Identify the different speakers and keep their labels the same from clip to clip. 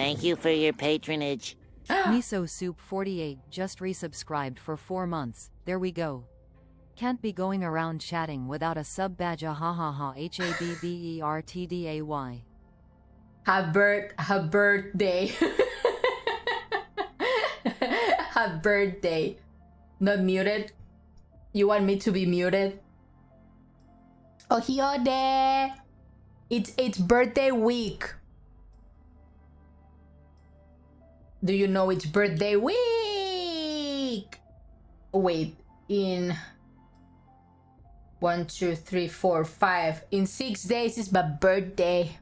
Speaker 1: Thank you for your patronage.
Speaker 2: Miso Soup 48 just resubscribed for 4 months. There we go. Can't be going around chatting without a sub badge. Ha ha ha. HABBERTDAY.
Speaker 3: Her birthday. Her birthday. Not muted. You want me to be muted? Oh, Ione. It's birthday week. Do you know it's birthday week? Wait, in 1, 2, 3, 4, 5. In 6 days is my birthday.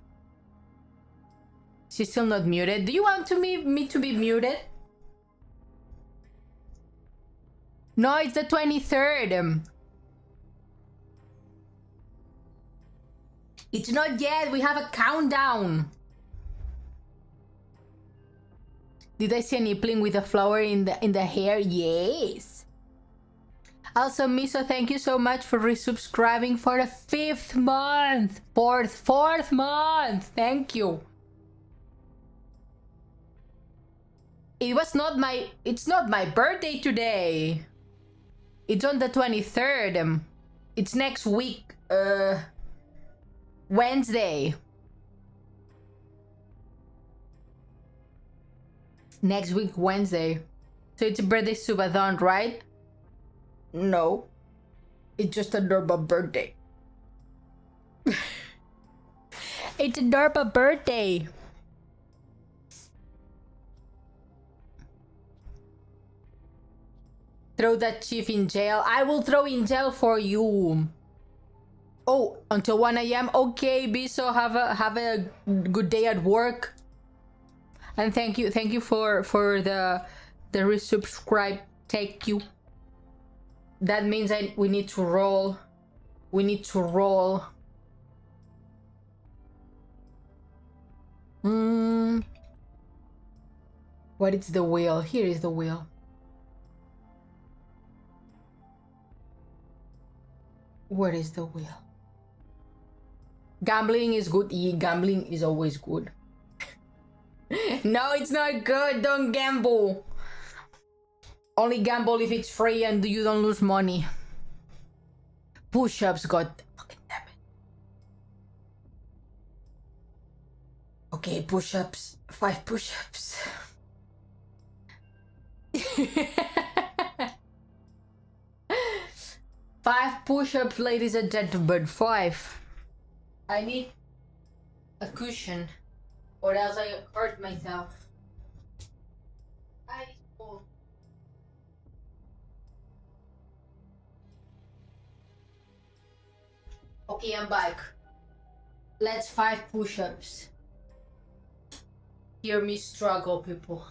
Speaker 3: She's still not muted. Do you want me to be muted? No, it's the 23rd. It's not yet. We have a countdown. Did I see a nippling with a flower in the hair? Yes. Also, Miso, thank you so much for resubscribing for the 5th month. Fourth month. Thank you. It's not my birthday today. It's on the 23rd. It's next week. Wednesday. Next week, Wednesday. So it's a birthday subathon, right? No. It's just a normal birthday. It's a normal birthday. Throw that chief in jail. I will throw in jail for you. Oh, until 1 a.m. Okay, Biso, have a good day at work. And thank you for the resubscribe. Thank you. That means we need to roll. We need to roll. What is the wheel? Here is the wheel. Where is the wheel? Gambling is good. Yeah, gambling is always good. No, it's not good. Don't gamble. Only gamble if it's free and you don't lose money. Push-ups, god fucking damn it. Okay, push-ups. 5 push-ups. 5 push-ups, ladies and gentlemen. 5. I need a cushion, or else I hurt myself. Okay, I'm back. Let's 5 push-ups. Hear me struggle, people.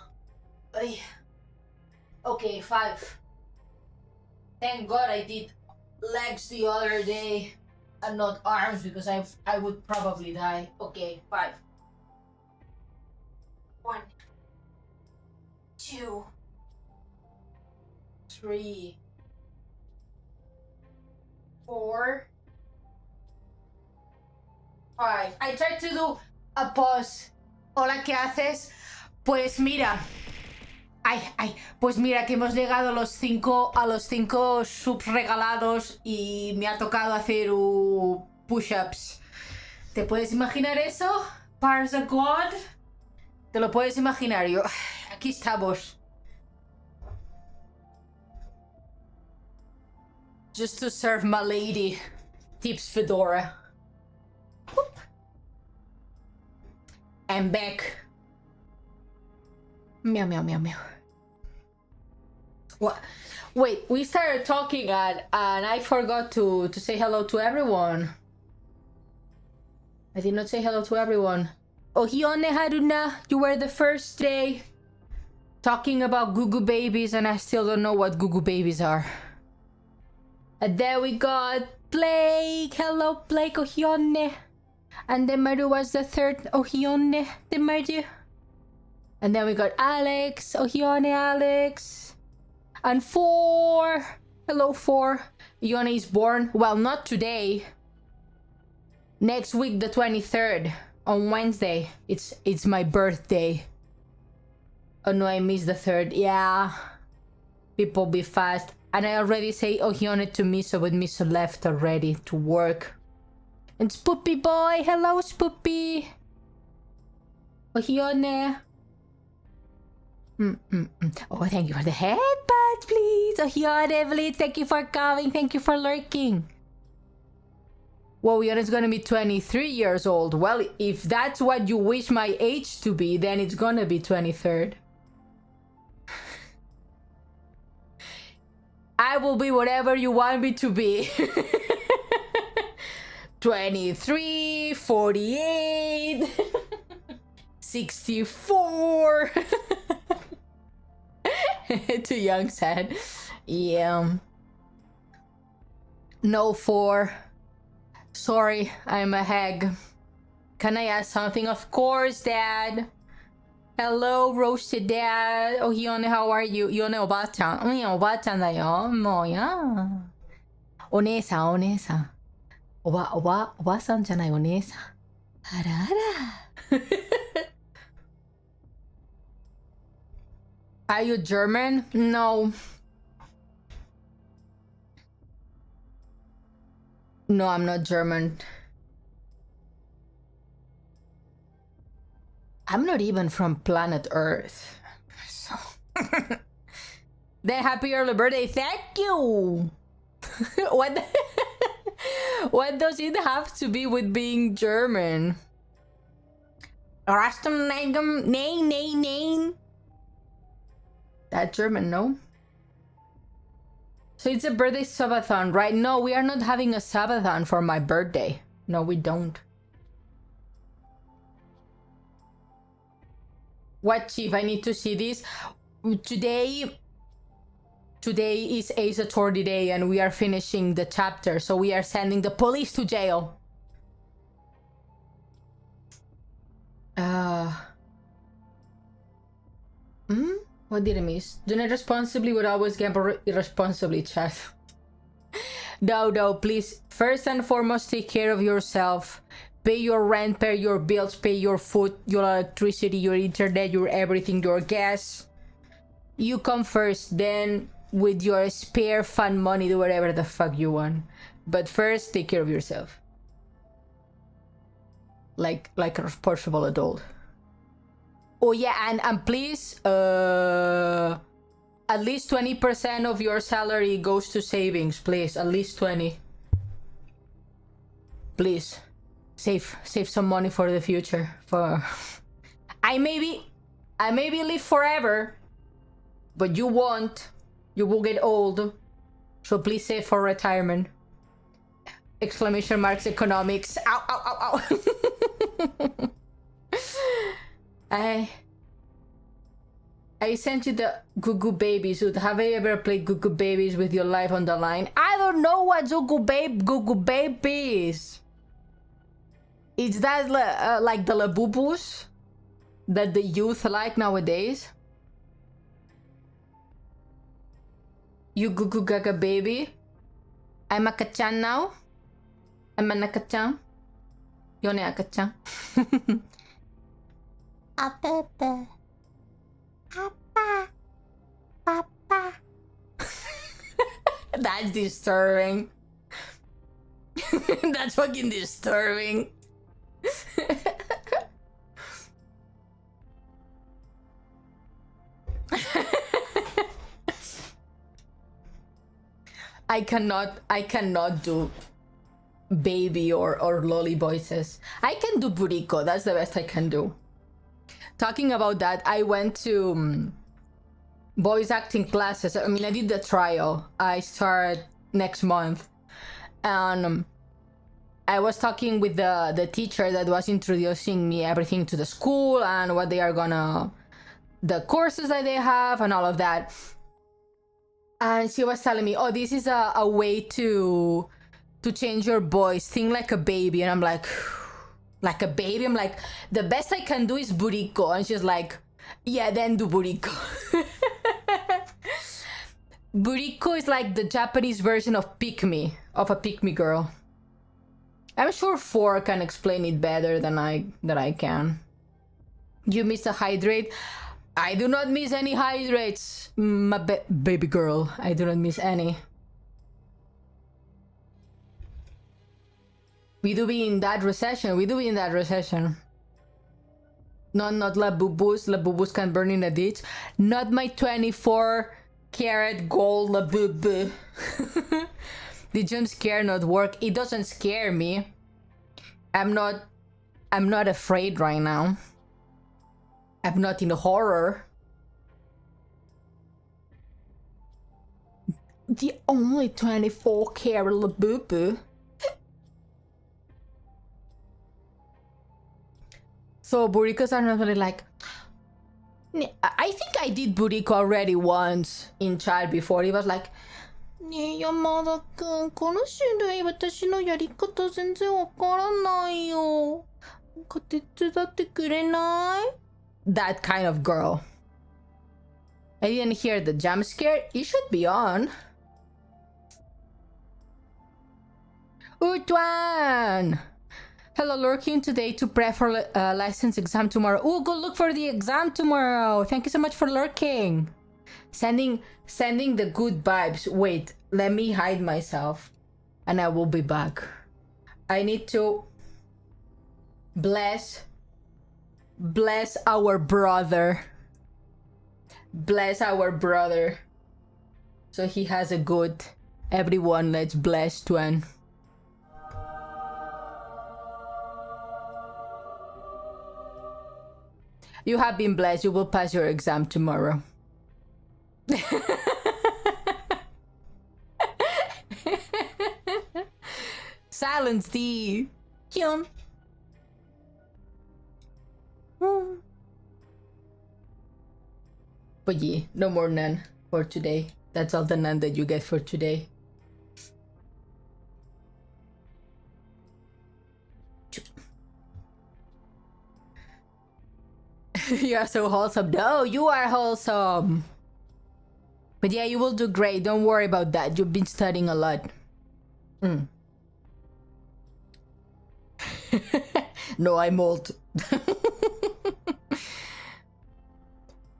Speaker 3: Okay, 5. Thank God I did legs the other day and not arms, because I would probably die. Okay, 5. 1, 2, 3, 4, 5. I tried to do a pause. Hola, ¿qué haces? Pues mira. Pues mira que hemos llegado a los 5 subs regalados y me ha tocado hacer push-ups. ¿Te puedes imaginar eso? Parza God. ¿Te lo puedes imaginar? Yo, aquí estamos. Just to serve my lady. Tips Fedora. Whoop. I'm back. Meow, meow, meow, meow. What? Wait, we started talking and I forgot to say hello to everyone. I did not say hello to everyone. Oh, Ione, Haruna, you were the first day talking about Gugu babies and I still don't know what Gugu babies are. And there we got Blake. Hello, Blake. Oh, Ione. And then Maru was the third. Oh, Ione. Then Maru. And then we got Alex. Oh, Ione, Alex. And 4. Hello, 4. Ione is born. Well, not today. Next week, the 23rd. On Wednesday. It's my birthday. Oh no, I missed the third. Yeah. People be fast. And I already say Ione to Miso, but Miso left already to work. And Spoopy boy, hello Spoopy. Ione. Oh, thank you for the headbutt, please. Ione, please, thank you for coming. Thank you for lurking. Well, Ione's gonna be 23 years old. Well, if that's what you wish my age to be, then it's gonna be 23rd. I will be whatever you want me to be. 23, 48, 64. Too young, sad. Yeah. No 4. Sorry, I'm a hag. Can I ask something? Of course, Dad. Hello, roasted dad. Oh, Ione, how are you? Ione, Oba-chan. Oba-chan だよ。もうや。お姉さん、お姉さん。おばさんじゃない、お姉さん。あらあら。Are you German? No. No, I'm not German. I'm not even from planet Earth. So. Then happy early birthday. Thank you. What does it have to be with being German? Nein. That German, no? So it's a birthday subathon, right? No, we are not having a subathon for my birthday. No, we don't. What, Chief? I need to see this. Today is Ace Attorney Day and we are finishing the chapter, so we are sending the police to jail. What did I miss? Do not responsibly would always gamble irresponsibly, chat. No, please. First and foremost, take care of yourself. Pay your rent, pay your bills, pay your food, your electricity, your internet, your everything, your gas. You come first, then with your spare fun money, do whatever the fuck you want. But first, take care of yourself. Like a responsible adult. Oh yeah, and please, at least 20% of your salary goes to savings, please. At least 20. Please. Save some money for the future. I maybe live forever, but you won't. You will get old. So please save for retirement. Exclamation marks economics. Ow. I sent you the Goo Goo Babies. Have you ever played Goo Goo Babies with your life on the line? I don't know what Goo Goo Babies. Is that like the Labubus that the youth like nowadays? You Goo Goo Gaga baby? I'm Aka-chan now? I'm an Aka-chan? Yone Aka-chan? Papa. That's disturbing. That's fucking disturbing. I cannot do baby or lolly voices. I can do buriko. That's the best I can do. Talking about that, I went to voice acting classes. I mean, I did the trial. I start next month, and I was talking with the teacher that was introducing me everything to the school and what they are gonna, the courses that they have and all of that. And she was telling me, oh, this is a way to change your voice, think like a baby. And I'm like a baby? I'm like, the best I can do is buriko. And she's like, yeah, then do buriko. Buriko is like the Japanese version of pick-me, of a pick-me girl. I'm sure 4 can explain it better than I can. You miss a hydrate. I do not miss any hydrates, my baby girl. I do not miss any. We do be in that recession. We do be in that recession. No, not La Bubus. La Bubus can burn in a ditch. Not my 24-karat gold La Bubu. The jump scare not work. It doesn't scare me. I'm not afraid right now. I'm not in horror. The only 24-karat La Bubu. So burritos are not really like... I think I did burrito already once in chat before. It was like... Yamada-kun, この種類私のやり方全然わからないよ。手伝ってくれない? That kind of girl. I didn't hear the jump scare. It should be on. Utwan! Hello, lurking today to prep for license exam tomorrow. Oh, go look for the exam tomorrow. Thank you so much for lurking. Sending the good vibes. Wait, let me hide myself and I will be back. I need to bless our brother. Bless our brother. So he has a good... Everyone, let's bless Tuan. You have been blessed. You will pass your exam tomorrow. Silence the... Kyun. But yeah, no more none for today. That's all the none that you get for today. You are so wholesome. No, you are wholesome. But yeah, you will do great. Don't worry about that. You've been studying a lot. No, I'm old.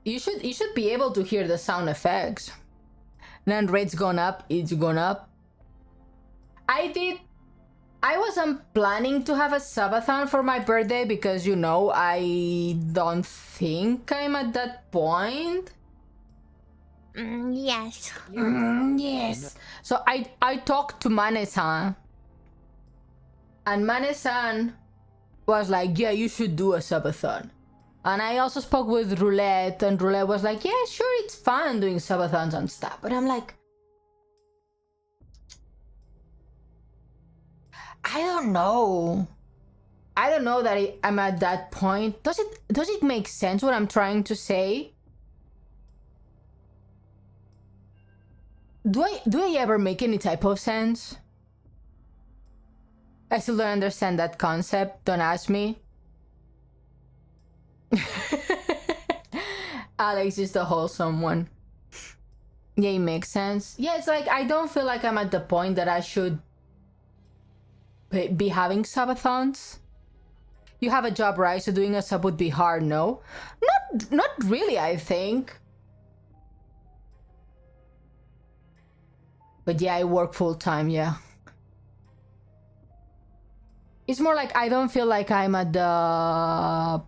Speaker 3: You should be able to hear the sound effects. Then rate's gone up. It's gone up. I wasn't planning to have a subathon for my birthday because, you know, I don't think I'm at that point.
Speaker 4: Yes.
Speaker 3: Yes. So I talked to Mane-san. And Mane-san was like, yeah, you should do a subathon. And I also spoke with Roulette, and Roulette was like, yeah, sure, it's fun doing subathons and stuff. But I'm like... I don't know. I don't know that I'm at that point. Does it make sense what I'm trying to say? Do I ever make any type of sense? I still don't understand that concept. Don't ask me. Alex is the wholesome one. Yeah, it makes sense. Yeah, it's like I don't feel like I'm at the point that I should be having subathons. You have a job, right? So doing a sub would be hard, no? Not really, I think. But yeah, I work full-time, yeah. It's more like I don't feel like I'm at the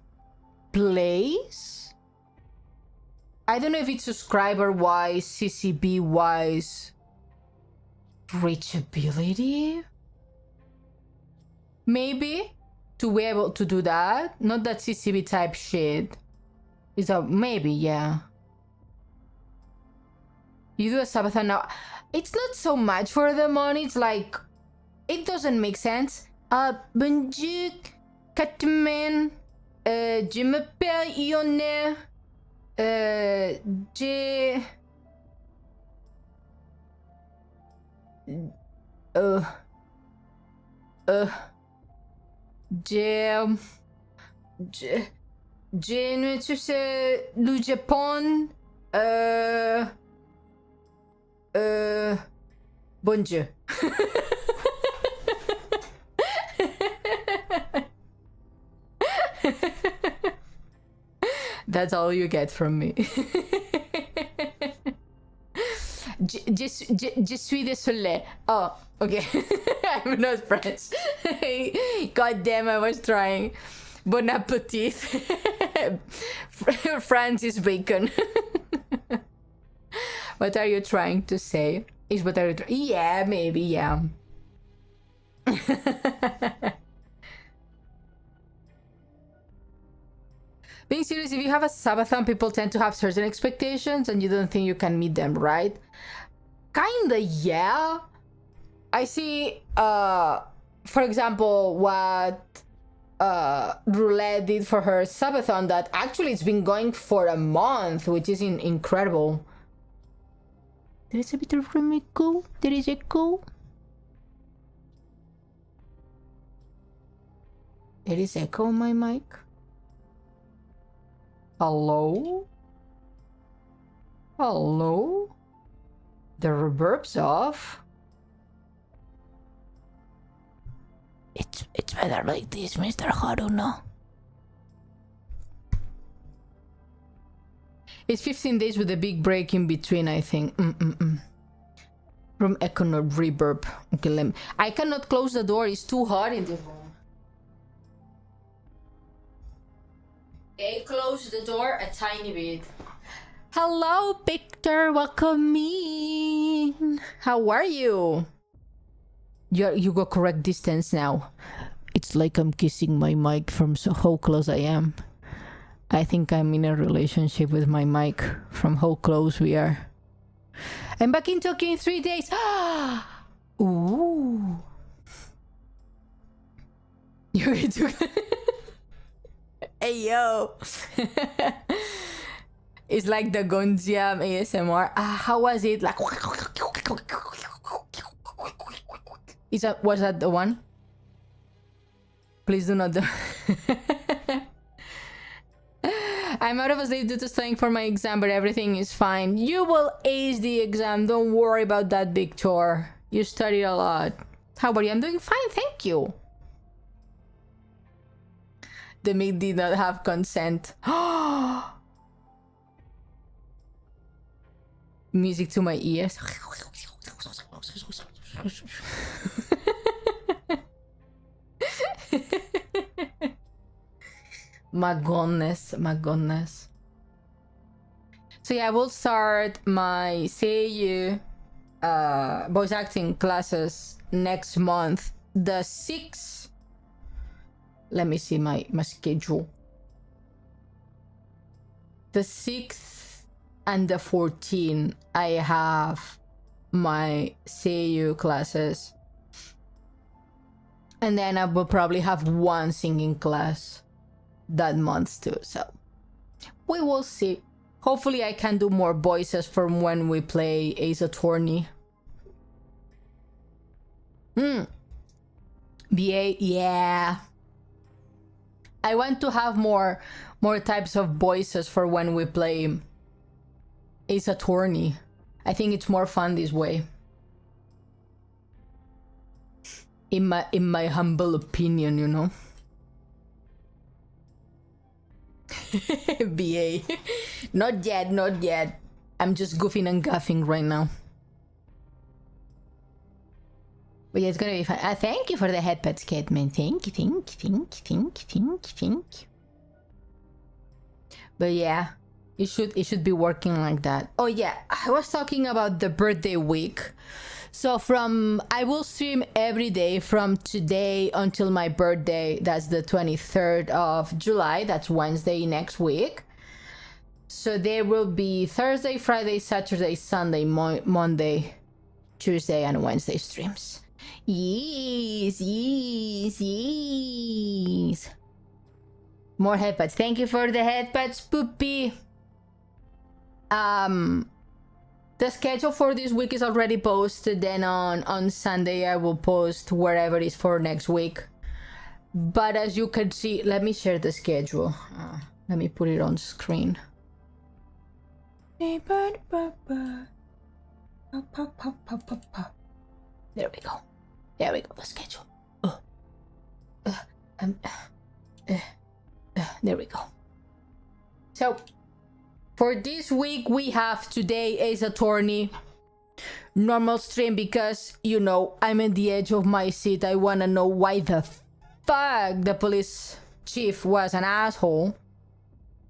Speaker 3: place. I don't know if it's subscriber-wise, CCB-wise, reachability? Maybe to be able to do that. Not that CCB type shit. Is a maybe, yeah. You do a subathon now. It's not so much for the money. It's like it doesn't make sense. Bonjour, Catman. Je m'appelle Ione. J'ai ne sais le Japon. Bonjour. That's all you get from me. Je suis désolé. Oh, okay. I'm not French. God damn, I was trying. Bon appetit. Francis Bacon. What are you trying to say? Is what are you yeah, maybe, yeah. Being serious, if you have a subathon, people tend to have certain expectations and you don't think you can meet them, right? Kinda, yeah. I see, for example, what Roulette did for her subathon, that actually it's been going for a month, which is incredible. There is a bit of echo. There is echo. There is echo on my mic. Hello? Hello? The reverb's off.
Speaker 1: It's better like this, Mr. Haruno.
Speaker 3: It's 15 days with a big break in between, I think. From echo, not reverb. Okay, I cannot close the door. It's too hot in this room. Okay, close the door a tiny bit. Hello, Victor. Welcome in. How are you? You got correct distance now. It's like I'm kissing my mic from how close I am. I think I'm in a relationship with my mic from how close we are. I'm back in Tokyo in 3 days. Ooh. You're too. Hey yo. It's like the Gonziam ASMR. How was it? Like, was that the one? Please do not do. I'm out of sleep due to studying for my exam, but everything is fine. You will ace the exam. Don't worry about that, Victor. You studied a lot. How about you? I'm doing fine, thank you. The maid did not have consent. Music to my ears. My goodness, my goodness. So yeah, I will start my Seiyu voice acting classes next month. The 6th. Let me see my schedule. The 6th and the 14th, I have my Seiyu classes. And then I will probably have one singing class that month too, so we will see. Hopefully I can do more voices from when we play Ace Attorney. BA, yeah. I want to have more types of voices for when we play Ace Attorney. I think it's more fun this way. In my humble opinion, you know. BA. Not yet, not yet. I'm just goofing and guffing right now. But yeah, it's gonna be fun. Thank you for the headpad, Skatman. Thank you. But yeah, it should be working like that. Oh yeah, I was talking about the birthday week. So I will stream every day from today until my birthday. That's the 23rd of July. That's Wednesday next week. So there will be Thursday, Friday, Saturday, Sunday, Monday, Tuesday, and Wednesday streams. Yes. More headpads. Thank you for the headpads, Poopy. The schedule for this week is already posted. Then on Sunday I will post wherever it is for next week. But as you can see, let me share the schedule. Let me put it on screen. There we go. There we go, the schedule. There we go. So for this week, we have today Ace Attorney. Normal stream because, you know, I'm at the edge of my seat. I want to know why the fuck the police chief was an asshole.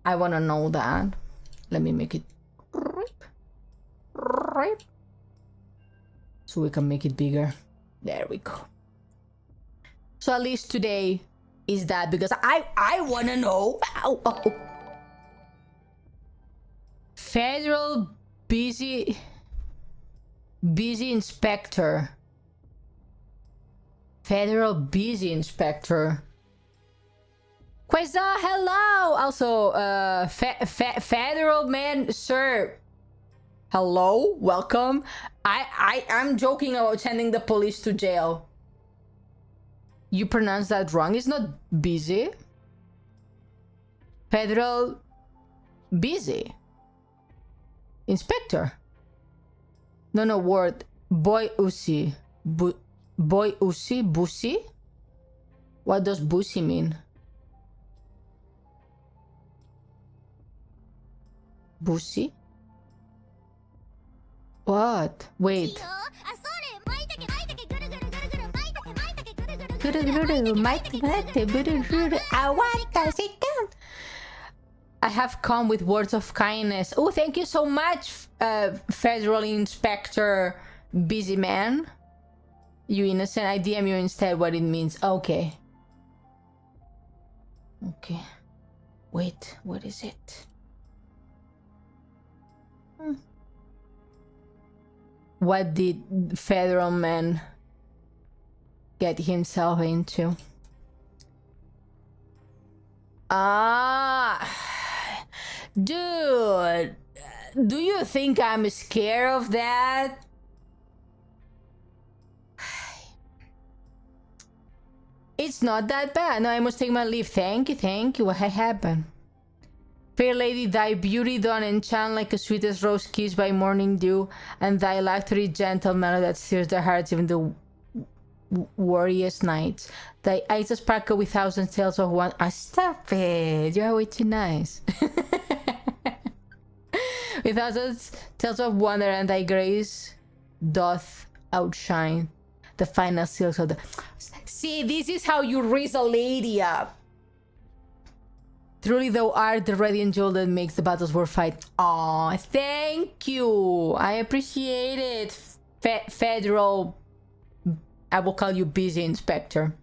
Speaker 3: I want to know that. Let me make it rip. So we can make it bigger. There we go. So at least today is that because I want to know. Ow. Federal busy inspector. Federal busy inspector. Queza, hello. Also, federal man, sir. Hello, welcome. I'm joking about sending the police to jail. You pronounced that wrong. It's not busy. Federal busy inspector. No word. Boy Usi. Boy Usi? Busi? What does Busi mean? Busi? What? Wait. I have come with words of kindness. Oh, thank you so much, Federal Inspector Busy Man. You innocent. I DM you instead what it means. Okay. Okay. Wait, what is it? What did Federal Man get himself into? Dude, do you think I'm scared of that? It's not that bad. No, I must take my leave. Thank you. What happened? Fair lady, thy beauty doth enchant like a sweetest rose kissed by morning dew, and thy laughter gentle melody that stirs the hearts even the warriest nights. Thy eyes sparkle with thousand tales of one. Stop it! You are way too nice. With thousands tales of wonder, and thy grace doth outshine the final silks of the. See, this is how you raise a lady up. Truly thou art the radiant jewel that makes the battles worth fight. Aw, thank you. I appreciate it. Federal, I will call you busy inspector.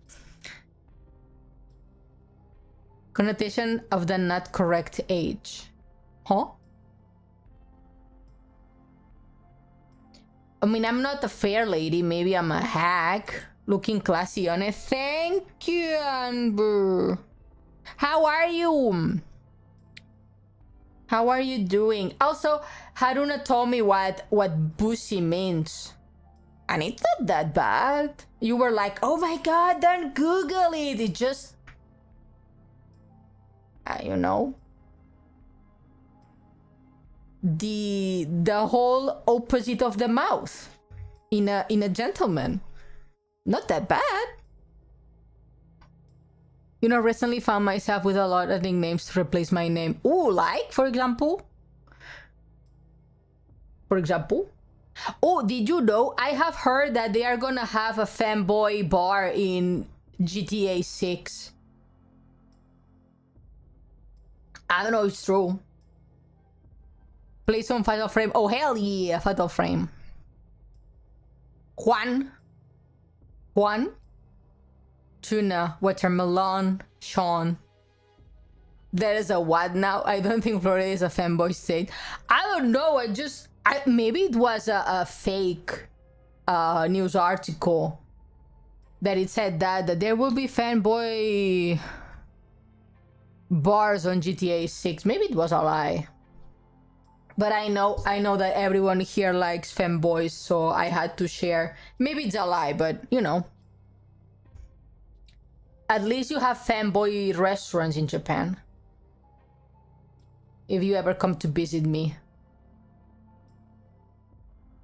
Speaker 3: Connotation of the not correct age. Huh? I mean, I'm not a fair lady. Maybe I'm a hack. Looking classy on it. Thank you, Amber. How are you? How are you doing? Also, Haruna told me what bussy means. And it's not that bad. You were like, oh my god, don't Google it. It just... you know. The whole opposite of the mouth. In a gentleman. Not that bad. You know, recently found myself with a lot of nicknames to replace my name. Ooh, like, for example? Oh, did you know? I have heard that they are gonna have a fanboy bar in GTA 6. I don't know if it's true. Play some Fatal Frame. Oh, hell yeah, Fatal Frame. Juan? Tuna, watermelon, Sean. There is a what now? I don't think Florida is a fanboy state. I don't know. Maybe it was a fake news article that it said that there will be fanboy bars on GTA 6. Maybe it was a lie. But I know that everyone here likes fanboys, so I had to share. Maybe it's a lie, but you know. At least you have fanboy restaurants in Japan. If you ever come to visit me,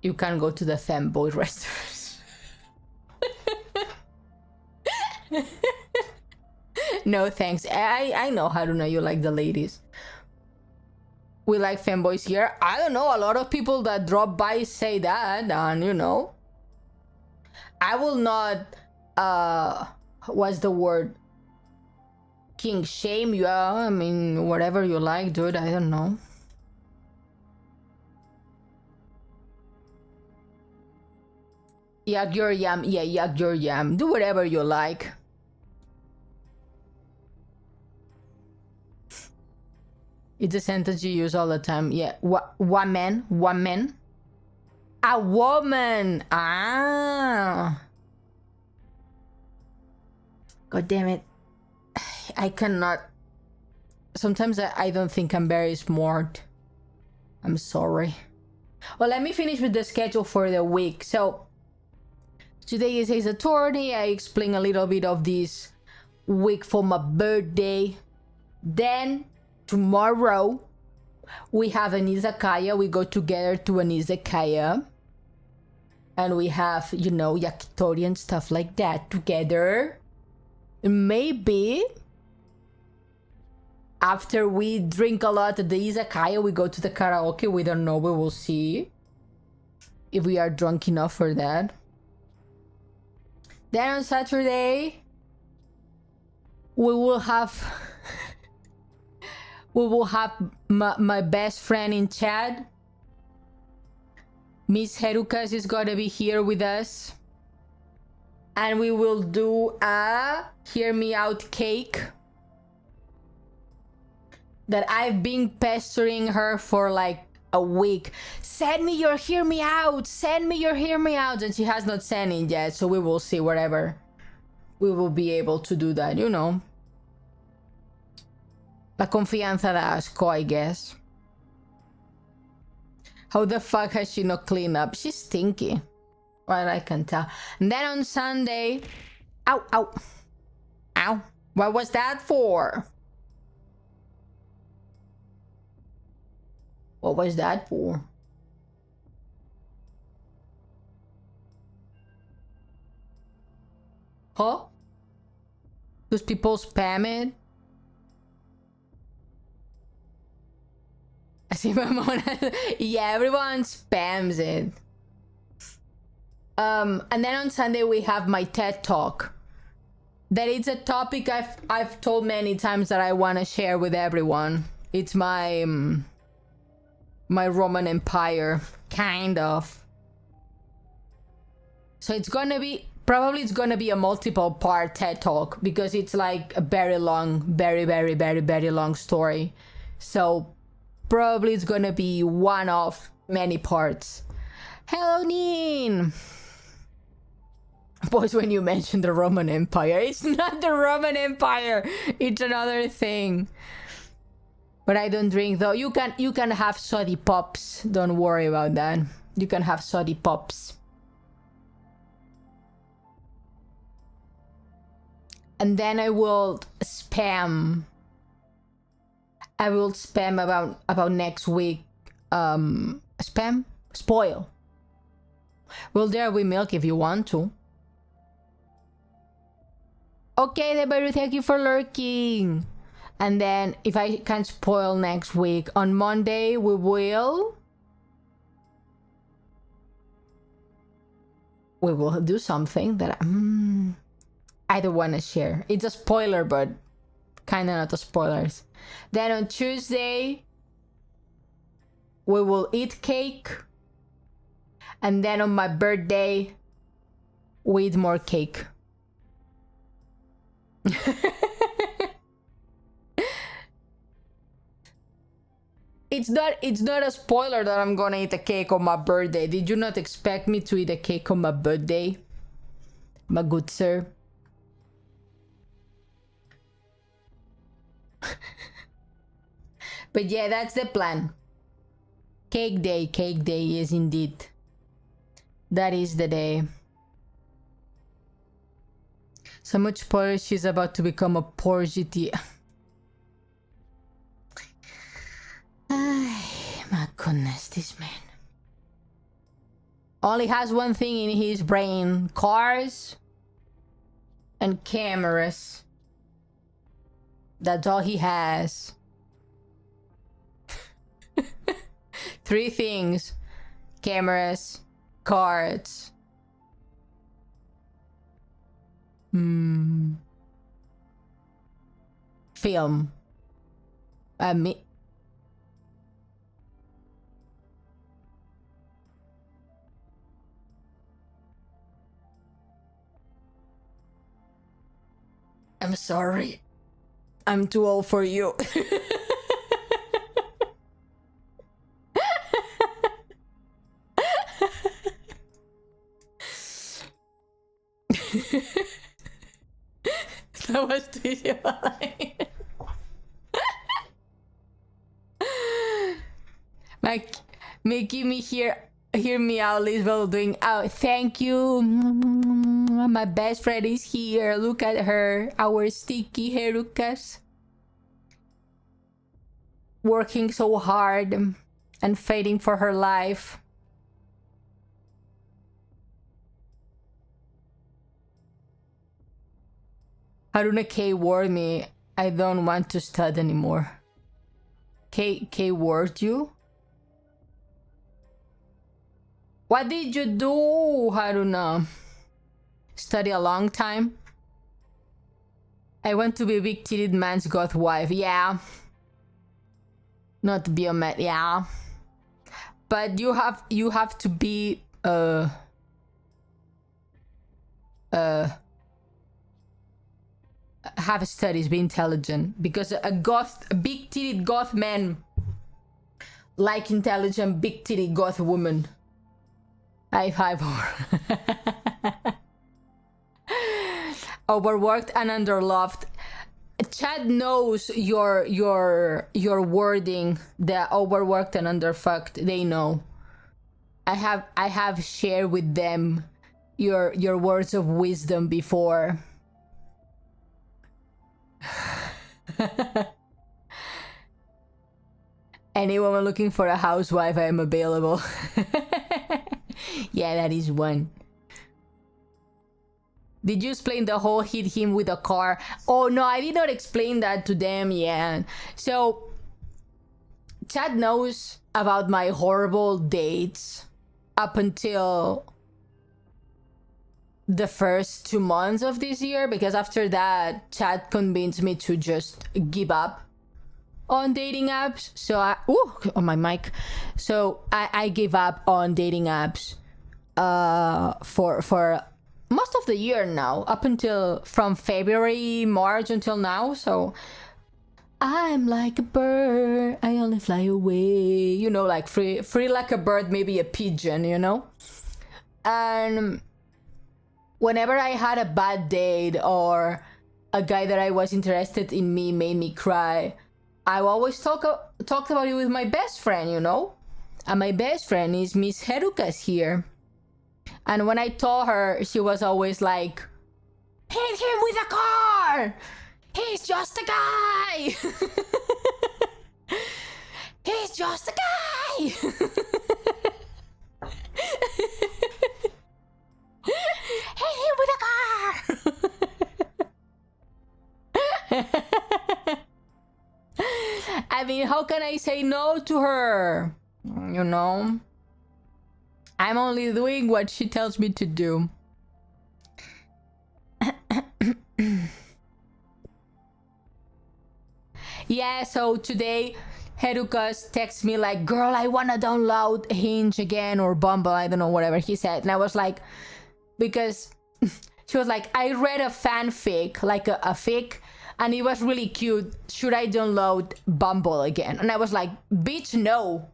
Speaker 3: you can go to the fanboy restaurants. No thanks. I know, Haruna, you like the ladies. we like fanboys here. I don't know, a lot of people that drop by say that, and you know, I will not what's the word, king shame you. I mean, whatever you like, dude. I don't know. Yak your yam. Yeah, yak your yam. Do whatever you like. It's a sentence you use all the time. Yeah. Woman. Woman. A woman. Ah. God damn it. I cannot. Sometimes I don't think I'm very smart. I'm sorry. Well, let me finish with the schedule for the week. So, today is a Saturday. I explain a little bit of this week for my birthday. Then, tomorrow, we have an izakaya. We go together to an izakaya. And we have, you know, yakitori and stuff like that together. Maybe after we drink a lot at the izakaya, we go to the karaoke. We don't know. We will see if we are drunk enough for that. Then on Saturday, we will have my best friend in chat. Miss Herukas is gonna be here with us. And we will do a hear me out cake that I've been pestering her for like a week. Send me your hear me out. Send me your hear me out. And she has not sent it yet. So we will see whatever. We will be able to do that, you know. La confianza da asco, I guess. How the fuck has she not cleaned up? She's stinky. Well, I can tell. And then on Sunday... Ow, ow. Ow. What was that for? What was that for? Huh? Those people spam it? I see my mom. Yeah, everyone spams it. And then on Sunday we have my TED Talk. That it's a topic I've told many times that I want to share with everyone. It's my my Roman Empire, kind of. So it's gonna be probably a multiple part TED Talk because it's like a very long, very long story. So probably it's gonna be one of many parts. Hello, Neen. Boys, when you mention the Roman Empire, it's not the Roman Empire. It's another thing. But I don't drink though. You can have soddy pops. Don't worry about that. You can have soddy pops. And then I will spam. About next week. Spam? Spoil. Well, there we milk if you want to. Okay, Debaru, thank you for lurking. And then, if I can spoil next week, on Monday we will do something that I don't want to share. It's a spoiler, but kind of not a spoilers. Then on Tuesday, we will eat cake. And then on my birthday, we eat more cake. It's not a spoiler that I'm gonna eat a cake on my birthday. Did you not expect me to eat a cake on my birthday? My good sir. But yeah, that's the plan. Cake day is indeed. That is the day. So much spoiler, she's about to become a poor GT. My goodness, this man. Only has one thing in his brain. Cars and cameras. That's all he has. 3 things: cameras, cards, film. Me. I'm sorry. I'm too old for you. That was too easy. Like, making me hear me out, Lisbeth doing, oh, thank you. My best friend is here. Look at her, our sticky Herukas. Working so hard and fighting for her life. Haruna K warned me, I don't want to study anymore. K warned you? What did you do, Haruna? Study a long time? I want to be a big-titted man's goth wife. Yeah. Not to be a man. Yeah. But you have to be have studies, be intelligent, because a big-titted goth man like intelligent big-titted goth woman. High five. Overworked and underloved. Chad knows your wording. The overworked and underfucked. They know. I have shared with them your words of wisdom before. Anyone looking for a housewife, I am available. Yeah, that is one. Did you explain the whole hit him with a car? Oh no, I did not explain that to them. Yeah. So Chad knows about my horrible dates up until the first 2 months of this year, because after that Chad convinced me to just give up on dating apps. So on my mic. So I gave up on dating apps for most of the year now, up until from February, March until now. So I'm like a bird, I only fly away, you know, like free like a bird, maybe a pigeon, you know. And whenever I had a bad date or a guy that I was interested in me made me cry, I always talked about it with my best friend, you know. And my best friend is Miss Herukas here. And when I told her, she was always like, hit him with a car! He's just a guy! He's just a guy! Hit him with a car! I mean, how can I say no to her? You know? I'm only doing what she tells me to do. Yeah, so today Herukas texts me like, girl, I wanna download Hinge again or Bumble, I don't know, whatever he said. And I was like, because she was like, I read a fanfic, like a fic, and it was really cute. Should I download Bumble again? And I was like, bitch, no.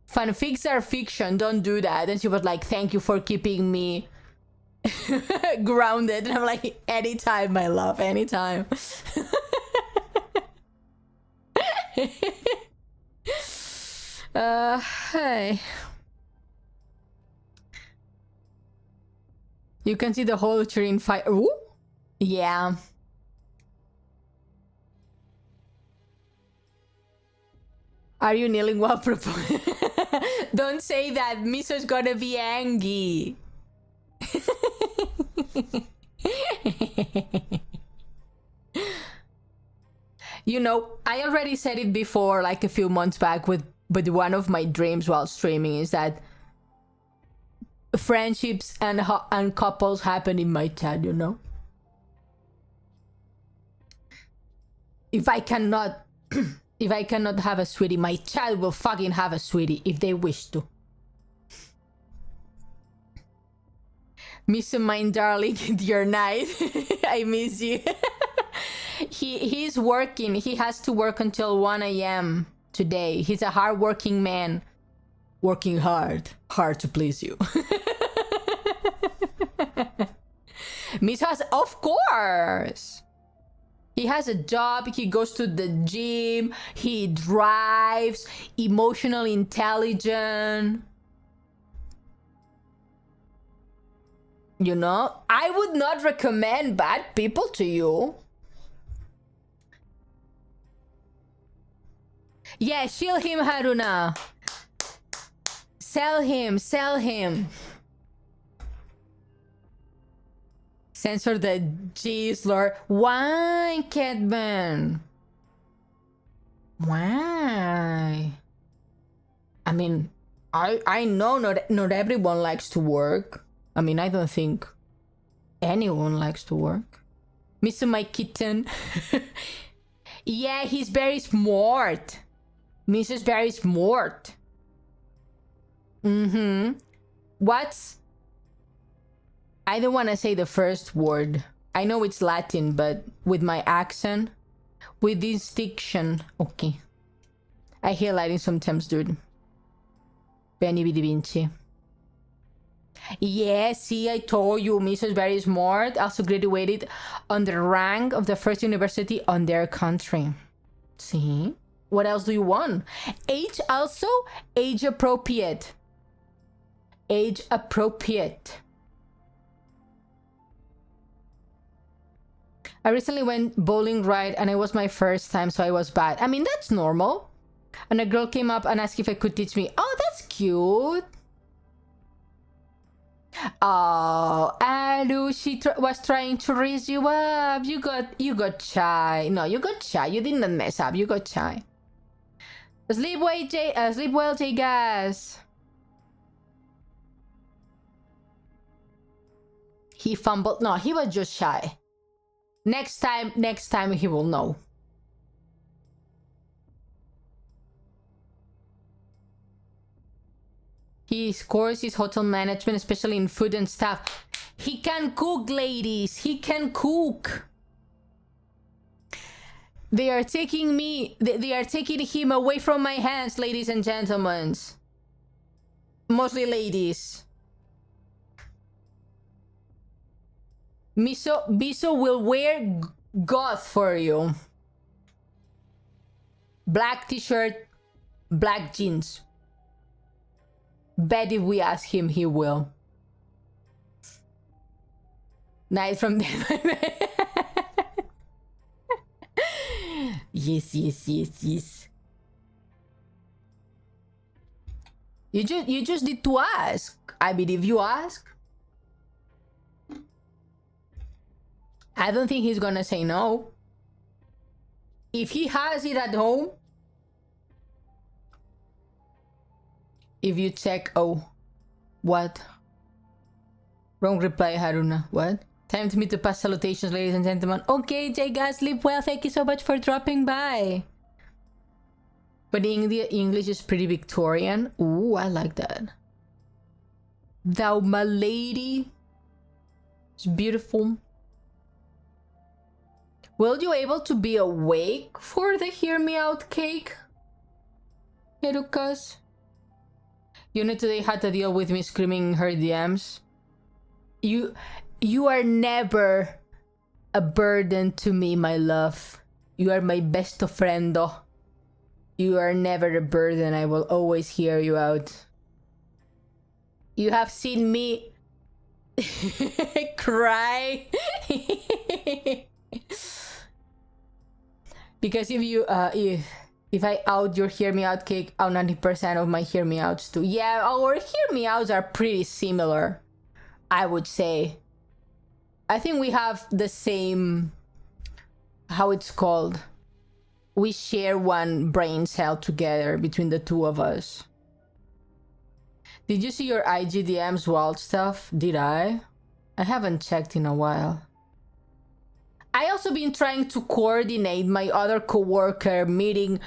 Speaker 3: Fanfics are fiction, don't do that. And she was like, thank you for keeping me grounded. And I'm like, anytime, my love, anytime. Hey. You can see the whole tree in fire. Ooh? Yeah. Are you kneeling while proposing? Don't say that. Miso's gonna be angry. You know, I already said it before, like a few months back with But one of my dreams while streaming is that friendships and couples happen in my chat, you know? If I cannot if I cannot have a sweetie, my child will fucking have a sweetie if they wish to. Miss mine, darling, dear night. I miss you. He's working. He has to work until 1 a.m. today. He's a hard-working man. Working hard to please you. Miss has, of course. He has a job, he goes to the gym, he drives, emotionally intelligent. You know, I would not recommend bad people to you. Yeah, shield him, Haruna. Sell him. Censor the G's, Lord. Why, Catman? Why? I mean, I know not everyone likes to work. I mean, I don't think anyone likes to work. Mr. My kitten. Yeah, he's very smart. Mrs. very smart. What's... I don't want to say the first word. I know it's Latin, but with my accent, with this diction. Okay. I hear Latin sometimes, dude. Benny Vidi Vinci. Yeah, see, I told you, Mrs. very smart. Also graduated on the rank of the first university on their country. See? What else do you want? Age also? Age appropriate. Age appropriate. I recently went bowling right and it was my first time, so I was bad. I mean, that's normal. And a girl came up and asked if I could teach me. Oh, that's cute. Oh, Alu, she was trying to raise you up. You got shy. No, you got shy. You didn't mess up. You got shy. Sleep well, J Gas. He fumbled. No, he was just shy. Next time he will know. He scores his hotel management, especially in food and stuff. He can cook, ladies. He can cook. They are taking him away from my hands, ladies and gentlemen. Mostly ladies. Biso will wear goth for you. Black t-shirt, black jeans. Bet if we ask him, he will. Night from the... Yes. You just need to ask. I believe you ask. I don't think he's gonna say no. If he has it at home. If you check... Oh. What? Wrong reply, Haruna. What? Time to me to pass salutations, ladies and gentlemen. Okay, J guys, sleep well. Thank you so much for dropping by. But the English is pretty Victorian. Ooh, I like that. Thou my lady. It's beautiful. Will you able to be awake for the Hear Me Out cake? Herukas? Ione today had to deal with me screaming in her DMs. You are never a burden to me, my love. You are my best friendo. You are never a burden. I will always hear you out. You have seen me cry. Because if I out your Hear Me Out cake, out 90% of my Hear Me Outs too. Yeah, our Hear Me Outs are pretty similar, I would say. I think we have the same, how it's called, we share one brain cell together between the two of us. Did you see your IGDM's wild stuff? Did I? I haven't checked in a while. I also been trying to coordinate my other coworker meeting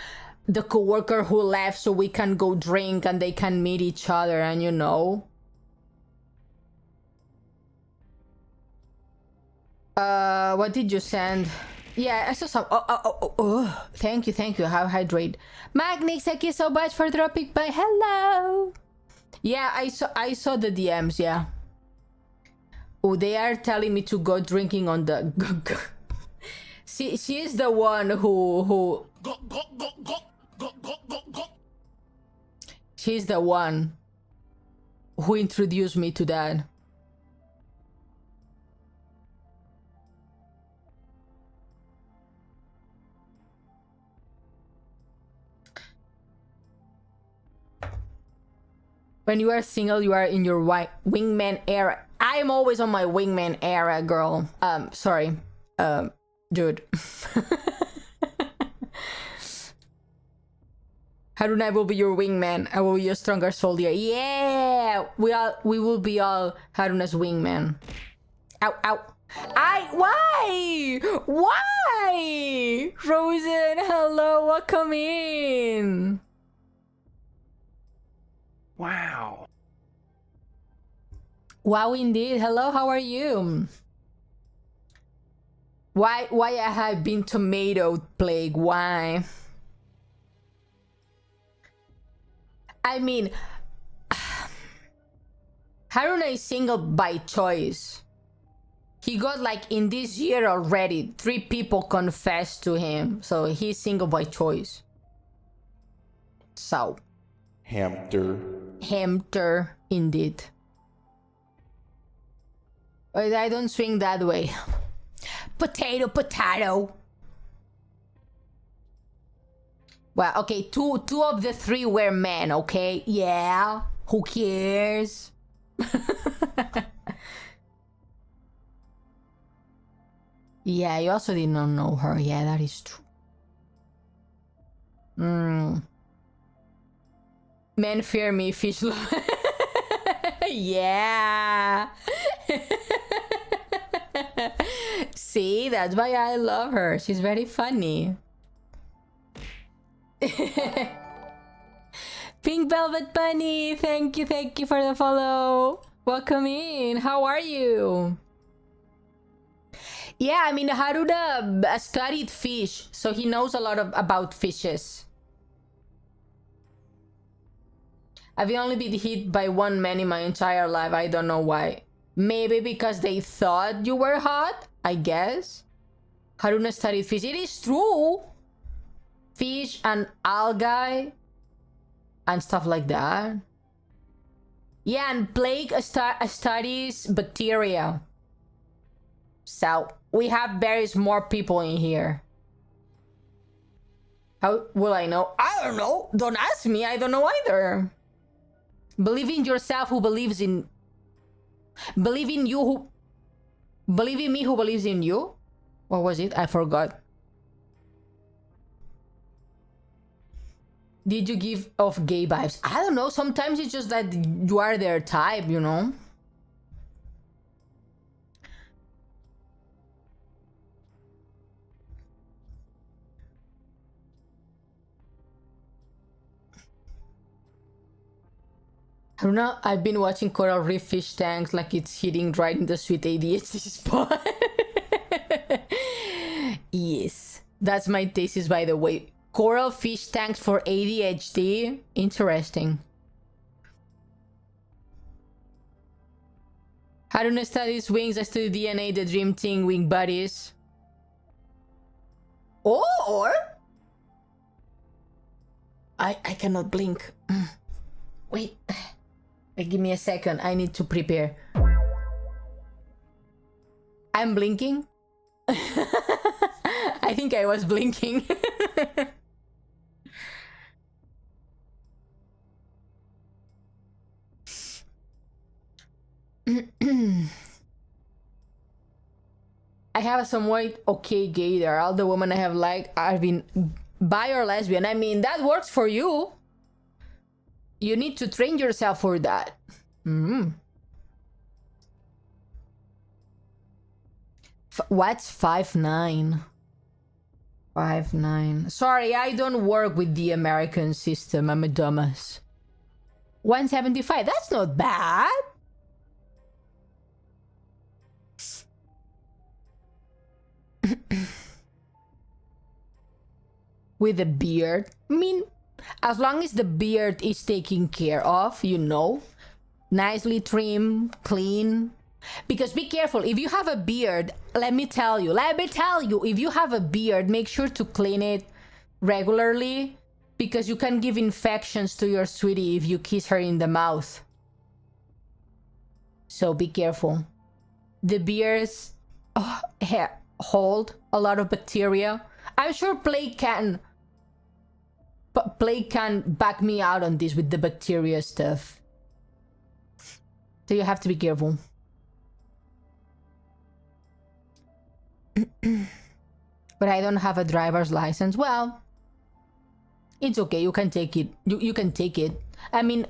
Speaker 3: the coworker who left so we can go drink and they can meet each other, and you know. What did you send? Yeah, I saw some. Oh. Thank you. Have hydrate. Magnix, thank you so much for dropping by. Hello. Yeah, I saw the DMs. Yeah. Oh, they are telling me to go drinking on the. She is the one who. She's the one who introduced me to that. When you are single, you are in your wingman era. I'm always on my wingman era, girl. Sorry. Dude. Haruna will be your wingman. I will be your stronger soldier. Yeah! We will be all Haruna's wingman. Ow, ow. Why? Why? Frozen, hello, welcome in.
Speaker 4: Wow.
Speaker 3: Wow, indeed. Hello, how are you? Why I have been tomato plague? Why? I mean, Haruna is single by choice. He got, like, in this year already, 3 people confessed to him. So he's single by choice. So. Hamster, indeed. But I don't swing that way. Potato. Well, okay, two of the 3 were men, okay? Yeah, who cares? Yeah, you also did not know her. Yeah, that is true. Men fear me, fish love. Yeah. See, that's why I love her. She's very funny. Pink Velvet Bunny, thank you for the follow. Welcome in. How are you? Yeah, I mean, Haruna studied fish, so he knows a lot about fishes. I've only been hit by 1 man in my entire life. I don't know why. Maybe because they thought you were hot, I guess. Haruna studied fish. It is true. Fish and algae and stuff like that. Yeah, and Plague studies bacteria. So we have very smart people in here. How will I know? I don't know. Don't ask me. I don't know either. Believe in yourself who believes in... Believe in you who... Believe in me who believes in you? What was it? I forgot. Did you give off gay vibes? I don't know. Sometimes it's just that you are their type, you know? I don't know, I've been watching coral reef fish tanks like it's hitting right in the sweet ADHD spot. Yes, that's my thesis, by the way. Coral fish tanks for ADHD? Interesting. Haruna studies wings, I study DNA, the dream thing, wing buddies. Or... I cannot blink. Wait. Give me a second. I need to prepare. I'm blinking. I think I was blinking. I have some white okay gator. All the women I have liked have been Bi or lesbian. I mean, that works for you. You need to train yourself for that. What's 5'9"? 5'9". Sorry, I don't work with the American system. I'm a dumbass. 175. That's not bad. With a beard. I mean, as long as the beard is taken care of, you know, nicely trimmed, clean. Because be careful, if you have a beard, let me tell you, if you have a beard, make sure to clean it regularly, because you can give infections to your sweetie if you kiss her in the mouth. So be careful. The beards hold a lot of bacteria. I'm sure plague can back me out on this with the bacteria stuff. So you have to be careful. But I don't have a driver's license. Well, it's okay. You can take it. You can take it. I mean,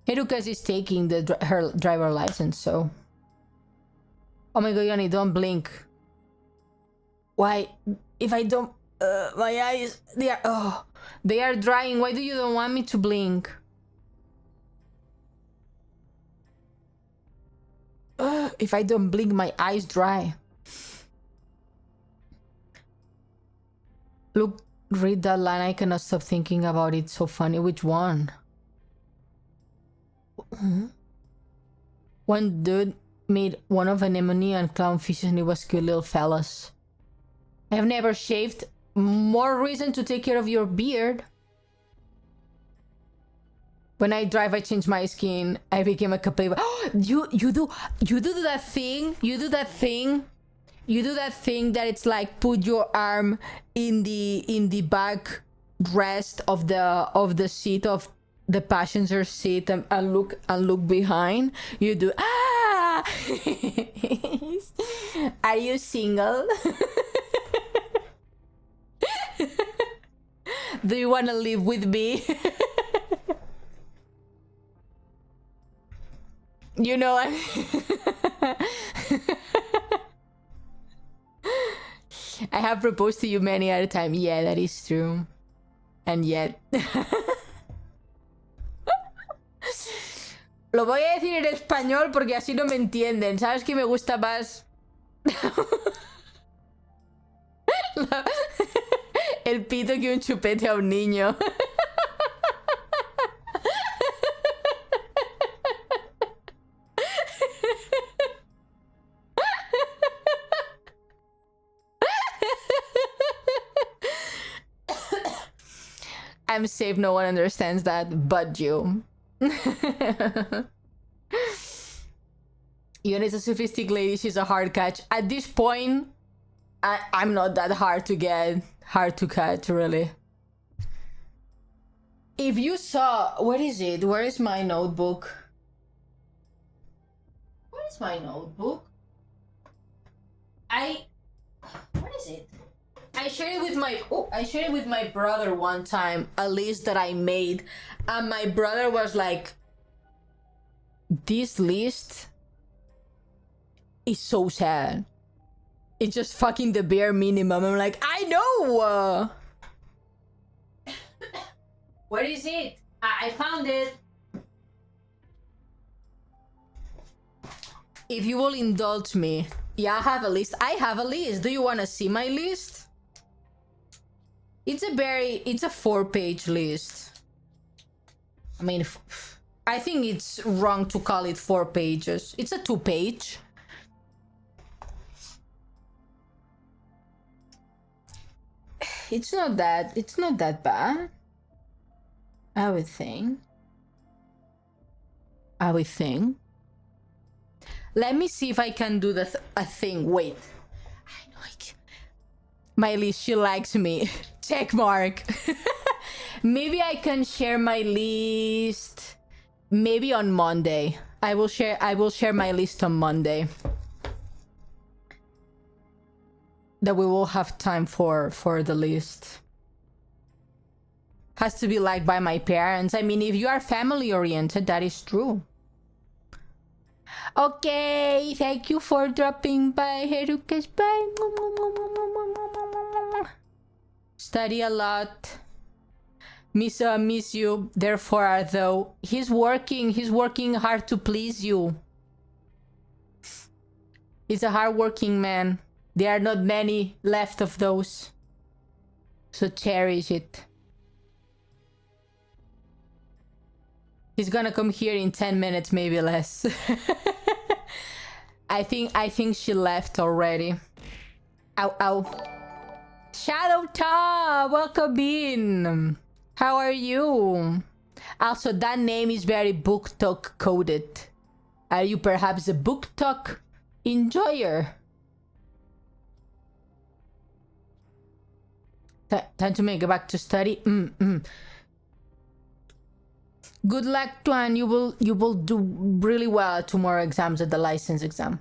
Speaker 3: Herukas is taking her driver license, so. Oh my god, Ione, don't blink. Why? If I don't, my eyes, they are drying. Why do you don't want me to blink? If I don't blink, my eyes dry. Look, read that line. I cannot stop thinking about it. So funny. Which one? One dude made one of anemone and clownfish, and it was cute little fellas. I have never shaved. More reason to take care of your beard. When I drive, I change my skin. I became a capable. You do that thing. You do that thing that it's like put your arm in the back rest of the seat of the passenger seat and look behind. You do. Are you single? Do you want to live with me? You know, I have proposed to you many at a time. Yeah, that is true. And yet. Lo voy a decir en español porque así no me entienden. ¿Sabes que me gusta más? El pito que un chupete a un niño. I'm safe, no one understands that but you. Ione is a sophisticated lady, she's a hard catch. At this point, I'm not that hard to catch, really. If you saw... Where is it? Where is my notebook? Where is my notebook? What is it? I shared it with my brother one time, a list that I made, and my brother was like, this list is so sad. It's just fucking the bare minimum. I'm like, I know! Where is it? I found it. If you will indulge me. Yeah, I have a list. Do you want to see my list? It's a 4-page list. I mean, I think it's wrong to call it 4 pages. It's a 2-page. It's not that bad. I would think. Let me see if I can do a thing. Wait. I know I can. My list, she likes me. Check mark. Maybe I can share my list maybe on Monday. I will share my list on Monday. That we will have time for the list. has to be liked by my parents. I mean, if you are family oriented, that is true. Okay, thank you for dropping by, Herukas. Bye. Study a lot. Miss you. Therefore, though, he's working hard to please you. He's a hardworking man. There are not many left of those. So cherish it. He's gonna come here in 10 minutes, maybe less. I think she left already. Ow, ow. Shadow Tom, welcome in. How are you? Also, that name is very book talk coded. Are you perhaps a book talk enjoyer? Time to make it back to study. Good luck, Tuan. You will do really well at tomorrow exams, at the license exam.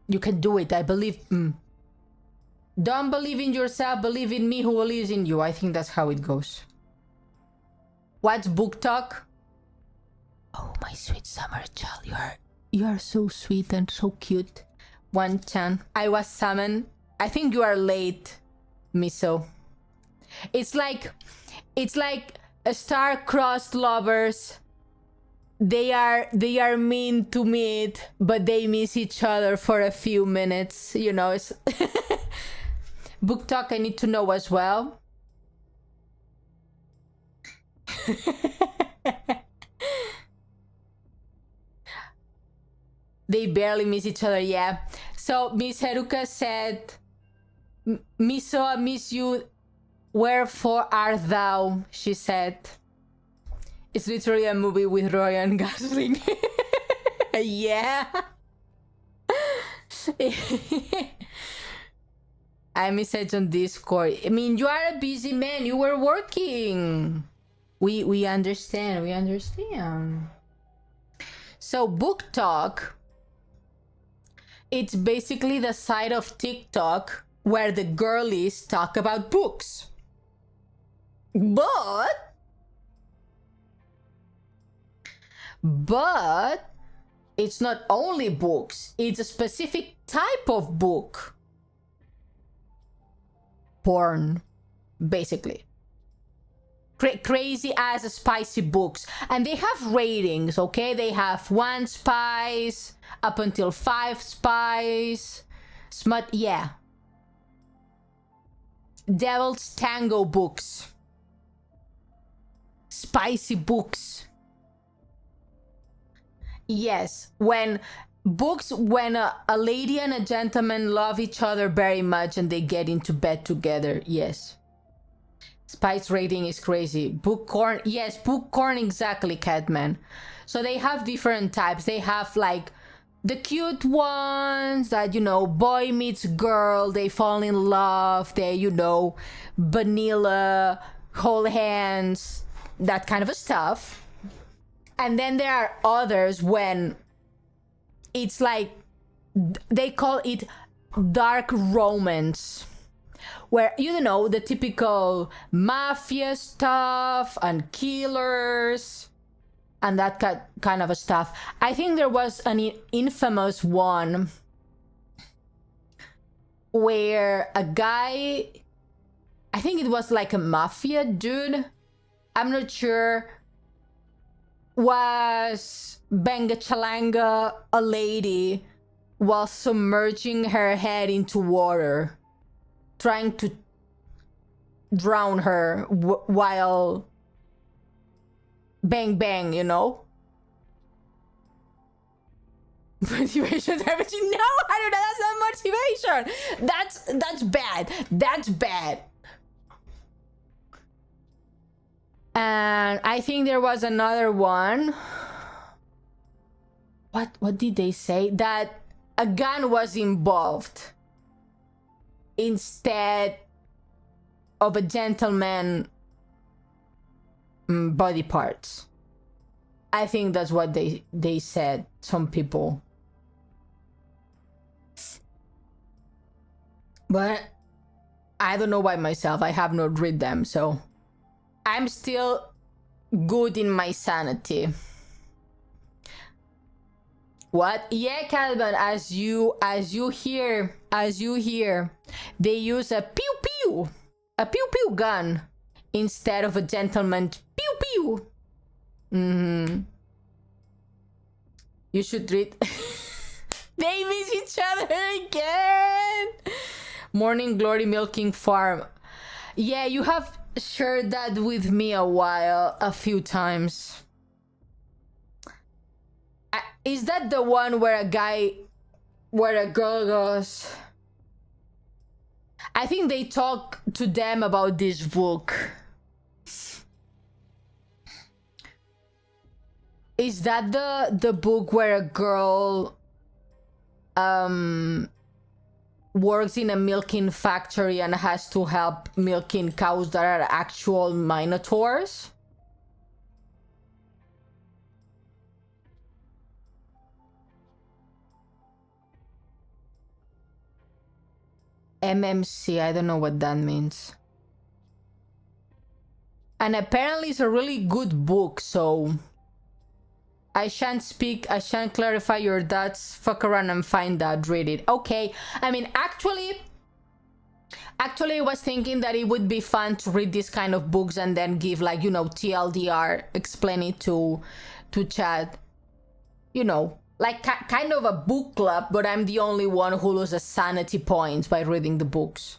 Speaker 3: You can do it. I believe. Don't believe in yourself. Believe in me, who believes in you. I think that's how it goes. What's book talk?
Speaker 1: Oh, my sweet summer child,
Speaker 3: You are so sweet and so cute. One-chan. I was summoned. I think you are late, Miso. It's like star-crossed lovers. They are mean to meet, but they miss each other for a few minutes. You know, it's book talk I need to know as well. They barely miss each other, yeah. So Miss Haruka said, Miso, I miss you. Wherefore art thou? She said. It's literally a movie with Ryan Gosling. Yeah. I messaged on Discord. I mean, you are a busy man. You were working. We understand. We understand. So book talk. It's basically the side of TikTok where the girlies talk about books. But it's not only books. It's a specific type of book. Porn, basically. Crazy ass spicy books. And they have ratings, okay? They have 1 spice up until 5 spice. Smut, yeah. Devil's Tango books. Spicy books. Yes, when a lady and a gentleman love each other very much and they get into bed together, yes. Spice rating is crazy. Book corn, yes, book corn, exactly, Catman. So they have different types. They have like the cute ones that, you know, boy meets girl, they fall in love, they, you know, vanilla, hold hands, that kind of stuff. And then there are others when it's like, they call it dark romance, where, you know, the typical mafia stuff and killers and that kind of stuff. I think there was an infamous one where a guy, I think it was like a mafia dude, I'm not sure, was banga chalanga a lady while submerging her head into water, trying to drown her while bang bang, you know? Motivation therapy? No, I don't know, that's not motivation. That's bad. That's bad. And I think there was another one. What did they say? That a gun was involved instead of a gentleman body parts. I think that's what they said, some people. But I don't know by myself. I have not read them, so I'm still good in my sanity. What? Yeah, Calvin, as you hear, they use a pew pew gun instead of a gentleman pew pew. You should read. They miss each other again. Morning Glory Milking Farm. Yeah, you have shared that with me a few times. Is that the one where a girl goes? I think they talk to them about this book. Is that the book where a girl works in a milking factory and has to help milking cows that are actual minotaurs? MMC, I don't know what that means. And apparently it's a really good book, so I shan't clarify your doubts. Fuck around and find that, read it. Okay, I mean, actually I was thinking that it would be fun to read this kind of books and then give, like, you know, TLDR, explain it to Chad. You know, like kind of a book club, but I'm the only one who loses sanity points by reading the books.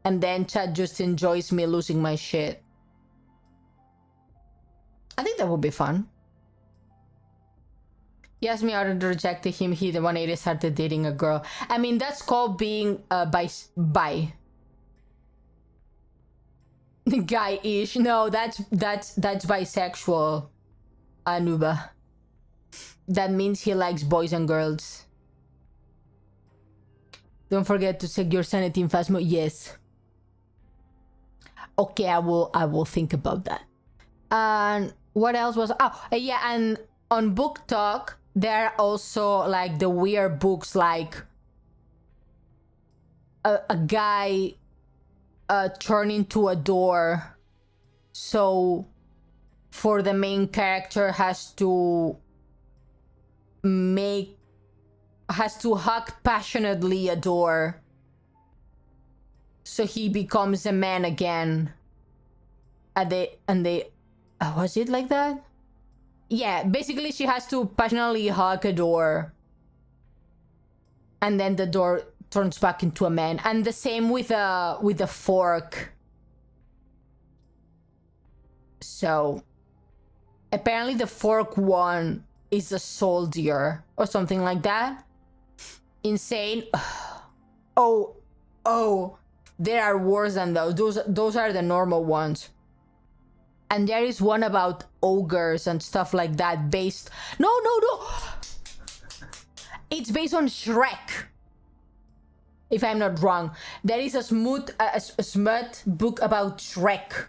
Speaker 3: And then Chad just enjoys me losing my shit. I think that would be fun. He asked me out and rejected him. He the 180 started dating a girl. I mean, that's called being bi. Guy-ish. No, that's bisexual, Anuba. That means he likes boys and girls. Don't forget to check your sanity in fast mode. Yes. Okay, I will think about that. And what else was? Oh, yeah, and on Book Talk, there are also like the weird books, like a guy turning to a door. So for the main character has to hug passionately a door so he becomes a man again. And they was it like that? Yeah, basically she has to passionately hug a door and then the door turns back into a man. And the same with a fork. So apparently the fork one is a soldier or something like that. Insane. Oh, there are worse than those. Those are the normal ones. And there is one about ogres and stuff like that based... No! It's based on Shrek. If I'm not wrong. There is a smut book about Shrek.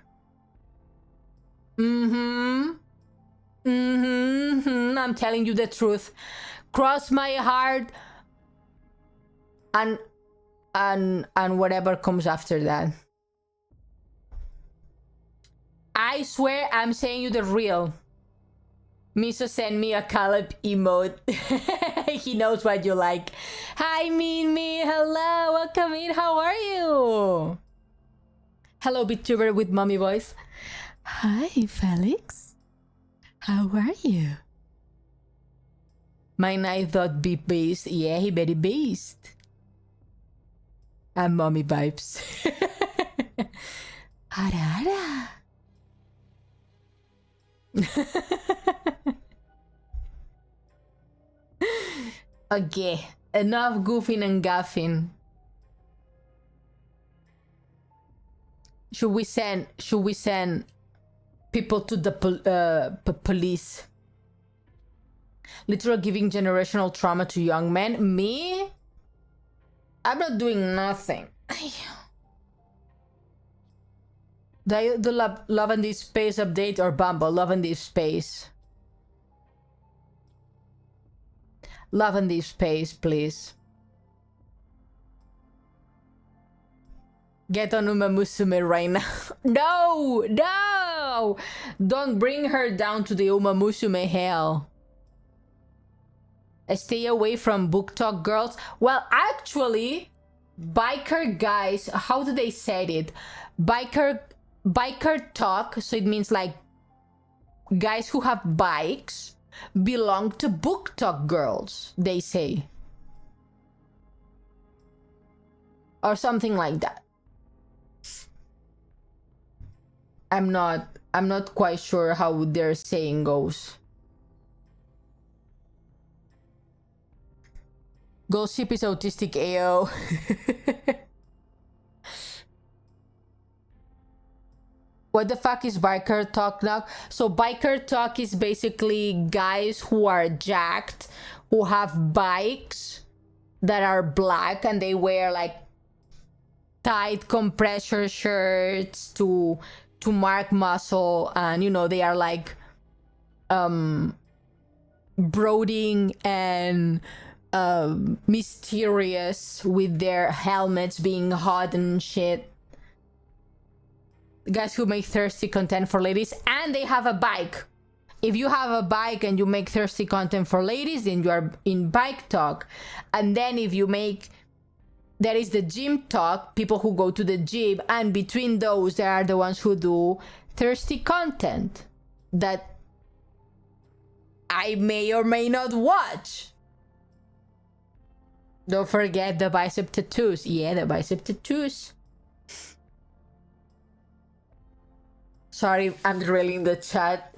Speaker 3: I'm telling you the truth. Cross my heart and whatever comes after that. I swear I'm saying you the real. Miso sent me a Caleb emote. He knows what you like. Hi, Mean Me. Hello, welcome in. How are you? Hello, BitTuber with mommy voice. Hi, Felix. How are you? Mine I thought be based. Yeah, he very based. And mommy vibes. Ara. Okay, enough goofing and gaffing. Should we send people to the police? Literal giving generational trauma to young men. Me? I'm not doing nothing. The Love and Deep Space update or Bumble? Love and Deep Space. Love and Deep Space, please. Get on Uma Musume right now. No! No! Don't bring her down to the Uma Musume hell. Stay away from book talk girls. Well, actually, biker guys, how do they say it? Biker talk, so it means like guys who have bikes belong to book talk girls, they say. Or something like that. I'm not quite sure how their saying goes. Gossip is autistic AO. What the fuck is biker talk now? So biker talk is basically guys who are jacked, who have bikes that are black and they wear like tight compressor shirts to mark muscle, and you know they are like brooding and mysterious with their helmets being hot and shit. Guys who make thirsty content for ladies, and they have a bike. If you have a bike and you make thirsty content for ladies, then you are in bike talk. And then if you make, there is the gym talk, people who go to the gym, and between those there are the ones who do thirsty content that I may or may not watch. Don't forget the bicep tattoos. Yeah, the bicep tattoos. Sorry, I'm drilling the chat.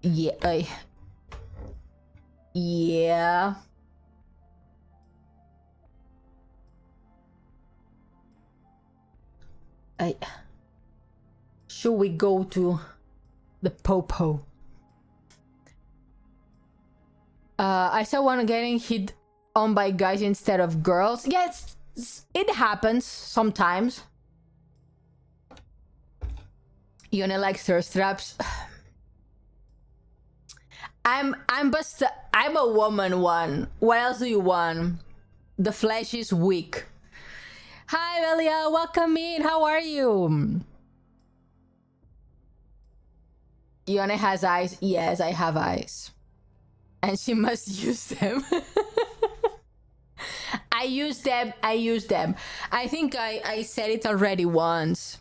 Speaker 3: Yeah. Yeah. Should we go to the popo? I saw one getting hit on by guys instead of girls. Yes, it happens sometimes. Ione likes thirst traps. I'm a woman one. What else do you want? The flesh is weak. Hi Velia, welcome in. How are you? Ione has eyes. Yes, I have eyes. And she must use them. I use them. I think I said it already once.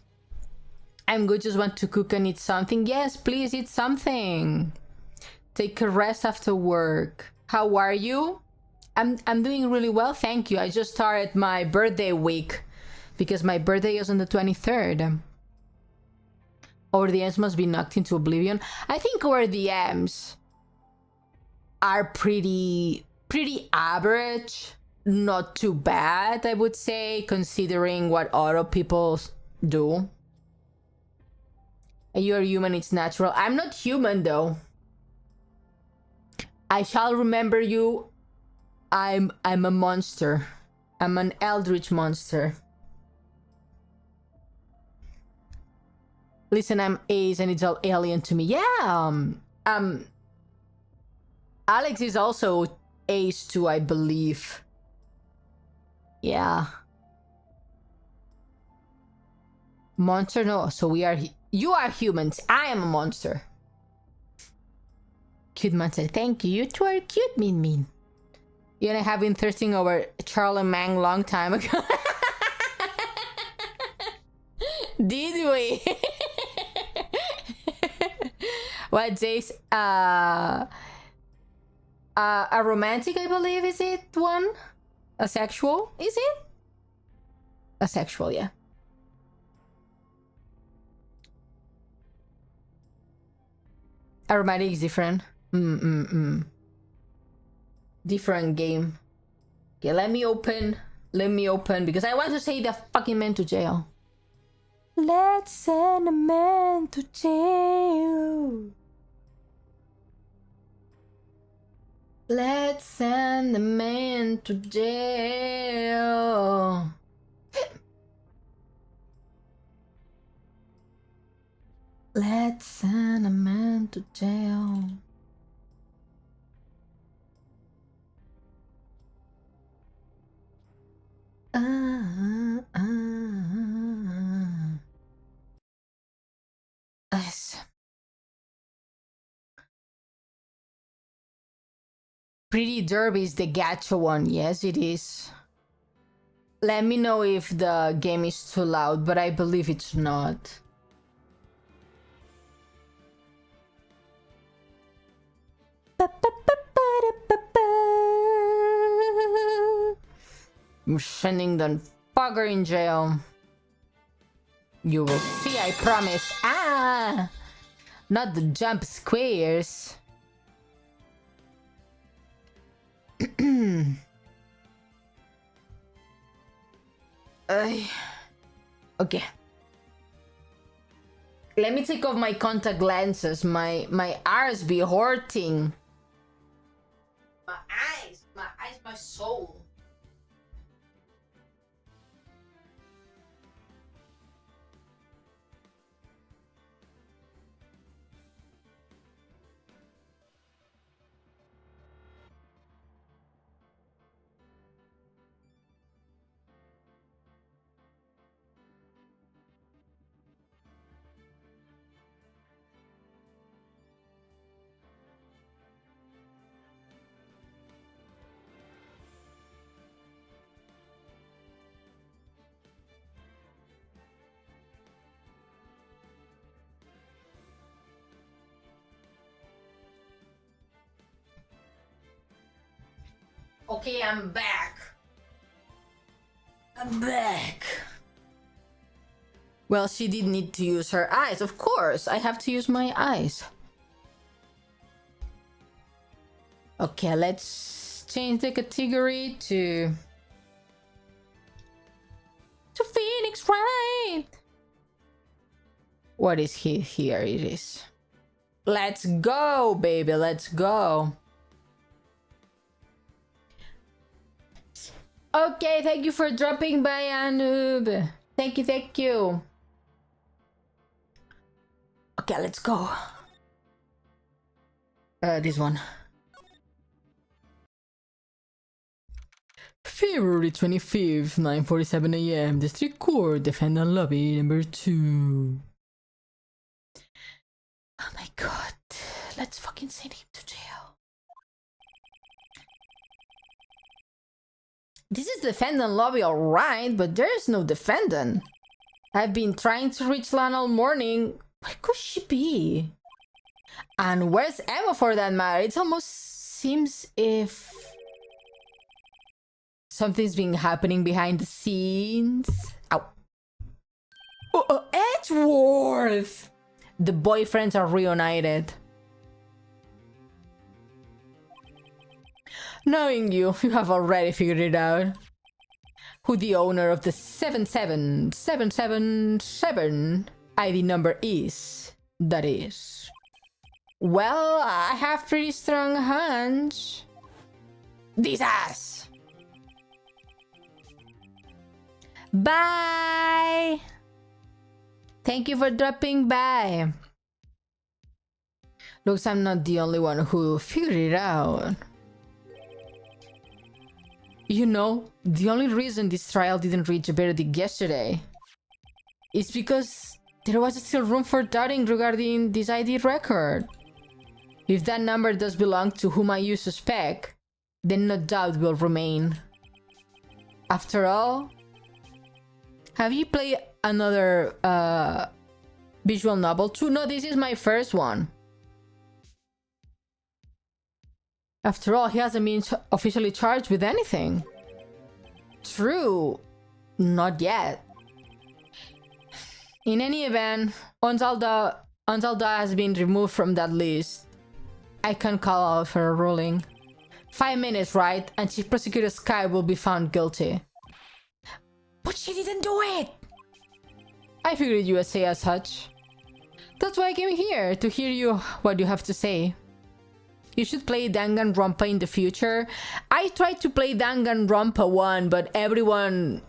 Speaker 3: I'm good, just want to cook and eat something. Yes, please eat something. Take a rest after work. How are you? I'm doing really well, thank you. I just started my birthday week because my birthday is on the 23rd. Our DMs must be knocked into oblivion. I think our DMs are pretty average, not too bad, I would say, considering what other people do. You're human, it's natural. I'm not human though. I shall remember you. I'm a monster. I'm an eldritch monster. Listen, I'm Ace and it's all alien to me. Yeah, Alex is also Ace too, I believe. Yeah. Monster? No, so we are... You are humans. I am a monster. Cute man said, thank you. You two are cute, Min Min. You and I have been thirsting over Charlie Mang long time ago. Did we? What, Jace? A romantic, I believe, is it one? A sexual, is it? A sexual, yeah. A romantic is different. Different game. Okay, let me open because I want to say the fucking man to jail. Let's send a man to jail. Let's send the man to jail. Let's send a man to jail. Pretty Derby is the gacha one. Yes, it is. Let me know if the game is too loud, but I believe it's not. I'm sending the fucker in jail. You will see, I promise. Ah! Not the jump squares. Okay. Let me take off my contact lenses. My eyes be hurting. My eyes, my soul. Okay, I'm back. I'm back. Well, she did need to use her eyes. Of course, I have to use my eyes. Okay, let's change the category to Phoenix Wright. What is he here? It is. Let's go, baby. Let's go. Okay, thank you for dropping by, Anub. Thank you, thank you. Okay, let's go. This one. February 25th, 9:47 a.m. District Court, Defendant Lobby number 2. Oh my god. Let's fucking send him to jail. This is defendant lobby, alright, but there is no defendant. I've been trying to reach Lana all morning. Where could she be? And where's Emma for that matter? It almost seems if something's been happening behind the scenes. Ow. Edgeworth! The boyfriends are reunited. Knowing you, you have already figured it out. Who the owner of the 77777 ID number is. That is. Well, I have pretty strong hunch. This ass! Bye! Thank you for dropping by. Looks I'm not the only one who figured it out. You know, the only reason this trial didn't reach a verdict yesterday is because there was still room for doubting regarding this ID record. If that number does belong to whom I suspect, then no doubt will remain. After all, have you played another visual novel too? No, this is my first one. After all, he hasn't been officially charged with anything. True. Not yet. In any event, Onzalda has been removed from that list. I can call out for a ruling. 5 minutes, right? And Chief Prosecutor Sky will be found guilty. But she didn't do it! I figured you would say as such. That's why I came here, to hear what you have to say. You should play Danganronpa in the future. I tried to play Danganronpa 1, but everyone...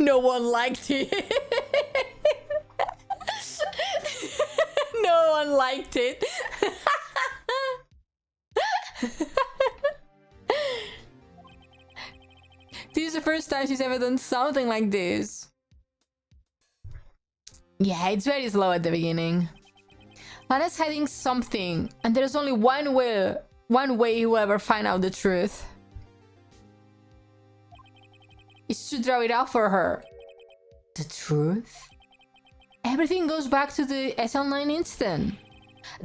Speaker 3: no one liked it. No one liked it. This is the first time she's ever done something like this. Yeah, it's very slow at the beginning. Lana's hiding something, and there's only one way One way he will ever find out the truth is to draw it out for her. The truth? Everything goes back to the SL9 incident.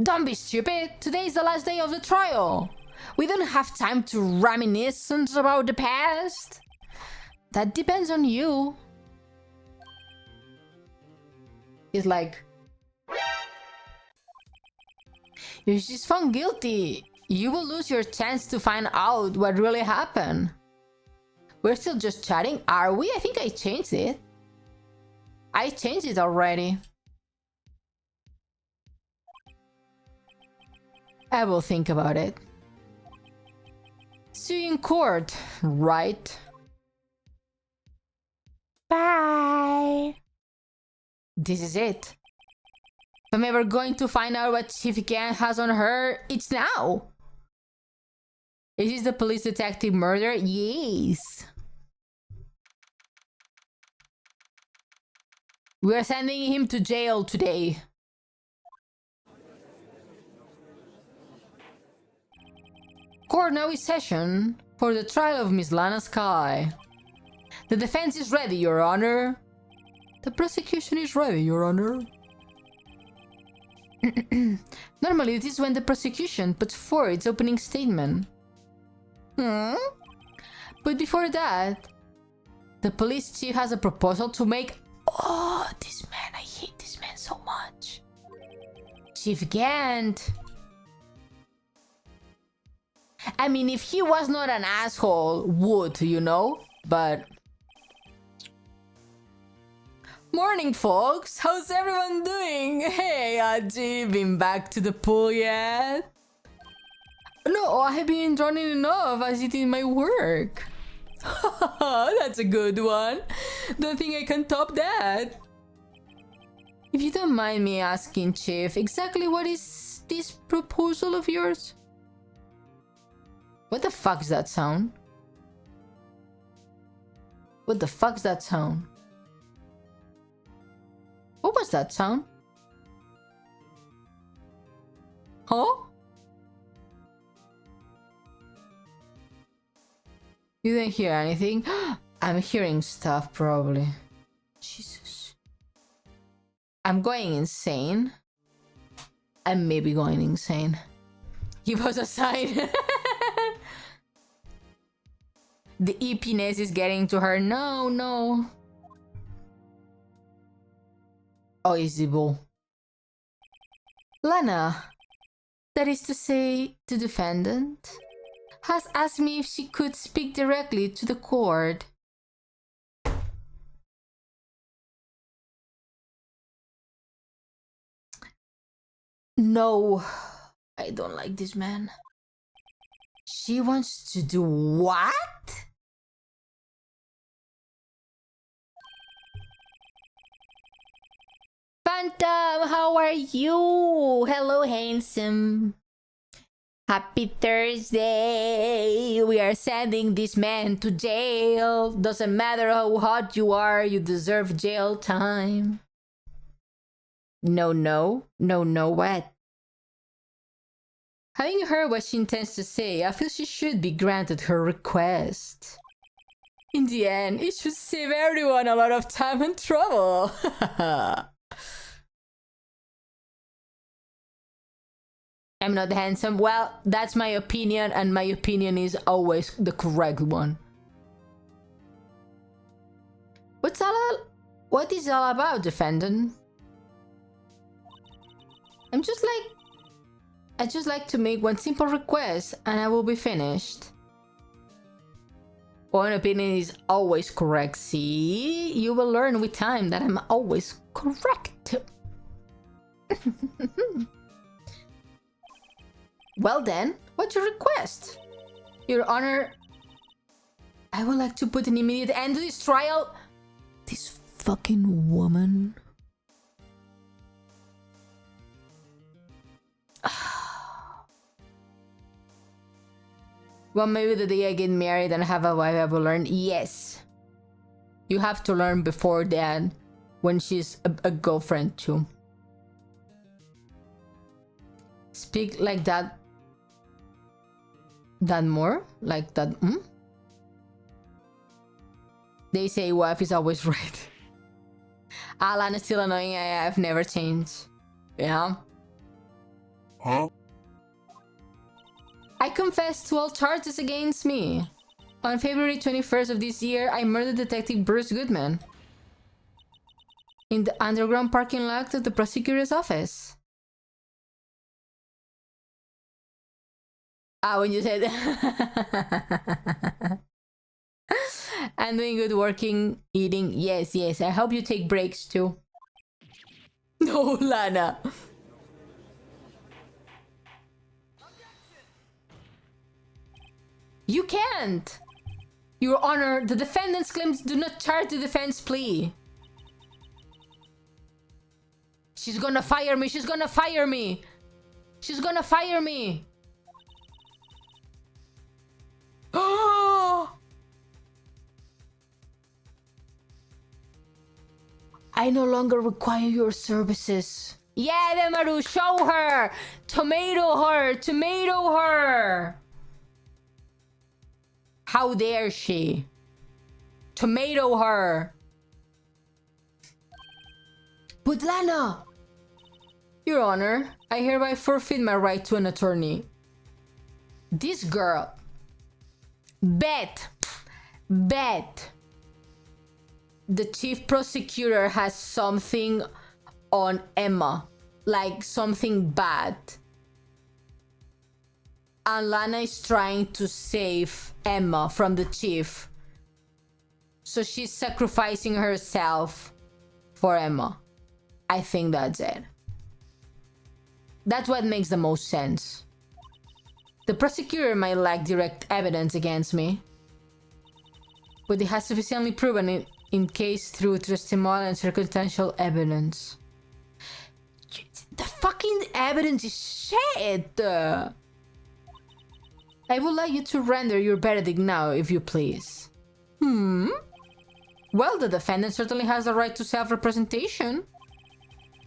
Speaker 3: Don't be stupid. Today is the last day of the trial. We don't have time to reminisce about the past. That depends on you. He's like, if she's found guilty, you will lose your chance to find out what really happened. We're still just chatting, are we? I think I changed it. I changed it already. I will think about it. See you in court, right? Bye. This is it. If I'm ever going to find out what Chief Gang has on her, it's now. Is this the police detective murder? Yes. We are sending him to jail today. Court now is session for the trial of Miss Lana Sky. The defense is ready, Your Honor. The prosecution is ready, Your Honor. Normally, this is when the prosecution puts forward its opening statement. But before that, the police chief has a proposal to make. Oh, this man, I hate this man so much. Chief Gant. I mean, if he was not an asshole, would, you know? But... Morning, folks! How's everyone doing? Hey, Aji, been back to the pool yet? No, I have been drowning enough as it is my work. That's a good one. Don't think I can top that. If you don't mind me asking, Chief, exactly what is this proposal of yours? What the fuck's that sound? What the fuck's that sound? What was that sound? Huh? You didn't hear anything? I'm hearing stuff, probably. Jesus. I'm going insane. I'm maybe going insane. Give us a sign. The eepiness is getting to her. No, no. Oh, is the bull. Lana, that is to say, the defendant, has asked me if she could speak directly to the court. No, I don't like this man. She wants to do what? Phantom, how are you? Hello, handsome. Happy Thursday. We are sending this man to jail. Doesn't matter how hot you are, you deserve jail time. No, no. No, no, what? Having heard what she intends to say, I feel she should be granted her request. In the end, it should save everyone a lot of time and trouble. I'm not handsome. Well, that's my opinion, and my opinion is always the correct one. What is it all about, defendant? I just like to make one simple request, and I will be finished. One opinion is always correct. See, you will learn with time that I'm always correct. Well then, what's your request? Your Honor, I would like to put an immediate end to this trial. This fucking woman. Well, maybe the day I get married and have a wife, I will learn. Yes. You have to learn before that, when she's a girlfriend too. Speak like that. That more? Like that, They say wife is always right. Alan is still annoying. I've never changed. Yeah.
Speaker 4: Huh?
Speaker 3: I confess to all charges against me. On February 21st of this year, I murdered Detective Bruce Goodman in the underground parking lot of the prosecutor's office. When you said I'm doing good working, eating. Yes, yes. I hope you take breaks too. No, Lana. You can't. Your Honor, the defendant's claims do not charge the defense plea. She's gonna fire me. She's gonna fire me. She's gonna fire me. Oh! I no longer require your services. Yeah, Demaru, show her! Tomato her! Tomato her! How dare she? Tomato her! But Lana! Your Honor, I hereby forfeit my right to an attorney. This girl... Bet! The chief prosecutor has something on Emma. Like something bad. And Lana is trying to save Emma from the chief. So she's sacrificing herself for Emma. I think that's it. That's what makes the most sense. The prosecutor might lack direct evidence against me, but it has sufficiently proven it in case through testimonial and circumstantial evidence. The fucking evidence is shit! I would like you to render your verdict now, if you please. Well, the defendant certainly has the right to self-representation.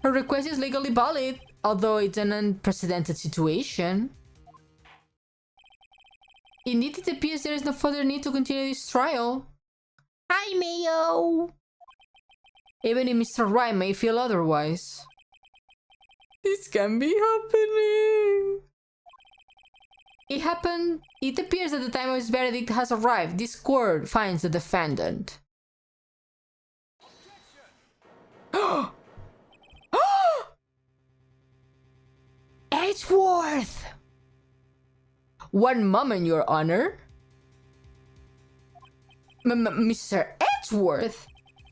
Speaker 3: Her request is legally valid, although it's an unprecedented situation. Indeed, it appears there is no further need to continue this trial. Hi, Mayo! Even if Mr. Wright may feel otherwise. This can be happening. It appears that the time of his verdict has arrived. This court finds the defendant. Edgeworth! One moment, Your Honor. Mr. Edgeworth?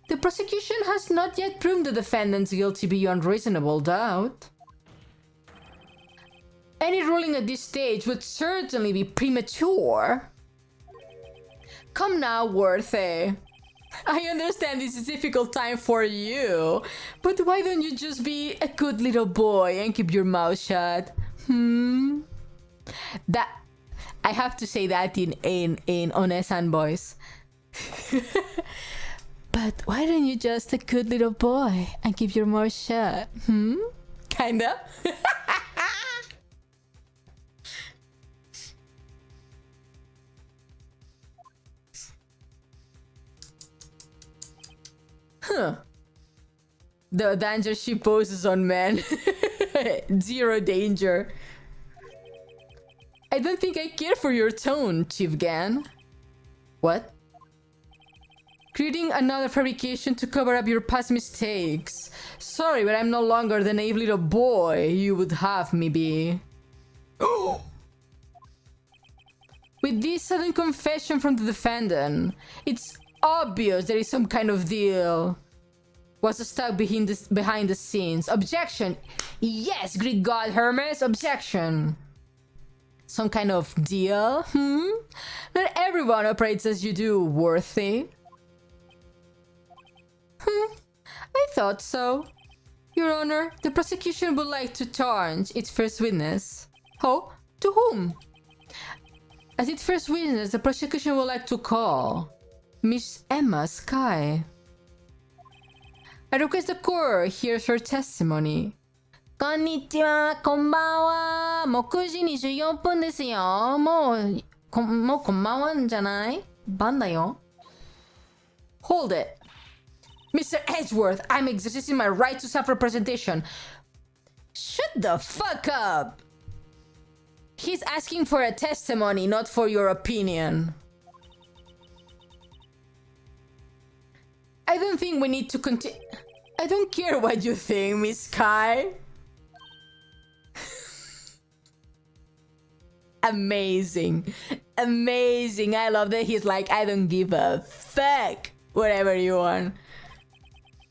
Speaker 3: The prosecution has not yet proven the defendant's guilty beyond reasonable doubt. Any ruling at this stage would certainly be premature. Come now, Worthy. I understand this is a difficult time for you, but why don't you just be a good little boy and keep your mouth shut? That I have to say that in Onesan voice. But why don't you just a good little boy and keep your mouth shut? Kinda. The danger she poses on men. Zero danger. I don't think I care for your tone, Chief Gan. What? Creating another fabrication to cover up your past mistakes. Sorry, but I'm no longer the naive little boy you would have me be. With this sudden confession from the defendant, it's obvious there is some kind of deal. Was stuck behind the scenes. Objection! Yes, Greek god Hermes, objection! Some kind of deal? Not everyone operates as you do, Worthy. I thought so. Your Honor, the prosecution would like to charge its first witness. Oh? To whom? As its first witness, the prosecution would like to call Miss Emma Sky. I request the court hears her testimony. こんにちは、こんばんは。もう9時24分ですよ。もうこんばんはんじゃない？晩だよ。Hold it. Mr. Edgeworth, I'm exercising my right to self-representation. Shut the fuck up! He's asking for a testimony, not for your opinion. I don't think we need to continue. I don't care what you think, Miss Sky. Amazing. Amazing. I love that he's like, I don't give a fuck. Whatever you want.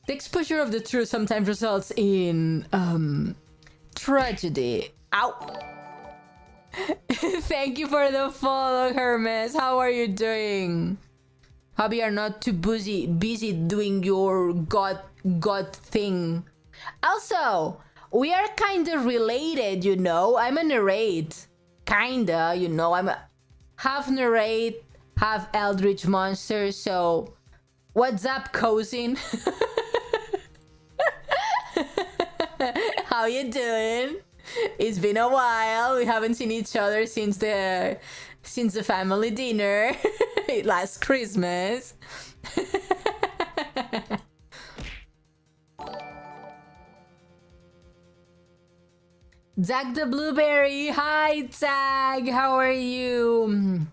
Speaker 3: The exposure of the truth sometimes results in tragedy. Ow. Thank you for the follow, Hermes. How are you doing? Hope you are not too busy doing your god thing. Also, we are kind of related, you know. I'm a narrate. Kinda, you know. I'm a half narrate, half eldritch monster, so what's up, cousin? How you doing? It's been a while. We haven't seen each other since the family dinner last Christmas. Zach the Blueberry. Hi, Zach. How are you?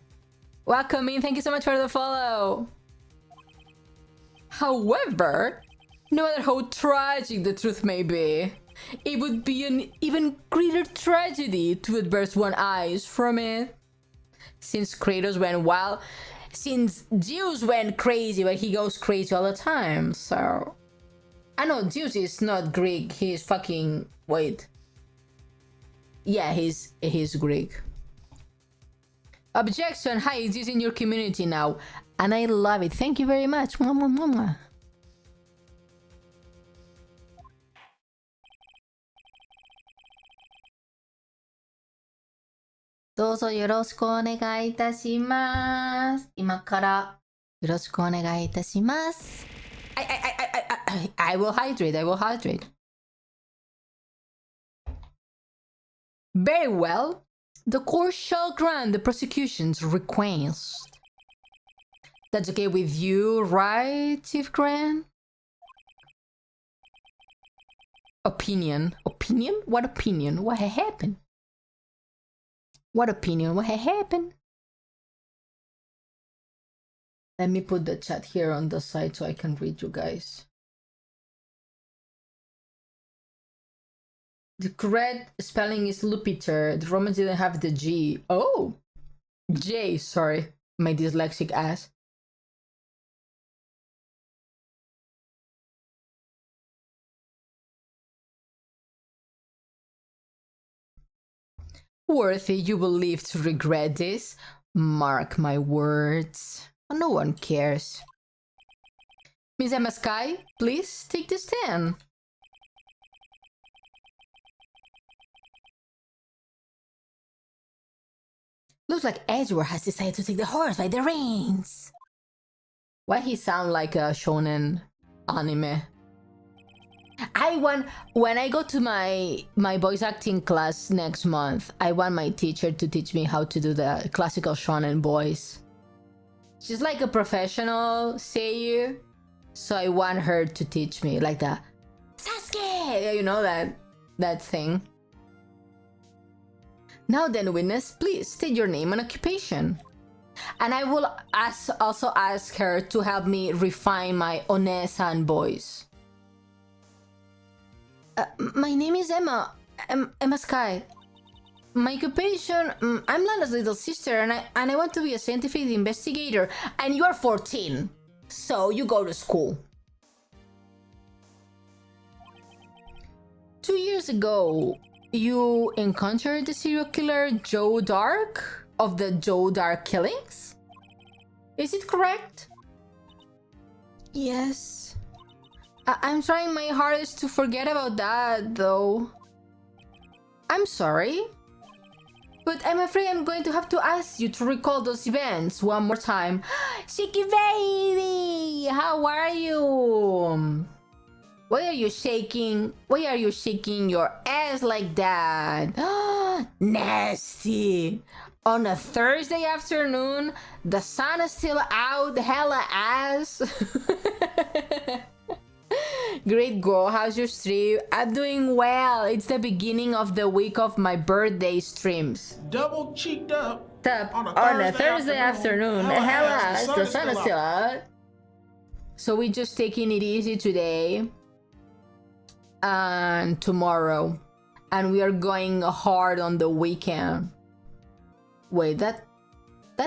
Speaker 3: Welcome in. Thank you so much for the follow. However, no matter how tragic the truth may be, it would be an even greater tragedy to avert one's eyes from it. Since Kratos went wild, since Zeus went crazy, but he goes crazy all the time, so... I know Zeus is not Greek, he's fucking... wait. Yeah, he's Greek. Objection! Hi, it's in your community now. And I love it. Thank you very much. Mwah, mwah, mwah, mwah. Dozo yoroshiku onegai itashimasu. 今からよろしくお願いいたします。I will hydrate. I will hydrate. Very well. The court shall grant the prosecution's request. That's okay with you, right, Chief Grant? Opinion. Opinion? What opinion? What had happened? What opinion? What had happened? Let me put the chat here on the side so I can read you guys. The correct spelling is Lupiter. The Romans didn't have the G. Oh! J, sorry. My dyslexic ass. Worthy, you will live to regret this. Mark my words. No one cares. Miss Emma Sky, please take the stand. Looks like Edgeworth has decided to take the horse by the reins. Why he sound like a shonen anime? When I go to my voice acting class next month, I want my teacher to teach me how to do the classical shonen voice. She's like a professional seiyu, so I want her to teach me like the Sasuke, you know, that thing. Now then, witness, please state your name and occupation. And I will also ask her to help me refine my One-san voice. My name is Emma. Emma Sky. My occupation, I'm Lana's little sister, and I want to be a scientific investigator. And you are 14, so you go to school. 2 years ago, you encountered the serial killer Joe Dark of the Joe Dark killings? Is it correct? Yes. I'm trying my hardest to forget about that, though. I'm sorry, but I'm afraid I'm going to have to ask you to recall those events one more time. Shiki baby, how are you? Why are you shaking? Why are you shaking your ass like that? Nasty. On a Thursday afternoon, the sun is still out, hella ass. Great girl, how's your stream? I'm doing well. It's the beginning of the week of my birthday streams.
Speaker 4: Double cheeked up.
Speaker 3: On a Thursday afternoon, hella ass, the sun is still out. So we're just taking it easy today and tomorrow, and we are going hard on the weekend. Wait, that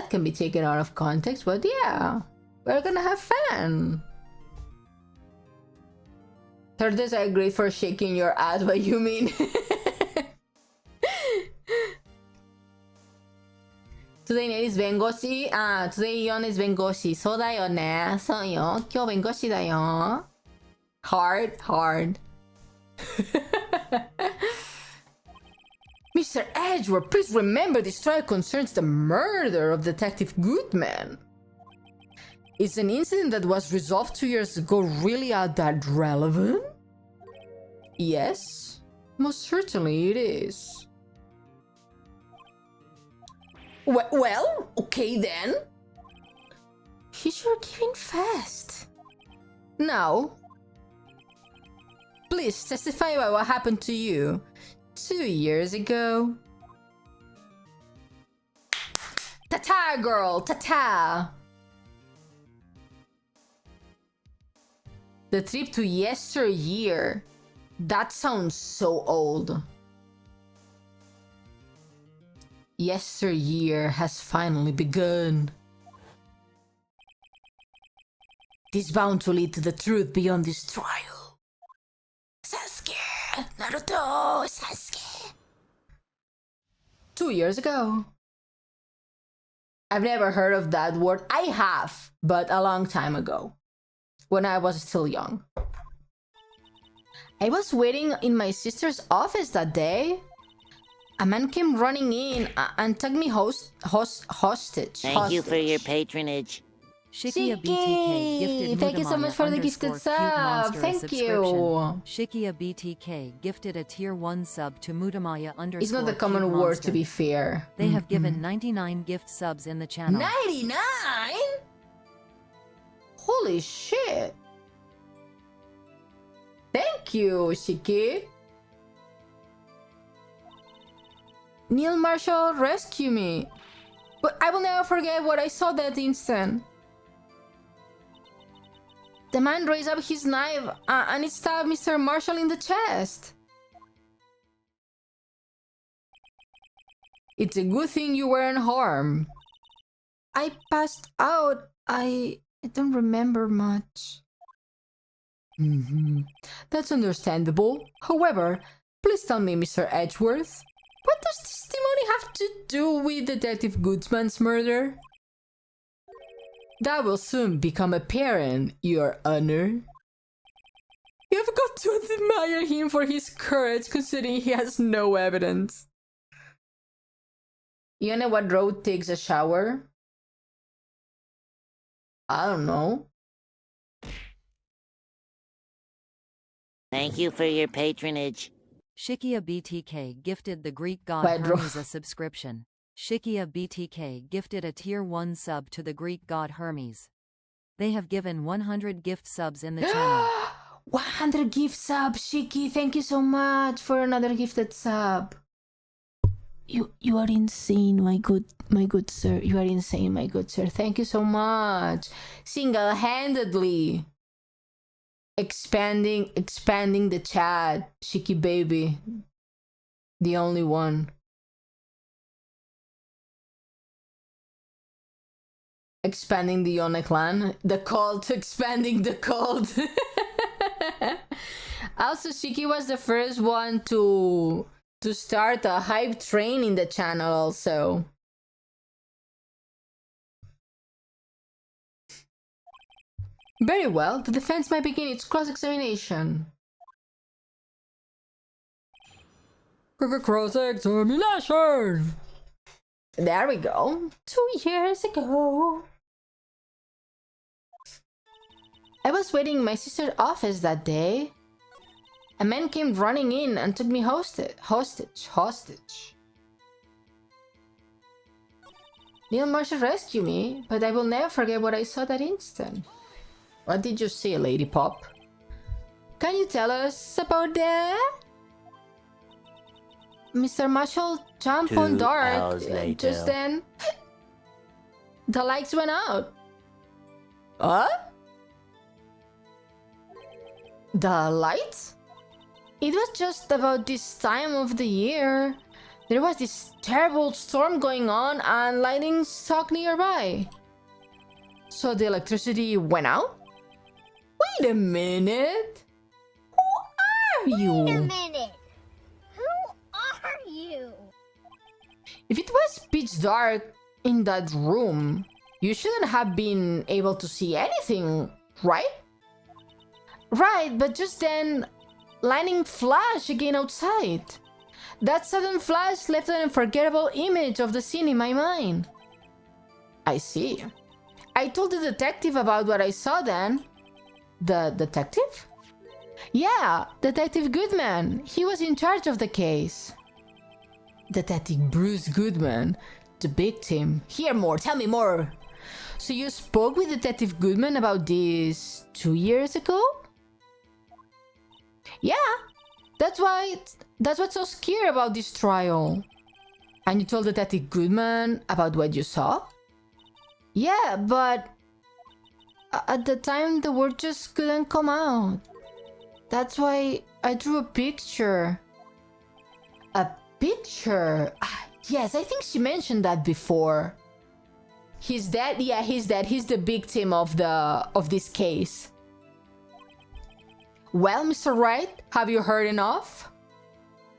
Speaker 3: can be taken out of context, but yeah, we're gonna have fun. Thursdays are great for shaking your ass. What you mean? Today is 弁護士. Today Ione is 弁護士. そうだよね。そうよ。今日弁護士だよ。Hard. Mr. Edgeworth, please remember this trial concerns the murder of Detective Goodman. Is an incident that was resolved 2 years ago really that relevant? Yes, most certainly it is. Well, okay then. You're giving fast. Now, please testify about what happened to you 2 years ago. Ta-ta, girl, ta-ta. The trip to yesteryear. That sounds so old. Yesteryear has finally begun. It is bound to lead to the truth beyond this trial. Sasuke! Naruto! Sasuke! 2 years ago. I've never heard of that word. I have, but a long time ago. When I was still young. I was waiting in my sister's office that day. A man came running in and took me hostage.
Speaker 1: Thank you for your patronage.
Speaker 2: Shikia BTK gifted
Speaker 3: Thank you so much for the gifted sub. Thank you.
Speaker 2: Shikia BTK gifted a tier 1 sub to Mutamaya _
Speaker 3: It's not a common word, to be fair.
Speaker 2: They have given 99 gift subs in the channel.
Speaker 3: 99? Holy shit. Thank you, Shiki. Neil Marshall, rescue me. But I will never forget what I saw that instant. The man raised up his knife and it stabbed Mr. Marshall in the chest. It's a good thing you weren't harmed. I passed out. I don't remember much. That's understandable. However, please tell me, Mr. Edgeworth, what does this testimony have to do with Detective Goodsman's murder? That will soon become apparent, Your Honor. You've got to admire him for his courage, considering he has no evidence. You know what road takes a shower? I don't know.
Speaker 1: Thank you for your patronage.
Speaker 2: Shikia BTK gifted the Greek god
Speaker 3: Pedro.
Speaker 2: Hermes a subscription. Shikia BTK gifted a tier 1 sub to the Greek god Hermes. They have given 100 gift subs in the channel.
Speaker 3: 100 gift subs, Shiki. Thank you so much for another gifted sub. You are insane, my good sir. You are insane, my good sir. Thank you so much. Single-handedly expanding the chat, Shiki baby. The only one. Expanding the Ione clan. The cult, expanding the cult. Also, Shiki was the first one to start a hype train in the channel also. Very well, the defense might begin its cross-examination. Cross-examination! There we go. 2 years ago. I was waiting in my sister's office that day. A man came running in and took me hostage. Neil Marshall rescued me, but I will never forget what I saw that instant. What did you see, Lady Pop? Can you tell us about that? Mr. Marshall jumped on
Speaker 1: 2
Speaker 3: Dart.
Speaker 1: hours later.
Speaker 3: Just then, the lights went out. What? The lights? It was just about this time of the year. There was this terrible storm going on and lightning struck nearby. So the electricity went out? Wait a minute. Who are you?
Speaker 5: Wait a minute. Who are you?
Speaker 3: If it was pitch dark in that room, you shouldn't have been able to see anything, right? Right, but just then, lightning flashed again outside. That sudden flash left an unforgettable image of the scene in my mind. I see. I told the detective about what I saw then. The detective? Yeah, Detective Goodman. He was in charge of the case. Detective Bruce Goodman, the victim. Hear more, tell me more. So you spoke with Detective Goodman about this 2 years ago? Yeah, that's what's so scary about this trial. And you told Detective Goodman about what you saw? Yeah, but at the time the word just couldn't come out. That's why I drew a picture. A picture? Yes, I think she mentioned that before. He's dead? Yeah, he's dead. He's the victim of this case. Well, Mr. Wright, have you heard enough?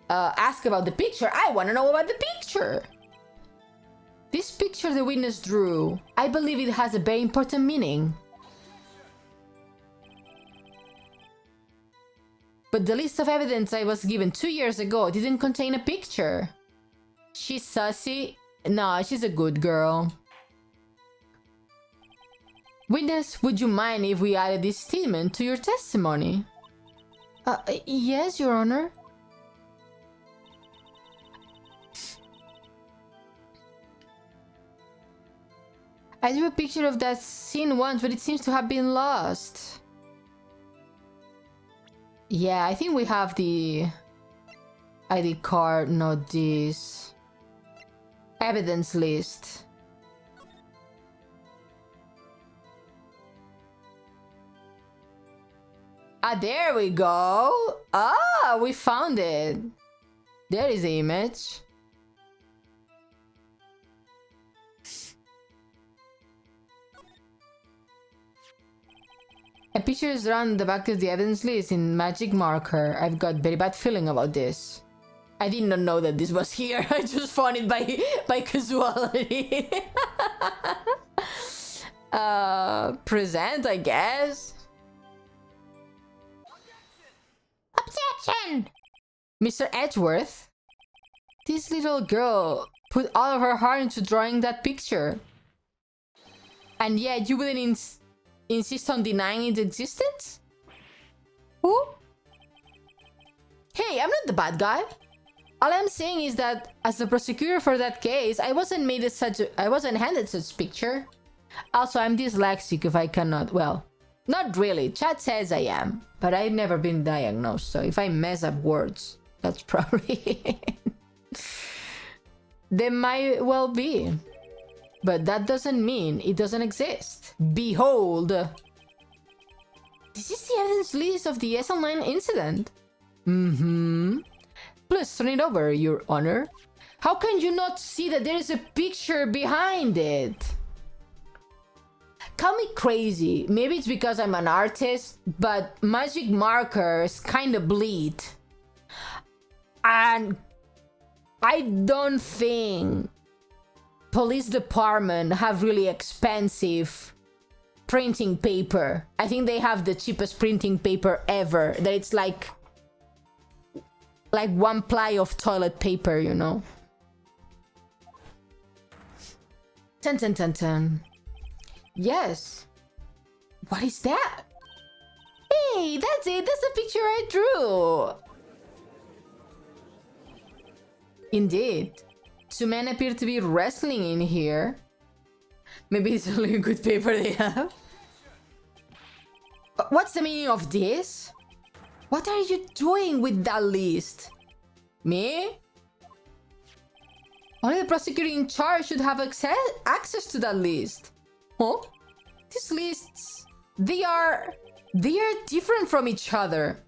Speaker 3: Ask about the picture. I want to know about the picture. This picture the witness drew, I believe it has a very important meaning. But the list of evidence I was given 2 years ago didn't contain a picture. She's sassy? No, she's a good girl. Witness, would you mind if we added this statement to your testimony? Yes, Your Honor. I drew a picture of that scene once, but it seems to have been lost. Yeah, I think we have the ID card, not this evidence list. There we go. We found it. There is the image. A picture is around the back of the evidence list in magic marker. I've got very bad feeling about this. I did not know that this was here. I just found it by casualty. Present, I guess.
Speaker 5: Objection!
Speaker 3: Mr. Edgeworth, this little girl put all of her heart into drawing that picture. And yet you wouldn't insist on denying its existence? Who? Hey, I'm not the bad guy. All I'm saying is that as the prosecutor for that case, I wasn't handed such picture. Also, I'm dyslexic if I cannot, well, not really. Chat says I am, but I've never been diagnosed, so if I mess up words, that's probably it. They might well be. But that doesn't mean it doesn't exist. Behold! This is the evidence list of the SL9 incident. Please turn it over, Your Honor. How can you not see that there is a picture behind it? Call me crazy. Maybe it's because I'm an artist, but magic markers kind of bleed. And I don't think police department have really expensive printing paper. I think they have the cheapest printing paper ever. That it's like one ply of toilet paper, you know. Ten ten ten ten. Yes. What is that? Hey, that's it. That's the picture I drew. Indeed. Two men appear to be wrestling in here. Maybe it's only a good paper they have. What's the meaning of this? What are you doing with that list? Me? Only the prosecutor in charge should have access to that list. Huh? These lists, they are different from each other.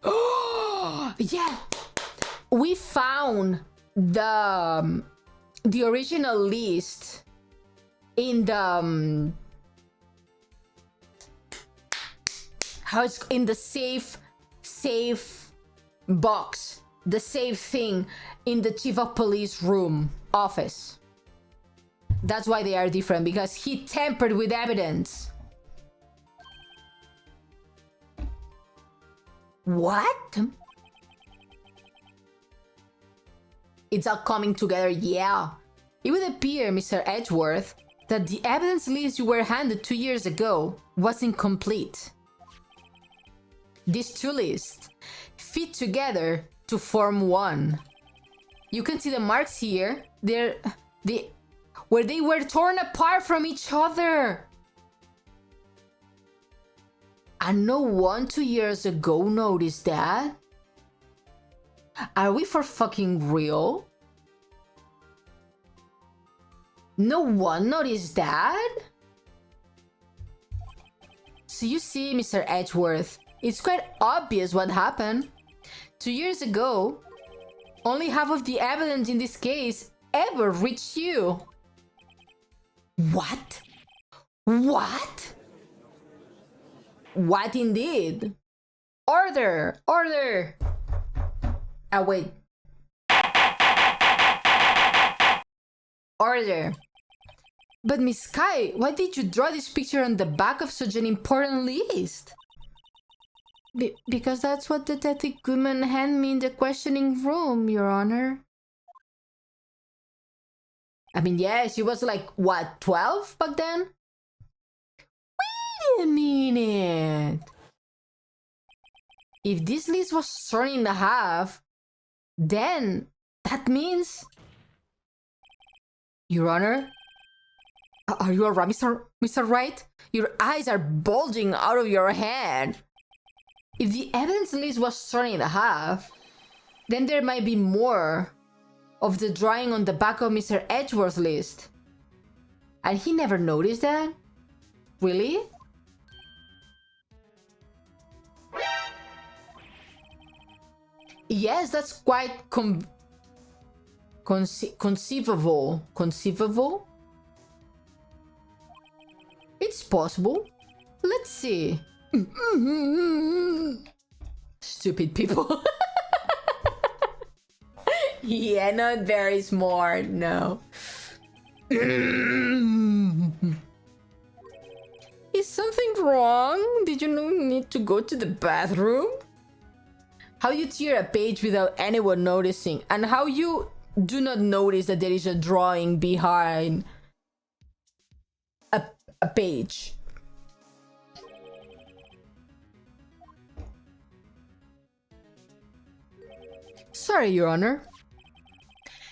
Speaker 3: Oh, yeah. We found the original list in the how it's in the safe box, the safe thing in the chief of police room office. That's why they are different, because he tampered with evidence. What? It's all coming together, yeah. It would appear, Mr. Edgeworth, that the evidence list you were handed 2 years ago was incomplete. These two lists fit together to form one. You can see the marks here. Where they were torn apart from each other. And no one 2 years ago noticed that. Are we for fucking real? No one noticed that? So you see, Mr. Edgeworth, it's quite obvious what happened. 2 years ago, only half of the evidence in this case ever reached you. What? What? What indeed? Order! Order! Ah, wait. Order. But Miss Sky, why did you draw this picture on the back of such an important list? Because that's what Detective Goodman handed me in the questioning room, Your Honor. I mean, yeah, she was like, what, 12 back then? Wait a minute. If this list was torn in half, then that means... Your Honor? Are you alright, Mr. Wright? Your eyes are bulging out of your head. If the evidence list was torn in half, then there might be more of the drawing on the back of Mr. Edgeworth's list. And he never noticed that? Really? Yes, that's quite conceivable. Conceivable? It's possible. Let's see. Stupid people. Yeah, not very smart, no. Is something wrong? Did you need to go to the bathroom? How you tear a page without anyone noticing, and how you do not notice that there is a drawing behind a page. Sorry, Your Honor.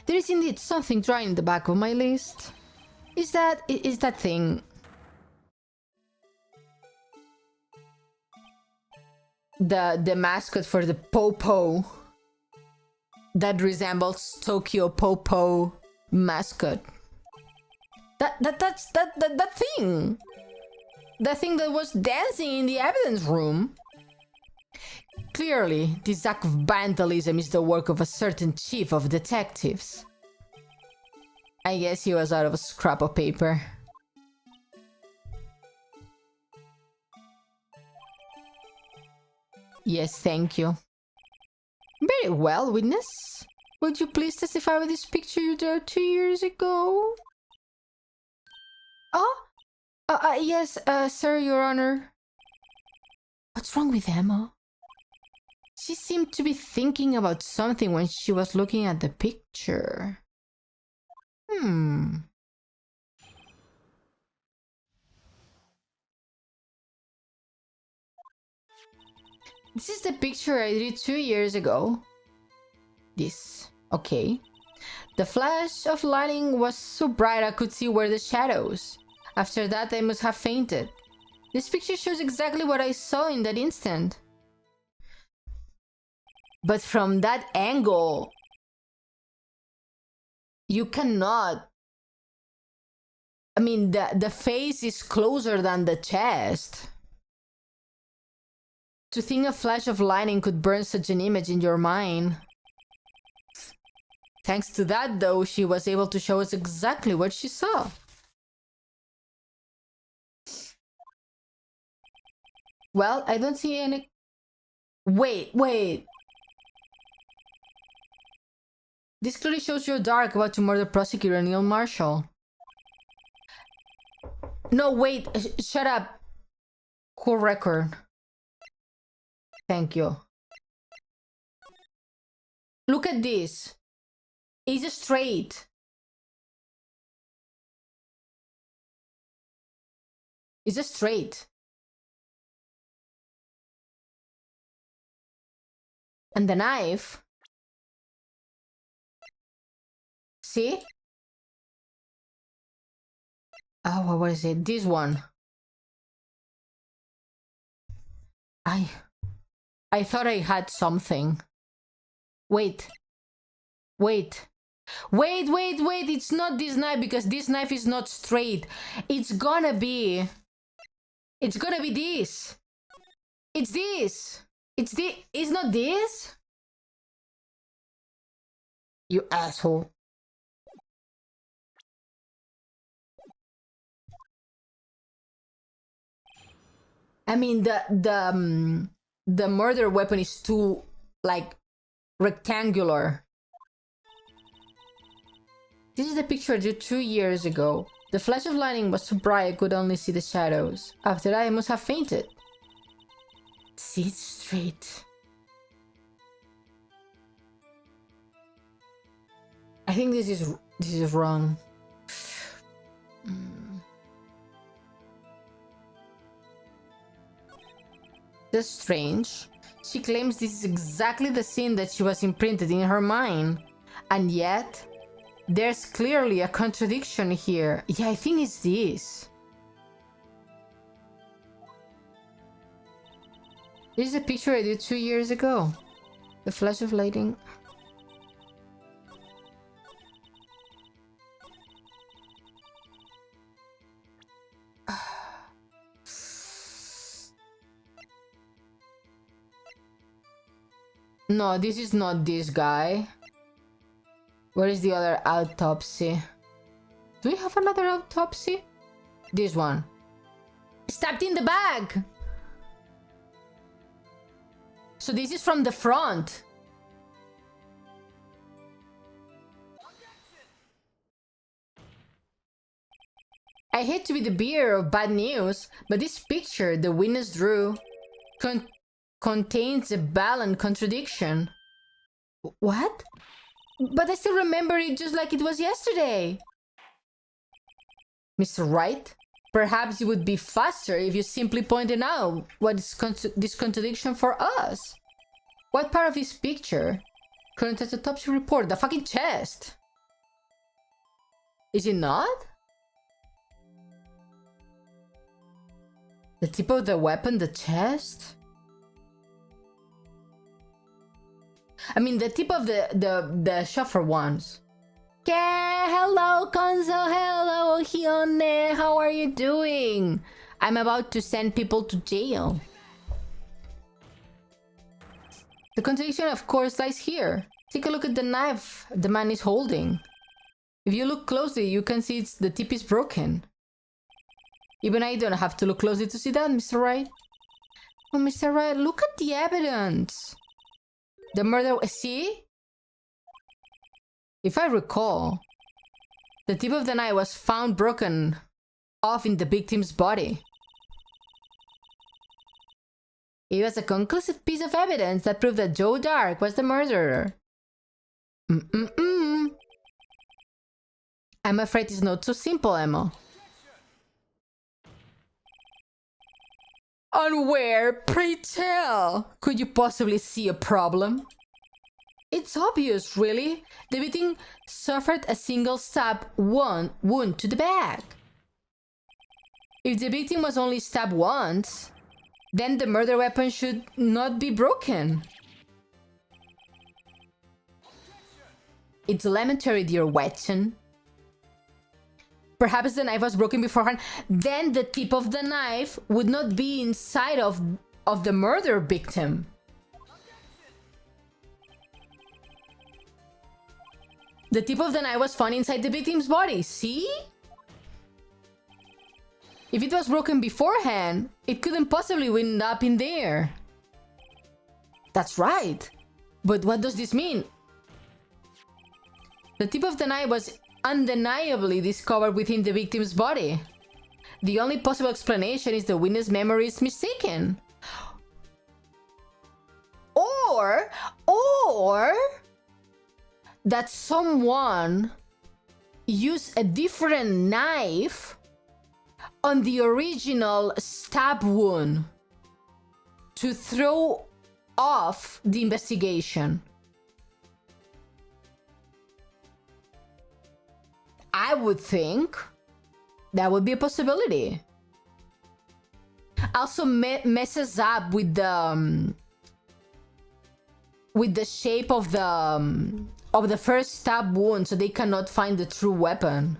Speaker 3: There is indeed something drawing in the back of my list. Is that thing? The mascot for the Popo that resembles Tokyo Popo mascot. That's that thing. The thing that was dancing in the evidence room. Clearly, this act of vandalism is the work of a certain chief of detectives. I guess he was out of a scrap of paper. Yes, thank you. Very well, witness. Would you please testify with this picture you drew 2 years ago? Oh? Yes, sir, Your Honor. What's wrong with Emma? She seemed to be thinking about something when she was looking at the picture. This is the picture I did 2 years ago. This. Okay. The flash of lightning was so bright I could see where the shadows. After that, I must have fainted. This picture shows exactly what I saw in that instant. But from that angle, you cannot. I mean, the face is closer than the chest. To think a flash of lightning could burn such an image in your mind. Thanks to that, though, she was able to show us exactly what she saw. Well, I don't see any... Wait. This clearly shows you're dark about to murder prosecutor Neil Marshall. No, wait, shut up. Cool record. Thank you. Look at this. It's straight. It's straight. And the knife. See? Oh, what is it? This one. I thought I had something. Wait. It's not this knife because this knife is not straight. It's gonna be this. It's this. It's not this? You asshole. I mean, the murder weapon is too, like, rectangular. This is the picture I drew 2 years ago. The flash of lightning was so bright I could only see the shadows. After that, I must have fainted. See it straight. I think this is wrong. That's strange. She claims this is exactly the scene that she was imprinted in her mind. And yet, there's clearly a contradiction here. Yeah, I think it's this. This is a picture I did 2 years ago. The flash of lightning. No, this is not this guy. Where is the other autopsy? Do we have another autopsy? This one. Stabbed in the back! So this is from the front. I hate to be the bearer of bad news, but this picture the witness drew contains a blatant contradiction. What? But I still remember it just like it was yesterday. Mr. Wright, perhaps it would be faster if you simply pointed out what is this contradiction for us. What part of this picture? Current autopsy report, the fucking chest. Is it not? The tip of the weapon, the chest? I mean, the tip of the shuffer ones. Yeah, hello, Konzo, hello, Ione, how are you doing? I'm about to send people to jail. The contradiction, of course, lies here. Take a look at the knife the man is holding. If you look closely, you can see the tip is broken. Even I don't have to look closely to see that, Mr. Wright. Oh, Mr. Wright, look at the evidence. The murder... See? If I recall, the tip of the knife was found broken off in the victim's body. It was a conclusive piece of evidence that proved that Joe Dark was the murderer. I'm afraid it's not so simple, Emma. And where, pray tell, could you possibly see a problem? It's obvious, really. The victim suffered a single stab wound to the back. If the victim was only stabbed once, then the murder weapon should not be broken. It's elementary, dear Watson. Perhaps the knife was broken beforehand. Then the tip of the knife would not be inside of the murder victim. The tip of the knife was found inside the victim's body, see? If it was broken beforehand, it couldn't possibly wind up in there. That's right. But what does this mean? The tip of the knife was undeniably discovered within the victim's body. The only possible explanation is the witness' memory is mistaken. Or that someone used a different knife on the original stab wound to throw off the investigation. I would think that would be a possibility. Also messes up with the shape of the first stab wound, so they cannot find the true weapon.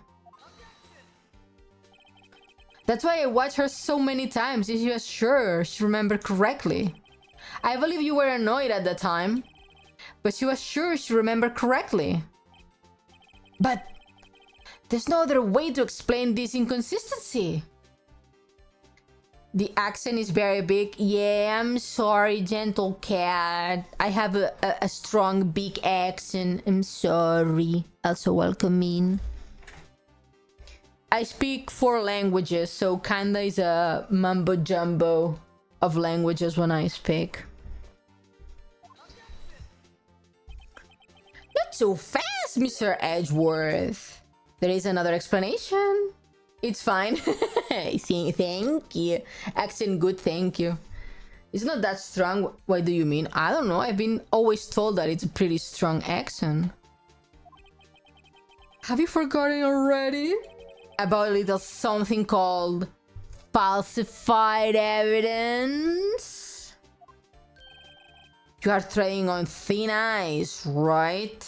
Speaker 3: That's why I watched her so many times. She was sure she remembered correctly. I believe you were annoyed at the time, but she was sure she remembered correctly. But there's no other way to explain this inconsistency. The accent is very big. Yeah, I'm sorry, gentle cat. I have a strong, big accent. I'm sorry. Also, welcome in. I speak 4 languages, so kinda is a mumbo-jumbo of languages when I speak. Not so fast, Mr. Edgeworth. There is another explanation. It's fine. Thank you. Accent good, thank you. It's not that strong. What do you mean? I don't know. I've been always told that it's a pretty strong accent. Have you forgotten already? About a little something called falsified evidence? You are treading on thin ice, right?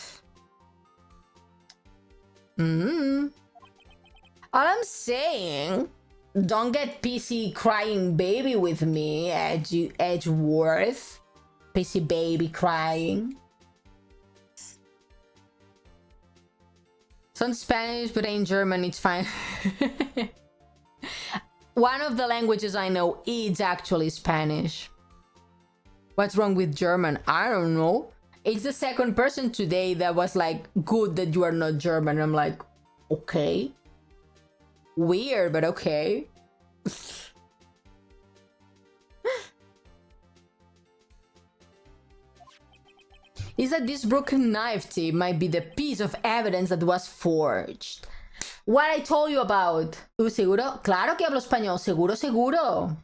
Speaker 3: All I'm saying, don't get PC crying baby with me, Edgeworth. PC baby crying. Some Spanish, but in German, it's fine. One of the languages I know is actually Spanish. What's wrong with German? I don't know. It's the second person today that was like, good that you are not German. I'm like, okay. Weird, but okay. Is that this broken knife tip might be the piece of evidence that was forged. What I told you about. ¿Seguro? Claro que hablo español. Seguro, seguro.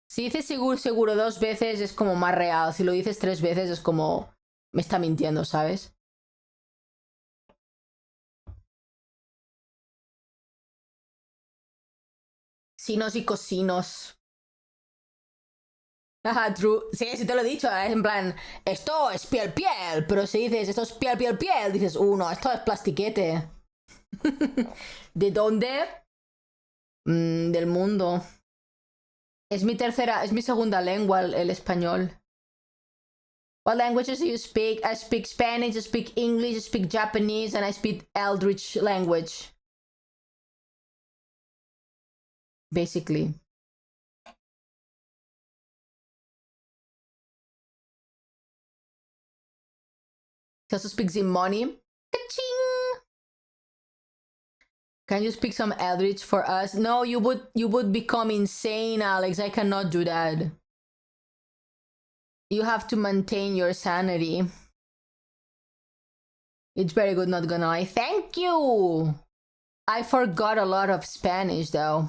Speaker 3: Si dices seguro, seguro 2 veces es como más real. Si lo dices 3 veces es como... me está mintiendo, ¿sabes? Sinos y cosinos. Ajá, true. Sí, sí te lo he dicho, es en plan, esto es piel piel, pero si dices esto es piel piel piel, dices, no, esto es plastiquete. ¿De dónde? Del mundo. Es mi segunda lengua, el español. What languages do you speak? I speak Spanish, I speak English, I speak Japanese, and I speak Eldritch language. Basically. He also speaks in money. Ka-ching! Can you speak some Eldritch for us? No, you would become insane, Alex. I cannot do that. You have to maintain your sanity. It's very good, not gonna lie. Thank you! I forgot a lot of Spanish, though.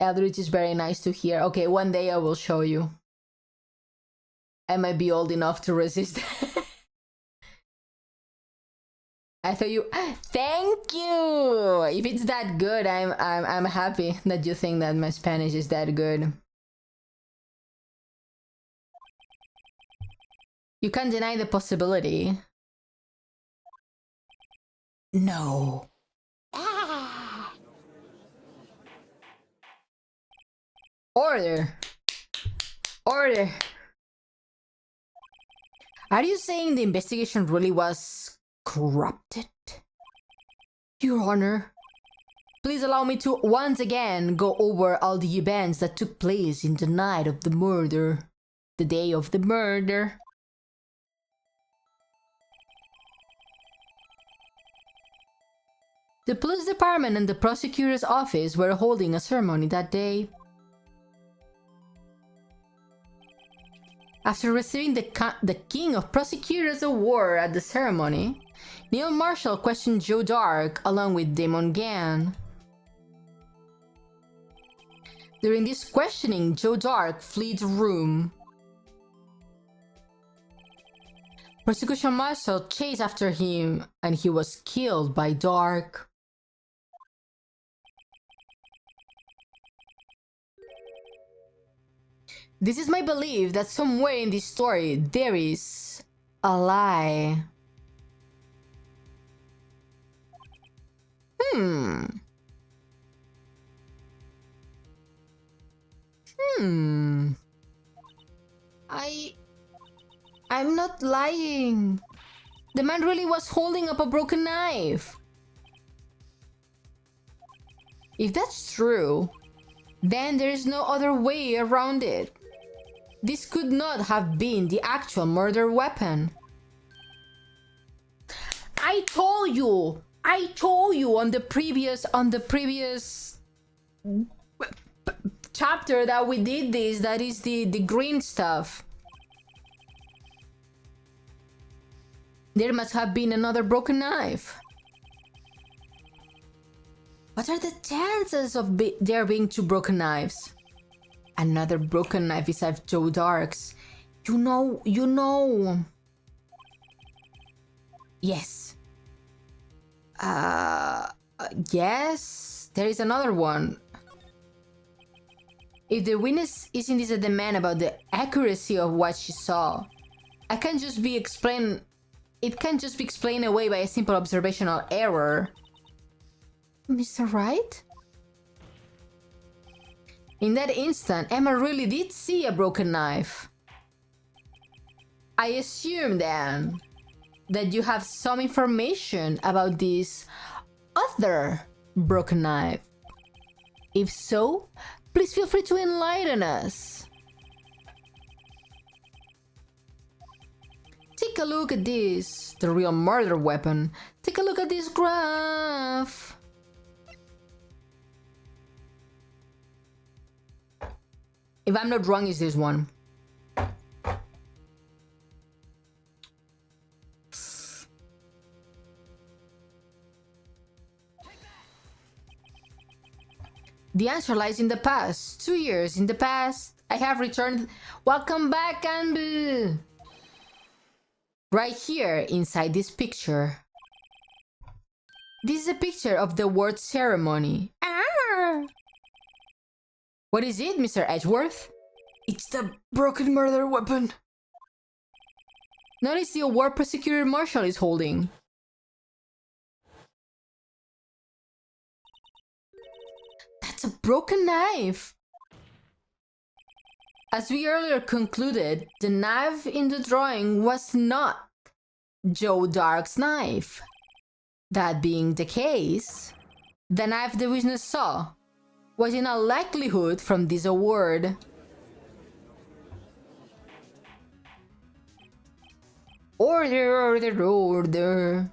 Speaker 3: Eldritch is very nice to hear. Okay, one day I will show you. I might be old enough to resist. I thought you. Thank you. If it's that good, I'm happy that you think that my Spanish is that good. You can't deny the possibility. No. Ah. Order. Order. Are you saying the investigation really was corrupted? Your Honor, please allow me to once again go over all the events that took place in the night of the murder. The day of the murder. The police department and the prosecutor's office were holding a ceremony that day. After receiving the King of Prosecutors Award at the ceremony, Neil Marshall questioned Joe Dark along with Damon Gann. During this questioning, Joe Dark fled the room. Prosecution Marshall chased after him and he was killed by Dark. This is my belief that somewhere in this story there is a lie. I'm not lying. The man really was holding up a broken knife. If that's true, then there is no other way around it. This could not have been the actual murder weapon. I told you on the previous chapter that we did this. That is the green stuff. There must have been another broken knife. What are the chances of there being two broken knives? Another broken knife besides Joe Dark's. You know. Yes. Yes. There is another one. If the witness isn't this a demand about the accuracy of what she saw, it can just be explained away by a simple observational error. Mr. Wright? In that instant, Emma really did see a broken knife. I assume then that you have some information about this other broken knife. If so, please feel free to enlighten us. Take a look at this, the real murder weapon. Take a look at this graph. If I'm not wrong, it's this one. The answer lies in the past. 2 years in the past, I have returned. Welcome back, Anbu. Right here, inside this picture. This is a picture of the award ceremony. Ah! What is it, Mr. Edgeworth? It's the broken murder weapon. Notice the award Prosecutor Marshall is holding. That's a broken knife. As we earlier concluded, the knife in the drawing was not Joe Dark's knife. That being the case, the knife the witness saw was in all likelihood from this award. Order, order, order.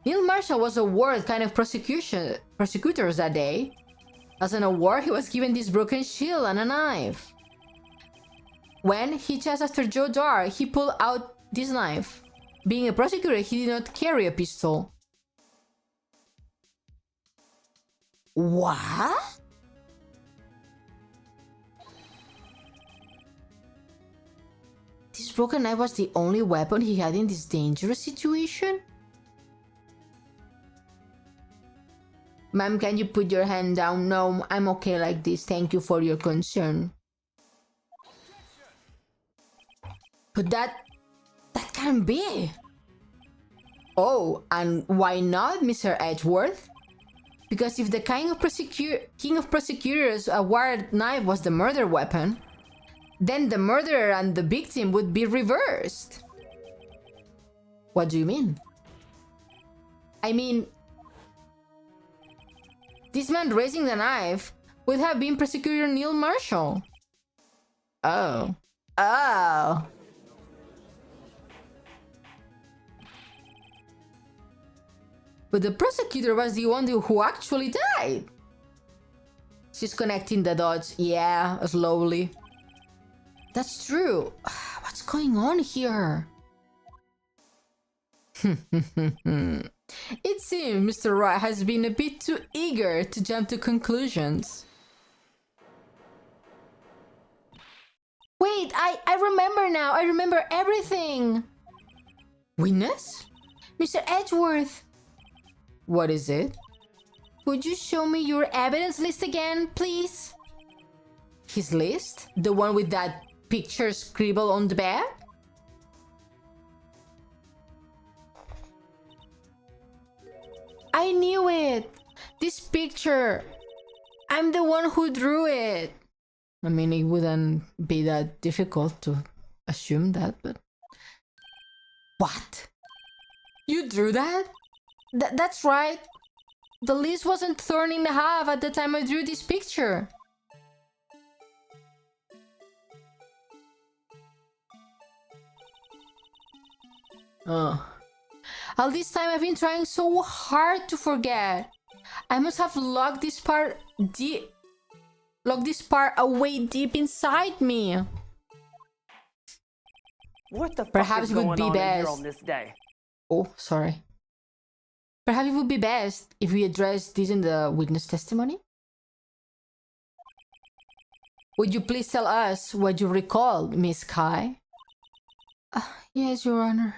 Speaker 3: Neil Marshall was awarded kind of prosecutors that day. As an award, he was given this broken shield and a knife. When he chased after Joe Dark, he pulled out this knife. Being a prosecutor, he did not carry a pistol. What? This broken knife was the only weapon he had in this dangerous situation? Ma'am, can you put your hand down? No, I'm okay like this. Thank you for your concern. But that can't be. Oh, and why not, Mr. Edgeworth? Because if the king of prosecutors' awarded knife was the murder weapon, then the murderer and the victim would be reversed. What do you mean? I mean, this man raising the knife would have been Prosecutor Neil Marshall. Oh. Oh. But the prosecutor was the one who actually died. She's connecting the dots. Yeah, slowly. That's true. What's going on here? It seems Mr. Wright has been a bit too eager to jump to conclusions. Wait, I remember now. I remember everything. Witness? Mr. Edgeworth. What is it? Would you show me your evidence list again, please? His list? The one with that picture scribbled on the back? I knew it! This picture! I'm the one who drew it! I mean, it wouldn't be that difficult to assume that, but... What? You drew that? That's right. The list wasn't torn in half at the time I drew this picture. Oh. All this time I've been trying so hard to forget. I must have locked this part away deep inside me.
Speaker 6: What the fuck
Speaker 3: Perhaps
Speaker 6: is
Speaker 3: it would
Speaker 6: going
Speaker 3: be
Speaker 6: on in here
Speaker 3: best.
Speaker 6: on this day?
Speaker 3: Oh, sorry. Perhaps it would be best if we address this in the witness testimony. Would you please tell us what you recall, Miss Kai? Yes, Your Honor.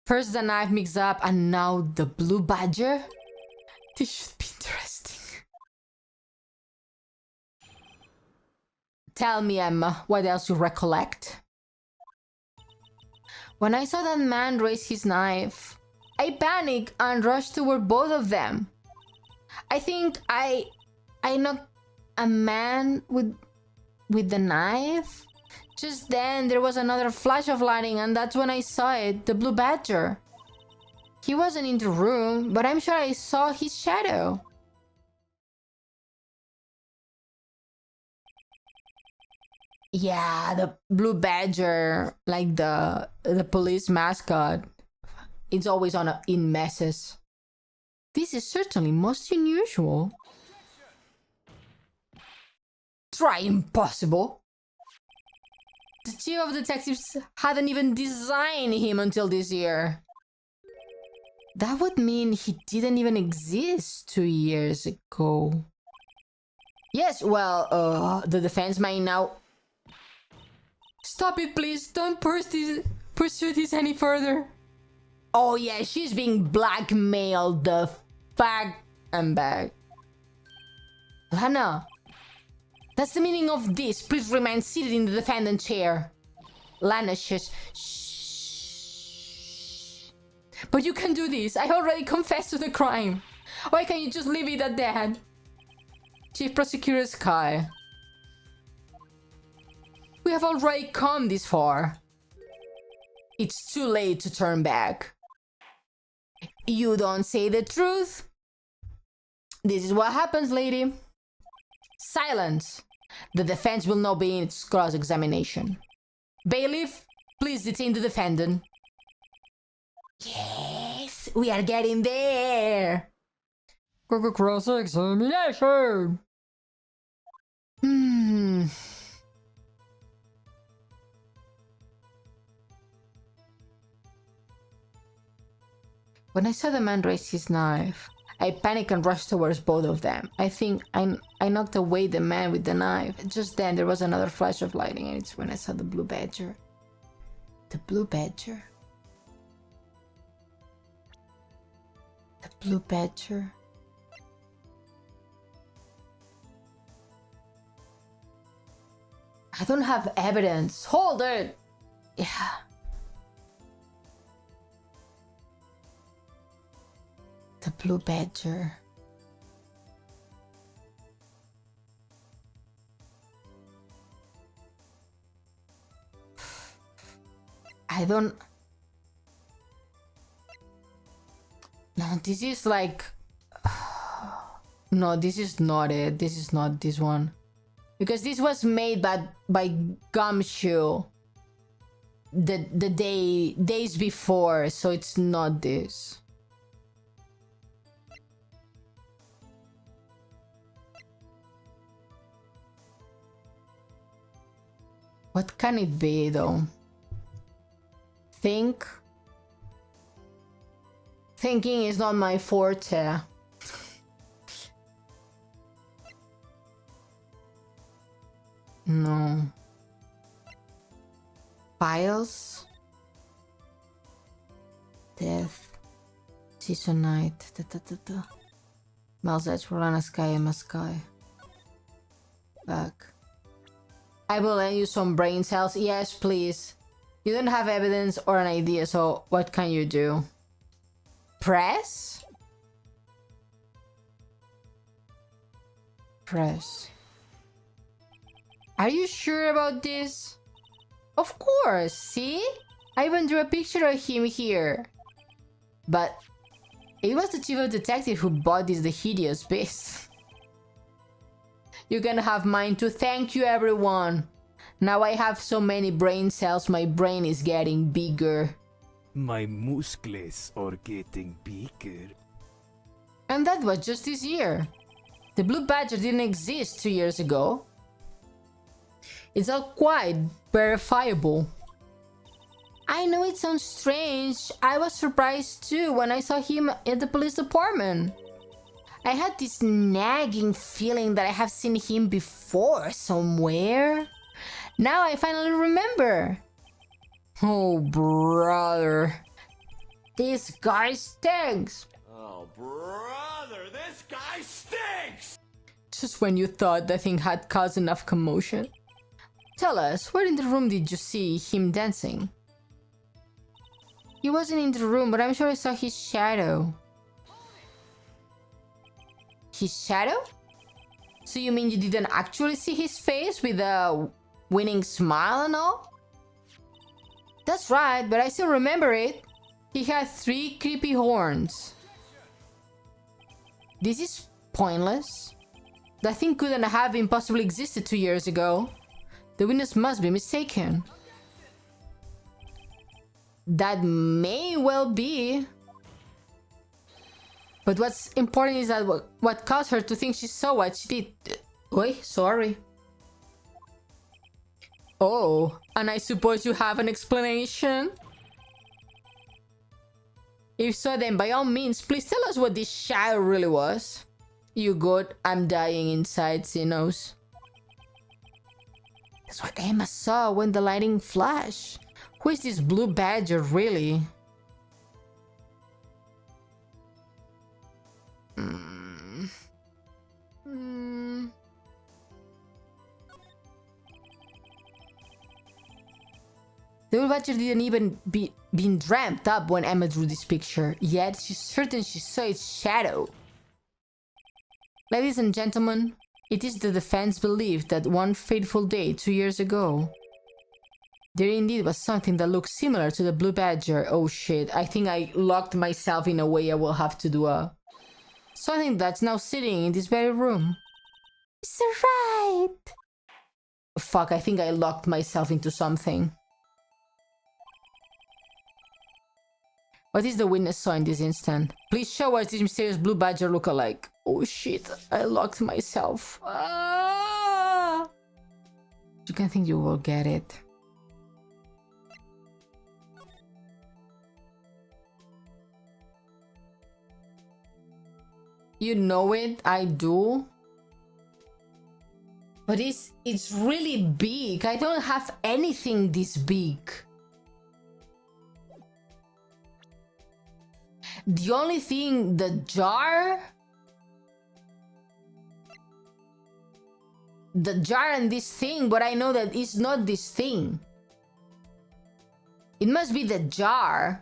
Speaker 3: First the knife mix up and now the blue badger? This should be interesting. Tell me, Emma, what else you recollect? When I saw that man raise his knife, I panicked and rushed toward both of them. I think I knocked a man with the knife. Just then, there was another flash of lightning, and that's when I saw it, the blue badger. He wasn't in the room, but I'm sure I saw his shadow. Yeah, the blue badger, like the police mascot. It's always in messes. This is certainly most unusual. Try impossible. The chief of detectives hadn't even designed him until this year. That would mean he didn't even exist 2 years ago. Yes, well, the defense might now... Stop it, please. Don't pursue this any further. Oh yeah, she's being blackmailed, the fuck. I'm back. Lana, that's the meaning of this. Please remain seated in the defendant chair. Lana, shh. But you can do this. I already confessed to the crime. Why can't you just leave it at that? Chief Prosecutor Sky. We have already come this far. It's too late to turn back. You don't say the truth. This is what happens, lady. Silence. The defense will now be in its cross-examination. Bailiff, please detain the defendant. Yes, we are getting there. Cross-examination. When I saw the man raise his knife, I panicked and rushed towards both of them. I think I knocked away the man with the knife. Just then there was another flash of lightning, and it's when I saw the blue badger. The blue badger. The blue badger. I don't have evidence. Hold it. Yeah. The blue badger. I don't... No, this is like... No, this is not it. This is not this one. Because this was made by Gumshoe the days before, so it's not this. What can it be though? Thinking is not my forte. No. Files. Death. Season night. Miles Edge for Lana Sky and Sky. Back. I will lend you some brain cells. Yes, please. You don't have evidence or an idea, so what can you do? Press? Press. Are you sure about this? Of course, see? I even drew a picture of him here. But it was the chief of detective who bought this the hideous beast. You can have mine too. Thank you, everyone. Now I have so many brain cells, my brain is getting bigger.
Speaker 6: My muscles are getting bigger.
Speaker 3: And that was just this year. The blue badger didn't exist 2 years ago. It's all quite verifiable. I know it sounds strange. I was surprised too when I saw him at the police department. I had this nagging feeling that I have seen him before somewhere. Now I finally remember. Oh, brother. This guy stinks.
Speaker 4: Oh, brother, this guy stinks!
Speaker 3: Just when you thought that thing had caused enough commotion. Tell us, where in the room did you see him dancing? He wasn't in the room, but I'm sure I saw his shadow. His shadow? So you mean you didn't actually see his face with a winning smile and all? That's right, but I still remember it. He had 3 creepy horns. This is pointless. That thing couldn't have impossibly existed 2 years ago. The witness must be mistaken. That may well be. But what's important is that what caused her to think she saw what she did. Oi, sorry. Oh, and I suppose you have an explanation? If so, then by all means, please tell us what this shadow really was. You good? I'm dying inside, Xenos. That's what Emma saw when the lightning flashed. Who is this blue badger, really? The blue badger didn't even been ramped up when Emma drew this picture, yet she's certain she saw its shadow. Ladies and gentlemen, it is the defense belief that one fateful day 2 years ago, there indeed was something that looked similar to the blue badger. Oh shit, I think I locked myself in a way I will have to do a... something that's now sitting in this very room. It's right! Fuck, I think I locked myself into something. What is the witness saw in this instant? Please show us this mysterious blue badger look-alike. Oh shit, I locked myself. Ah! You can think you will get it. You know it, I do. But it's really big. I don't have anything this big. The only thing, the jar and this thing, but I know that it's not this thing. It must be the jar.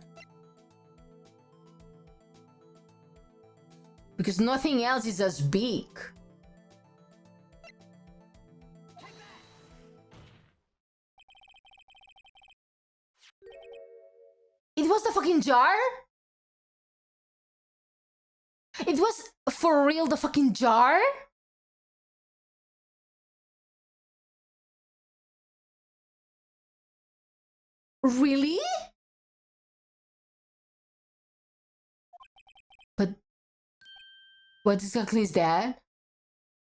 Speaker 3: Because nothing else is as big. It was the fucking jar? It was for real the fucking jar? Really? But what exactly is that?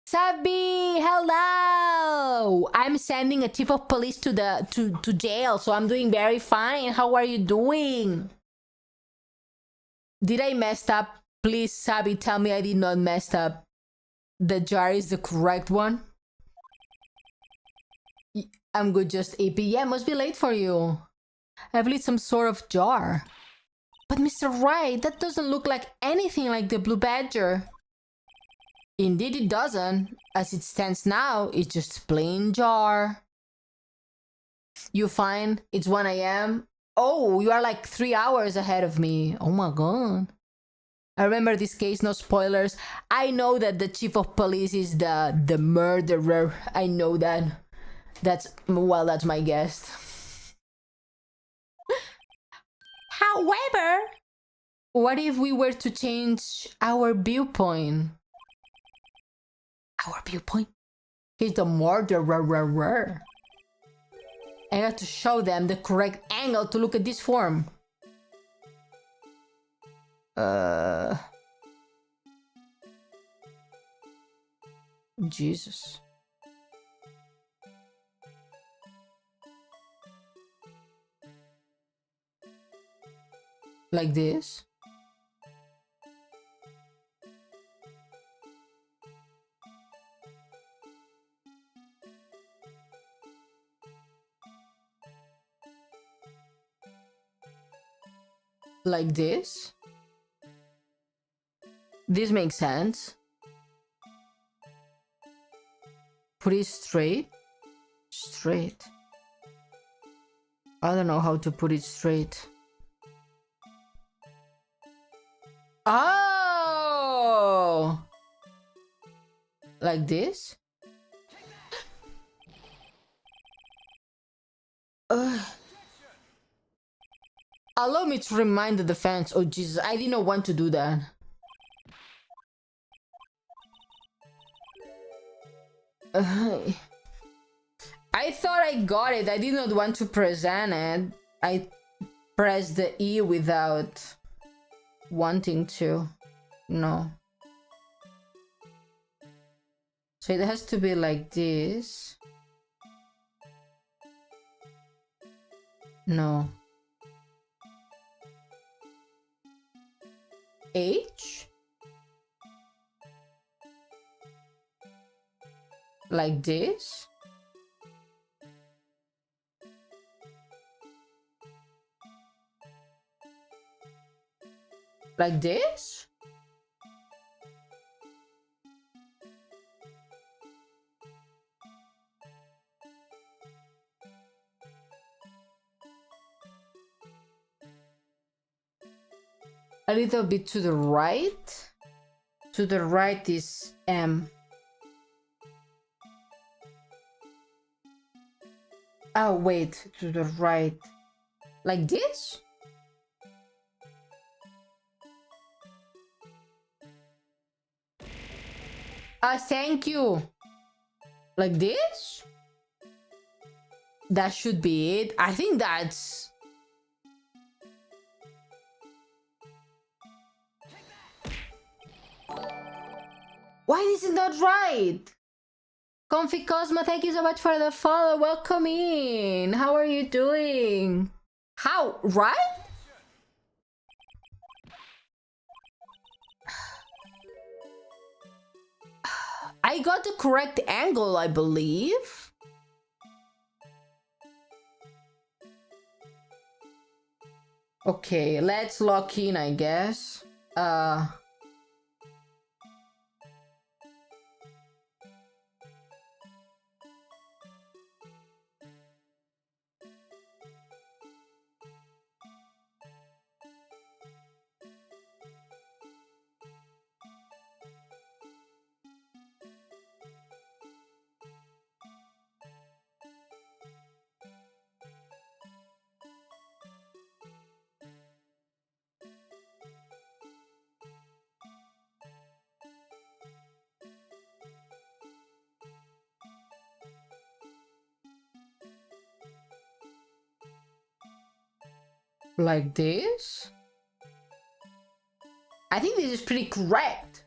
Speaker 3: Sabi, hello! I'm sending a chief of police to jail, so I'm doing very fine. How are you doing? Did I mess up? Please, Sabi, tell me I did not mess up. The jar is the correct one. I'm good, just AP. Yeah, must be late for you. I believe some sort of jar. But Mr. Wright, that doesn't look like anything like the Blue Badger. Indeed it doesn't. As it stands now, it's just plain jar. You fine? It's 1 a.m. Oh, you are like 3 hours ahead of me. Oh my god. I remember this case, no spoilers. I know that the chief of police is the murderer. I know that. That's my guess. However, what if we were to change our viewpoint? Our viewpoint? He's the murderer. I have to show them the correct angle to look at this form. Jesus. Like this? Like this? This makes sense. Put it straight. Straight. I don't know how to put it straight. Oh! Like this? Allow me to remind the defense. Oh Jesus, I didn't want to do that. I thought I got it. I did not want to present it. I pressed the E without wanting to. No. So it has to be like this. No. H? Like this? Like this? A little bit to the right. To the right is M. Oh, wait, to the right. Like this? Thank you. Like this? That should be it. I think that's... Why is it not right? Comfy Cosmo, thank you so much for the follow. Welcome in. How are you doing? How? Right? I I got the correct angle, I believe. Okay, let's lock in, I guess. Like this? I think this is pretty correct.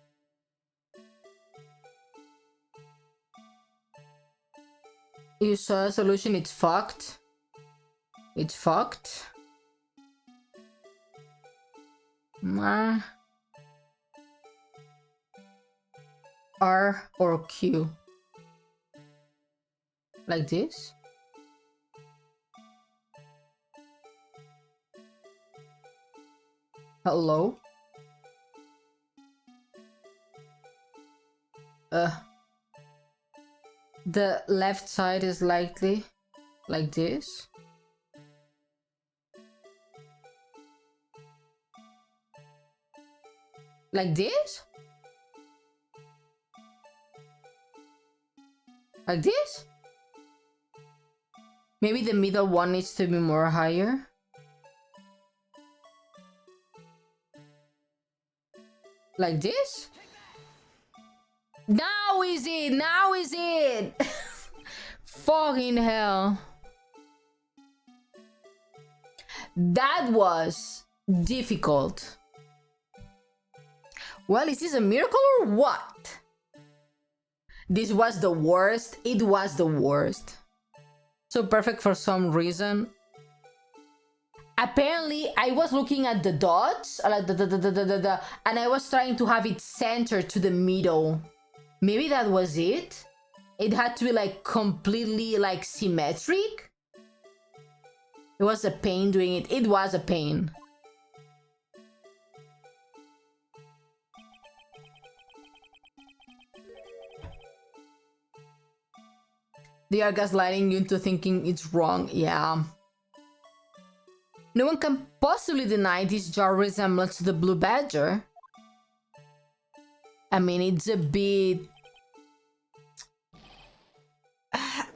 Speaker 3: You saw a solution, it's fucked. It's fucked. R or Q. Like this? Hello? The left side is likely like this. Like this? Like this? Maybe the middle one needs to be more higher. Like this? Now is it! Now is it! Fucking hell. That was difficult. Well, is this a miracle or what? This was the worst. It was the worst. So perfect for some reason. Apparently, I was looking at the dots, like and I was trying to have it centered to the middle. Maybe that was it. It had to be like completely like symmetric. It was a pain doing it. It was a pain. They are gaslighting you into thinking it's wrong. Yeah. No one can possibly deny this jar resemblance to the blue badger. I mean, it's a bit...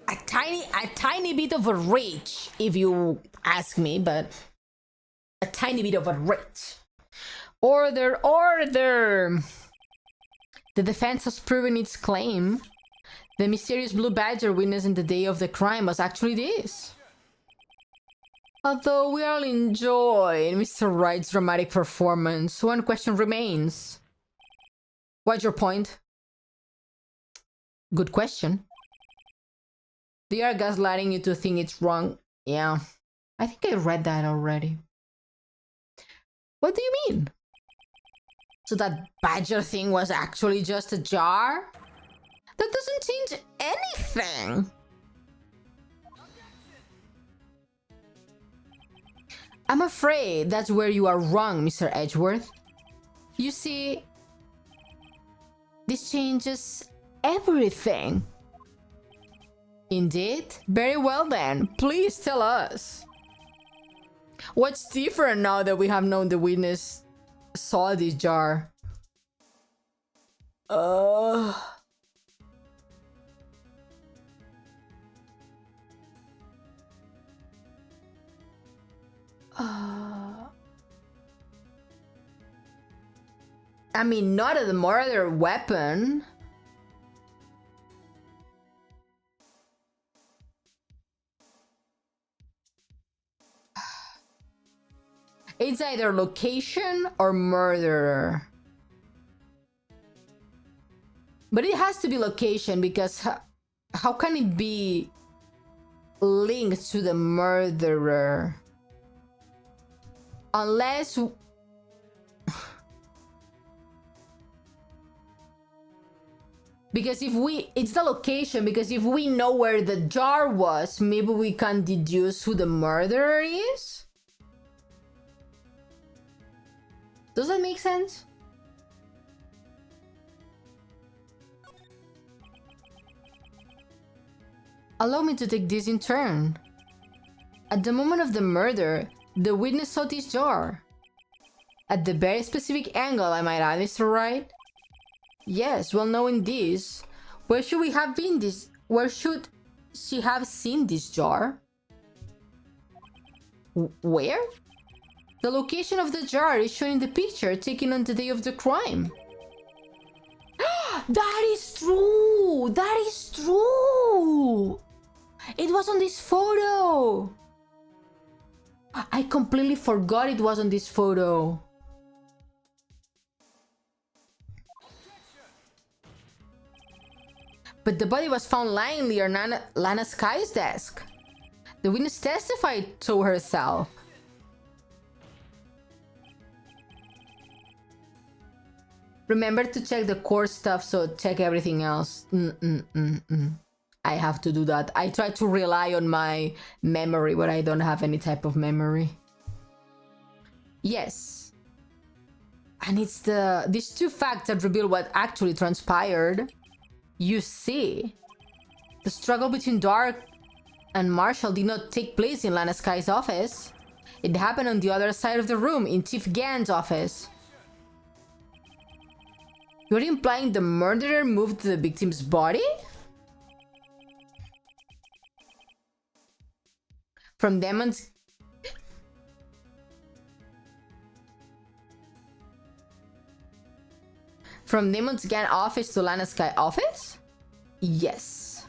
Speaker 3: a tiny bit of a reach, if you ask me, but... a tiny bit of a reach. Order, order! The defense has proven its claim. The mysterious blue badger witnessed in the day of the crime was actually this. Although we all enjoyed Mr. Wright's dramatic performance, one question remains. What's your point? Good question. They are gaslighting you to think it's wrong. Yeah, I think I read that already. What do you mean? So that badger thing was actually just a jar? That doesn't change anything. I'm afraid that's where you are wrong, Mr. Edgeworth. You see, this changes everything. Indeed? Very well then, please tell us. What's different now that we have known the witness saw this jar? I mean, not a murder weapon. It's either location or murderer. But it has to be location because how can it be linked to the murderer? Unless... Because if we... It's the location, because if we know where the jar was, maybe we can deduce who the murderer is? Does that make sense? Allow me to take this in turn. At the moment of the murder, the witness saw this jar. At the very specific angle, I might add, Mr. Wright? Yes, well, knowing this, where should we have been this? Where should she have seen this jar? Where? The location of the jar is shown in the picture taken on the day of the crime. That is true! That is true! It was on this photo! I completely forgot it was on this photo. But the body was found lying near Lana Sky's desk. The witness testified to herself. Remember to check the core stuff, so check everything else. I have to do that. I try to rely on my memory, but I don't have any type of memory. Yes. And it's these two facts that reveal what actually transpired. You see, the struggle between Dark and Marshall did not take place in Lana Sky's office. It happened on the other side of the room, in Chief Gann's office. You're implying the murderer moved the victim's body? From Demon's... From Demon's Gann office to Lana Sky office? Yes.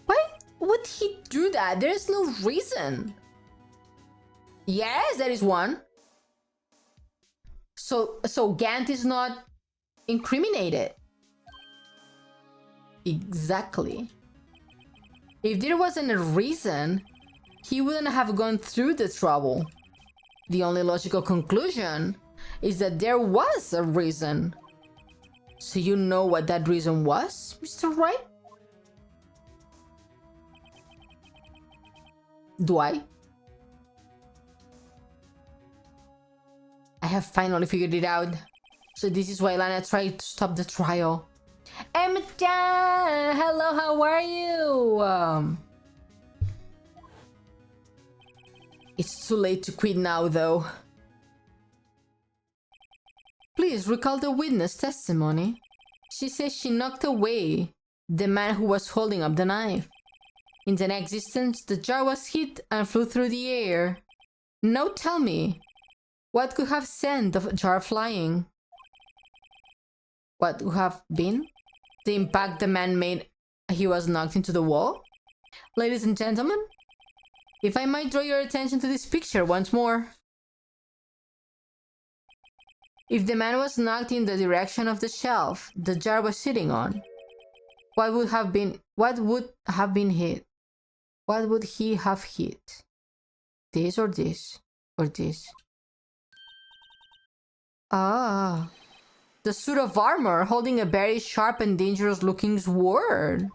Speaker 3: Why would he do that? There's no reason. Yes, there is one. So Gant is not incriminated. Exactly. If there wasn't a reason, he wouldn't have gone through the trouble. The only logical conclusion is that there was a reason. So you know what that reason was, Mr. Wright? Do I? I have finally figured it out. So this is why Lana tried to stop the trial. Emma-chan! Hello, how are you? It's too late to quit now, though. Please recall the witness testimony. She says she knocked away the man who was holding up the knife. In the next instance, the jar was hit and flew through the air. Now tell me, what could have sent the jar flying? What would have been? The impact the man made he was knocked into the wall? Ladies and gentlemen, if I might draw your attention to this picture once more. If the man was knocked in the direction of the shelf the jar was sitting on, what would have been hit? What would he have hit? This or this? Or this? Ah, the suit of armor holding a very sharp and dangerous looking sword.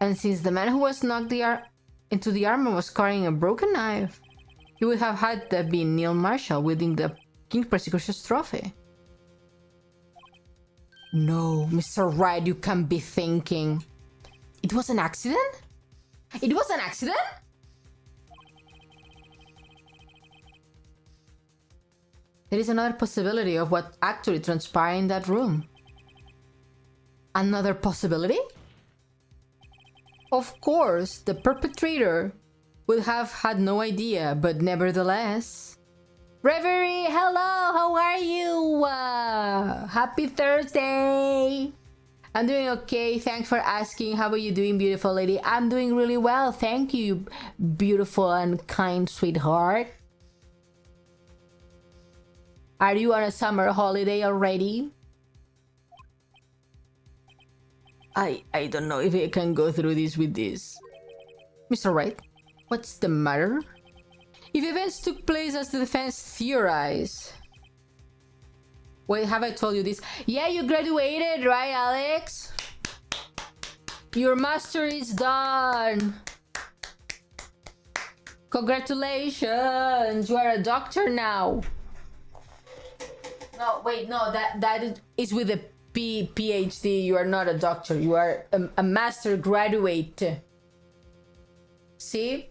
Speaker 3: And since the man who was knocked into the armor was carrying a broken knife, he would have had to be Neil Marshall winning the King's Persecutions Trophy. No, Mr. Wright, you can't be thinking. It was an accident? It was an accident? There is another possibility of what actually transpired in that room. Another possibility? Of course, the perpetrator would have had no idea, but nevertheless... Reverie, hello, how are you? Happy Thursday! I'm doing okay, thanks for asking. How are you doing, beautiful lady? I'm doing really well, thank you, beautiful and kind sweetheart. Are you on a summer holiday already? I don't know if I can go through this with this. Mr. Wright, what's the matter? If events took place as the defense theorized. Wait, have I told you this? Yeah, you graduated, right, Alex? Your master is done. Congratulations, you are a doctor now. No, wait, no, that is with a PhD. You are not a doctor. You are a master graduate. See?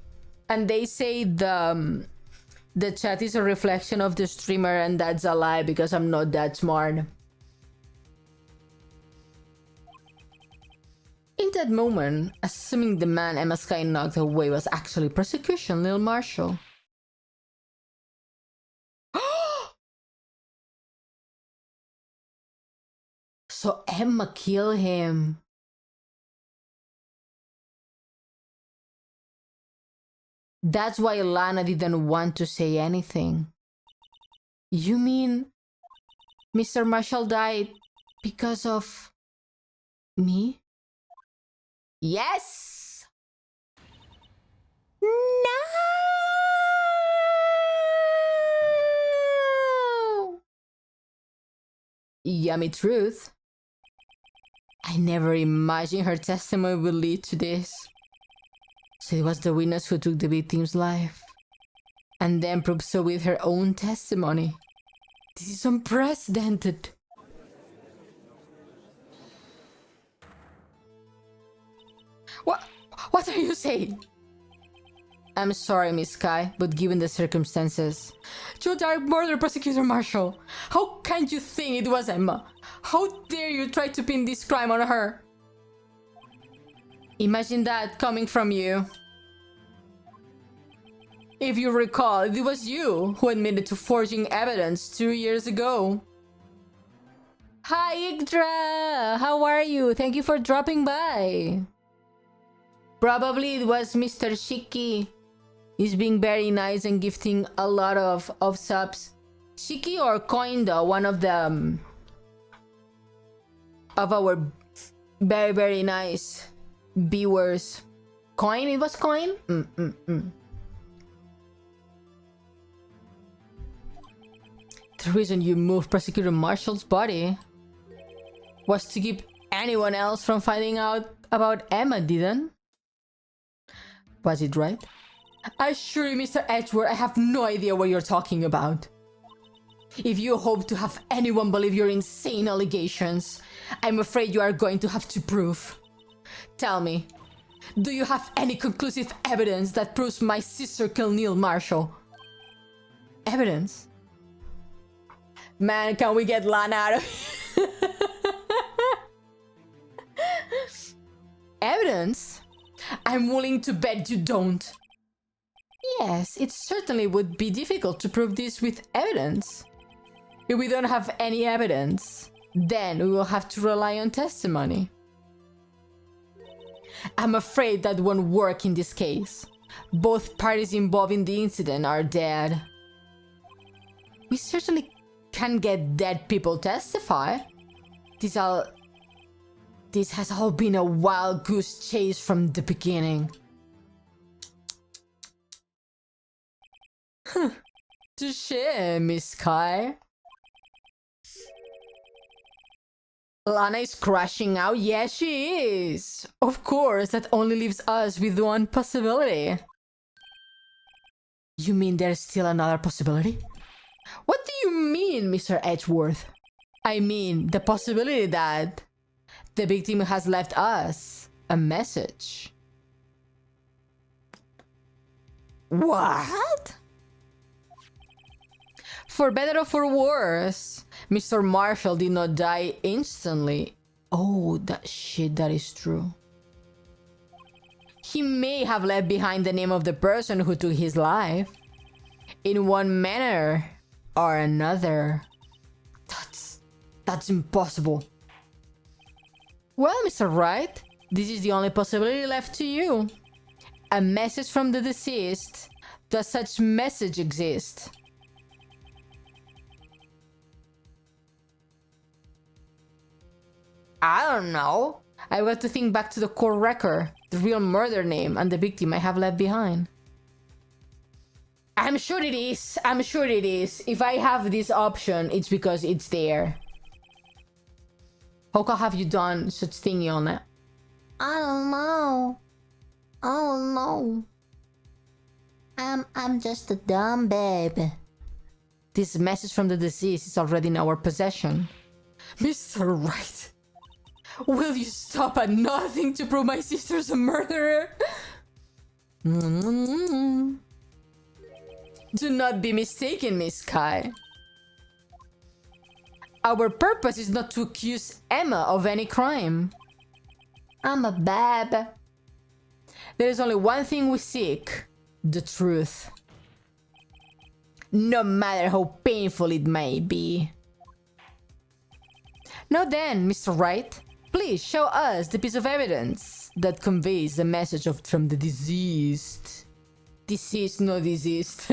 Speaker 3: And they say the chat is a reflection of the streamer, and that's a lie because I'm not that smart. In that moment, assuming the man Emma Sky knocked away was actually persecution, Lil Marshall. So Emma killed him. That's why Lana didn't want to say anything. You mean Mr. Marshall died because of me? Yes! No! Yummy truth. I never imagined her testimony would lead to this. So it was the witness who took the victim's life and then proved so with her own testimony. This is unprecedented. What are you saying? I'm sorry, Miss Sky, but given the circumstances... You direct murder prosecutor Marshall. How can you think it was Emma? How dare you try to pin this crime on her? Imagine that coming from you. If you recall, it was you who admitted to forging evidence 2 years ago. Hi, Yggdra! How are you? Thank you for dropping by. Probably it was Mr. Shiki. He's being very nice and gifting a lot of subs. Shiki or Coinda, one of the... of our very, very nice viewers. Coin? It was Coin? The reason you moved Prosecutor Marshall's body was to keep anyone else from finding out about Emma, didn't? Was it right? I assure you, Mr. Edgeworth, I have no idea what you're talking about. If you hope to have anyone believe your insane allegations, I'm afraid you are going to have to prove. Tell me, do you have any conclusive evidence that proves my sister killed Neil Marshall? Evidence? Man, can we get Lana out of here? Evidence? I'm willing to bet you don't. Yes, it certainly would be difficult to prove this with evidence. If we don't have any evidence, then we will have to rely on testimony. I'm afraid that won't work in this case. Both parties involved in the incident are dead. We certainly can't get dead people testify. This has all been a wild goose chase from the beginning. Touché, Miss Sky. Lana is crashing out? Yes, she is. Of course, that only leaves us with one possibility. You mean there's still another possibility? What do you mean, Mr. Edgeworth? I mean, the possibility that the victim has left us a message. What? For better or for worse, Mr. Marshall did not die instantly. Oh, that is true. He may have left behind the name of the person who took his life. In one manner or another. That's impossible. Well, Mr. Wright, this is the only possibility left to you. A message from the deceased. Does such message exist? I don't know. I've got to think back to the court record, the real murder name, and the victim I have left behind. I'm sure it is. I'm sure it is. If I have this option, it's because it's there. How have you done such thing, Ione?
Speaker 5: I don't know. Oh no. I'm just a dumb baby.
Speaker 3: This message from the deceased is already in our possession. Mr. Wright, will you stop at nothing to prove my sister's a murderer? Do not be mistaken, Miss Kai. Our purpose is not to accuse Emma of any crime.
Speaker 5: I'm a bab.
Speaker 3: There is only one thing we seek: the truth. No matter how painful it may be. Now then, Mr. Wright, please show us the piece of evidence that conveys the message from the deceased. Deceased, no deceased.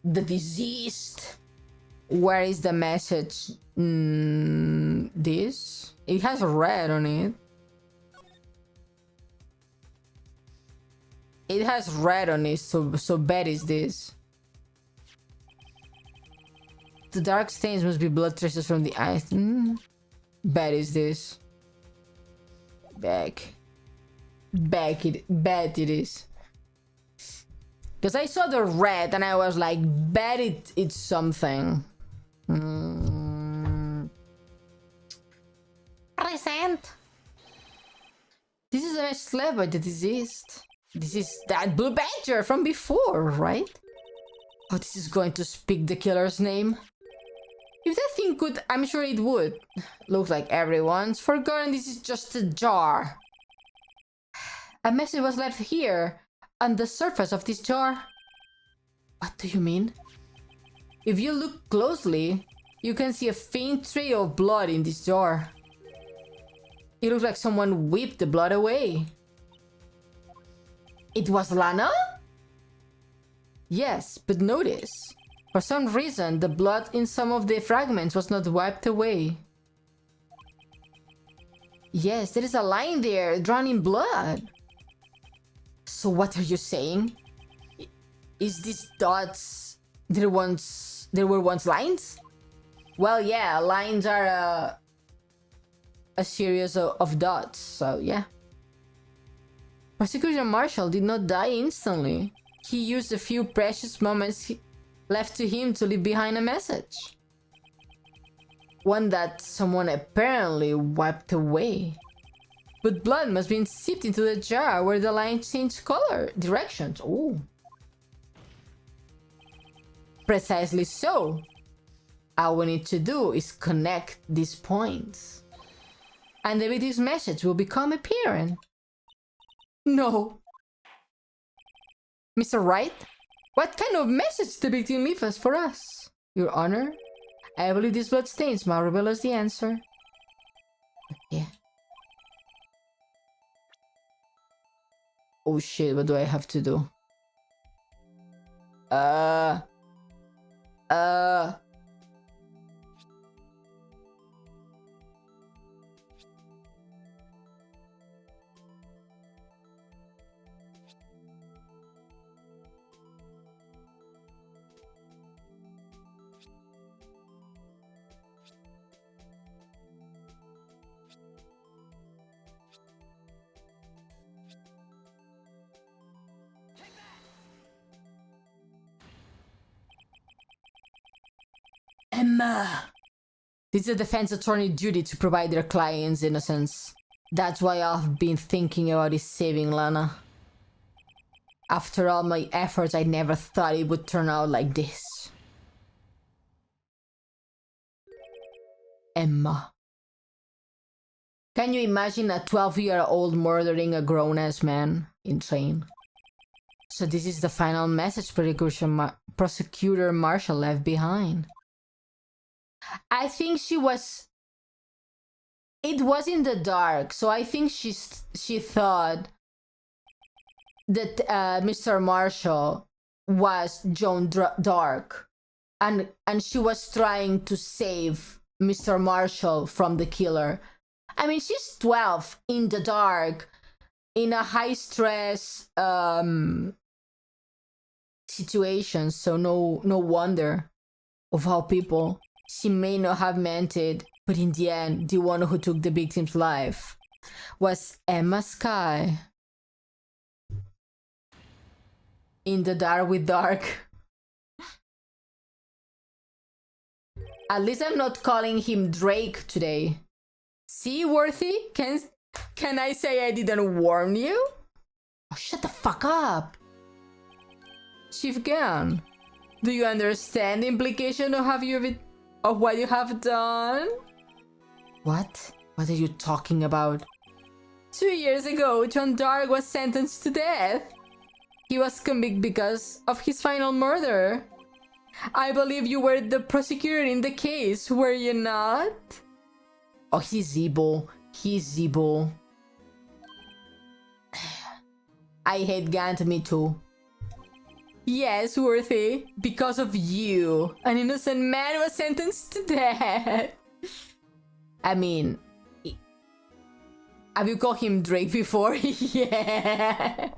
Speaker 3: The deceased. Where is the message? This? It has red on it. It has red on it, so bad is this. The dark stains must be blood traces from the eyes. Bad is this. Bad it is. Because I saw the red and I was like, bet it's something.
Speaker 5: Present.
Speaker 3: This is a message left by the deceased. This is that blue badger from before, right? Oh, this is going to speak the killer's name. If that thing could, I'm sure it would. Looks like everyone's forgotten this is just a jar. A message was left here, on the surface of this jar. What do you mean? If you look closely, you can see a faint trail of blood in this jar. It looks like someone whipped the blood away. It was Lana? Yes, but notice. For some reason, the blood in some of the fragments was not wiped away. Yes, there is a line there, drawn in blood. So what are you saying? Is this dots... There were once lines? Well, yeah, lines are a series of dots, so yeah. Prosecutor Marshall did not die instantly. He used a few precious moments left to him to leave behind a message. One that someone apparently wiped away. But blood must be sipped into the jar where the line changed color, directions. Ooh. Precisely so. All we need to do is connect these points. And the victim's message will become apparent. No. Mr. Wright, what kind of message the victim leaves us for us? Your Honor, I believe these blood stains might reveal us the answer. Okay. Oh shit, what do I have to do? Emma! It's a defense attorney's duty to provide their client's innocence. That's why I've been thinking about is saving Lana. After all my efforts, I never thought it would turn out like this. Emma. Can you imagine a 12-year-old murdering a grown-ass man? Insane. So this is the final message Prosecutor Marshall left behind. I think she was... It was in the dark, so I think she thought that Mr. Marshall was Joan Dark. And she was trying to save Mr. Marshall from the killer. I mean, she's 12 in the dark, in a high stress situation, so no wonder of how people. She may not have meant it, but in the end, the one who took the victim's life was Emma Sky. In the dark with dark. At least I'm not calling him Drake today. See, Worthy? Can I say I didn't warn you? Oh, shut the fuck up. Chief Gunn, do you understand the implication of what you have done? What? What are you talking about? 2 years ago, John Dark was sentenced to death. He was convicted because of his final murder. I believe you were the prosecutor in the case, were you not? Oh, he's evil. He's evil. I hate Gant, me too. Yes, Worthy. Because of you, an innocent man was sentenced to death. I mean, have you called him Drake before? Yeah.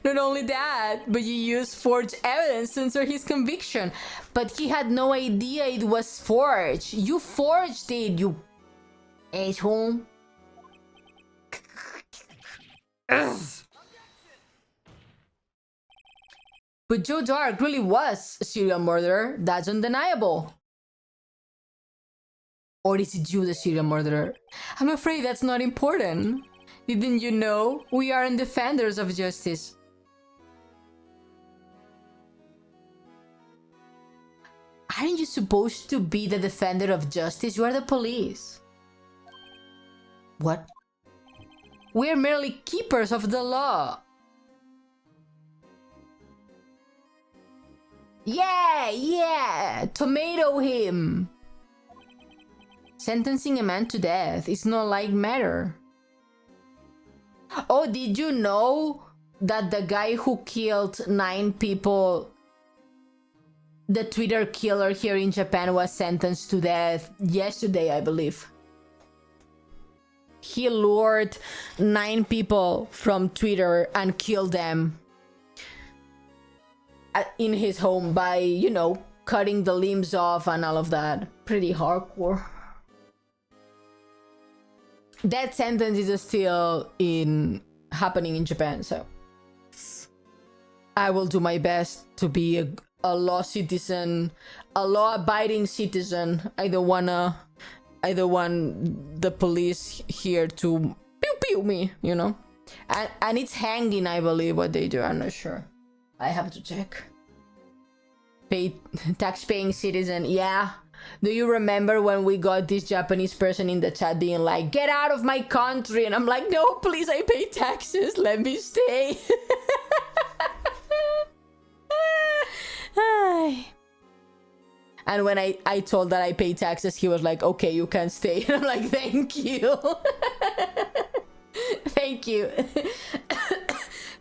Speaker 3: Not only that, but you used forged evidence to ensure his conviction. But he had no idea it was forged. You forged it, you asshole. But Joe Dark really was a serial murderer. That's undeniable. Or is it you, the serial murderer? I'm afraid that's not important. Didn't you know? We aren't defenders of justice. Aren't you supposed to be the defender of justice? You are the police. What? We're merely keepers of the law. Yeah! Tomato him! Sentencing a man to death is no light matter. Oh, did you know that the guy who killed 9 people, the Twitter killer here in Japan, was sentenced to death yesterday, I believe? He lured 9 people from Twitter and killed them in his home by, you know, cutting the limbs off and all of that. Pretty hardcore. That sentence is still happening in Japan, so I will do my best to be a law citizen, a law-abiding citizen. I don't want the police here to pew pew me, you know. And it's hanging, I believe, what they do. I'm not sure. I have to check. Tax-paying citizen, yeah. Do you remember when we got this Japanese person in the chat being like, get out of my country? And I'm like, no, please, I pay taxes. Let me stay. And when I told that I pay taxes, he was like, okay, you can stay. And I'm like, thank you. Thank you.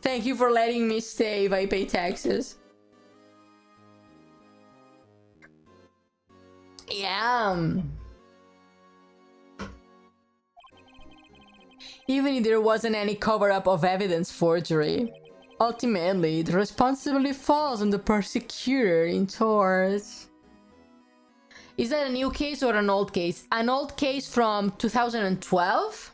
Speaker 3: Thank you for letting me stay if I pay taxes. Yeah. Even if there wasn't any cover-up of evidence forgery, ultimately the responsibility falls on the prosecutor in charge. Is that a new case or an old case? An old case from 2012?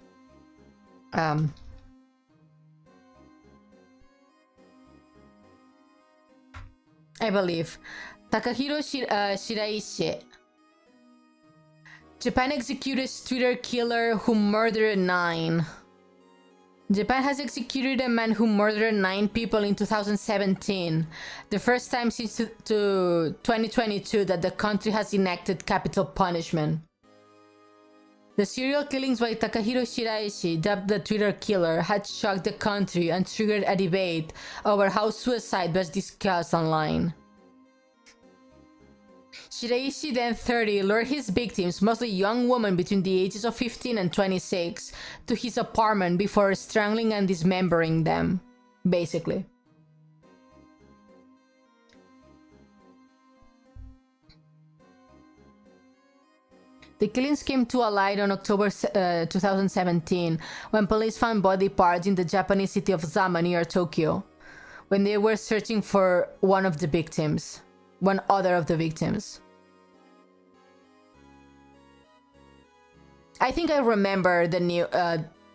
Speaker 3: I believe. Takahiro Shiraishi. Japan executed Twitter killer who murdered 9. Japan has executed a man who murdered 9 people in 2017. The first time since 2022 that the country has enacted capital punishment. The serial killings by Takahiro Shiraishi, dubbed the Twitter killer, had shocked the country and triggered a debate over how suicide was discussed online. Shiraishi, then 30, lured his victims, mostly young women between the ages of 15 and 26, to his apartment before strangling and dismembering them, basically. The killings came to a light on October 2017 when police found body parts in the Japanese city of Zama near Tokyo when they were searching for one other of the victims. I think I remember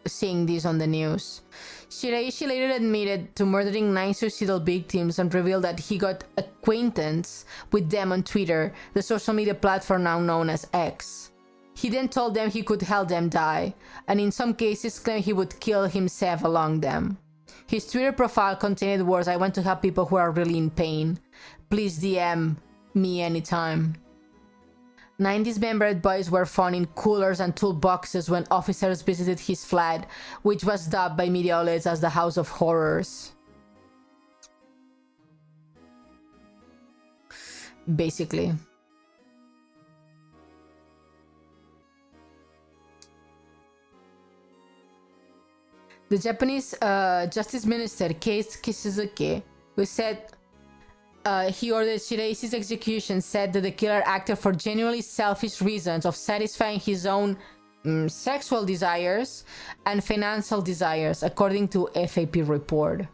Speaker 3: seeing this on the news. Shiraishi later admitted to murdering 9 suicidal victims and revealed that he got acquaintance with them on Twitter, the social media platform now known as X. He then told them he could help them die, and in some cases claimed he would kill himself along them. His Twitter profile contained words, "I want to help people who are really in pain. Please DM me anytime." 9 dismembered bodies were found in coolers and toolboxes when officers visited his flat, which was dubbed by media outlets as the House of Horrors. Basically. The Japanese Justice Minister Keisuke Suzuki, who said he ordered Shiraishi's execution, said that the killer acted for genuinely selfish reasons of satisfying his own sexual desires and financial desires, according to FAP report.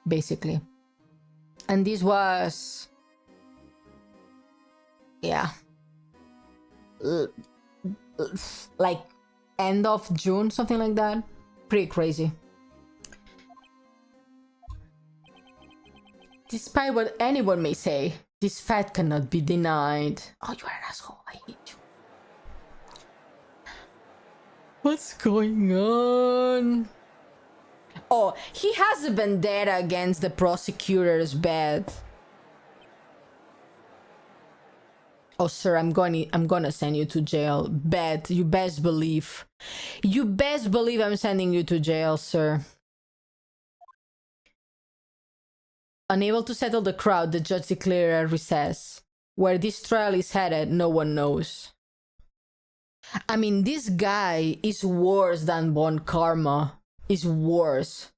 Speaker 3: Basically. And this was... yeah. Like end of June, something like that. Pretty crazy. Despite what anyone may say, this fact cannot be denied. Oh, you are an asshole. I hate you. What's going on? Oh, he has a vendetta against the prosecutor's bed. Oh, sir, I'm gonna send you to jail. Bet. You best believe. You best believe I'm sending you to jail, sir. Unable to settle the crowd, the judge declared a recess. Where this trial is headed, no one knows. I mean, this guy is worse than Bon Karma. Is worse.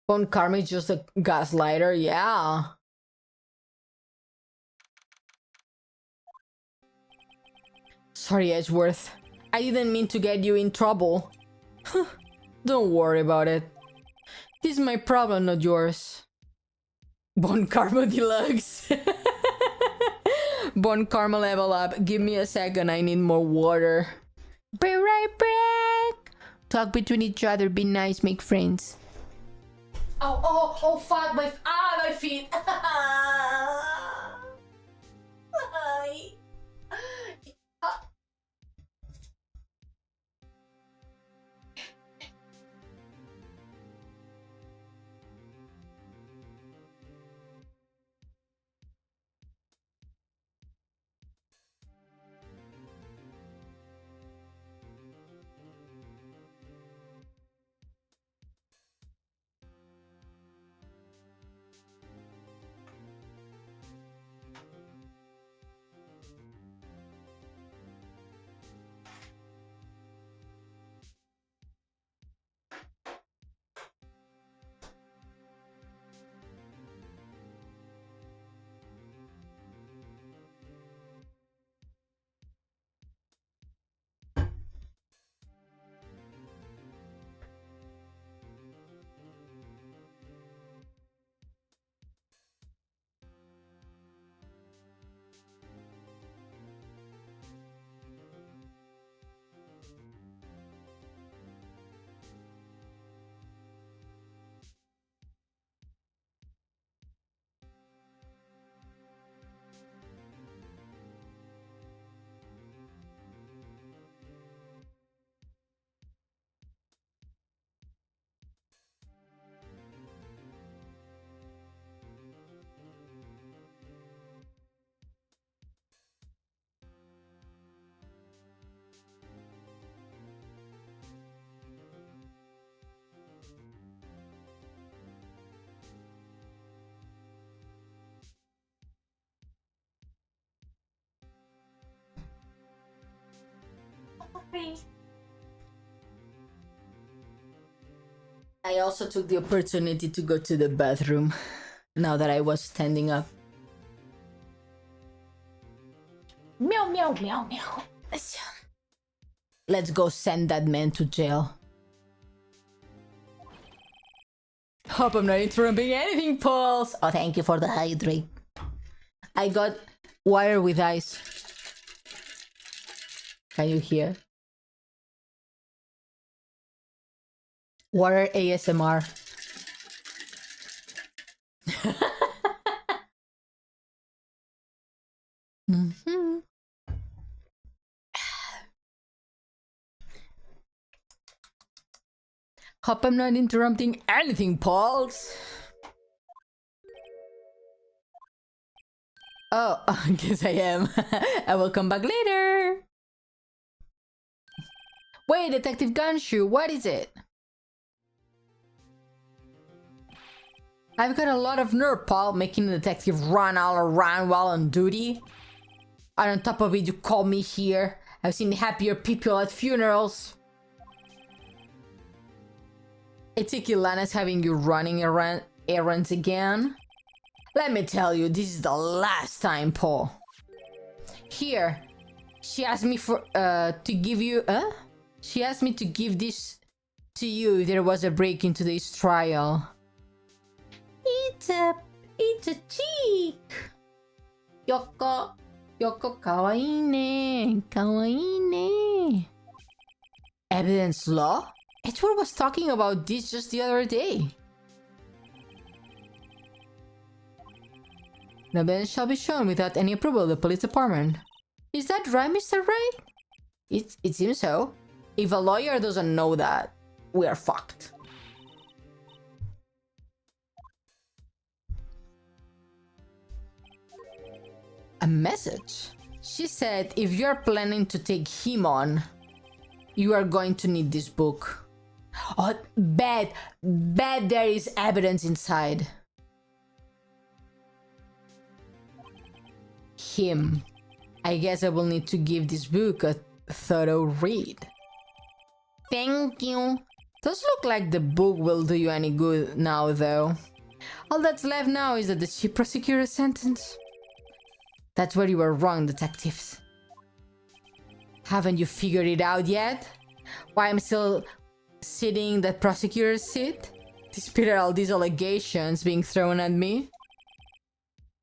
Speaker 3: Bon Karma is just a gaslighter, yeah. Sorry, Edgeworth. I didn't mean to get you in trouble. Don't worry about it. This is my problem, not yours. Bon Karma Deluxe. Bon Karma level up. Give me a second, I need more water. Be right back. Talk between each other, be nice, make friends. Oh, fuck, my feet. I also took the opportunity to go to the bathroom now that I was standing up. Meow, meow, meow, meow. Let's go send that man to jail. Hope I'm not interrupting anything, Pauls. Oh, thank you for the hydrate. I got water with ice. Can you hear? Water ASMR. Mm-hmm. Hope I'm not interrupting anything, Pauls. Oh, I guess I am. I will come back later. Wait, Detective Ganshu, what is it? I've got a lot of nerve, Paul, making the detective run all around while on duty. And on top of it, you call me here. I've seen happier people at funerals. I think Ilana's having you running errands again. Let me tell you, this is the last time, Paul. Here, she asked me to give you, She asked me to give this to you if there was a break in today's trial. It's a cheek. Yoko kawaii ne, kawaii ne. Evidence law? Edward was talking about this just the other day. The evidence shall be shown without any approval of the police department. Is that right, Mr. Wright? It seems so. If a lawyer doesn't know that, we are fucked. A message? She said if you're planning to take him on, you are going to need this book. Oh, bet there is evidence inside. Him. I guess I will need to give this book a thorough read. Thank you. Does look like the book will do you any good now, though. All that's left now is that the chief prosecutor's sentence. That's where you were wrong, detectives. Haven't you figured it out yet? Why I'm still sitting in that prosecutor's seat? Despite all these allegations being thrown at me?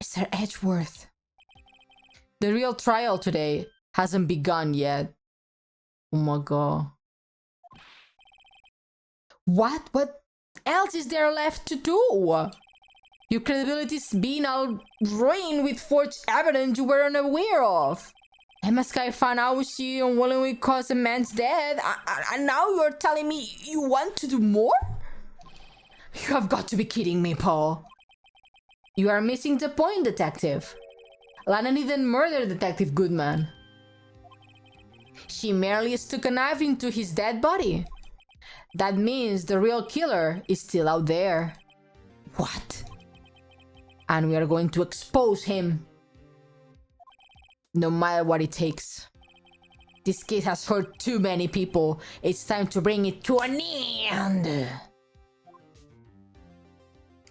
Speaker 3: Mr. Edgeworth. The real trial today hasn't begun yet. Oh my god. What else is there left to do? Your credibility's been all ruined with forged evidence you were unaware of. Emma Sky found out she unwillingly caused a man's death, and now you're telling me you want to do more? You have got to be kidding me, Paul. You are missing the point, detective. Lana didn't murder Detective Goodman. She merely stuck a knife into his dead body. That means the real killer is still out there. What? And we are going to expose him. No matter what it takes. This case has hurt too many people. It's time to bring it to an end.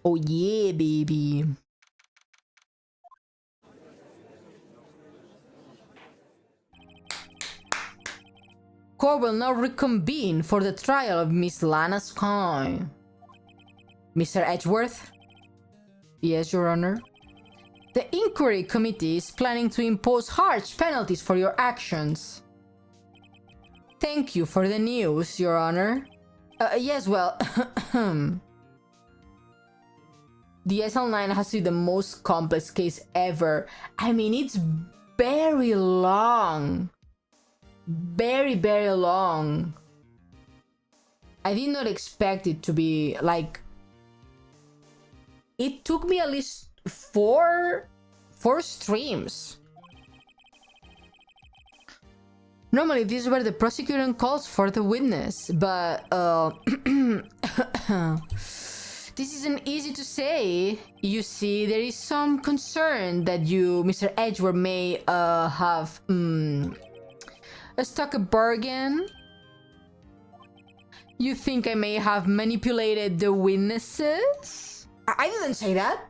Speaker 3: Oh yeah, baby. Court will now reconvene for the trial of Miss Lana Sky. Mr. Edgeworth? Yes, Your Honor. The inquiry committee is planning to impose harsh penalties for your actions. Thank you for the news, Your Honor. Yes, well, the SL9 has to be the most complex case ever. I mean, it's very long. Very, very long. I did not expect it to be like... It took me at least four streams. Normally, this is where the prosecutor calls for the witness, but this isn't easy to say. You see, there is some concern that you, Mr. Edgeworth, may have Struck a bargain? You think I may have manipulated the witnesses? I didn't say that.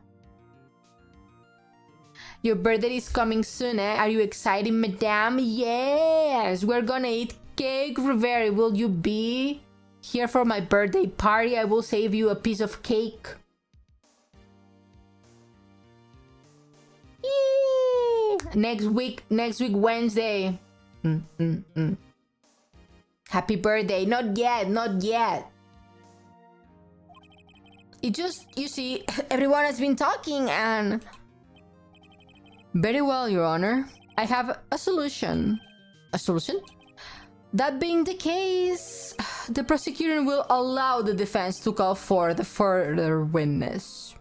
Speaker 3: Your birthday is coming soon, eh? Are you excited, madame? Yes! We're gonna eat cake. Rivera, will you be here for my birthday party? I will save you a piece of cake. Yee! Next week, Wednesday. Happy birthday. Not yet, not yet. It just, you see, everyone has been talking and... Very well, Your Honor. I have a solution. A solution? That being the case, the prosecutor will allow the defense to call for the further witness.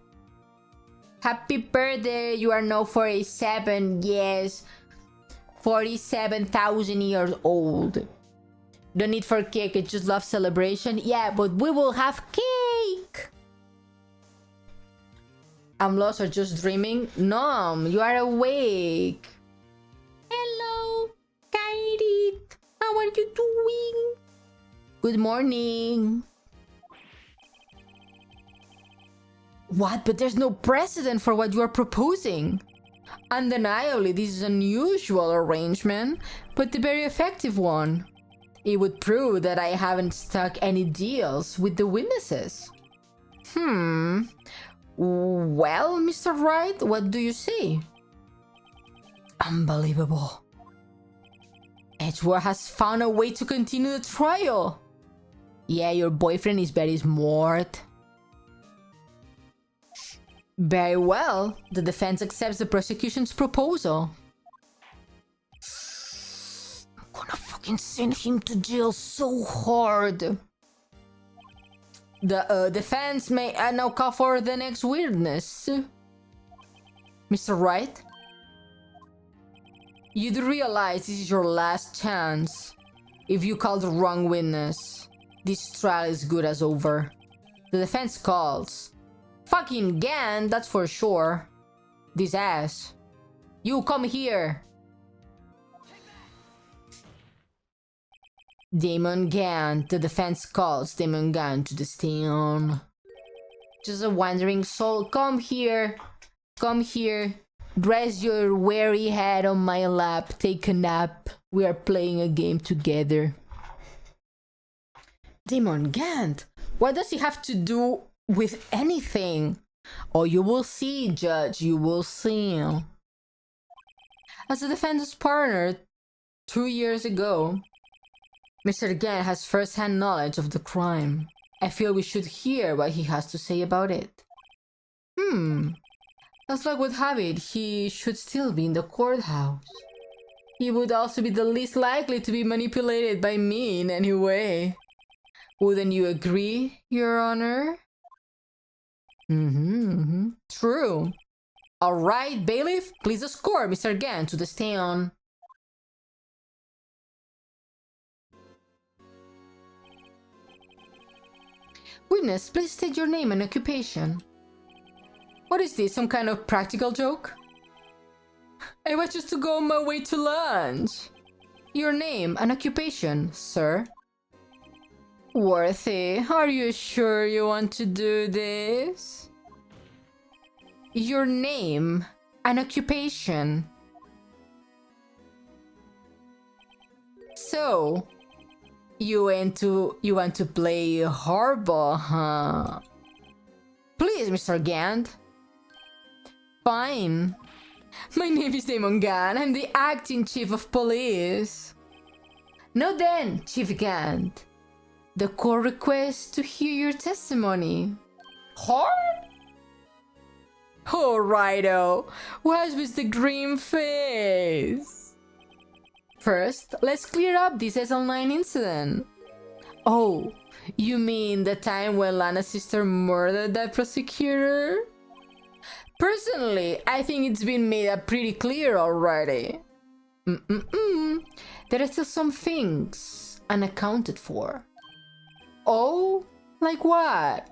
Speaker 3: Happy birthday, you are now 47, yes. 47,000 years old. No need for cake, it's just love celebration. Yeah, but we will have cake! I'm lost or just dreaming? No, you are awake. Hello, Kairi. How are you doing? Good morning. What? But there's no precedent for what you are proposing. Undeniably, this is an unusual arrangement, but a very effective one. It would prove that I haven't struck any deals with the witnesses. Well, Mr. Wright, what do you say? Unbelievable. Edgeworth has found a way to continue the trial. Yeah, your boyfriend is very smart. Very well. The defense accepts the prosecution's proposal. I'm gonna fucking send him to jail so hard. The defense may now call for the next witness. Mr. Wright? You do realize this is your last chance. If you call the wrong witness, this trial is good as over. The defense calls. Fucking Gant, that's for sure. This ass. You come here. Damon Gant, the defense calls Damon Gant to the stand. Just a wandering soul, come here. Come here. Rest your weary head on my lap. Take a nap. We are playing a game together. Damon Gant? What does he have to do with anything? Oh, you will see, Judge. You will see. As a defense's partner 2 years ago, Mr. Gant has first-hand knowledge of the crime. I feel we should hear what he has to say about it. As luck would have it, he should still be in the courthouse. He would also be the least likely to be manipulated by me in any way. Wouldn't you agree, Your Honor? True. All right, bailiff, please escort Mr. Gant to the stand. Witness, please state your name and occupation. What is this, some kind of practical joke? I was just to go on my way to lunch. Your name and occupation, sir. Worthy, are you sure you want to do this? Your name and occupation. So, you want to play hardball, huh? Please, Mr. Gant. Fine. My name is Damon Gant. I'm the acting chief of police. Now then, Chief Gant. The court requests to hear your testimony. Hard? Oh, righto. What's with the grim face? First, let's clear up this SL9 incident. Oh, you mean the time when Lana's sister murdered that prosecutor? Personally, I think it's been made up pretty clear already. There are still some things unaccounted for. Oh? Like what?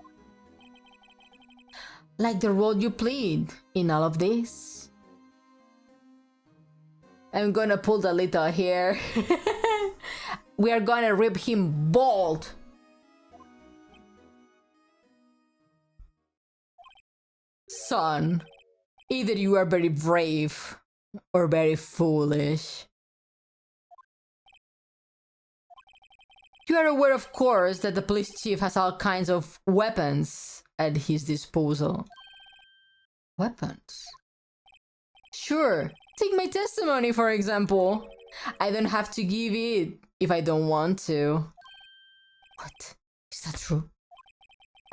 Speaker 3: Like the role you played in all of this. I'm gonna pull the little hair. We are gonna rip him bald. Son, either you are very brave or very foolish. You are aware, of course, that the police chief has all kinds of weapons at his disposal. Weapons? Sure, take my testimony, for example. I don't have to give it if I don't want to. What? Is that true?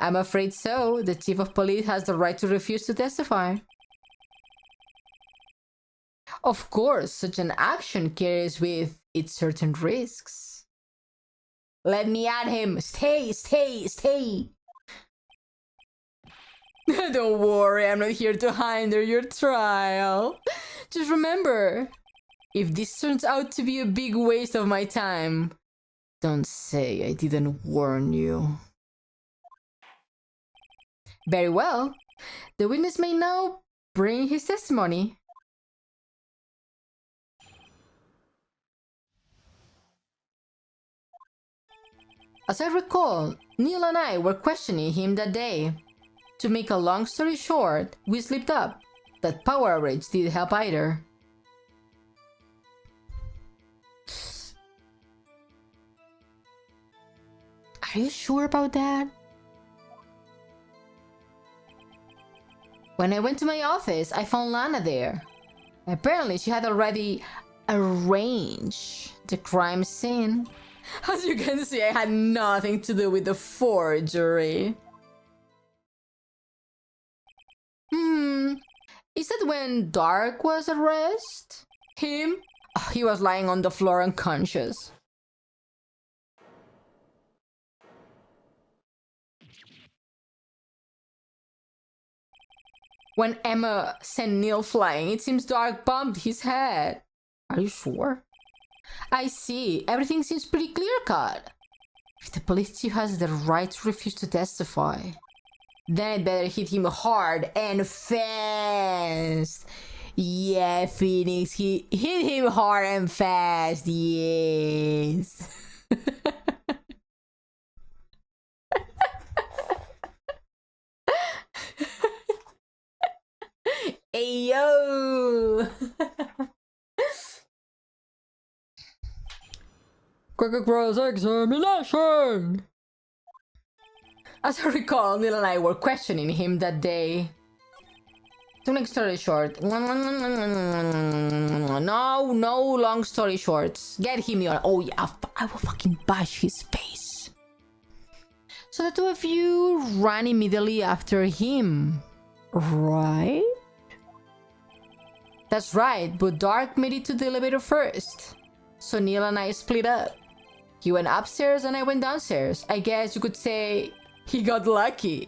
Speaker 3: I'm afraid so. The chief of police has the right to refuse to testify. Of course, such an action carries with it certain risks. Let me at him. Stay. Don't worry, I'm not here to hinder your trial. Just remember, if this turns out to be a big waste of my time, don't say I didn't warn you. Very well. The witness may now bring his testimony. As I recall, Neil and I were questioning him that day. To make a long story short, we slipped up. That power outrage didn't help either. Are you sure about that? When I went to my office, I found Lana there. Apparently, she had already arranged the crime scene. As you can see, I had nothing to do with the forgery. Is that when Dark was arrested? Him? Oh, he was lying on the floor unconscious. When Emma sent Neil flying, it seems Dark bumped his head. Are you sure? I see. Everything seems pretty clear-cut. If the police chief has the right to refuse to testify, then I'd better hit him hard and fast. Yeah, Phoenix, hit him hard and fast, yes. Ayo! Cross examination! As I recall, Neil and I were questioning him that day. To make story short, no long story shorts. Get him on. Oh yeah, I will fucking bash his face. So the two of you ran immediately after him, right? That's right, but Dark made it to the elevator first. So Neil and I split up. He went upstairs and I went downstairs. I guess you could say he got lucky.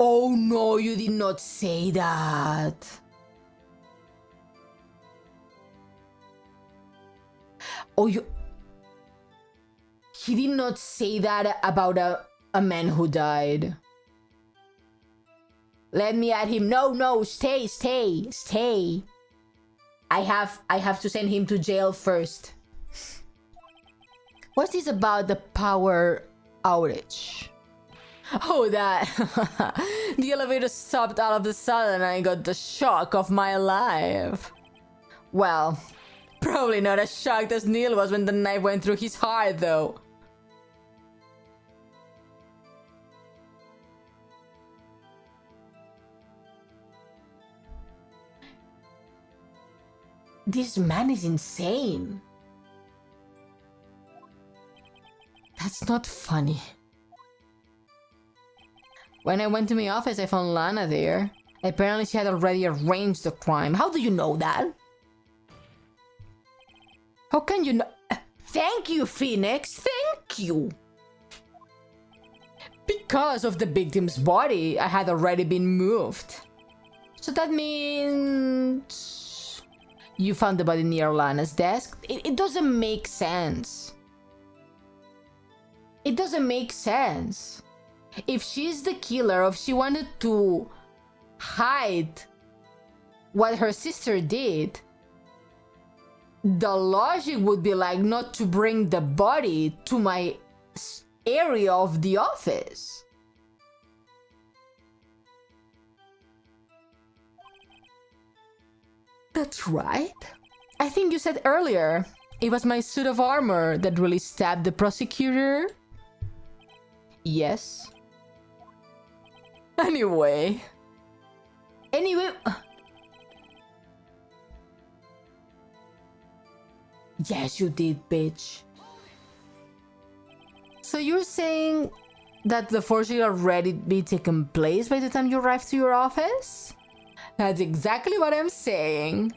Speaker 3: Oh no, you did not say that. Oh, he did not say that about a man who died. Let me at him. No, stay. I have to send him to jail first. What's this about the power outage? Oh, that. The elevator stopped all of a sudden and I got the shock of my life. Well, probably not as shocked as Neil was when the knife went through his heart, though. This man is insane. That's not funny. When I went to my office, I found Lana there. Apparently, she had already arranged the crime. How do you know that? How can you know? Thank you, Phoenix. Thank you. Because of the victim's body, I had already been moved. So that means you found the body near Lana's desk? It doesn't make sense. It doesn't make sense. If she's the killer, if she wanted to hide what her sister did, the logic would be like not to bring the body to my area of the office. That's right. I think you said earlier it was my suit of armor that really stabbed the prosecutor. Yes. Anyway. Yes, you did, bitch. So you're saying that the forgery already be taken place by the time you arrived to your office? That's exactly what I'm saying.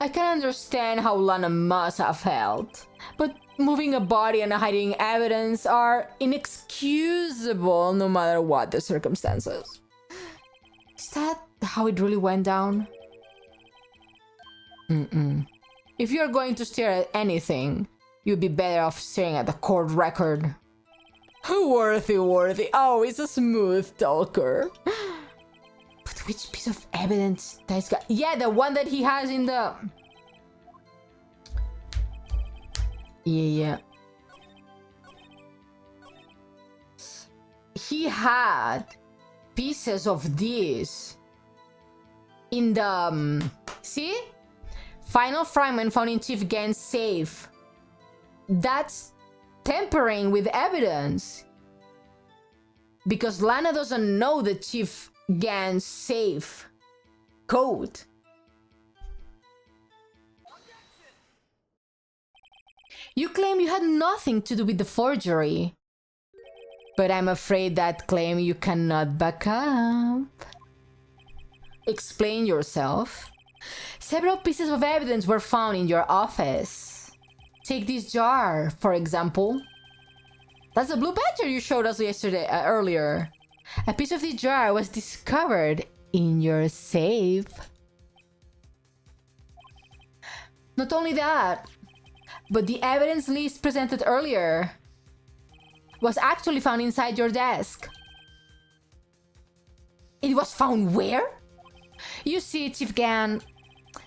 Speaker 3: I can understand how Lana must have felt, but moving a body and hiding evidence are inexcusable no matter what the circumstances. Is that how it really went down? If you're going to stare at anything, you'd be better off staring at the court record. Worthy. Oh, he's a smooth talker. But which piece of evidence this guy? Yeah, the one that he has in the... Yeah. He had pieces of this in the... see? Final fragment found in Chief Gan's safe. That's tampering with evidence. Because Lana doesn't know the Chief Gan's safe code. You claim you had nothing to do with the forgery. But I'm afraid that claim you cannot back up. Explain yourself. Several pieces of evidence were found in your office. Take this jar, for example. That's the blue badger you showed us earlier. A piece of this jar was discovered in your safe. Not only that, but the evidence list presented earlier was actually found inside your desk. It was found where? You see, Chief Gan,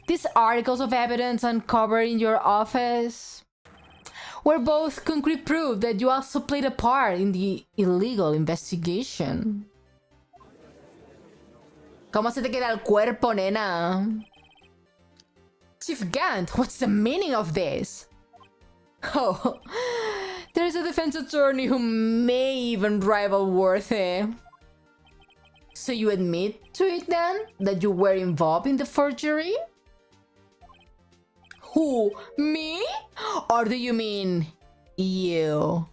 Speaker 3: these articles of evidence uncovered in your office were both concrete proof that you also played a part in the illegal investigation. ¿Cómo se te queda el cuerpo, nena? Chief Gant, what's the meaning of this? Oh, there's a defense attorney who may even rival Worthy. So you admit to it then? That you were involved in the forgery? Who? Me? Or do you mean you?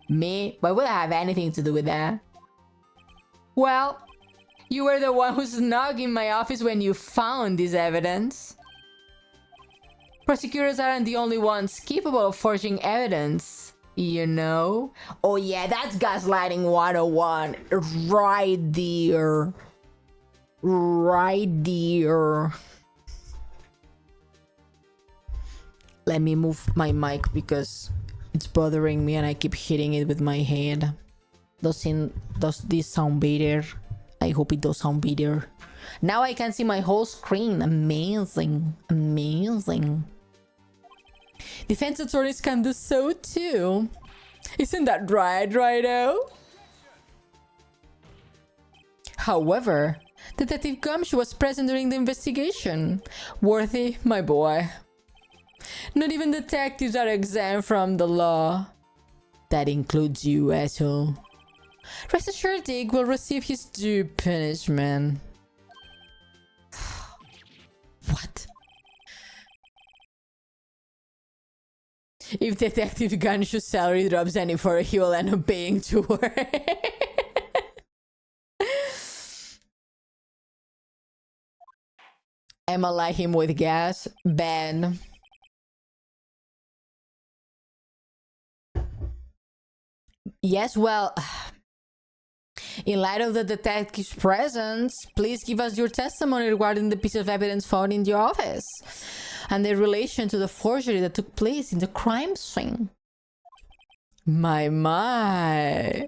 Speaker 3: Me? Why would I have anything to do with that? Well, you were the one who snuck in my office when you found this evidence. Prosecutors aren't the only ones capable of forging evidence, you know? Oh yeah, that's gaslighting 101. Right there. Right there. Let me move my mic because it's bothering me and I keep hitting it with my head. Does this sound better? I hope it does sound better. Now I can see my whole screen. Amazing. Amazing. Defense attorneys can do so too. Isn't that right, Righto? However, Detective Gumshoe was present during the investigation. Worthy, my boy. Not even detectives are exempt from the law. That includes you, asshole. Rest assured, Dick will receive his due punishment. What? If Detective Gunshoe's salary drops any further, he will end up paying to work. Emma light him with gas. Ben. Yes, well, in light of the detective's presence, please give us your testimony regarding the piece of evidence found in your office and the relation to the forgery that took place in the crime scene. My.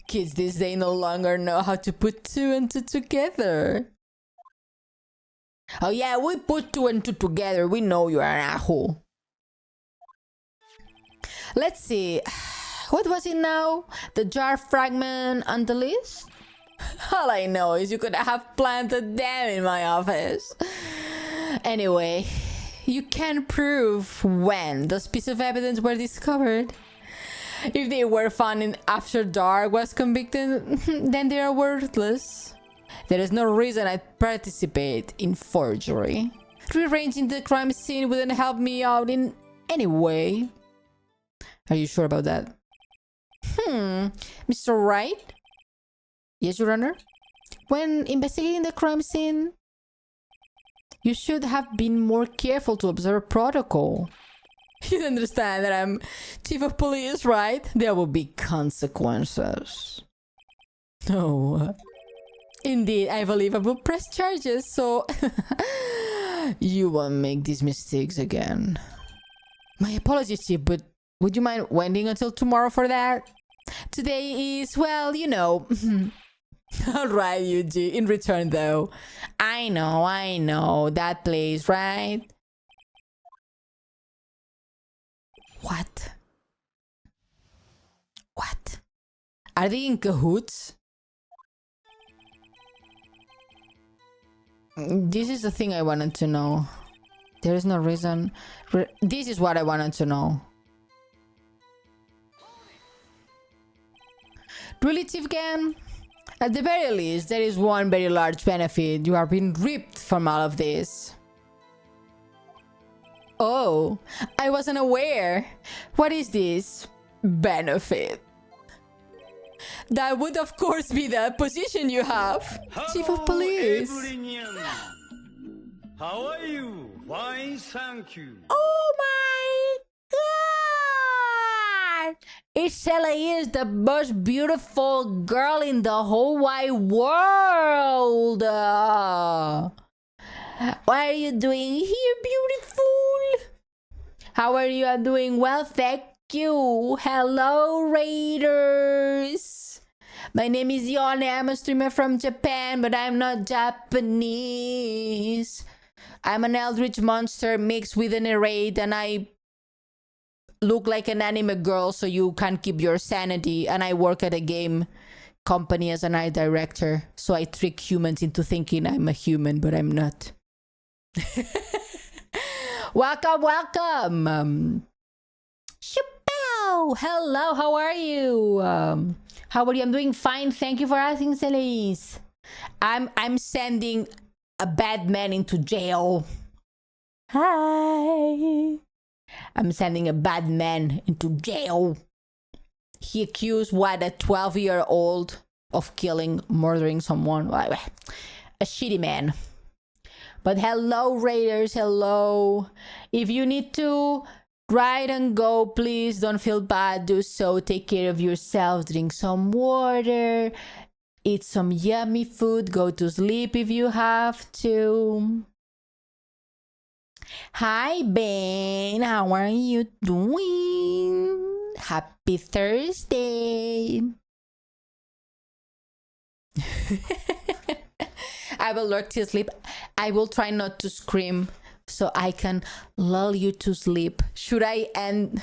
Speaker 3: Kids these days no longer know how to put two and two together. Oh yeah, we put 2 and 2 together. We know you're an asshole. Let's see. What was it now? The jar fragment on the list? All I know is you could have planted them in my office. Anyway, you can't prove when those pieces of evidence were discovered. If they were found in after Dark was convicted, then they are worthless. There is no reason I'd participate in forgery. Rearranging the crime scene wouldn't help me out in any way. Are you sure about that? Mr. Wright? Yes, Your Honor? When investigating the crime scene, you should have been more careful to observe protocol. You understand that I'm chief of police, right? There will be consequences. Oh, indeed, I believe I will press charges, so you won't make these mistakes again. My apologies, Chief, but would you mind waiting until tomorrow for that? Today is, well, you know. Alright, Yuji. In return, though. I know. That place, right? What? What? Are they in cahoots? This is the thing I wanted to know. There is no reason. This is what I wanted to know. Really, Chief Gan? At the very least, there is one very large benefit. You are being ripped from all of this. Oh, I wasn't aware. What is this benefit? That would, of course, be the position you have. Chief of Police.
Speaker 4: How are you? Fine, thank you.
Speaker 3: Oh my god! Isela is the most beautiful girl in the whole wide world. What are you doing here, beautiful? How are you doing? Well, thank you. Hello, Raiders. My name is Ione. I'm a streamer from Japan, but I'm not Japanese. I'm an eldritch monster mixed with an raid, and I look like an anime girl, so you can't keep your sanity. And I work at a game company as an art director, so I trick humans into thinking I'm a human, but I'm not. Welcome. Chappelle. Hello, how are you? How are you? I'm doing fine. Thank you for asking, Celise. I'm sending a bad man into jail. Hi. I'm sending a bad man into jail. He accused a 12-year-old of murdering someone. A shitty man. But hello, Raiders, hello. If you need to ride and go, please don't feel bad. Do so. Take care of yourself. Drink some water. Eat some yummy food. Go to sleep if you have to. Hi, Ben. How are you doing? Happy Thursday. I will lurk to sleep. I will try not to scream so I can lull you to sleep. Should I ASMR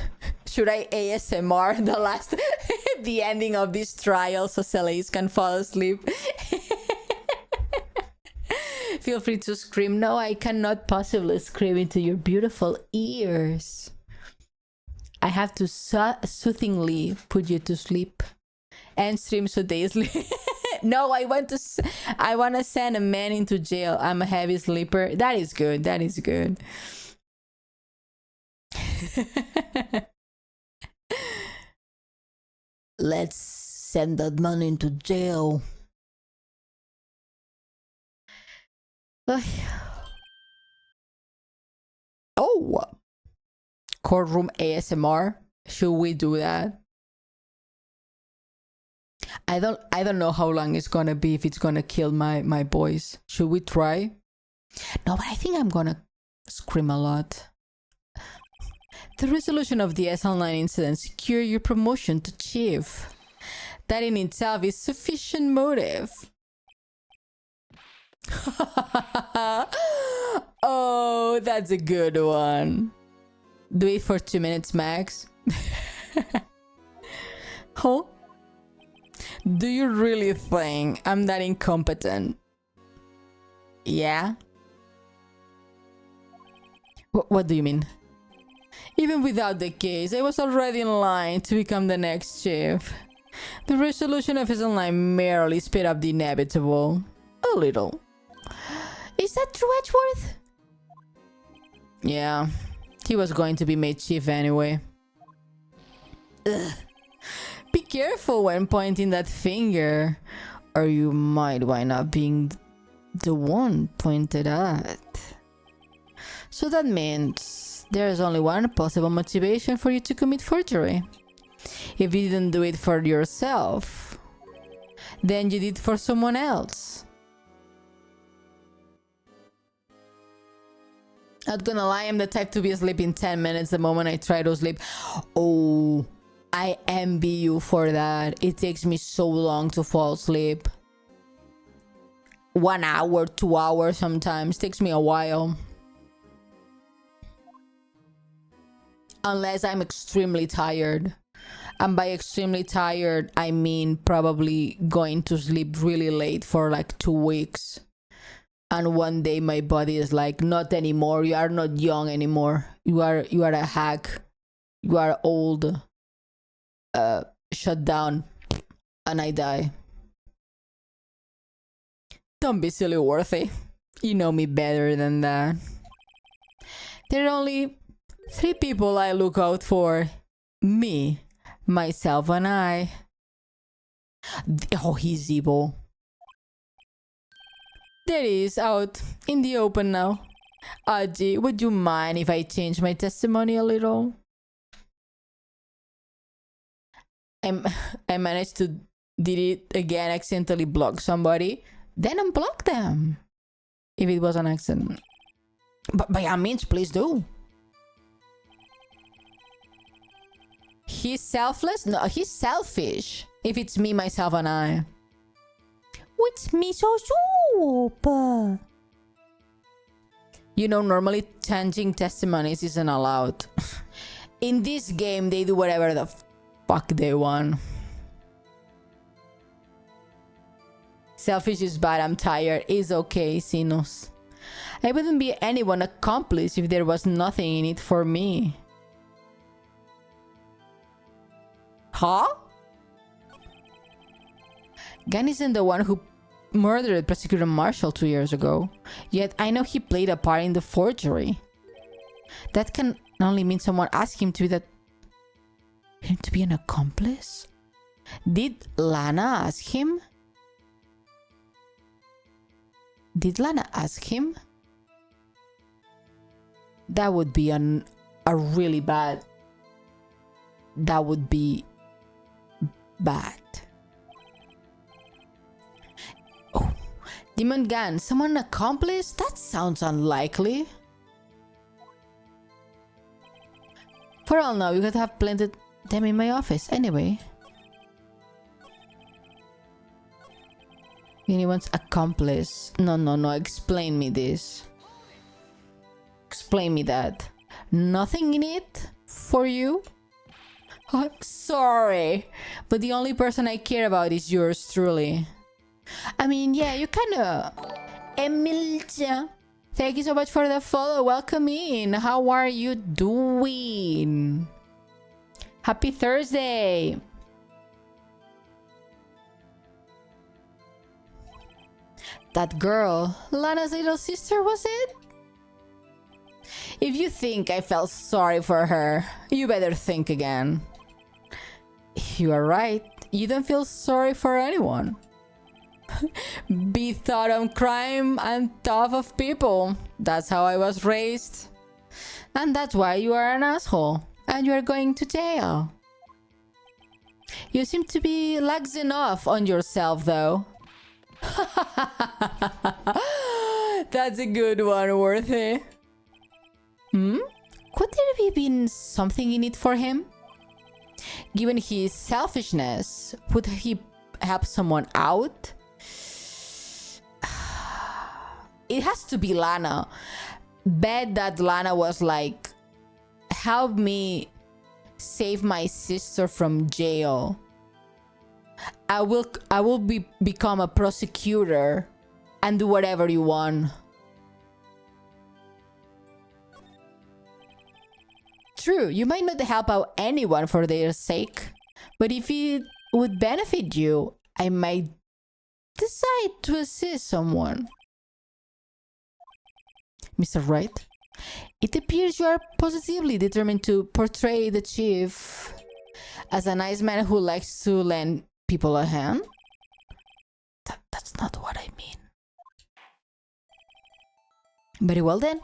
Speaker 3: the ending of this trial so Celeste can fall asleep? Feel free to scream. No, I cannot possibly scream into your beautiful ears. I have to soothingly put you to sleep and stream so they sleep. No, I want to send a man into jail. I'm a heavy sleeper. That is good. That is good. Let's send that man into jail. Oh, courtroom ASMR. Should we do that? I don't know how long it's gonna be, if it's gonna kill my boys. Should we try? No, but I think I'm gonna scream a lot. The resolution of the SL9 incident secured your promotion to chief. That in itself is sufficient motive. Oh, that's a good one. Do it for 2 minutes max. Huh? Do you really think I'm that incompetent? Yeah? What do you mean? Even without the case, I was already in line to become the next chief. The resolution of his online merely sped up the inevitable. A little. Is that true, Edgeworth? Yeah, he was going to be made chief anyway. Ugh. Be careful when pointing that finger, or you might wind up being the one pointed at. So that means there's only one possible motivation for you to commit forgery. If you didn't do it for yourself, then you did for someone else. Not gonna lie, I'm the type to be asleep in 10 minutes the moment I try to sleep. Oh, I envy you for that. It takes me so long to fall asleep. 1 hour, 2 hours sometimes. Takes me a while. Unless I'm extremely tired. And by extremely tired, I mean probably going to sleep really late for like 2 weeks. And one day my body is like, not anymore. You are not young anymore. You are a hack. You are old. Shut down. And I die. Don't be silly, Worthy. You know me better than that. There are only 3 people I look out for. Me, myself, and I. Oh, he's evil. There he is, out in the open now. Aji, would you mind if I change my testimony a little? I managed to delete again, accidentally block somebody. Then unblock them. If it was an accident. But by all means, please do. He's selfless? No, he's selfish. If it's me, myself, and I. What's miso soup? You know, normally changing testimonies isn't allowed. In this game, they do whatever the fuck they want. Selfish is bad, I'm tired. It's okay, Sinus. I wouldn't be anyone accomplice if there was nothing in it for me. Huh? Gan isn't the one who murdered Prosecutor Marshall 2 years ago. Yet I know he played a part in the forgery. That can only mean someone asked him to be an accomplice? Did Lana ask him? Did Lana ask him? That would be a really bad. That would be bad. Oh, Demon Gan, someone accomplice? That sounds unlikely. For all now, you could have planted them in my office anyway. Anyone's accomplice? No, explain me this. Explain me that. Nothing in it for you? Oh, sorry, but the only person I care about is yours truly. I mean, yeah, you kinda... Emilja, thank you so much for the follow. Welcome in. How are you doing? Happy Thursday. That girl, Lana's little sister, was it? If you think I felt sorry for her, you better think again. You are right. You don't feel sorry for anyone. Be thought on crime and tough of people. That's how I was raised. And that's why you are an asshole. And you are going to jail. You seem to be lax enough on yourself, though. That's a good one, Worthy. Could there have been something in it for him? Given his selfishness, would he help someone out? It has to be Lana. bet that Lana was like, help me save my sister from jail. I will become a prosecutor and do whatever you want. True, you might not help out anyone for their sake, but if it would benefit you, I might decide to assist someone. Mr. Wright, it appears you are positively determined to portray the chief as a nice man who likes to lend people a hand. That's not what I mean. Very well then.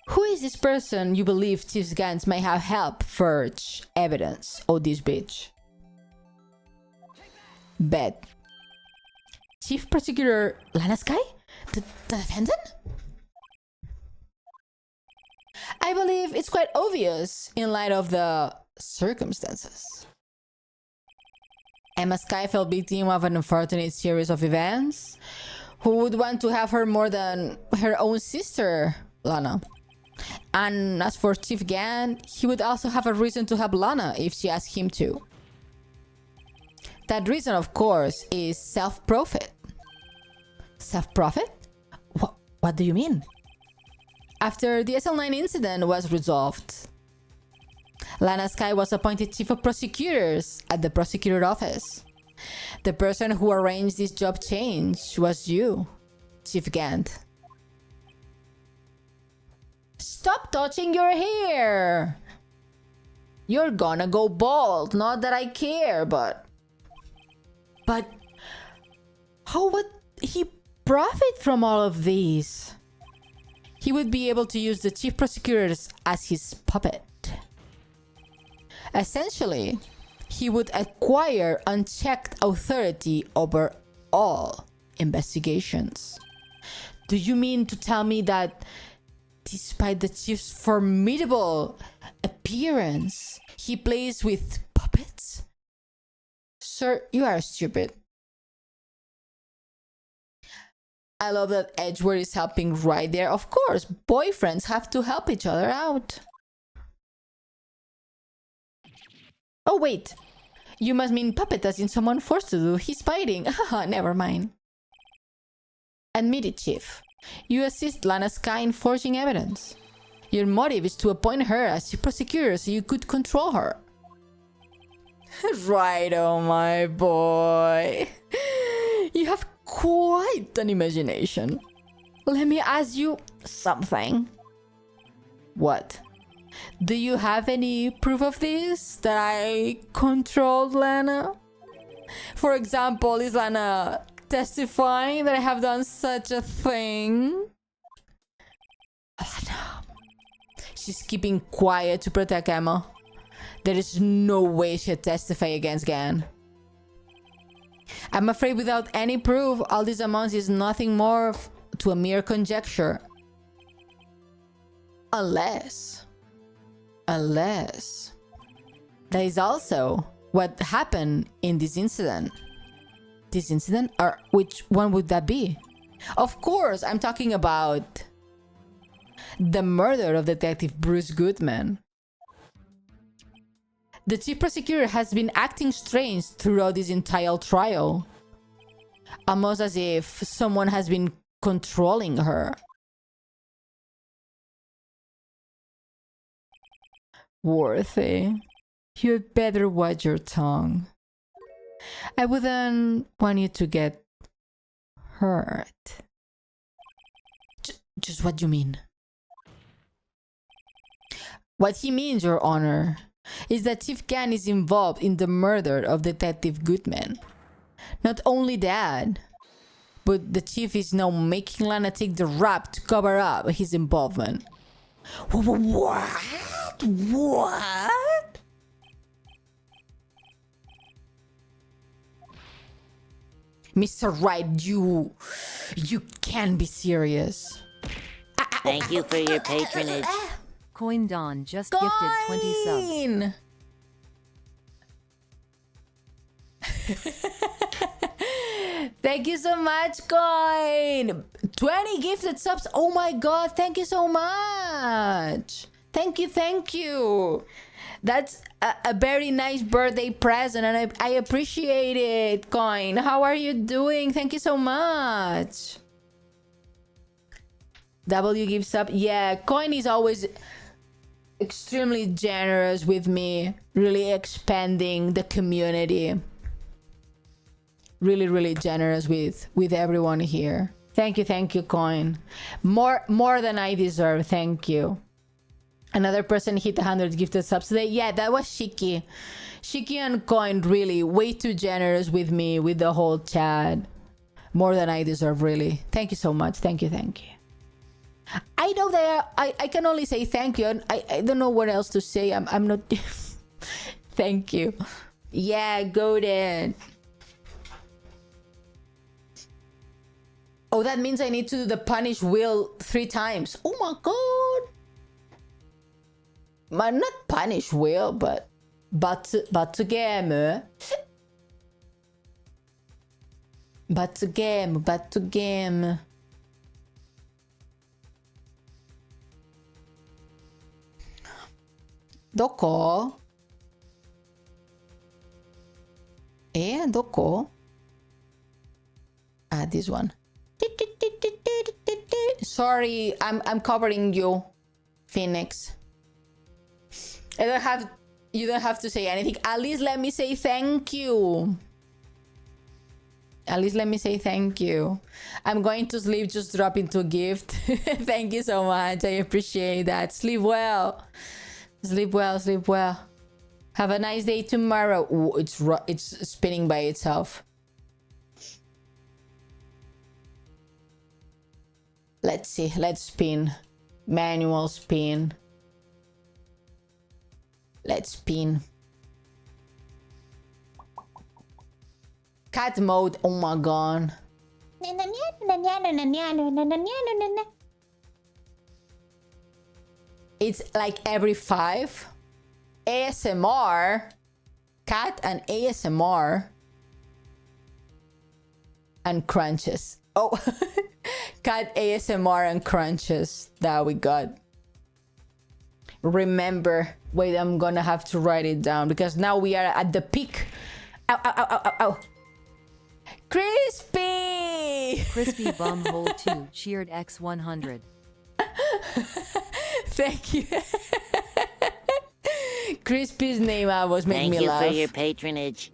Speaker 3: Who is this person you believe Chief Gans may have helped forge evidence of this bitch? Bet. Chief Prosecutor Lana Sky? The defendant? I believe it's quite obvious in light of the circumstances. Emma Sky fell victim of an unfortunate series of events. Who would want to have her more than her own sister, Lana? And as for Chief Gan, he would also have a reason to help Lana if she asked him to. That reason, of course, is self-profit. Self-profit? What do you mean? After the SL9 incident was resolved, Lana Sky was appointed Chief of Prosecutors at the Prosecutor Office. The person who arranged this job change was you, Chief Gant. Stop touching your hair! You're gonna go bald. Not that I care, but how would he profit from all of these? He would be able to use the chief prosecutors as his puppet. Essentially, he would acquire unchecked authority over all investigations. Do you mean to tell me that despite the chief's formidable appearance, he plays with puppets? Sir, you are stupid. I love that Edgeworth is helping right there. Of course, boyfriends have to help each other out. Oh wait, you must mean puppet as in someone forced to do his fighting. Haha, never mind. Admit it, Chief. You assist Lana Sky in forging evidence. Your motive is to appoint her as chief prosecutor so you could control her. Right, oh my boy. You have quite an imagination. Let me ask you something. What? Do you have any proof of this? That I controlled Lana? For example, is Lana testifying that I have done such a thing? Lana. She's keeping quiet to protect Emma. There is no way she'd testify against Gan. I'm afraid without any proof, all this amounts is nothing more to a mere conjecture. Unless that is also what happened in this incident. This incident? Or which one would that be? Of course, I'm talking about the murder of Detective Bruce Goodman. The chief prosecutor has been acting strange throughout this entire trial. Almost as if someone has been controlling her. Worthy, you'd better watch your tongue. I wouldn't want you to get hurt. Just what you mean? What he means, Your Honor, is that Chief Gan is involved in the murder of Detective Goodman. Not only that, but the chief is now making Lana take the rap to cover up his involvement. What? What? Mr. Wright, you can't be serious.
Speaker 1: Thank you for your patronage.
Speaker 2: Coin Dawn just gifted 20 subs.
Speaker 3: Thank you so much, Coin. 20 gifted subs. Oh my god, thank you so much. Thank you. That's a very nice birthday present, and I appreciate it, Coin. How are you doing? Thank you so much. W gives up. Yeah, Coin is always extremely generous with me, really expanding the community. Really generous with everyone here. Thank you, Coin. More than I deserve. Thank you. Another person hit 100 gifted subs today. Yeah, that was Shiki. Shiki and Coin really way too generous with me, with the whole chat. More than I deserve, really. Thank you so much. Thank you. I know that I can only say thank you. And I don't know what else to say. I'm not... Thank you. Yeah, golden. Oh, that means I need to do the punish wheel 3 times. Oh my god. Not punish wheel, but game. Game. Doko? Doko? Ah, this one. Sorry, I'm covering you, Phoenix. You don't have to say anything. At least let me say thank you. I'm going to sleep, just drop into a gift. Thank you so much. I appreciate that. Sleep well. Have a nice day tomorrow. Ooh, it's spinning by itself. Let's see. Let's spin. Manual spin. Let's spin. Cat mode. Oh my god. It's like every 5. ASMR. Cat and ASMR. And crunches. Oh. Cat ASMR and crunches that we got. Remember. Wait, I'm gonna have to write it down because now we are at the peak. Ow. Crispy
Speaker 2: Bumhole 2 cheered X100.
Speaker 3: Thank you. Crispy's name was making me laugh.
Speaker 1: Thank you for your patronage.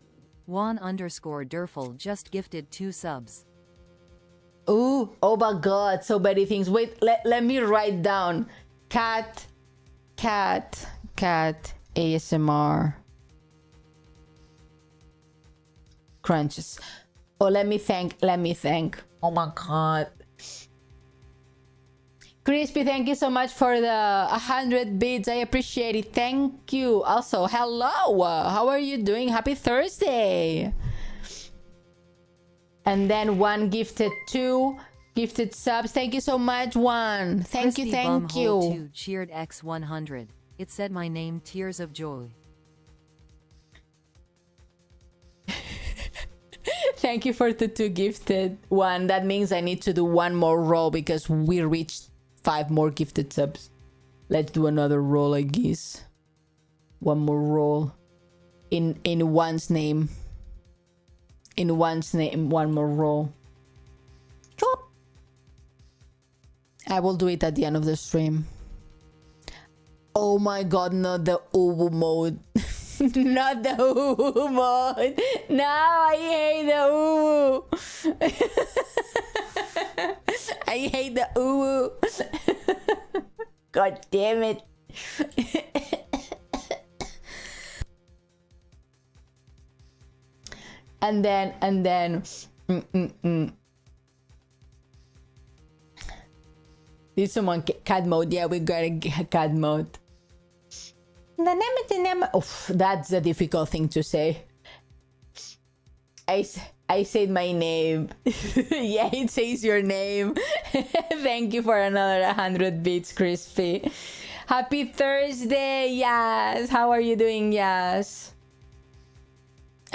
Speaker 2: Juan_Durfel just gifted 2 subs.
Speaker 3: Ooh, oh my god, so many things. Wait, let me write down. Cat ASMR crunches. Oh, let me thank. Oh my god. Crispy, thank you so much for the 100 bits. I appreciate it. Thank you. Also, hello. How are you doing? Happy Thursday. And then 1 gifted 2 gifted subs. Thank you so much, 1. Thank you.
Speaker 2: Bumhole 2 cheered X100. It said my name, tears of joy.
Speaker 3: Thank you for the 2 gifted 1. That means I need to do 1 more roll because we reached 5 more gifted subs. Let's do another roll, I guess. 1 more roll. In one's name. 1 more roll. I will do it at the end of the stream. Oh my god, not the Uwu mode. Not the Uwu mode. No, I hate the Uwu. I hate the Uwu. God damn it. And then Did someone cat mode? Yeah, we got a cat mode. Oof, that's a difficult thing to say. I said my name. Yeah, it says your name. Thank you for another 100 bits, Crispy. Happy Thursday, Yas. How are you doing, Yas?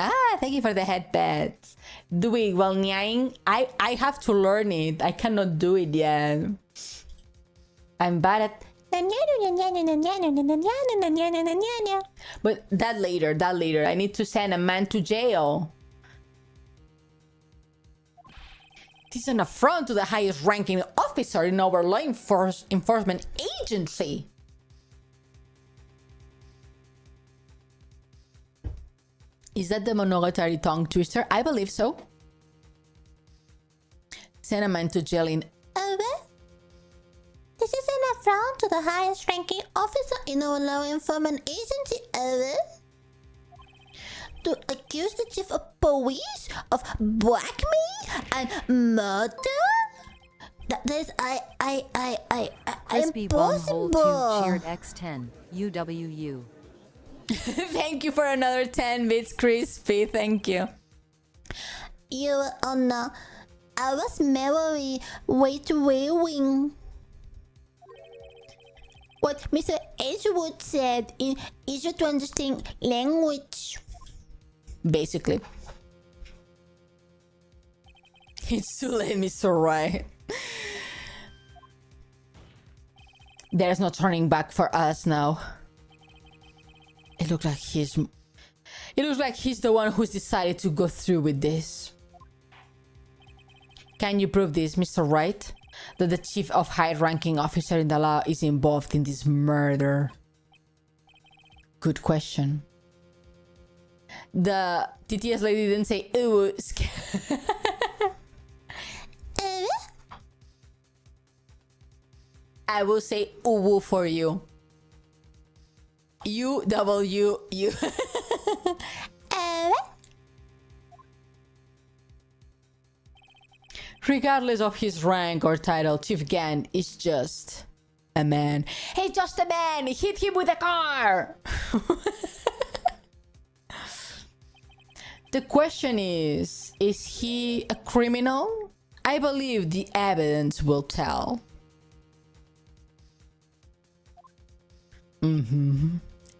Speaker 3: Ah, thank you for the headpads. Do it while nyang. I have to learn it. I cannot do it yet. I'm bad at... But that later. I need to send a man to jail. This is an affront to the highest ranking officer in our law enforcement agency. Is that the Monogatari tongue twister? I believe so. Send a man to jail in...
Speaker 5: This is an affront to the highest ranking officer in our law enforcement agency, to accuse the chief of police of blackmail and murder? That is,
Speaker 2: Crispy Bunghole
Speaker 5: impossible.
Speaker 2: 2 cheered X10. UWU.
Speaker 3: Thank you for another 10 bits, Crispy. Thank you.
Speaker 5: Your Honor, I was merely waiting. What Mr. Edgewood said is easier to understand language.
Speaker 3: Basically. It's too late, Mr. Right. There's no turning back for us now. It looks like he's the one who's decided to go through with this. Can you prove this, Mr. Wright? That the chief of high-ranking officer in the law is involved in this murder? Good question. The TTS lady didn't say, ooh, I will say ooh for you. U-W-U. Regardless of his rank or title, Chief Gant is just a man. He's just a man! Hit him with a car! The question is he a criminal? I believe the evidence will tell.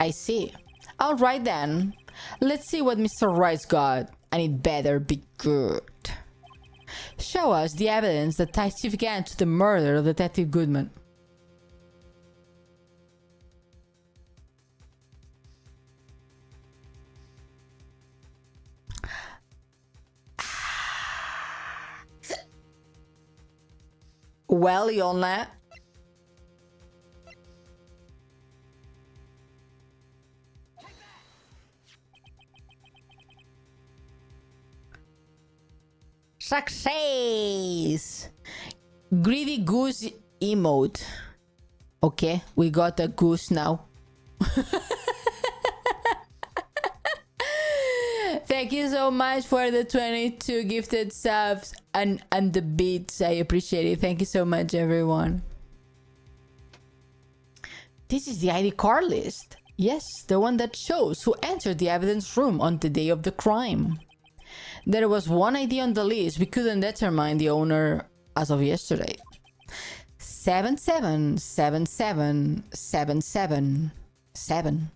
Speaker 3: I see. Alright then. Let's see what Mr. Wright's got, and it better be good. Show us the evidence that ties Chief Gant to the murder of Detective Goodman. Well, Ione. Success! Greedy goose emote. Okay, we got a goose now. Thank you so much for the 22 gifted subs and the beats. I appreciate it. Thank you so much, everyone. This is the ID card list. Yes, the one that shows who entered the evidence room on the day of the crime. There was one ID on the list. We couldn't determine the owner as of yesterday. 7777777.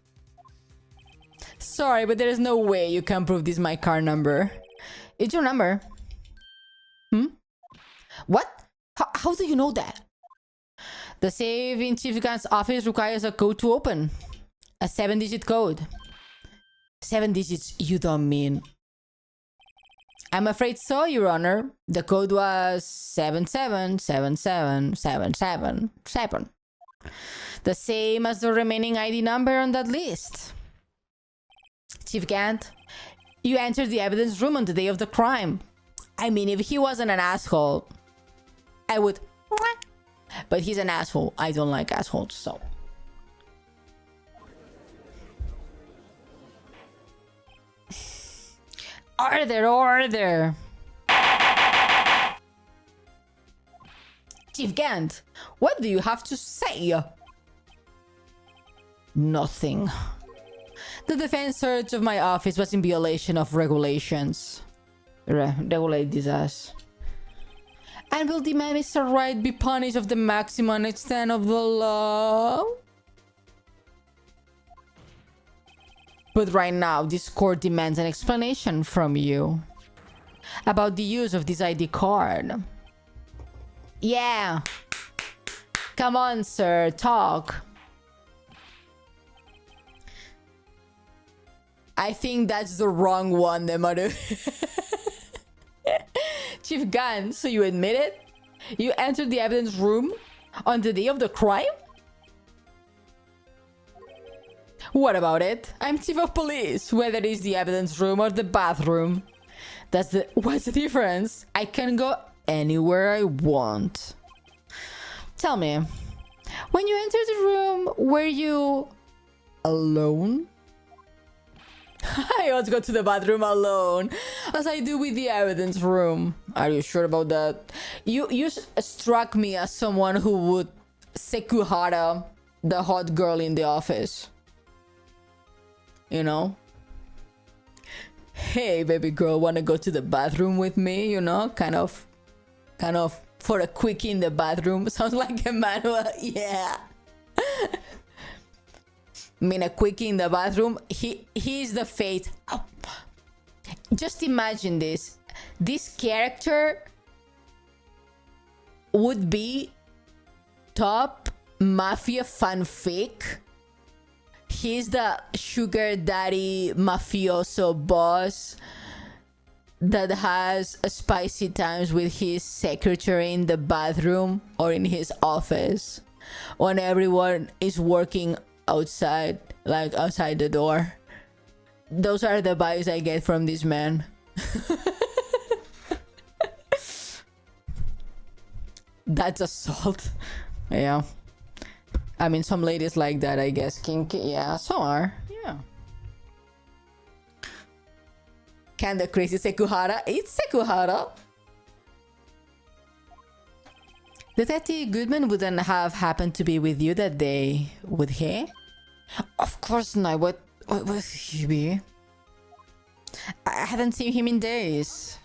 Speaker 3: Sorry, but there is no way you can prove this is my car number. It's your number. What? How do you know that? The safe in Chief Gant's office requires a code to open. A 7-digit code. 7 digits you don't mean. I'm afraid so, Your Honor. The code was 7777777. The same as the remaining ID number on that list. Chief Gant, you entered the evidence room on the day of the crime. I mean, if he wasn't an asshole, I would... But he's an asshole. I don't like assholes, so... Order! Chief Gant, what do you have to say? Nothing. The defense search of my office was in violation of regulations. Regulate this ass. And will demand Mr. Wright be punished of the maximum extent of the law? But right now, this court demands an explanation from you about the use of this ID card. Yeah. Come on, sir, talk. I think that's the wrong one, Nemaru. Chief Gan, so you admit it? You entered the evidence room on the day of the crime? What about it? I'm chief of police, whether it's the evidence room or the bathroom. What's the difference? I can go anywhere I want. Tell me, when you entered the room, were you alone? I always go to the bathroom alone, as I do with the evidence room. Are you sure about that? You struck me as someone who would Sekuhara the hot girl in the office. You know? Hey, baby girl, wanna go to the bathroom with me? You know, kind of for a quickie in the bathroom. Sounds like Emmanuel. Yeah. I mean, a quickie in the bathroom. He's the fate. Oh. Just imagine this. This character would be top mafia fanfic. He's the sugar daddy mafioso boss that has spicy times with his secretary in the bathroom or in his office when everyone is working outside, like outside the door. Those are the vibes I get from this man. That's assault. Yeah. I mean, some ladies like that, I guess. Kinky, yeah, some are. Yeah. Can the crazy Sekuhara? It's Sekuhara. Detective Goodman wouldn't have happened to be with you that day, would he? Of course not. What would he be? I hadn't seen him in days.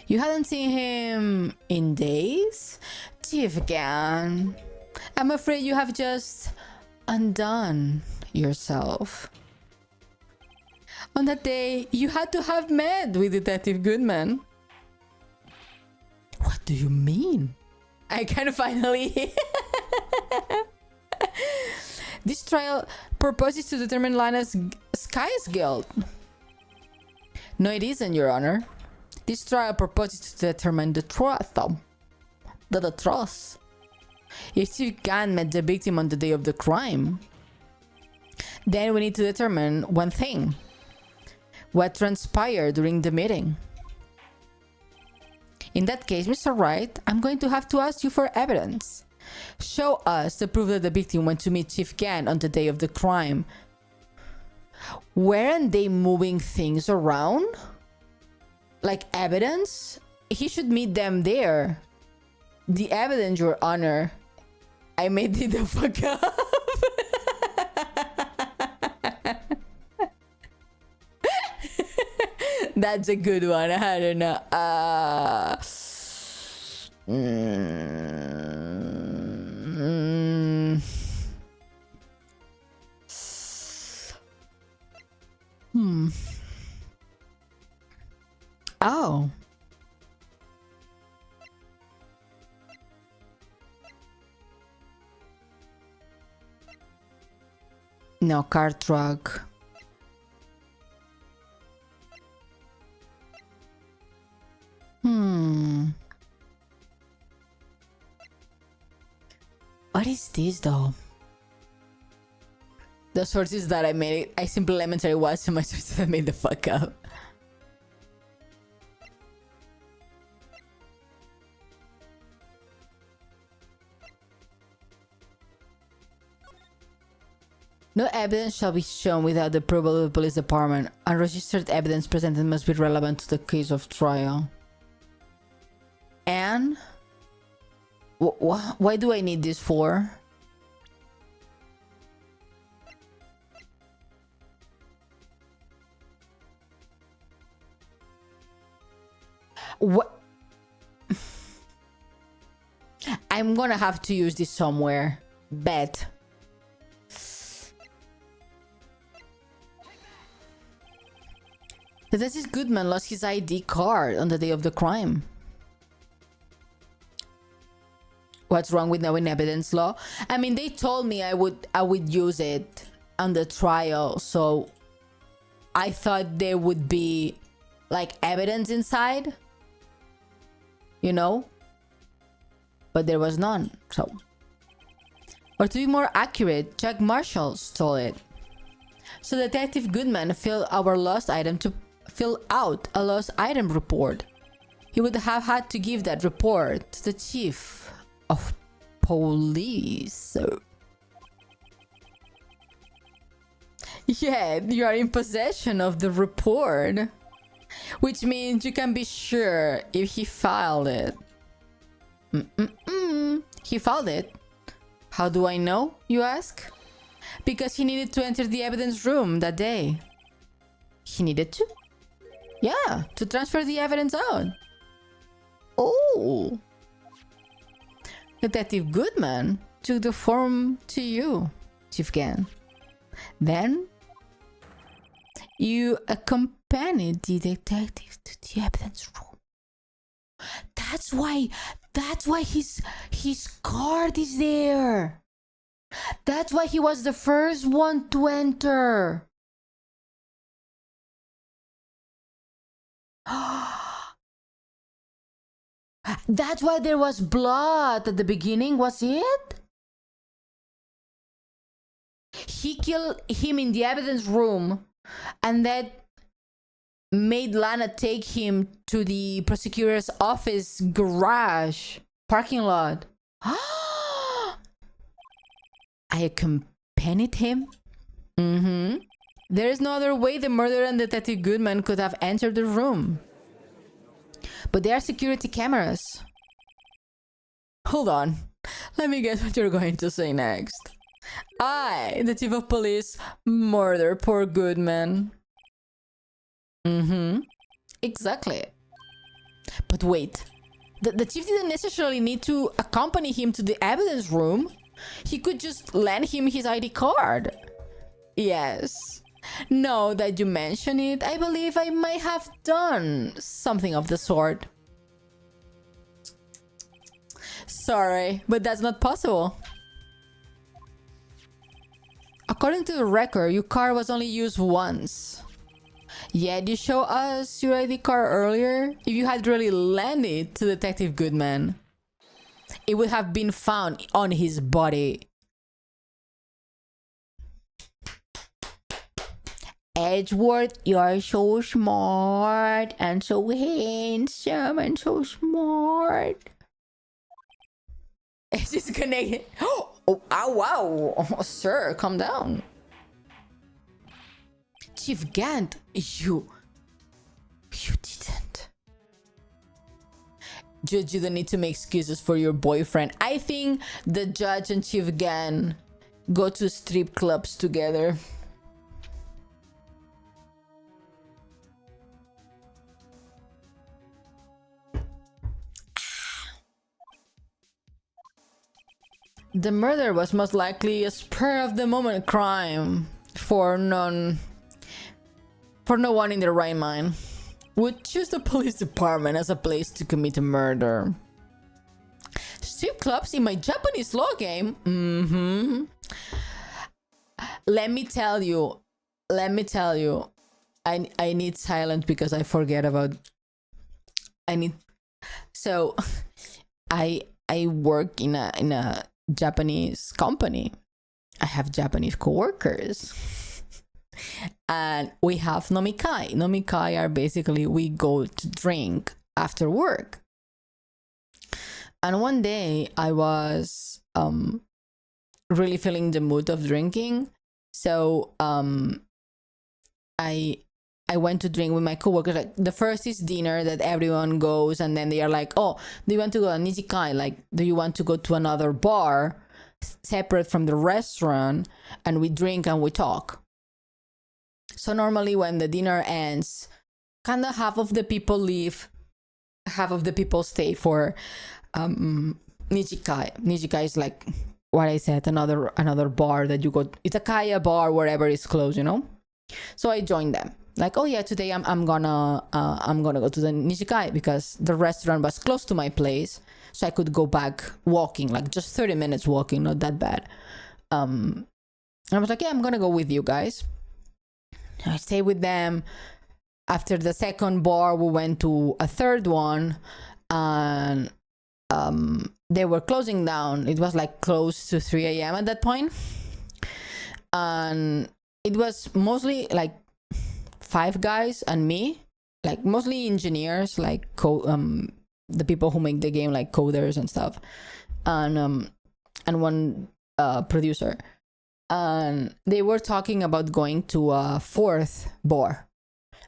Speaker 3: You hadn't seen him in days? Chief Gan, I'm afraid you have just undone yourself. On that day, you had to have met with Detective Goodman. What do you mean? I can finally... This trial purposes to determine Lana's Sky's guilt. No, it isn't, Your Honor. This trial purposes to determine the truth. The truth. If you can met the victim on the day of the crime, then we need to determine one thing. What transpired during the meeting? In that case, Mr. Wright, I'm going to have to ask you for evidence. Show us the proof that the victim went to meet Chief Gan on the day of the crime. Weren't they moving things around? Like evidence? He should meet them there. The evidence, Your Honor. I made it the fuck up. That's a good one. I don't know. Oh. No, car truck. What is this though? The sources that I made, I simply elementary was to my sources that made the fuck up. No evidence shall be shown without the approval of the police department. Unregistered evidence presented must be relevant to the case of trial. And why do I need this for? What? I'm gonna have to use this somewhere. Bet. Detective Goodman lost his ID card on the day of the crime. What's wrong with knowing evidence law? I mean, they told me I would use it on the trial, so I thought there would be like evidence inside, you know, but there was none. So, or to be more accurate, Jack Marshall stole it. So Detective Goodman filled out a lost item report. He would have had to give that report to the chief of police. So yeah, you are in possession of the report, which means you can be sure if he filed it. He filed it. How do I know, you ask? Because he needed to enter the evidence room that day. He needed to? Yeah, to transfer the evidence out. Oh. Detective Goodman took the form to you, Chief Gann. Then you accompanied the detective to the evidence room. That's why his card is there. That's why he was the first one to enter. That's why there was blood at the beginning, was it? He killed him in the evidence room, and that made Lana take him to the prosecutor's office garage parking lot. I accompanied him? There is no other way the murderer and Detective Goodman could have entered the room. But there are security cameras. Hold on. Let me guess what you're going to say next. I, the chief of police, murder poor Goodman. Exactly. But wait. The chief didn't necessarily need to accompany him to the evidence room. He could just lend him his ID card. Yes. Now that you mention it, I believe I might have done something of the sort. Sorry, but that's not possible. According to the record, your card was only used once. Yet you show us your ID card earlier. If you had really lent it to Detective Goodman, it would have been found on his body. Edgeworth, you're so smart and so handsome and so smart. It's disconnected. Oh, ow, wow. Oh, sir, calm down. Chief Gant, you didn't. Judge, you don't need to make excuses for your boyfriend. I think the judge and Chief Gant go to strip clubs together. The murder was most likely a spur-of-the-moment crime for no one in their right mind would choose the police department as a place to commit a murder. Strip clubs in my Japanese law game? Let me tell you. I need silence because I forget about. So, I work in a Japanese company. I have Japanese coworkers. And we have nomikai. Nomikai are basically we go to drink after work. And one day I was really feeling the mood of drinking. So I went to drink with my coworkers. Like, the first is dinner that everyone goes, and then they are like, oh, do you want to go to Nijikai? Like, do you want to go to another bar separate from the restaurant? And we drink and we talk. So normally when the dinner ends, kind of half of the people leave, half of the people stay for Nijikai. Nijikai is like what I said, another bar that you go. It's a kaya bar wherever it's closed, you know? So I joined them. like, oh yeah, today I'm gonna go to the Nishikai because the restaurant was close to my place, so I could go back walking, like just 30 minutes walking, not that bad. I was like, yeah, I'm gonna go with you guys. I stayed with them. After the second bar, we went to a third one, and they were closing down. It was like close to 3 a.m. at that point, and it was mostly like 5 guys and me, like mostly engineers, like the people who make the game, like coders and stuff, and one producer. And they were talking about going to a 4th bar,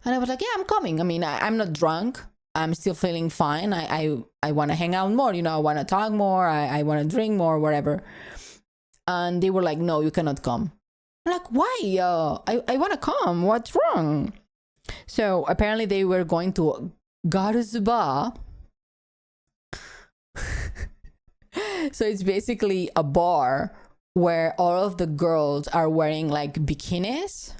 Speaker 3: and I was like, yeah, I'm coming. I mean, I'm not drunk, I'm still feeling fine. I want to hang out more, I want to talk more, I want to drink more, whatever. And they were like, no, you cannot come. I'm like, why? I want to come, what's wrong? So apparently they were going to Garuzuba. So it's basically a bar where all of the girls are wearing like bikinis,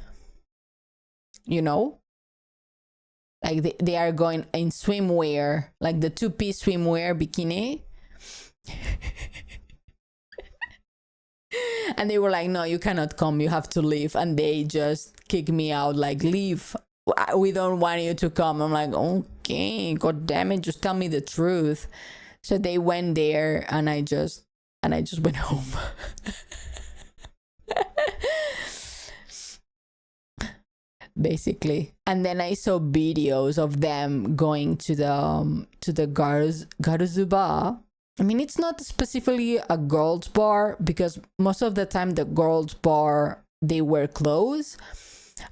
Speaker 3: like they are going in swimwear, like the 2-piece swimwear bikini. And they were like, no, you cannot come, you have to leave. And they just kicked me out, like, leave, we don't want you to come. I'm like, okay, god damn it, just tell me the truth. So they went there, and I just went home. Basically. And then I saw videos of them going to the Garuzuba. I mean, it's not specifically a girls bar, because most of the time the girls bar, they were closed.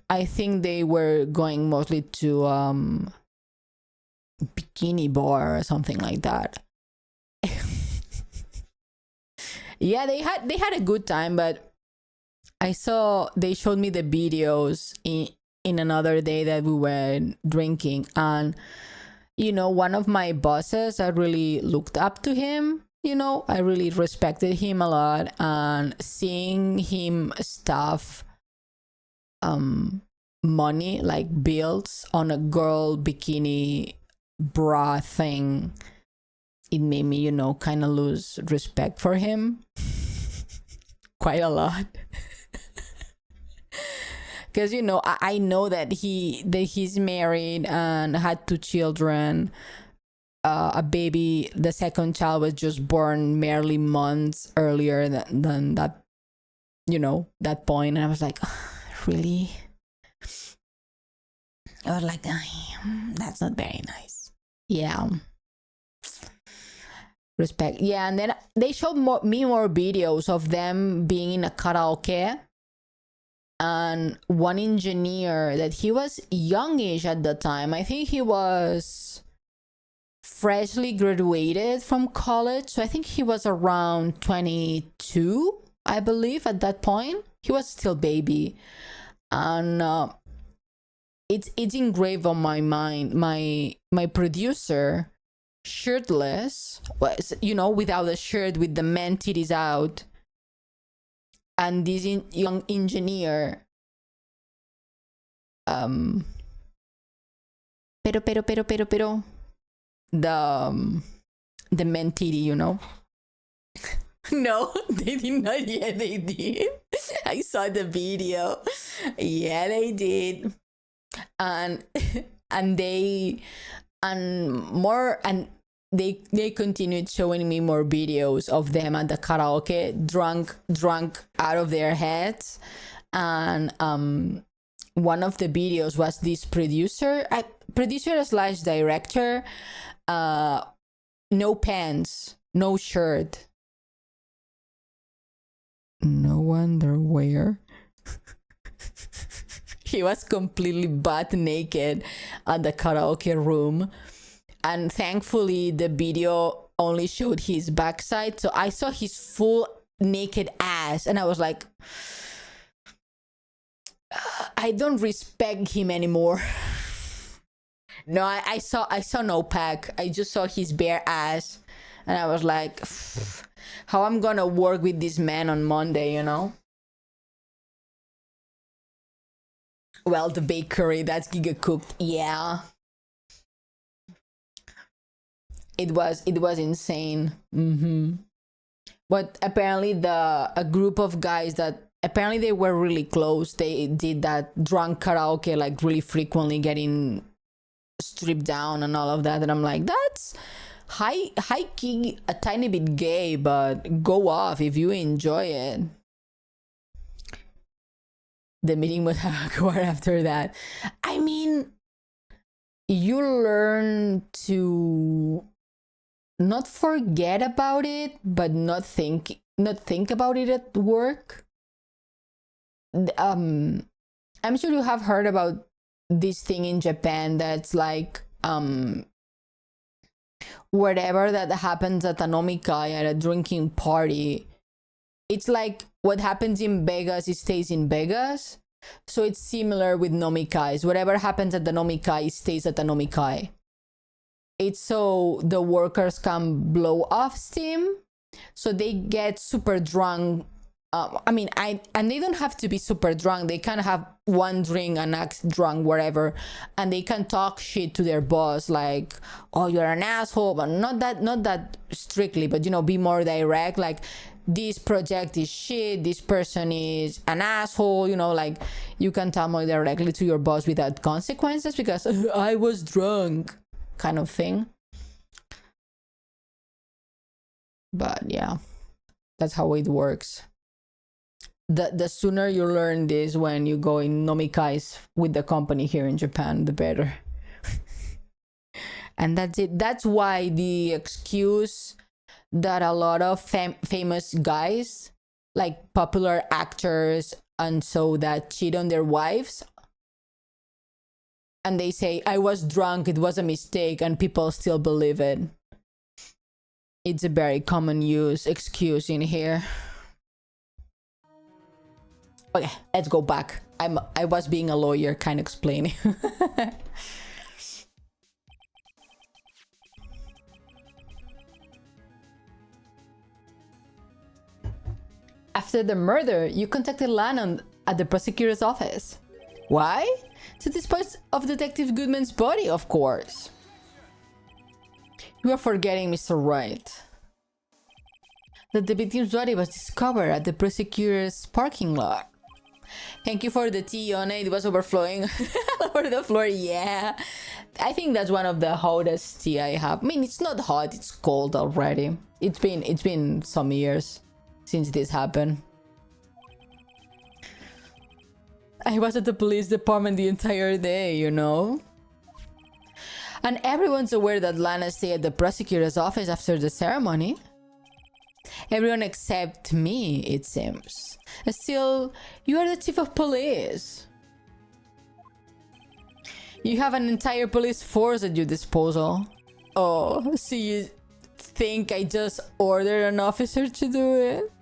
Speaker 3: I think they were going mostly to bikini bar or something like that. Yeah, they had a good time, but they showed me the videos in another day that we were drinking, and one of my bosses, I really looked up to him. I really respected him a lot, and seeing him stuff money, like bills, on a girl bikini bra thing, it made me, kind of lose respect for him quite a lot. Because I know that he's married and had 2 children, a baby. The second child was just born merely months earlier than that, that point. And I was like, really? I was like, that's not very nice. Yeah. Respect. Yeah. And then they showed me more videos of them being in a karaoke. And one engineer, that he was youngish at the time. I think he was freshly graduated from college. So I think he was around 22, I believe, at that point. He was still baby. And it's engraved on my mind. My producer, shirtless, without a shirt, with the man titties out. And this young engineer, pero, the men titty, No, they did not. Yeah, they did. I saw the video. Yeah, they did. And they continued showing me more videos of them at the karaoke, drunk out of their heads. And one of the videos was this producer / director, no pants, no shirt, no underwear. He was completely butt naked at the karaoke room. And thankfully, the video only showed his backside. So I saw his full naked ass. And I was like, I don't respect him anymore. No, I saw no pack. I just saw his bare ass. And I was like, how I'm going to work with this man on Monday, Well, the bakery, that's Giga cooked. Yeah. It was insane. But apparently a group of guys that apparently they were really close. They did that drunk karaoke like really frequently, getting stripped down and all of that. And I'm like, that's high key, a tiny bit gay, but go off if you enjoy it. The meeting was awkward after that. I mean, you learn to not forget about it, but not think about it at work. I'm sure you have heard about this thing in Japan that's like whatever that happens at a nomikai, at a drinking party, it's like what happens in Vegas, it stays in Vegas. So it's similar with nomikais. Whatever happens at the nomikai stays at the nomikai. It's so the workers can blow off steam, so they get super drunk. And they don't have to be super drunk. They can have one drink and act drunk, whatever, and they can talk shit to their boss, like, "Oh, you're an asshole," but not that strictly, but be more direct, like, "This project is shit. This person is an asshole." Like, you can tell more directly to your boss without consequences because I was drunk, kind of thing. But yeah, that's how it works. The sooner you learn this when you go in nomikais with the company here in Japan, the better. And that's it. That's why the excuse that a lot of famous guys, like popular actors and so, that cheat on their wives, and they say, "I was drunk, it was a mistake," and people still believe it. It's a very common excuse in here. Okay, let's go back. I was being a lawyer, kind of explaining. After the murder, you contacted Lannon at the prosecutor's office. Why? To dispose of Detective Goodman's body, of course. You are forgetting, Mr. Wright, that the victim's body was discovered at the prosecutor's parking lot. Thank you for the tea, Ione. It was overflowing over the floor. Yeah, I think that's one of the hottest tea I have. I mean, it's not hot, it's cold already. It's been some years since this happened. I was at the police department the entire day, And everyone's aware that Lana stayed at the prosecutor's office after the ceremony. Everyone except me, it seems. Still, you are the chief of police. You have an entire police force at your disposal. Oh, so you think I just ordered an officer to do it?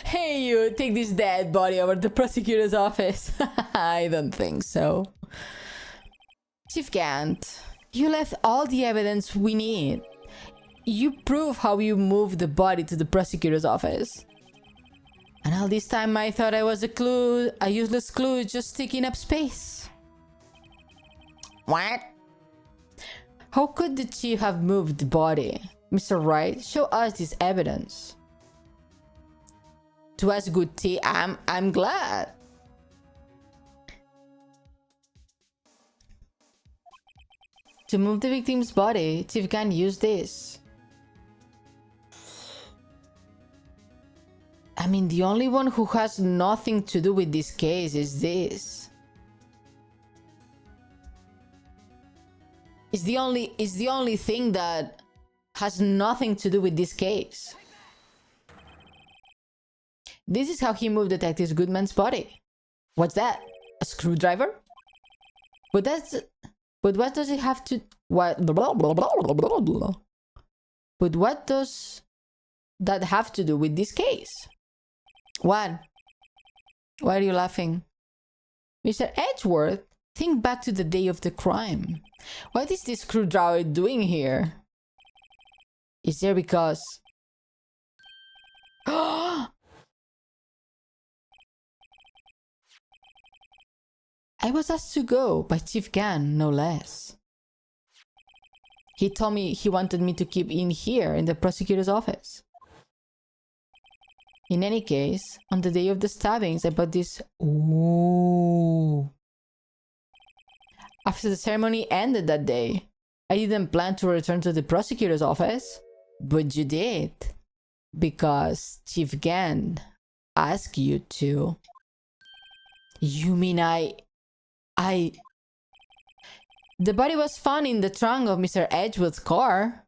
Speaker 3: Hey, you, take this dead body over to the prosecutor's office. I don't think so. Chief Gant, you left all the evidence we need. You prove how you moved the body to the prosecutor's office. And all this time I thought I was a useless clue just taking up space. What? How could the chief have moved the body? Mr. Wright, show us this evidence. To us, good tea, I'm glad. To move the victim's body, Chief can use this. I mean, the only one who has nothing to do with this case is this. It's the only thing that has nothing to do with this case. This is how he moved Detective Goodman's body. What's that? A screwdriver? But what does it have to... What? But what does that have to do with this case? What? Why are you laughing? Mr. Edgeworth, think back to the day of the crime. What is this screwdriver doing here? Is there because... I was asked to go by Chief Gan, no less. He told me he wanted me to keep in here in the prosecutor's office. In any case, on the day of the stabbings, I bought this. Ooh. After the ceremony ended that day, I didn't plan to return to the prosecutor's office, but you did. Because Chief Gan asked you to. You mean The body was found in the trunk of Mr. Edgewood's car.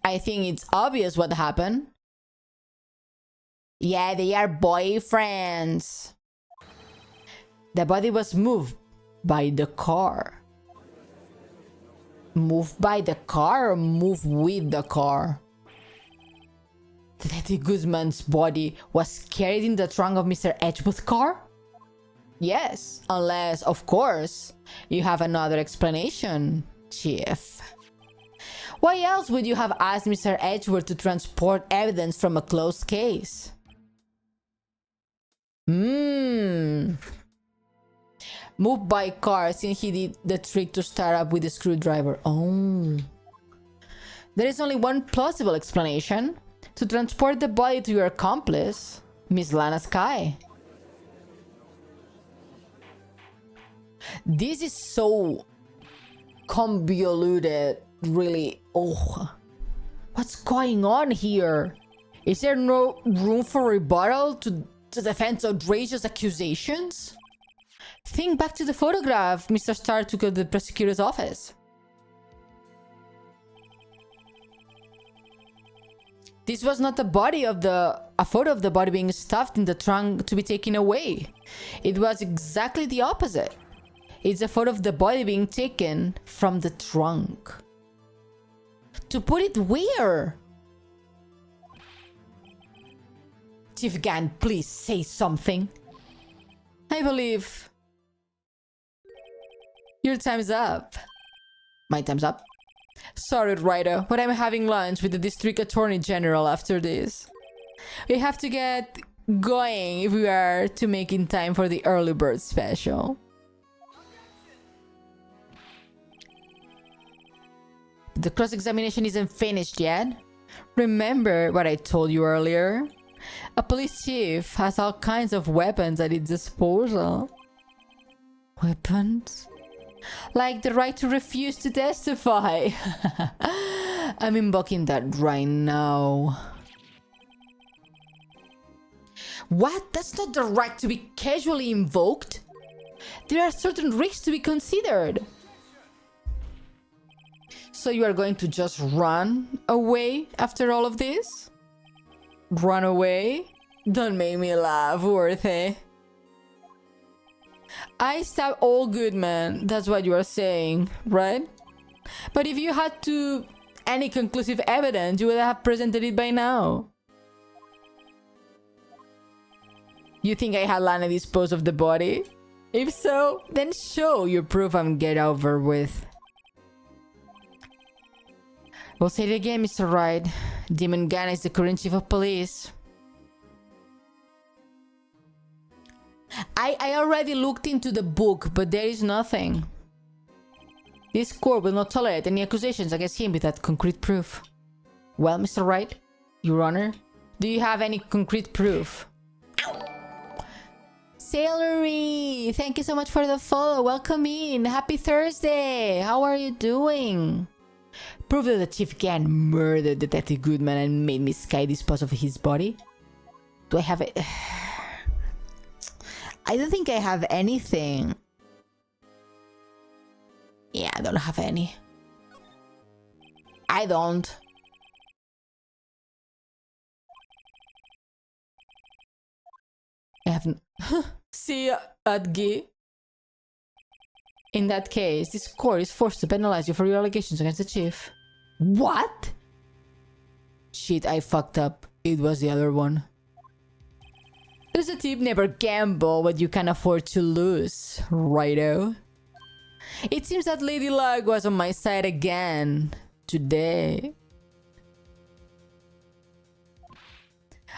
Speaker 3: I think it's obvious what happened. Yeah, they are boyfriends. The body was moved by the car. Moved by the car or moved with the car? Detective Guzman's body was carried in the trunk of Mr. Edgewood's car? Yes, unless, of course, you have another explanation, Chief. Why else would you have asked Mr. Edgewood to transport evidence from a closed case? Moved by car since he did the trick to start up with a screwdriver. Oh. There is only one plausible explanation. To transport the body to your accomplice, Miss Lana Sky. This is so convoluted, really. Oh, what's going on here? Is there no room for rebuttal to defend outrageous accusations? Think back to the photograph Mr. Starr took at the prosecutor's office. This was not a photo of the body being stuffed in the trunk to be taken away. It was exactly the opposite. It's a photo of the body being taken from the trunk. To put it where? Chief Gan, please say something. I believe your time's up. My time's up? Sorry, Ryder, but I'm having lunch with the District Attorney General after this. We have to get going if we are to make in time for the early bird special. The cross-examination isn't finished yet. Remember what I told you earlier? A police chief has all kinds of weapons at its disposal. Weapons? Like the right to refuse to testify. I'm invoking that right now. What? That's not the right to be casually invoked. There are certain risks to be considered. So you are going to just run away after all of this? Run away? Don't make me laugh, Worthy. I stab all good men, that's what you are saying, right? But if you had any conclusive evidence, you would have presented it by now. You think I had Lana dispose of the body? If so, then show your proof and get over with. We'll say it again, Mr. Wright. Demon Gan is the current chief of police. I already looked into the book, but there is nothing. This court will not tolerate any accusations against him without concrete proof. Well, Mr. Wright, Your Honor, do you have any concrete proof? Celery! Thank you so much for the follow. Welcome in. Happy Thursday. How are you doing? Proof that the Chief Gan murdered Detective Goodman and made Miss Sky dispose of his body? Do I have it? I don't think I have anything. Yeah, I don't have any. I don't. I haven't. See ya, Adgi. In that case, this court is forced to penalize you for your allegations against the chief. What? Shit, I fucked up. It was the other one. There's a tip: never gamble what you can afford to lose, righto? It seems that Lady Luck was on my side again today.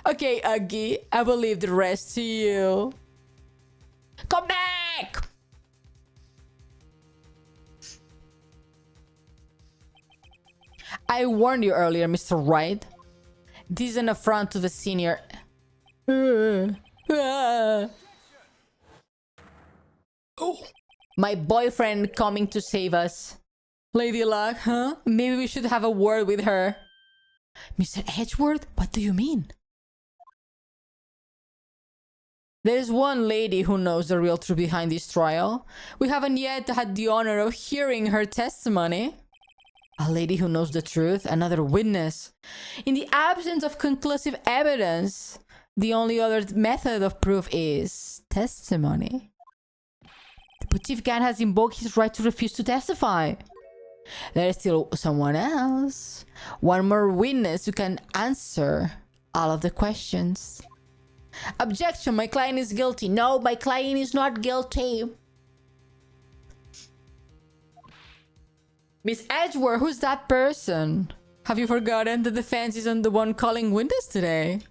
Speaker 3: Okay, Uggy, I will leave the rest to you. Come back! I warned you earlier, Mr. Wright. This is an affront to the senior. My boyfriend coming to save us. Lady Luck, huh? Maybe we should have a word with her. Mr. Edgeworth, what do you mean? There's one lady who knows the real truth behind this trial. We haven't yet had the honor of hearing her testimony. A lady who knows the truth, another witness. In the absence of conclusive evidence, the only other method of proof is testimony. But Chief Gan has invoked his right to refuse to testify. There is still someone else. One more witness who can answer all of the questions. Objection, my client is guilty. No, my client is not guilty. Miss Edgeworth, who's that person? Have you forgotten the defense isn't the one calling witness today?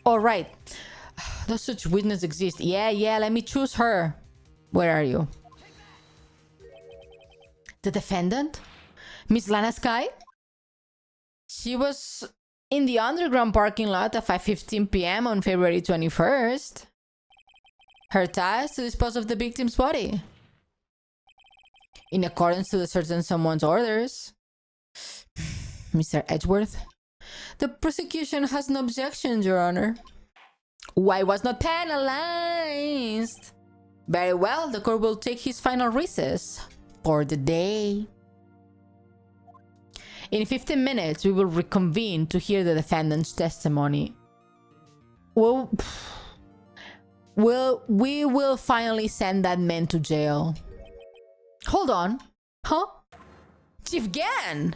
Speaker 3: All right. Does such witness exist? Yeah, let me choose her. Where are you? The defendant? Miss Lana Sky? She was in the underground parking lot at 5:15 p.m. on February 21st. Her task to dispose of the victim's body. In accordance to the certain someone's orders. Mr. Edgeworth? The prosecution has no objections, Your Honor. Why was not penalized? Very well, the court will take his final recess for the day. In 15 minutes, we will reconvene to hear the defendant's testimony. We will finally send that man to jail. Hold on. Huh? Chief Gan!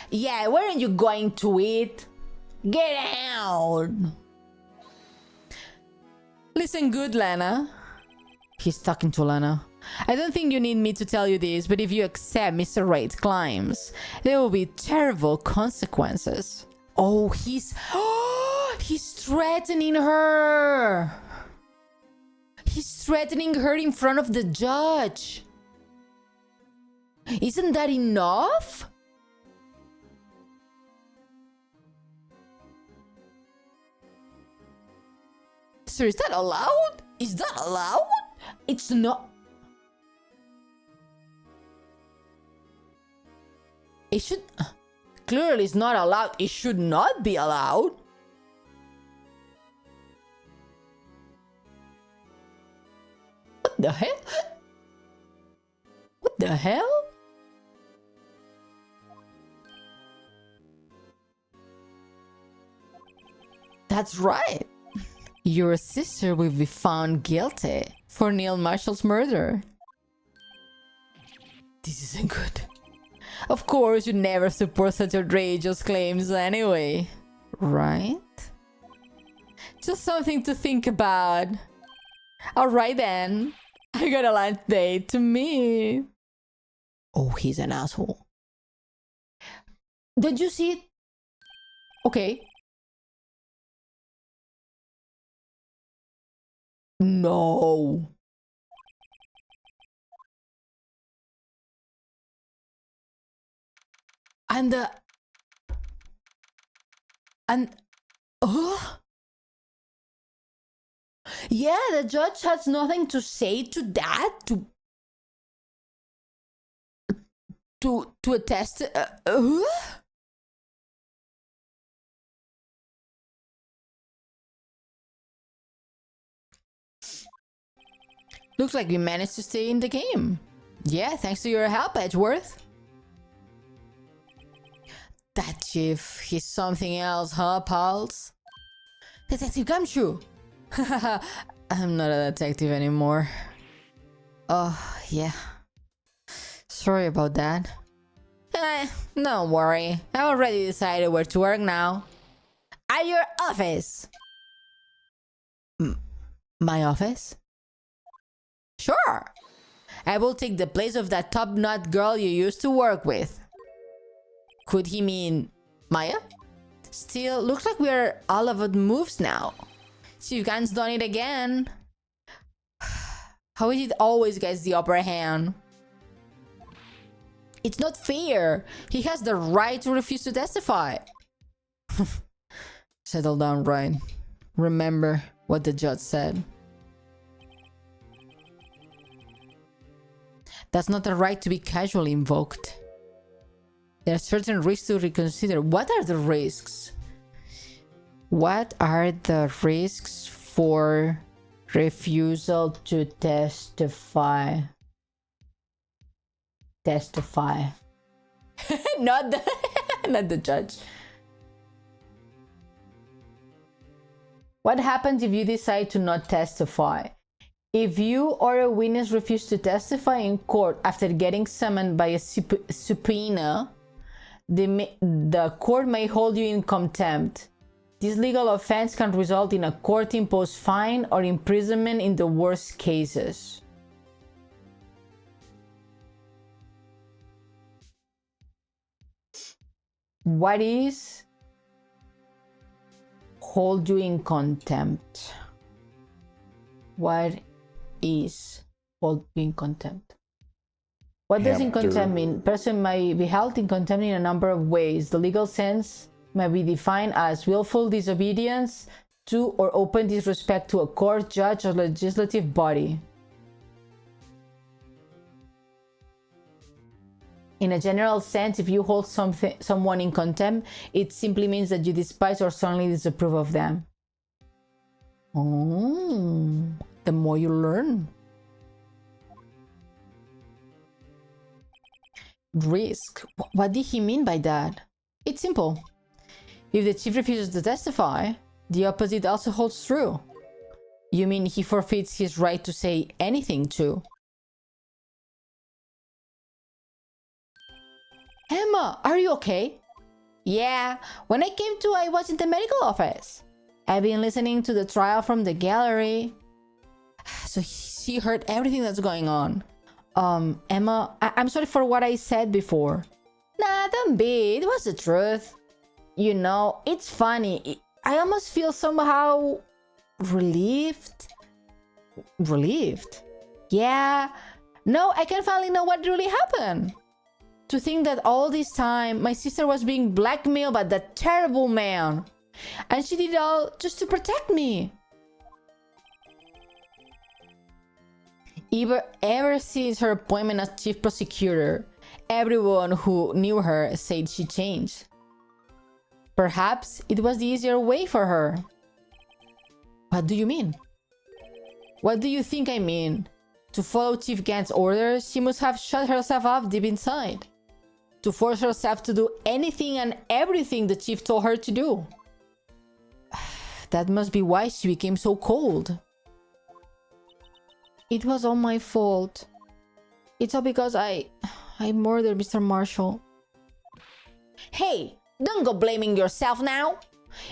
Speaker 3: Yeah, weren't you going to eat? Get out! Listen good, Lana. He's talking to Lana. I don't think you need me to tell you this, but if you accept Mr. Wright's claims, there will be terrible consequences. Oh, he's threatening her. He's threatening her in front of the judge. Isn't that enough? Sir, is that allowed? Is that allowed? It's not. It should... Clearly it's not allowed. It should not be allowed. What the hell? What the hell? That's right. Your sister will be found guilty for Neil Marshall's murder. This isn't good. Of course, you never support such outrageous claims anyway, right? Just something to think about. Alright then, I got a lunch date to meet. Oh, he's an asshole. Did you see it? Okay. No. And yeah, the judge has nothing to say to that, to attest. Looks like we managed to stay in the game. Yeah, thanks to your help, Edgeworth. That chief, he's something else, huh, pals? Detective Gumshoe! I'm not a detective anymore. Oh, yeah. Sorry about that. Don't worry. I already decided where to work now. At your office! My office? Sure! I will take the place of that top-notch girl you used to work with. Could he mean Maya? Still, looks like we're all of it moves now. Chief Gan's done it again. How is it always gets the upper hand? It's not fair. He has the right to refuse to testify. Settle down, Ryan. Remember what the judge said. That's not a right to be casually invoked. There are certain risks to reconsider. What are the risks? What are the risks for refusal to testify? Testify. not the judge. What happens if you decide to not testify? If you or a witness refuse to testify in court after getting summoned by a subpoena, the court may hold you in contempt. This legal offense can result in a court-imposed fine or imprisonment in the worst cases. What is hold you in contempt? What is hold you in contempt? What does in contempt mean? Person may be held in contempt in a number of ways. The legal sense may be defined as willful disobedience to or open disrespect to a court, judge, or legislative body. In a general sense, if you hold someone in contempt, it simply means that you despise or strongly disapprove of them. Oh, the more you learn. Risk. What did he mean by that? It's simple. If the chief refuses to testify, the opposite also holds true. You mean he forfeits his right to say anything too? Emma, are you okay? Yeah, when I came to, I was in the medical office. I've been listening to the trial from the gallery. So she heard everything that's going on. Emma, I'm sorry for what I said before. Nah, don't be. It was the truth. You know, it's funny. I almost feel somehow relieved. Relieved? Yeah. No, I can finally know what really happened. To think that all this time, my sister was being blackmailed by that terrible man. And she did it all just to protect me. Ever since her appointment as chief prosecutor, everyone who knew her said she changed. Perhaps it was the easier way for her. What do you mean? What do you think I mean? To follow Chief Gant's orders, she must have shut herself off deep inside. To force herself to do anything and everything the chief told her to do. That must be why she became so cold. It was all my fault. It's all because I murdered Mr. Marshall. Hey, don't go blaming yourself now.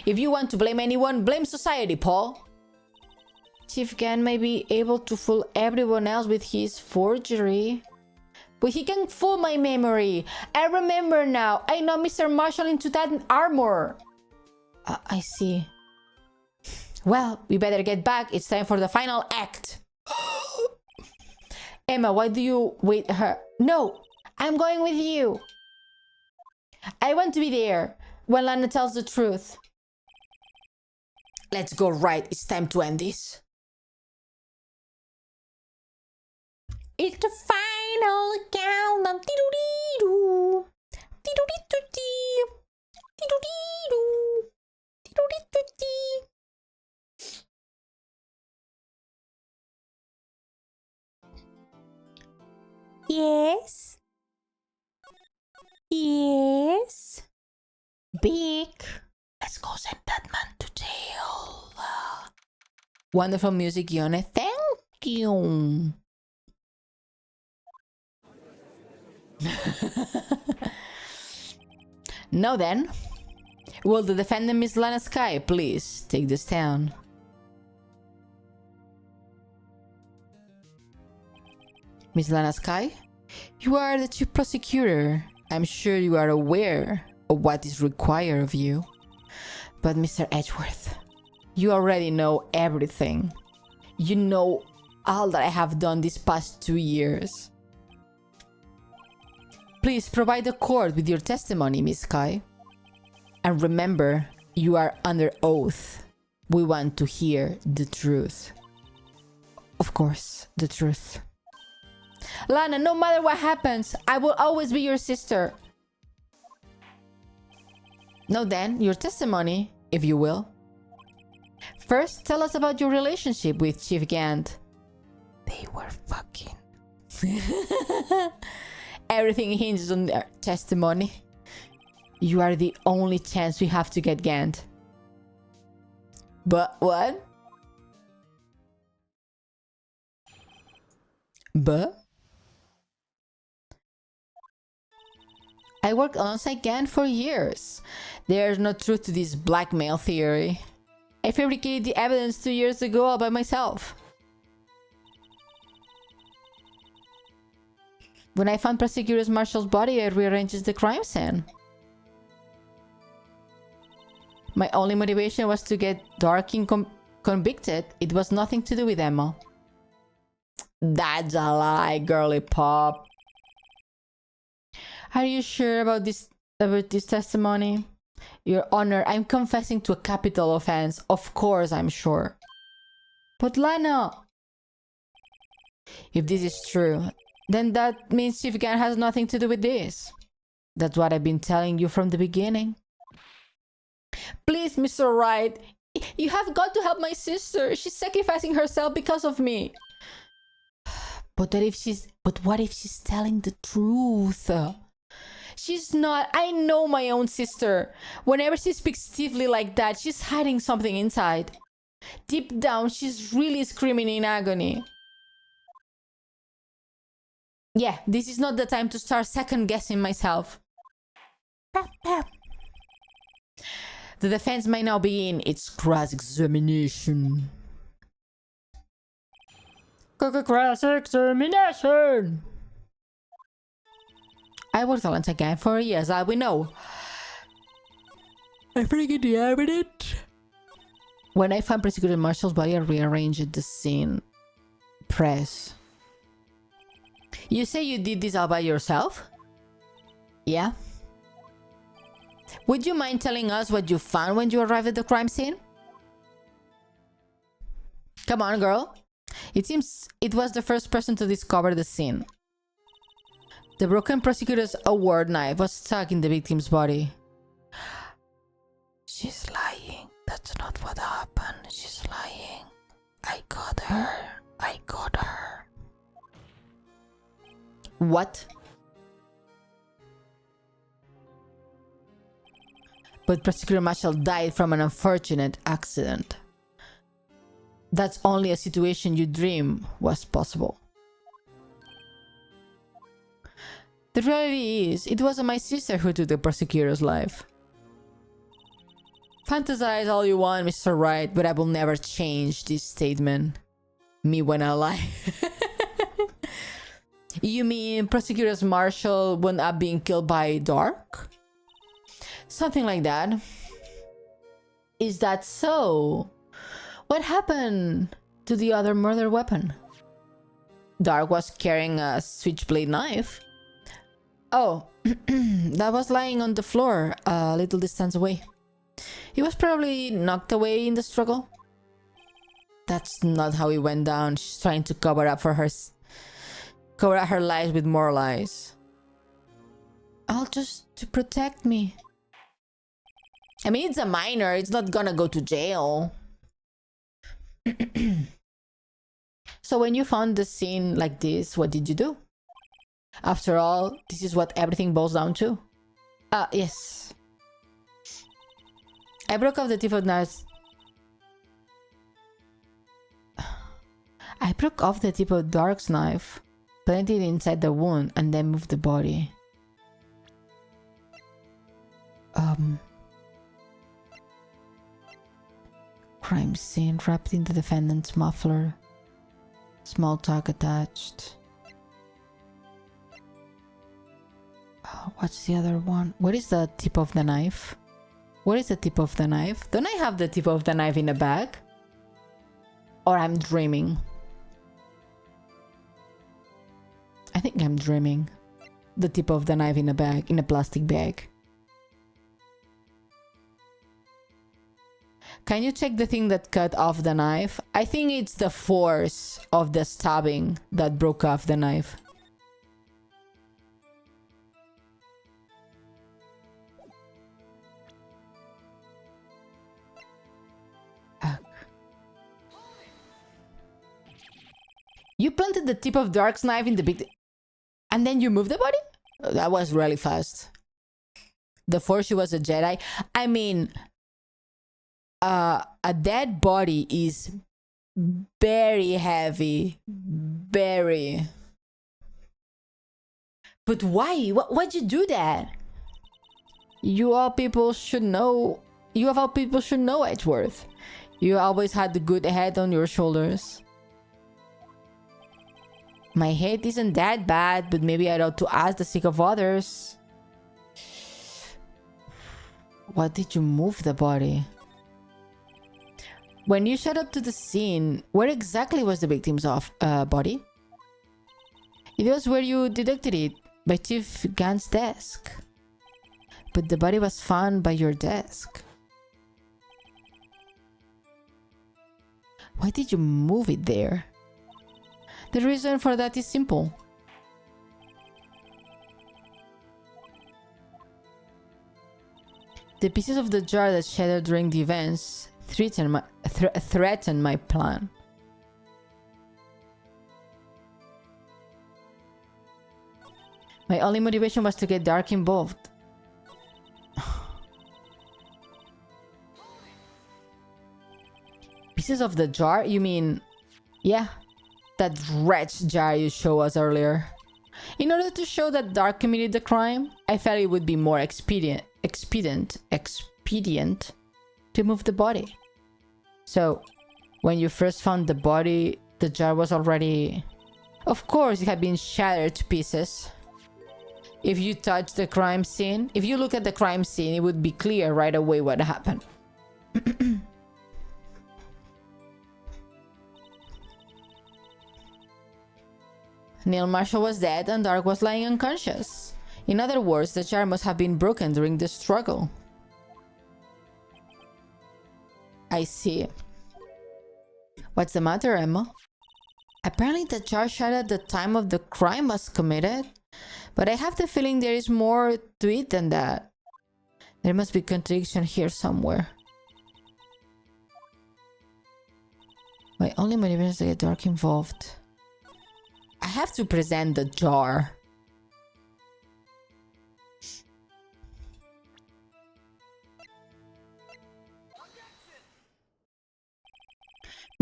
Speaker 3: If you want to blame anyone, blame society, Paul. Chief Gant may be able to fool everyone else with his forgery. But he can fool my memory. I remember now. I know Mr. Marshall into that armor. I see. Well, we better get back. It's time for the final act. Emma, why do you wait her? No, I'm going with you. I want to be there when Lana tells the truth. Let's go right. It's time to end this. It's the final countdown. Dee-doo-dee-doo. Dee-doo-dee-doo-dee. Dee-doo-dee-doo. Dee-doo-dee-doo-dee. Yes. Yes. Big. Let's go send that man to jail. Wonderful music, Ione. Thank you. Now then, will the defendant Miss Lana Sky please take this down? Miss Lana Sky, you are the chief prosecutor. I'm sure you are aware of what is required of you. But Mr. Edgeworth, you already know everything. You know all that I have done these past 2 years. Please provide the court with your testimony, Miss Kai. And remember, you are under oath. We want to hear the truth. Of course, the truth. Lana, no matter what happens, I will always be your sister. Now then, your testimony, if you will. First, tell us about your relationship with Chief Gant. They were fucking. Everything hinges on their testimony. You are the only chance we have to get Gant. But what? But? I worked alongside Gant for years. There's no truth to this blackmail theory. I fabricated the evidence 2 years ago all by myself. When I found Prosecutor Marshall's body, I rearranged the crime scene. My only motivation was to get Darkin convicted. It was nothing to do with Emma. That's a lie, girly pop. Are you sure about this testimony? Your Honor, I'm confessing to a capital offense. Of course I'm sure. But Lana... If this is true, then that means Chief Gant has nothing to do with this. That's what I've been telling you from the beginning. Please, Mr. Wright, you have got to help my sister. She's sacrificing herself because of me. But what if she's telling the truth? She's not. I know my own sister. Whenever she speaks stiffly like that, she's hiding something inside. Deep down, she's really screaming in agony. Yeah, this is not the time to start second-guessing myself. The defense may now begin its cross-examination. Cross-examination! I worked alongside again for years, we know. I forget the evidence. When I found Prosecutor Marshall's body, I rearranged the scene. Press. You say you did this all by yourself? Yeah. Would you mind telling us what you found when you arrived at the crime scene? Come on, girl. It seems it was the first person to discover the scene. The broken prosecutor's award knife was stuck in the victim's body. She's lying. That's not what happened. She's lying. I got her. I got her. What? But Prosecutor Marshall died from an unfortunate accident. That's only a situation you dream was possible. The reality is, it wasn't my sister who took the prosecutor's life. Fantasize all you want, Mr. Wright, but I will never change this statement. Me when I lie. You mean Prosecutor Marshall wound up being killed by Dark? Something like that. Is that so? What happened to the other murder weapon? Dark was carrying a switchblade knife. Oh, that was lying on the floor a little distance away. He was probably knocked away in the struggle. That's not how it went down. She's trying to cover up her lies with more lies. All just to protect me. I mean, it's a minor. It's not gonna go to jail. So when you found the scene like this, what did you do? After all, this is what everything boils down to. Yes. I broke off the tip of Dark's... I broke off the tip of Dark's knife, planted it inside the wound, and then moved the body. Crime scene wrapped in the defendant's muffler. Small talk attached. What's the other one? What is the tip of the knife? What is the tip of the knife? Don't I have the tip of the knife in a bag? Or I'm dreaming? I think I'm dreaming. the tip of the knife in a bag, in a plastic bag. Can you check the thing that cut off the knife? I think it's the force of the stabbing that broke off the knife. You planted the tip of Dark's knife in the big... And then you moved the body? That was really fast. The force, she was a Jedi. I mean... a dead body is very heavy. Very. But why? Why'd you do that? You all people should know... You of all people should know, Edgeworth. You always had the good head on your shoulders. My head isn't that bad, but maybe I ought to ask the sake of others. Why did you move the body? When you showed up to the scene, where exactly was the victim's body? It was where you deducted it, by Chief Gant's desk. But the body was found by your desk. Why did you move it there? The reason for that is simple. The pieces of the jar that shattered during the events threatened my plan. My only motivation was to get Dark involved. Pieces of the jar? You mean... Yeah. That wretched jar you showed us earlier. In order to show that Dark committed the crime, I felt it would be more expedient to move the body. So, when you first found the body, the jar was already... Of course, it had been shattered to pieces. If you touch the crime scene, if you look at the crime scene, it would be clear right away what happened. Neil Marshall was dead and Dark was lying unconscious. In other words, the jar must have been broken during the struggle. I see. What's the matter, Emma? Apparently the jar shattered at the time of the crime was committed, but I have the feeling there is more to it than that. There must be contradiction here somewhere. My only motivation is to get Dark involved. I have to present the jar.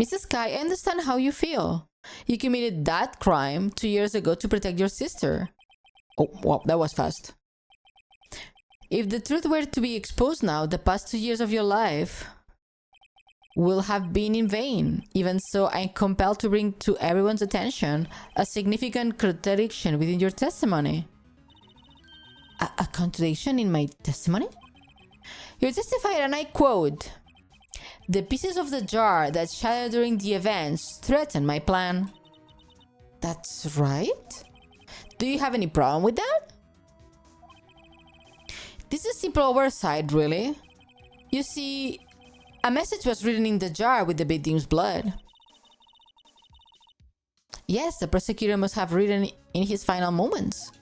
Speaker 3: Mrs. Sky, I understand how you feel. You committed that crime 2 years ago to protect your sister. Oh, wow, that was fast. If the truth were to be exposed now, the past 2 years of your life will have been in vain. Even so, I'm compelled to bring to everyone's attention a significant contradiction within your testimony. A contradiction in my testimony? You testified, and I quote, "The pieces of the jar that shattered during the events threatened my plan." That's right? Do you have any problem with that? This is simple oversight, really. You see, a message was written in the jar with the victim's blood. Yes, the prosecutor must have written in his final moments.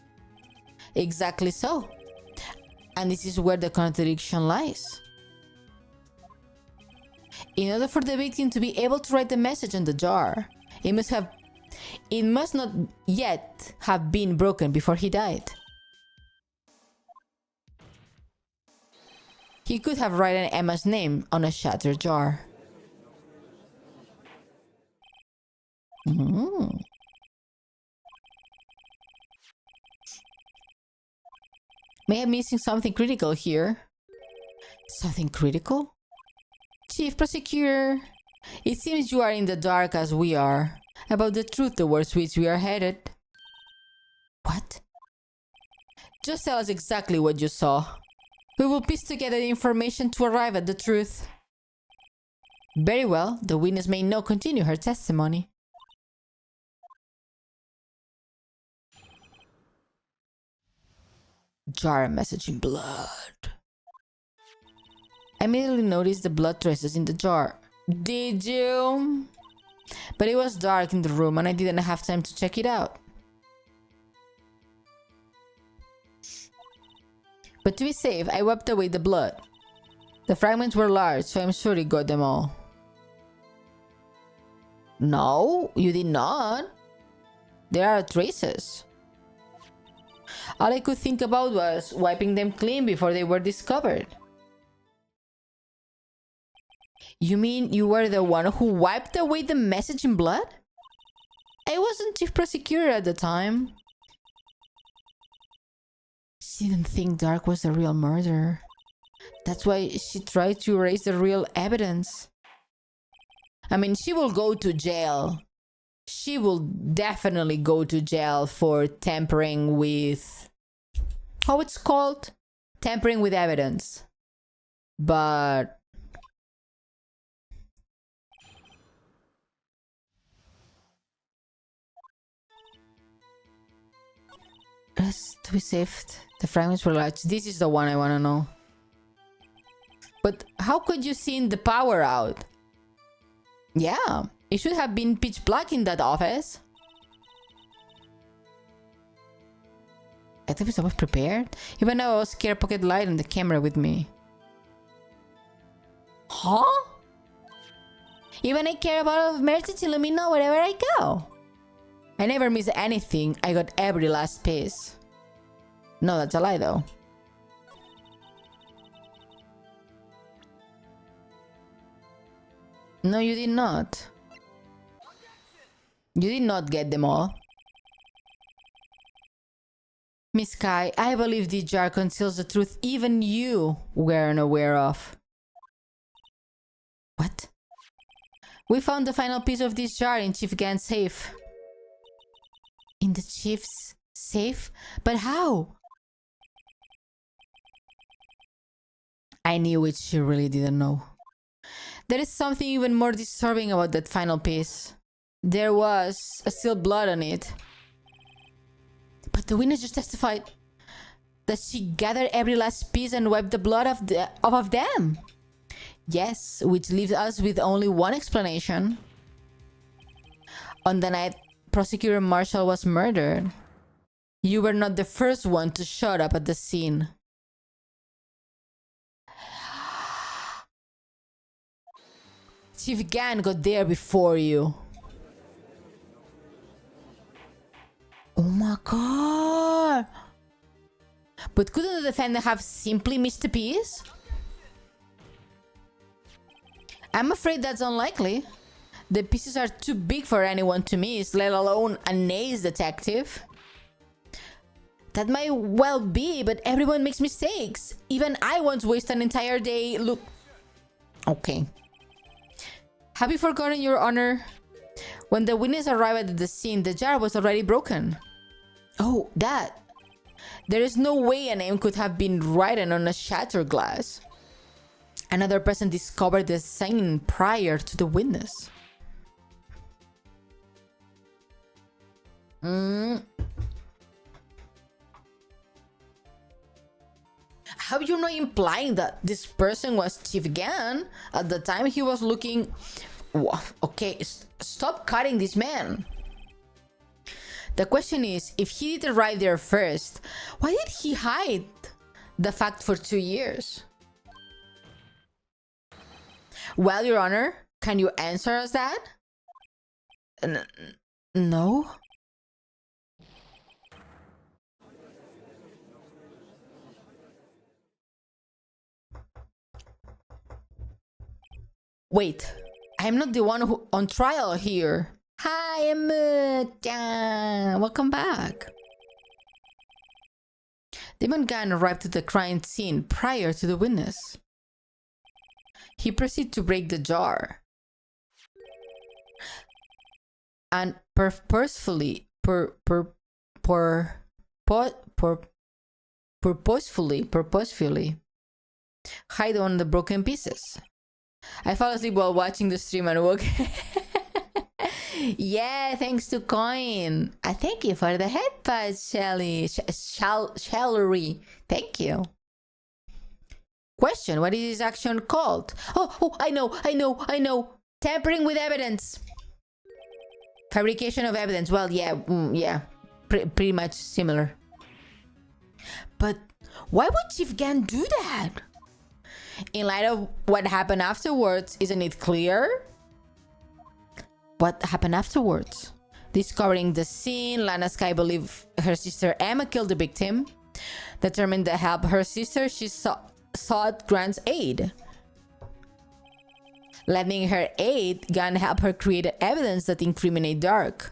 Speaker 3: Exactly so. And this is where the contradiction lies. In order for the victim to be able to write the message on the jar, it must not yet have been broken before he died. He could have written Emma's name on a shattered jar. May I be missing something critical here? Something critical? Chief Prosecutor, it seems you are in the dark as we are about the truth towards which we are headed. What? Just tell us exactly what you saw. We will piece together the information to arrive at the truth. Very well, the witness may now continue her testimony. jar message in blood. I immediately noticed the blood traces in the jar. Did you? But it was dark in the room and I didn't have time to check it out. But to be safe, I wiped away the blood. The fragments were large, so I'm sure it got them all. No, you did not. There are traces. All I could think about was wiping them clean before they were discovered. You mean you were the one who wiped away the message in blood? I wasn't chief prosecutor at the time. She didn't think Dark was the real murderer. That's why she tried to erase the real evidence. I mean, she will go to jail. She will definitely go to jail for tampering with... how it's called? Tampering with evidence. But... to be safe, the fragments were large. This is the one I want to know. But how could you see the power out? Yeah, it should have been pitch black in that office. I think I was prepared. Even though I was scared, pocket light and the camera with me. Huh? Even I care about mercy to let me know wherever I go. I never miss anything. I got every last piece. No, that's a lie though. No, you did not. You did not get them all. Miss Sky, I believe this jar conceals the truth even you weren't aware of. What? We found the final piece of this jar in Chief Gan's safe. In the Chief's safe? But how? I knew it, she really didn't know. There is something even more disturbing about that final piece. There was still blood on it. But the witness just testified that she gathered every last piece and wiped the blood off of them. Yes, which leaves us with only one explanation. On the night Prosecutor Marshall was murdered, you were not the first one to show up at the scene. Chief Gan got there before you. Oh my god! But couldn't the defendant have simply missed a piece? I'm afraid that's unlikely. The pieces are too big for anyone to miss, let alone an ace detective. That might well be, but everyone makes mistakes. Even I once wasted an entire day. Look. Okay. Have you forgotten, Your Honor? When the witness arrived at the scene, the jar was already broken. Oh, that. There is no way a name could have been written on a shattered glass. Another person discovered the sign prior to the witness. How you not implying that this person was Chief Gan? At the time he was looking... Okay, stop cutting this man. The question is, if he did arrive there first, why did he hide the fact for 2 years? Well, Your Honor, can you answer us that? No? Wait, I'm not the one who on trial here. Hi, Emma. Welcome back. Demon Gan arrived to the crime scene prior to the witness. He proceeded to break the jar and purposefully hide on the broken pieces. I fell asleep while watching the stream and woke. Yeah, thanks to Coin. Thank you for the headbutt, Shelly. Shellery. Thank you. Question, what is this action called? Oh, I know. Tampering with evidence. Fabrication of evidence. Well, yeah. Pretty much similar. But why would Chief Gan do that? In light of what happened afterwards, isn't it clear? What happened afterwards? Discovering the scene, Lana Sky believed her sister Emma killed the victim. Determined to help her sister, she sought Grant's aid. Lending her aid, Gunn helped her create evidence that incriminate Dark,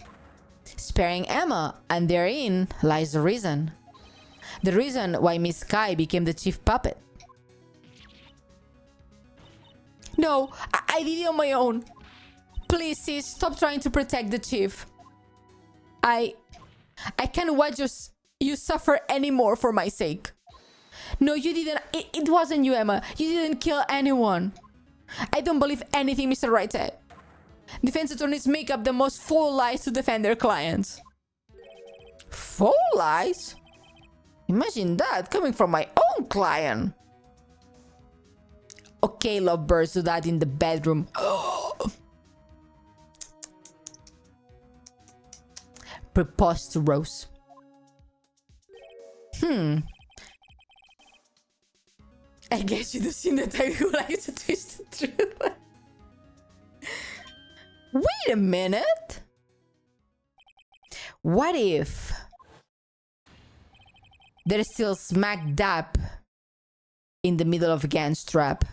Speaker 3: sparing Emma, and therein lies the reason. The reason why Miss Sky became the chief puppet. No, I did it on my own. Please, sis, stop trying to protect the chief. I can't watch you suffer anymore for my sake. No, you didn't. It wasn't you, Emma. You didn't kill anyone. I don't believe anything Mr. Wright said. Defense attorneys make up the most foul lies to defend their clients. Foul lies? Imagine that coming from my own client. Okay, lovebirds, do that in the bedroom. Preposterous. I guess you do seem the type who likes to twist the truth. Wait a minute. What if they're still smack dab in the middle of Gan's trap?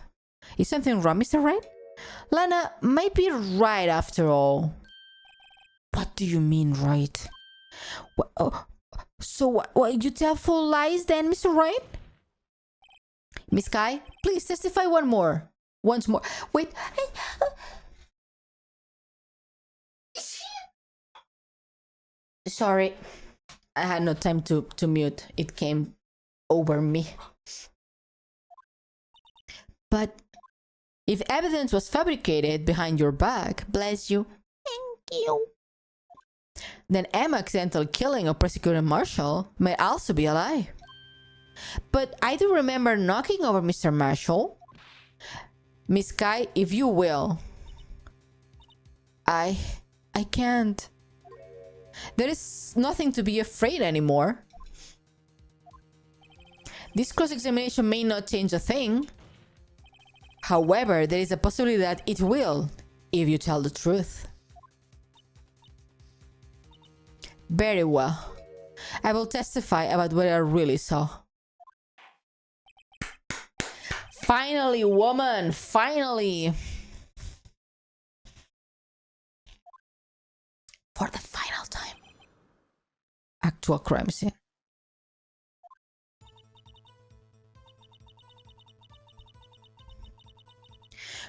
Speaker 3: Is something wrong, Mr. Wright? Lana might be right after all. What do you mean, right? So what you tell full lies then, Mr. Wright? Miss Sky, please testify once more. Wait. Sorry. I had no time to mute. It came over me. But if evidence was fabricated behind your back, bless you. Thank you. Then Emma's accidental killing of Prosecutor Marshall might also be a lie. But I do remember knocking over Mr. Marshall. Miss Sky, if you will. I can't. There is nothing to be afraid anymore. This cross-examination may not change a thing. However, there is a possibility that it will, if you tell the truth. Very well. I will testify about what I really saw. Finally, woman! Finally! For the final time. Actual crime scene.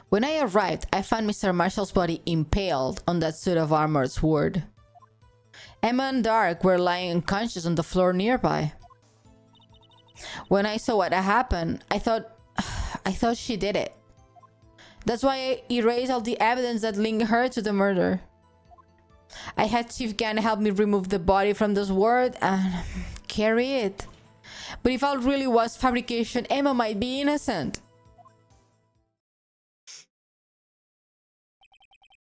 Speaker 3: When I arrived, I found Mr. Marshall's body impaled on that suit of armored sword. Emma and Dark were lying unconscious on the floor nearby. When I saw what had happened, I thought she did it. That's why I erased all the evidence that linked her to the murder. I had Chief Gan help me remove the body from the sword and carry it. But if all really was fabrication, Emma might be innocent.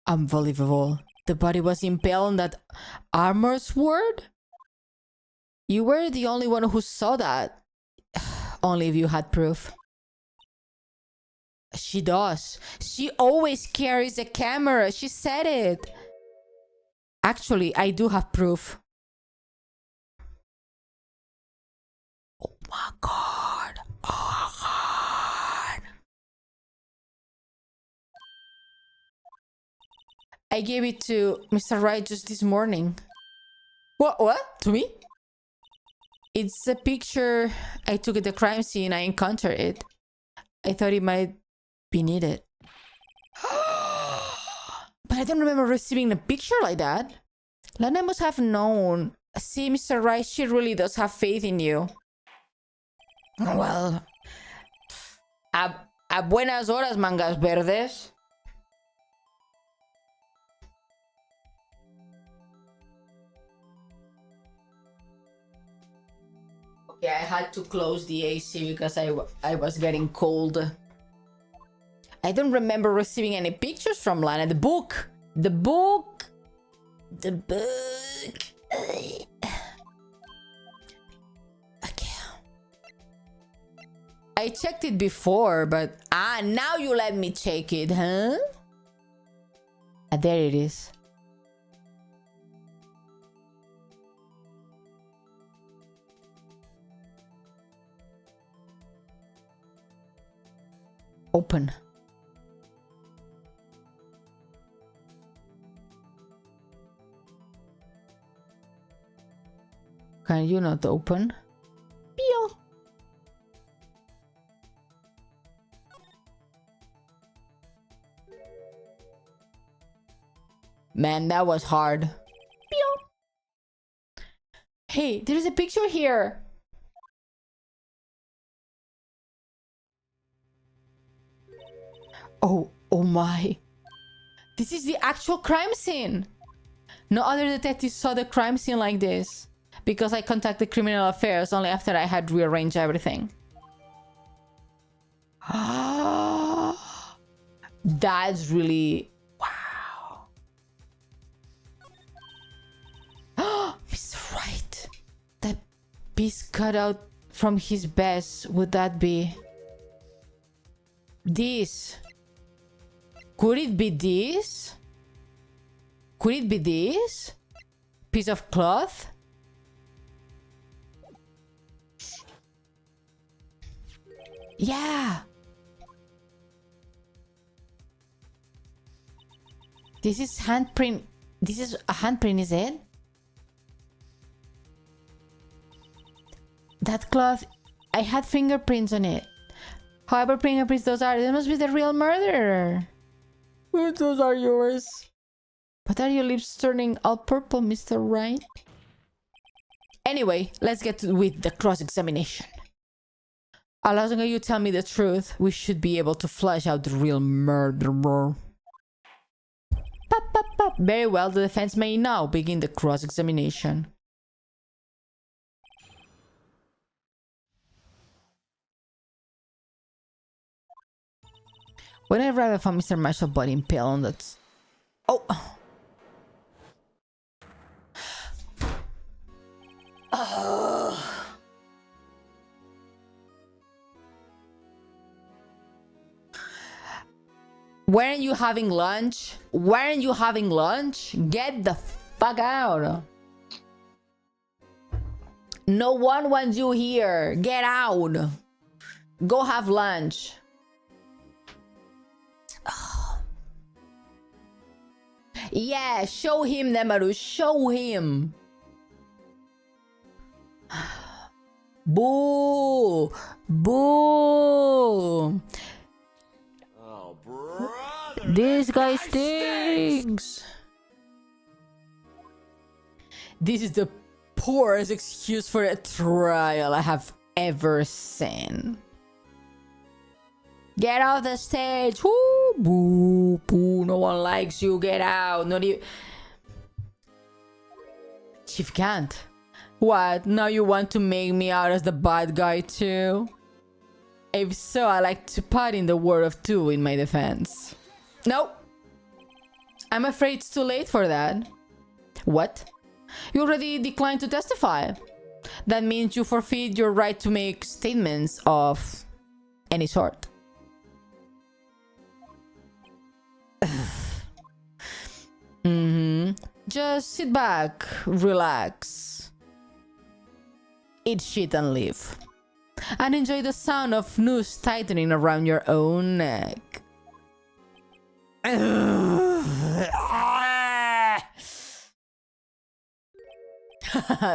Speaker 3: Unbelievable. The body was impaled on that armor sword? You were the only one who saw that. Only if you had proof. She does. She always carries a camera. She said it. Actually, I do have proof. Oh my god. Oh god. I gave it to Mr. Wright just this morning. What? To me? It's a picture I took at the crime scene. I encountered it. I thought it might be needed. But I don't remember receiving a picture like that. Lana must have known. See, Mr. Wright, she really does have faith in you. Well, a buenas horas, mangas verdes. Okay, I had to close the AC because I was getting cold. I don't remember receiving any pictures from Lana. The book. The book.
Speaker 5: The book. Okay.
Speaker 3: I checked it before, but now you let me check it, huh? There it is. Open. Can you not open? Peel. Man, that was hard. Peel. Hey, there's a picture here. Oh my. This is the actual crime scene. No other detective saw the crime scene like this. Because I contacted criminal affairs only after I had rearranged everything. That's really... Wow. Mr. Wright. That piece cut out from his vest. Would that be... this? Could it be this? Could it be this? Piece of cloth? Yeah. This is handprint. This is a handprint, is it? That cloth, I had fingerprints on it. However fingerprints those are, they must be the real murderer. Those are yours. But are your lips turning all purple, Mr. Wright? Anyway, let's get with the cross-examination. As long as you tell me the truth, we should be able to flush out the real murderer. Pop, pop, pop. Very well, the defense may now begin the cross-examination. When I arrived, I found Mr. Marshall body impaled on that... Oh! Weren't you having lunch? Weren't you having lunch? Get the fuck out. No one wants you here. Get out. Go have lunch. Yeah, show him, Nemaru. Show him. Boo. Boo.
Speaker 4: Oh, brother.
Speaker 3: This guy stinks. This is the poorest excuse for a trial I have ever seen. Get off the stage. Woo, boo, boo. No one likes you. Get out. Not even... Chief can't. What? Now you want to make me out as the bad guy too? If so, I like to put in the word of two in my defense. Nope. I'm afraid it's too late for that. What? You already declined to testify. That means you forfeit your right to make statements of any sort. Just sit back, relax, eat shit and live. And enjoy the sound of noose tightening around your own neck.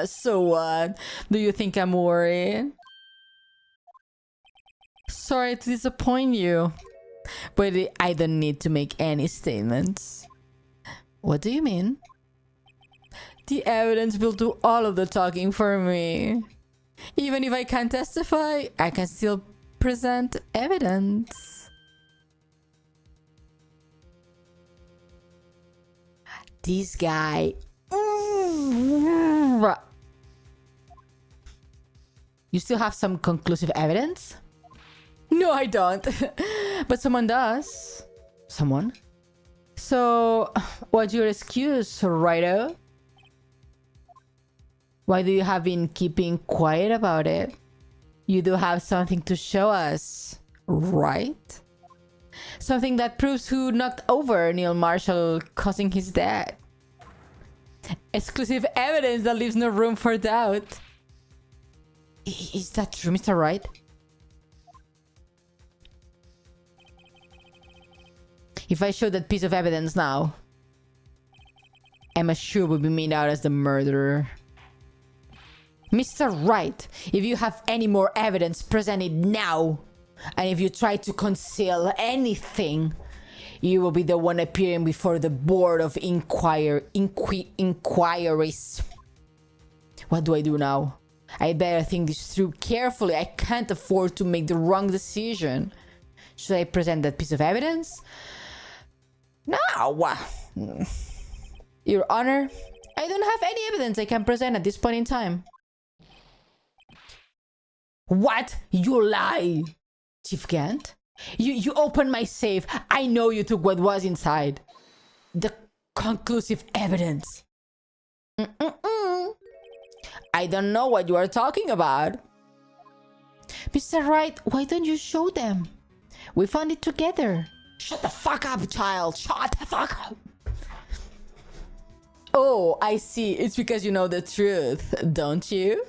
Speaker 3: So what? Do you think I'm worried? Sorry to disappoint you, but I don't need to make any statements. What do you mean? The evidence will do all of the talking for me. Even if I can't testify, I can still present evidence. This guy... You You still have some conclusive evidence? No, I don't. But someone does. Someone? So, what's your excuse, righto? Why do you have been keeping quiet about it? You do have something to show us, right? Something that proves who knocked over Neil Marshall, causing his death. Exclusive evidence that leaves no room for doubt. Is that true, Mr. Wright? If I show that piece of evidence now, Emma sure will be made out as the murderer. Mr. Wright, if you have any more evidence, present it now. And if you try to conceal anything, you will be the one appearing before the board of inquiries. What do I do now? I better think this through carefully. I can't afford to make the wrong decision. Should I present that piece of evidence? No. Your Honor, I don't have any evidence I can present at this point in time. What? You lie! Chief Gant? You opened my safe. I know you took what was inside. The conclusive evidence. I don't know what you are talking about. Mr. Wright, why don't you show them? We found it together. Shut the fuck up, child. Shut the fuck up. Oh, I see. It's because you know the truth, don't you?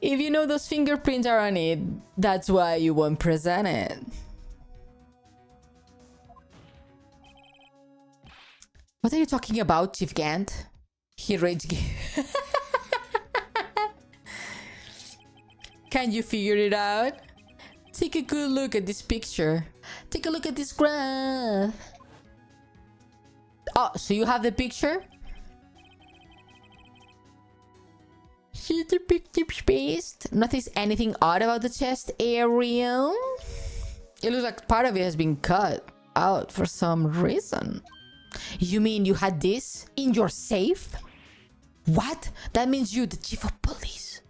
Speaker 3: If you know those fingerprints are on it, that's why you won't present it. What are you talking about, Chief Gant? He rage. Can you figure it out? Take a good look at this picture. Take a look at this graph. Oh, so you have the picture? See the picture spaced? Notice anything odd about the chest area? It looks like part of it has been cut out for some reason. You mean you had this in your safe? What? That means you, the chief of police,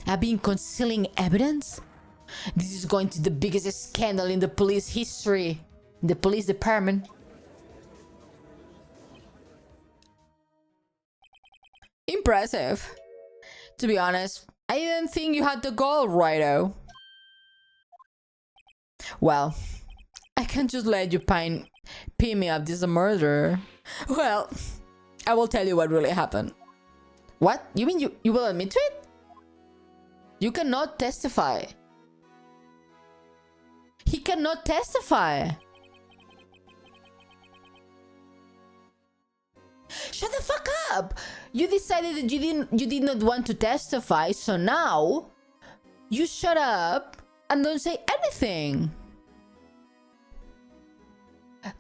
Speaker 3: have been concealing evidence? This is going to be the biggest scandal in the police history. The police department. Impressive. To be honest, I didn't think you had the goal, righto. Well, I can't just let you pin me up as a murderer. Well, I will tell you what really happened. What? You mean you will admit to it? You cannot testify. He cannot testify. Shut the fuck up! You decided that you did not want to testify, so now you shut up and don't say anything.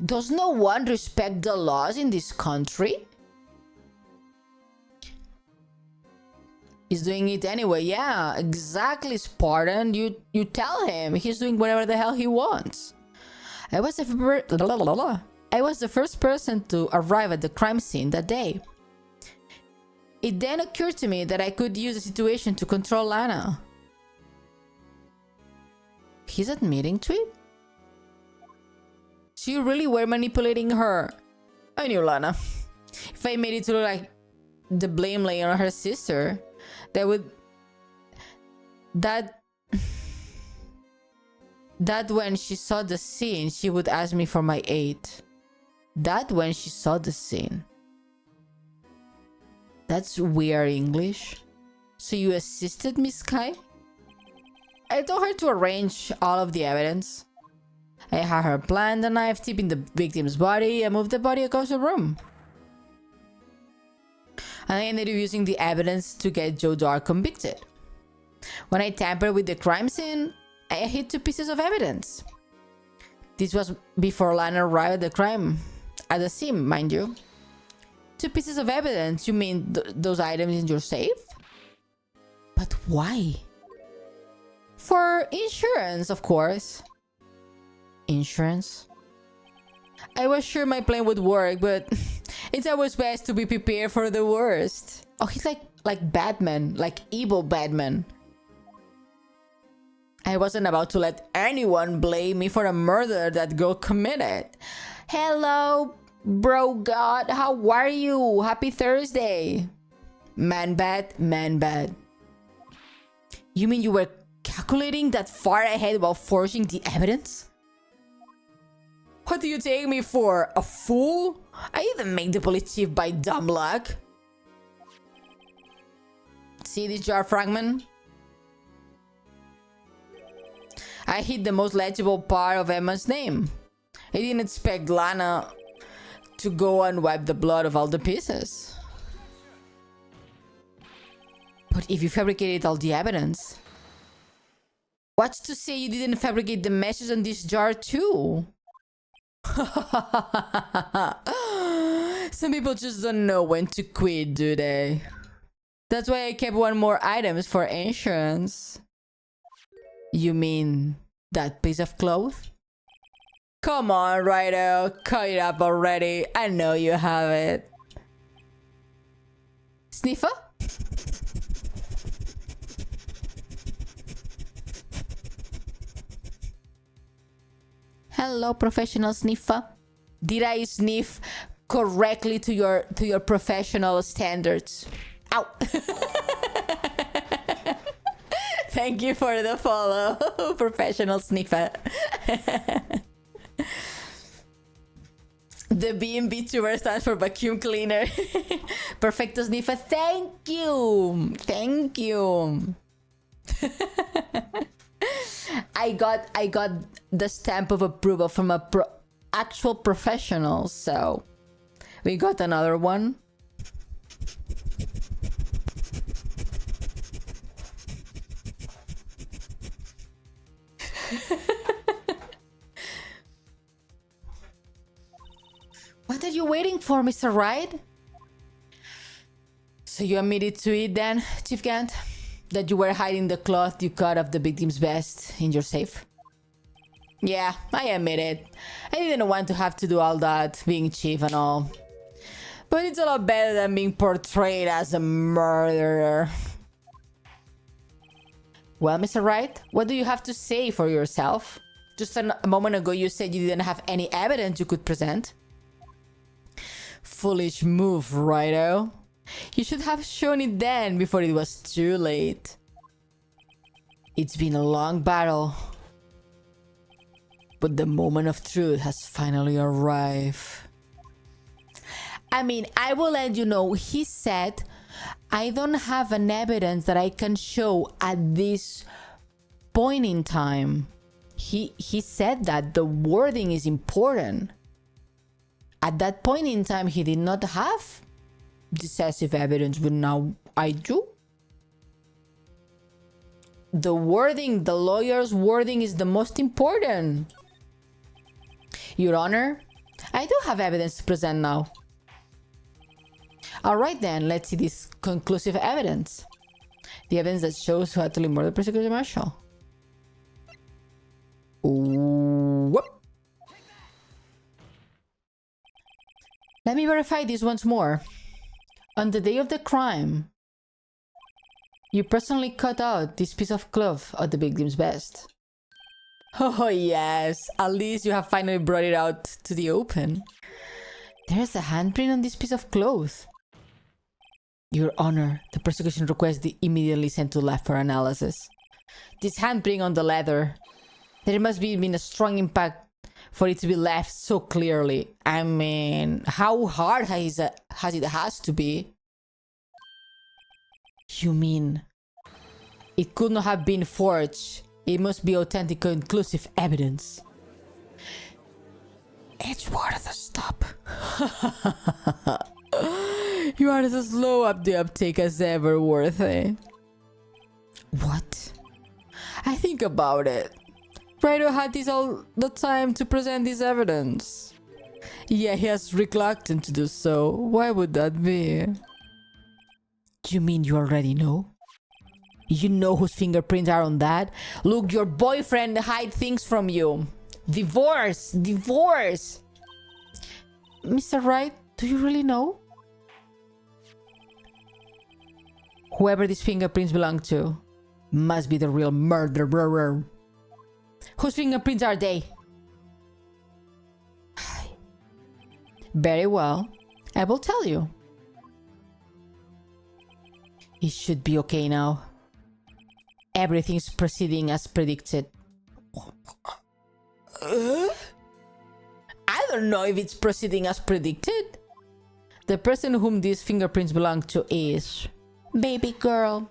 Speaker 3: Does no one respect the laws in this country? He's doing it anyway. Yeah, exactly, Spartan. You tell him. He's doing whatever the hell he wants. I was the first person to arrive at the crime scene that day. It then occurred to me that I could use the situation to control Lana. He's admitting to it? So you really were manipulating her. I knew Lana. If I made it to look like the blame lay on her sister, that when she saw the scene, she would ask me for my aid. That when she saw the scene. That's weird English. So you assisted Miss Sky? I told her to arrange all of the evidence. I had her plant the knife tip in the victim's body and move the body across the room. And I ended up using the evidence to get Joe Dark convicted. When I tampered with the crime scene, I hid 2 pieces of evidence. This was before Lana arrived at the scene, mind you. 2 pieces of evidence? You mean those items in your safe? But why? For insurance, of course. Insurance? I was sure my plan would work, but it's always best to be prepared for the worst. Oh, he's like Batman, like evil Batman. I wasn't about to let anyone blame me for a murder that girl committed. Hello, bro god, how are you? Happy Thursday. Man bad, man bad. You mean you were calculating that far ahead while forging the evidence? What do you take me for? A fool? I didn't make the police chief by dumb luck. See this jar fragment? I hit the most legible part of Emma's name. I didn't expect Lana to go and wipe the blood of all the pieces. But if you fabricated all the evidence, what's to say you didn't fabricate the message on this jar too? Some people just don't know when to quit, do they? That's why I kept one more items for insurance. You mean that piece of cloth? Come on, Rido, cut it up already. I know you have it. Sniffer? Hello, professional sniffer. Did I sniff correctly to your professional standards? Ow! Thank you for the follow, professional sniffer. The B&B tuber stands for vacuum cleaner. Perfecto sniffer. Thank you. Thank you. I got the stamp of approval from a actual professional, so we got another one. What are you waiting for, Mr. Wright? So you admitted to it then, Chief Gant? That you were hiding the cloth you cut off the victim's vest in your safe? Yeah, I admit it. I didn't want to have to do all that, being chief and all. But it's a lot better than being portrayed as a murderer. Well, Mr. Wright, what do you have to say for yourself? Just a moment ago you said you didn't have any evidence you could present. Foolish move, Righto. You should have shown it then, before it was too late. It's been a long battle, but the moment of truth has finally arrived. I mean, I will let you know, he said, I don't have an evidence that I can show at this point in time. He said that the wording is important. At that point in time, he did not have decisive evidence, but now I do. The wording, the lawyer's wording is the most important. Your Honor, I do have evidence to present now. Alright then, let's see this conclusive evidence. The evidence that shows who actually murdered Prosecutor Marshall. Whoop. Let me verify this once more. On the day of the crime, you personally cut out this piece of cloth of the victim's vest. Oh yes, at least you have finally brought it out to the open. There's a handprint on this piece of cloth. Your Honor, the prosecution requests the immediately sent to lab for analysis. This handprint on the leather, there must be been a strong impact for it to be left so clearly. I mean, how hard has it to be? You mean it could not have been forged? It must be authentic, conclusive evidence. It's worth a stop. You are as slow up the uptake as ever, Worthy. What? I think about it. Rido had this all the time to present this evidence. Yeah, he has reluctant to do so. Why would that be? You mean you already know? You know whose fingerprints are on that? Look, your boyfriend hide things from you. Divorce! Divorce! Mr. Wright, do you really know? Whoever these fingerprints belong to must be the real murderer. Whose fingerprints are they? Very well. I will tell you. It should be okay now. Everything's proceeding as predicted. I don't know if it's proceeding as predicted. The person whom these fingerprints belong to is... baby girl.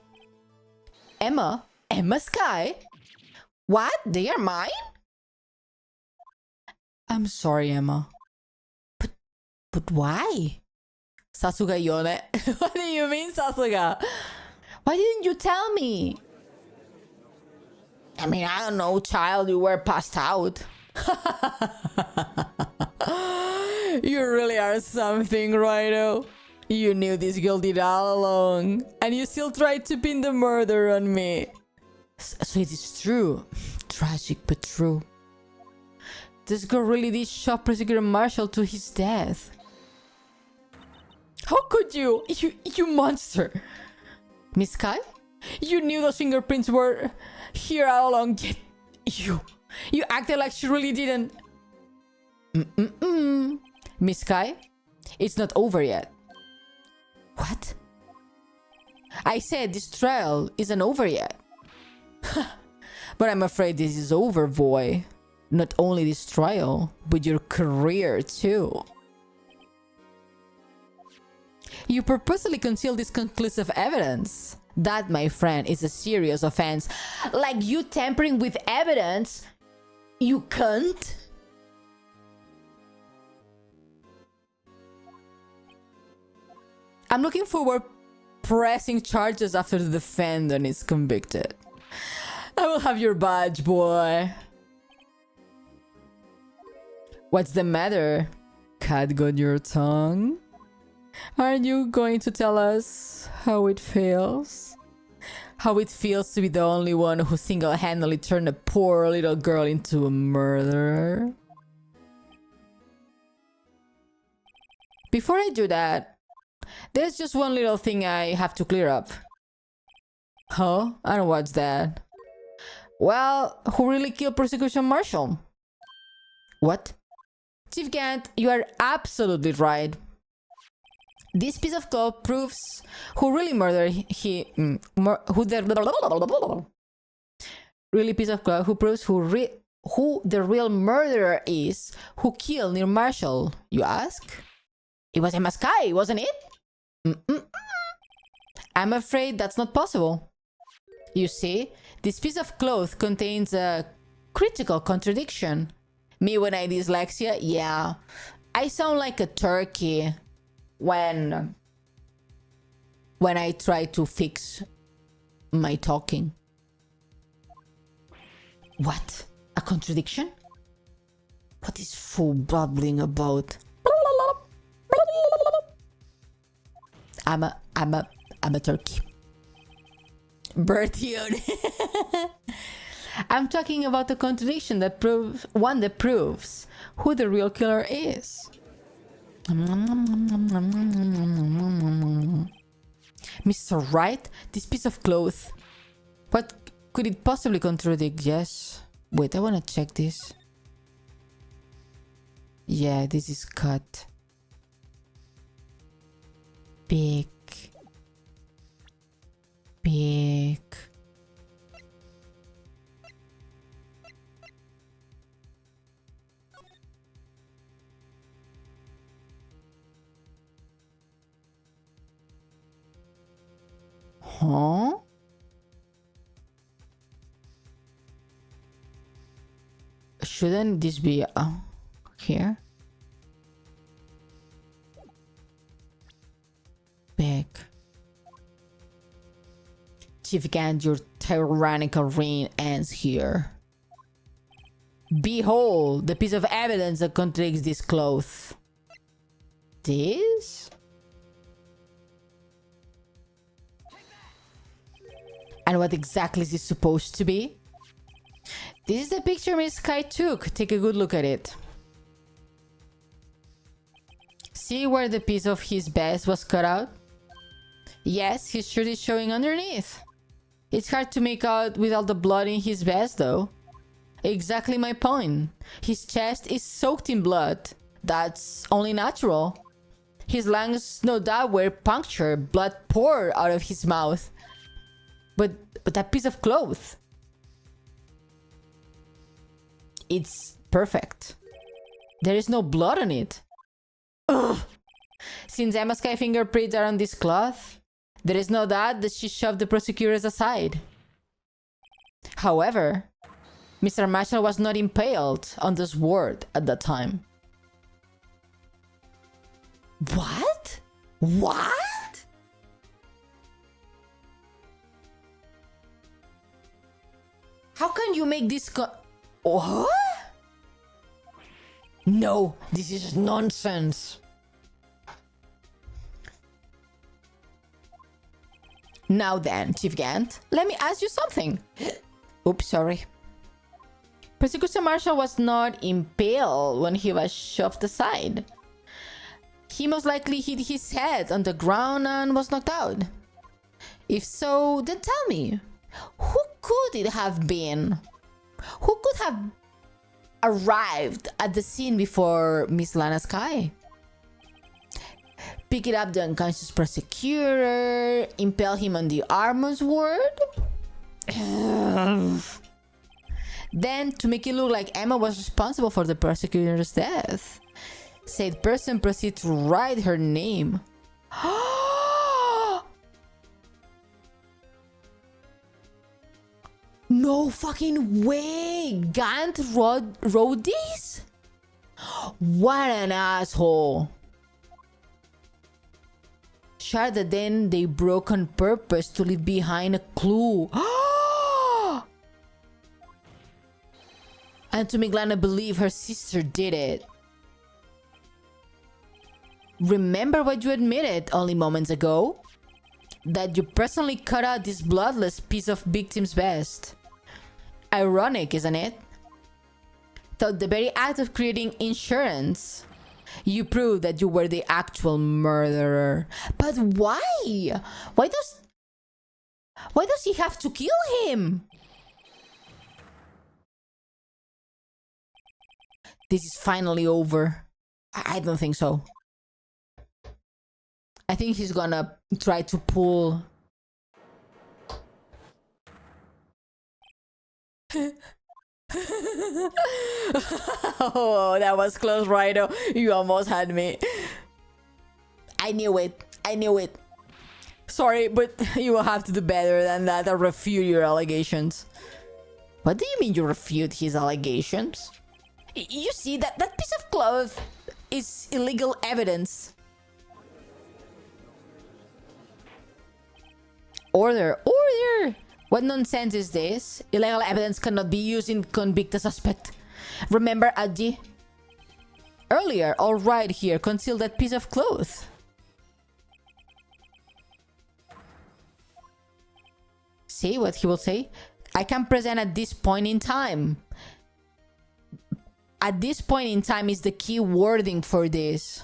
Speaker 3: Emma? Emma Sky? What? They are mine? I'm sorry, Emma. But why? Sasuga Ione. What do you mean, Sasuga? Why didn't you tell me? I mean, I don't know, child, you were passed out. You really are something, Rhino. You knew this girl did all along, and you still tried to pin the murder on me. So it is true. Tragic, but true. This girl really did shock Prosecutor Marshall to his death. How could you? You monster! Miss Sky? You knew those fingerprints were here all along, yet you acted like she really didn't. Miss Sky, it's not over yet. What? I said this trial isn't over yet. But I'm afraid this is over, boy. Not only this trial, but your career too. You purposely concealed this conclusive evidence. That, my friend, is a serious offense. Like you tampering with evidence, you can't. I'm looking forward pressing charges after the defendant is convicted. I will have your badge, boy. What's the matter? Cat got your tongue? Aren't you going to tell us how it feels? How it feels to be the only one who single-handedly turned a poor little girl into a murderer? Before I do that, there's just one little thing I have to clear up. Huh? I don't watch that. Well, who really killed Prosecution Marshall? What? Chief Gant, you are absolutely right. This piece of cloth proves who really murdered really piece of cloth who proves who the real murderer is who killed near Marshall. You ask? It was Emma Sky, wasn't it? I'm afraid that's not possible. You see, this piece of cloth contains a critical contradiction. Me when I dyslexia, yeah, I sound like a turkey when I try to fix my talking. What? A contradiction? What is fool babbling about? I'm a turkey. Bertie. I'm talking about a contradiction that proves who the real killer is. Mr. Wright, this piece of cloth. What could it possibly contradict? Yes. Wait, I want to check this. Yeah, this is cut. Big. Huh? Shouldn't this be here? Big. Chief Gant, your tyrannical reign ends here. Behold, the piece of evidence that contradicts this cloth. This? And what exactly is this supposed to be? This is the picture Miss Sky took. Take a good look at it. See where the piece of his vest was cut out? Yes, his shirt is showing underneath. It's hard to make out with all the blood in his vest, though. Exactly my point. His chest is soaked in blood. That's only natural. His lungs, no doubt, were punctured. Blood poured out of his mouth. But that piece of cloth... it's perfect. There is no blood on it. Ugh. Since Emma Sky fingerprints are on this cloth, there is no doubt that she shoved the prosecutors aside. However, Mr. Marshall was not impaled on the sword at that time. What? What? How can you make this what? No, this is nonsense. Now then, Chief Gant, let me ask you something. Oops, sorry. Prosecutor Marshall was not impaled when he was shoved aside. He most likely hit his head on the ground and was knocked out. If so, then tell me, who could it have been? Who could have arrived at the scene before Miss Lana Sky? Pick it up the unconscious prosecutor, impale him on the armor's word? Then, to make it look like Emma was responsible for the prosecutor's death, said person proceed to write her name. No fucking way! Gant wrote this? What an asshole! Sure that then they broke on purpose to leave behind a clue. And to make Lana believe her sister did it. Remember what you admitted only moments ago? That you personally cut out this bloodless piece of victim's vest. Ironic, isn't it? Through the very act of creating insurance, you prove that you were the actual murderer. But why? Why does he have to kill him? This is finally over. I don't think so. I think he's gonna try to pull... Oh, that was close, Rhino. You almost had me. I knew it. I knew it. Sorry, but you will have to do better than that or refute your allegations. What do you mean you refute his allegations? You see, that piece of cloth is illegal evidence. Order! Order! What nonsense is this? Illegal evidence cannot be used in convict a suspect. Remember, Adji? Earlier, all right here, conceal that piece of cloth. See what he will say? I can present at this point in time. At this point in time is the key wording for this.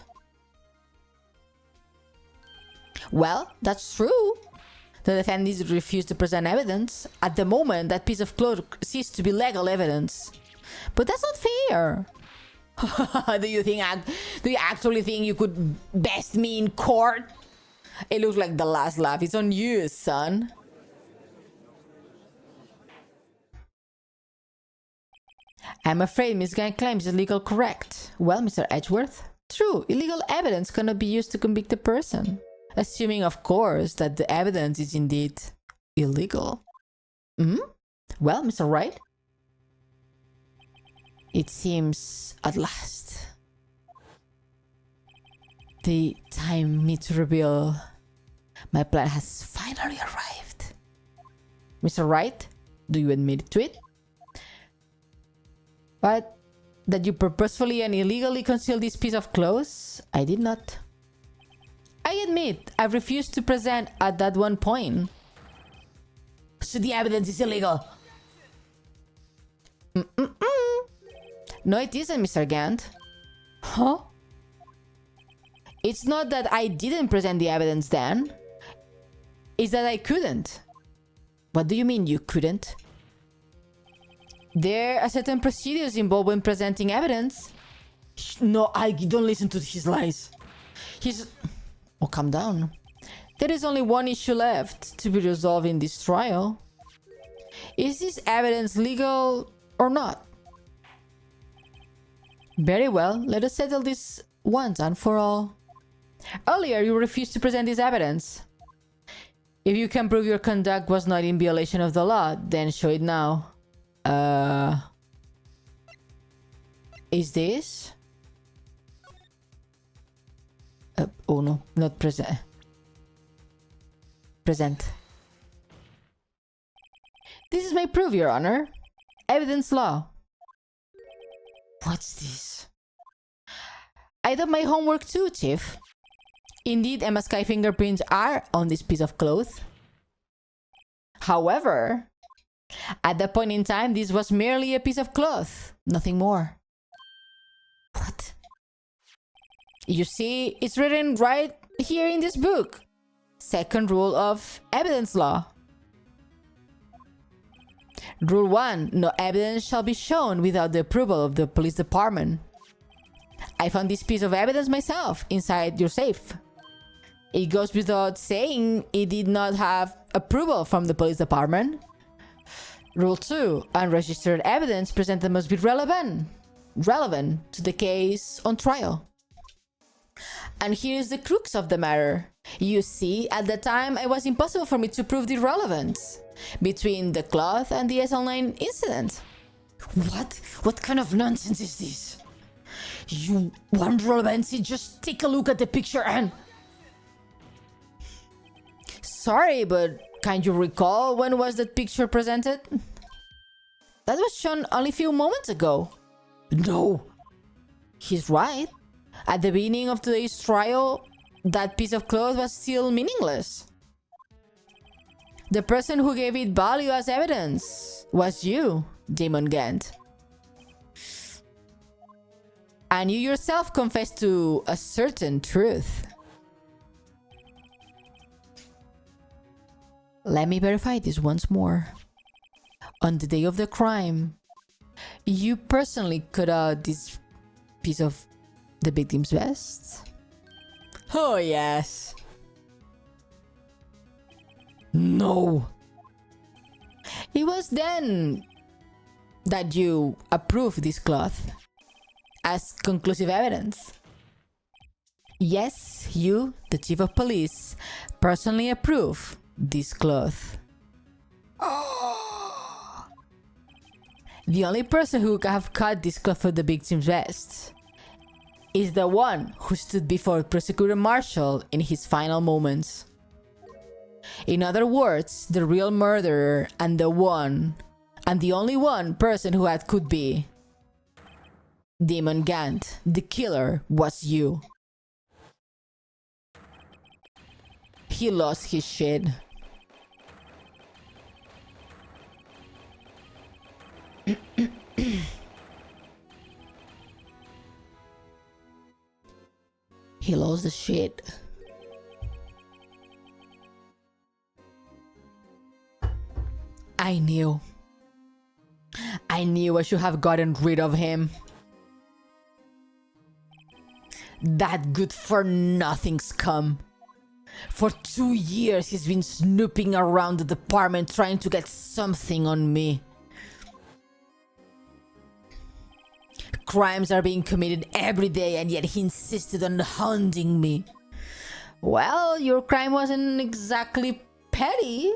Speaker 3: Well, that's true. The defendants refused to present evidence. At the moment, that piece of cloth ceased to be legal evidence. But that's not fair. Do you actually think you could best me in court? It looks like the last laugh is on you, son. I'm afraid Miss Gang claims is legal correct. Well, Mr. Edgeworth, true, illegal evidence cannot be used to convict a person. Assuming, of course, that the evidence is indeed illegal. Well, Mr. Wright? It seems, at last, the time me to reveal my plan has finally arrived. Mr. Wright, do you admit to it? But that you purposefully and illegally concealed this piece of cloth? I did not. I admit, I refused to present at that one point. So the evidence is illegal. No, it isn't, Mr. Gant. Huh? It's not that I didn't present the evidence then. is that I couldn't. What do you mean you couldn't? There are certain procedures involved when presenting evidence. No, I don't listen to his lies. Oh, calm down. There is only one issue left to be resolved in this trial. Is this evidence legal or not? Very well, let us settle this once and for all. Earlier, you refused to present this evidence. If you can prove your conduct was not in violation of the law, then show it now. Is this? Oh no, not present. Present. This is my proof, Your Honor. Evidence law. What's this? I did my homework too, Chief. Indeed, Emma Sky fingerprints are on this piece of cloth. However, at that point in time, this was merely a piece of cloth, nothing more. What? You see, it's written right here in this book. Second rule of evidence law. Rule 1. No evidence shall be shown without the approval of the police department. I found this piece of evidence myself inside your safe. It goes without saying it did not have approval from the police department. Rule 2. Unregistered evidence presented must be relevant to the case on trial. And here is the crux of the matter. You see, at the time, it was impossible for me to prove the relevance between the cloth and the SL9 incident. What? What kind of nonsense is this? You want relevancy? Just take a look at the picture and... Sorry, but can you recall when was that picture presented? That was shown only a few moments ago. No. He's right. At the beginning of today's trial, that piece of cloth was still meaningless. The person who gave it value as evidence was you, Demon Gant. And you yourself confessed to a certain truth. Let me verify this once more. On the day of the crime, you personally cut out this piece of the victim's vest? Oh, yes. No. It was then that you approved this cloth as conclusive evidence. Yes, you, the chief of police, personally approve this cloth. The only person who could have cut this cloth for the victim's vest is the one who stood before Prosecutor Marshall in his final moments. In other words, the real murderer and the only one person who could be Demon Gant, the killer, was you. He lost his shit. He lost the shit. I knew I should have gotten rid of him. That good-for-nothing scum. For 2 years he's been snooping around the department trying to get something on me. Crimes are being committed every day and yet he insisted on hunting me. Well, your crime wasn't exactly petty.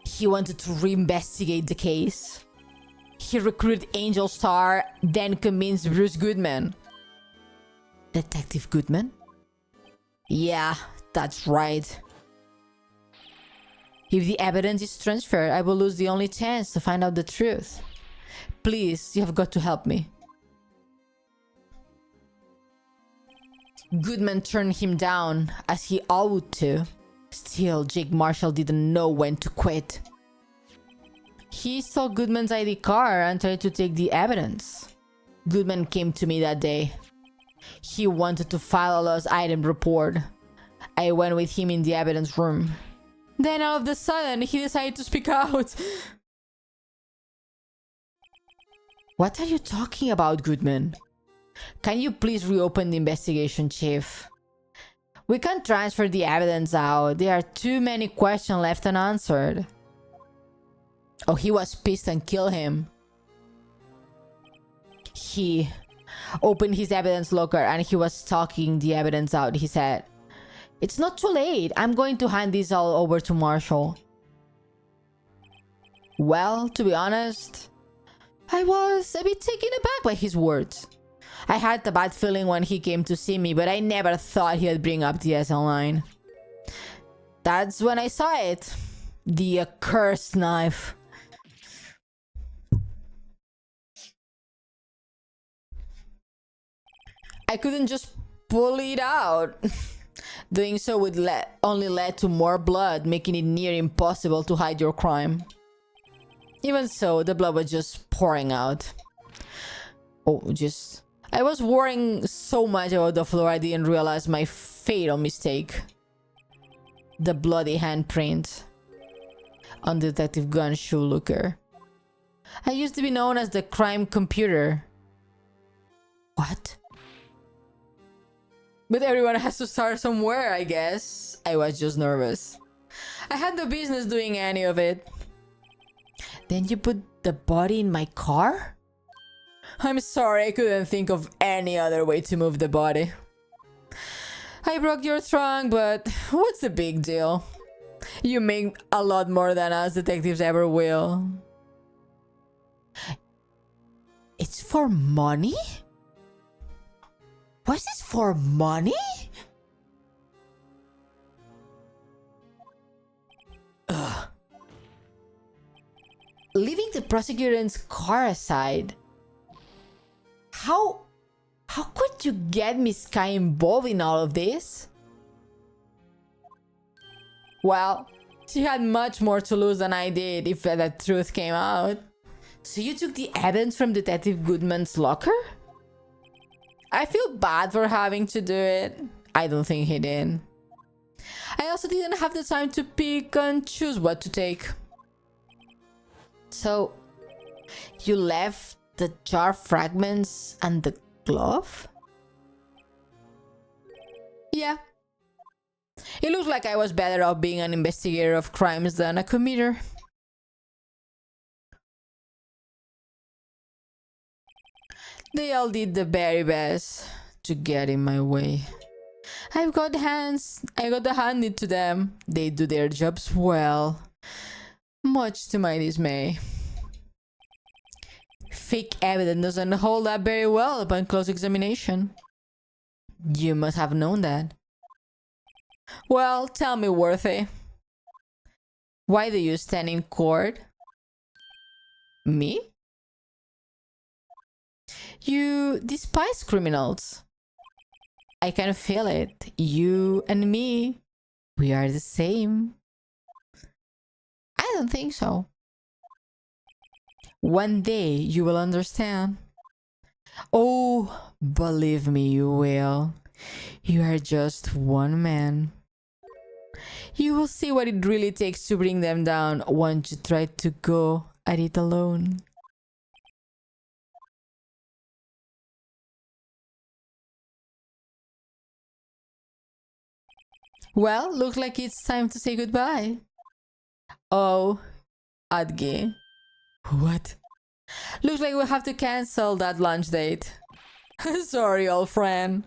Speaker 3: He wanted to reinvestigate the case. He recruited Angel Star, then convinced Bruce Goodman. Detective Goodman? Yeah, that's right. If the evidence is transferred, I will lose the only chance to find out the truth. Please, you have got to help me. Goodman turned him down, as he ought to. Still, Jake Marshall didn't know when to quit. He saw Goodman's ID card and tried to take the evidence. Goodman came to me that day. He wanted to file a lost item report. I went with him in the evidence room. Then all of a sudden, he decided to speak out. What are you talking about, Goodman? Can you please reopen the investigation, Chief? We can't transfer the evidence out. There are too many questions left unanswered. Oh, he was pissed and killed him. He opened his evidence locker and he was talking the evidence out. He said, "It's not too late. I'm going to hand this all over to Marshall." Well, to be honest, I was a bit taken aback by his words. I had a bad feeling when he came to see me, but I never thought he'd bring up the SL line. That's when I saw it. The accursed knife. I couldn't just pull it out. Doing so would only lead to more blood, making it near impossible to hide your crime. Even so, the blood was just pouring out. I was worrying so much about the floor I didn't realize my fatal mistake. The bloody handprint on Detective Gunn's shoe looker. I used to be known as the crime computer. What? But everyone has to start somewhere, I guess. I was just nervous. I had no business doing any of it. Then you put the body in my car? I'm sorry, I couldn't think of any other way to move the body. I broke your trunk, but what's the big deal? You make a lot more than us detectives ever will. It's for money? Was this for money? Ugh. Leaving the prosecutor's car aside, how could you get Miss Sky involved in all of this? Well, she had much more to lose than I did if the truth came out. So you took the evidence from Detective Goodman's locker? I feel bad for having to do it. I don't think he did. I also didn't have the time to pick and choose what to take. So, you left the jar fragments and the glove? Yeah. It looks like I was better off being an investigator of crimes than a committer. They all did the very best to get in my way. I got the hand it to them. They do their jobs well, much to my dismay. Fake evidence doesn't hold up very well upon close examination. You must have known that. Well, tell me, Worthy. Why do you stand in court? Me? You despise criminals. I can feel it. You and me, we are the same. I don't think so. One day you will understand. Oh, believe me, you will. You are just one man. You will see what it really takes to bring them down once you try to go at it alone. Well, looks like it's time to say goodbye. Oh, Adge. What? Looks like we'll have to cancel that lunch date. Sorry, old friend.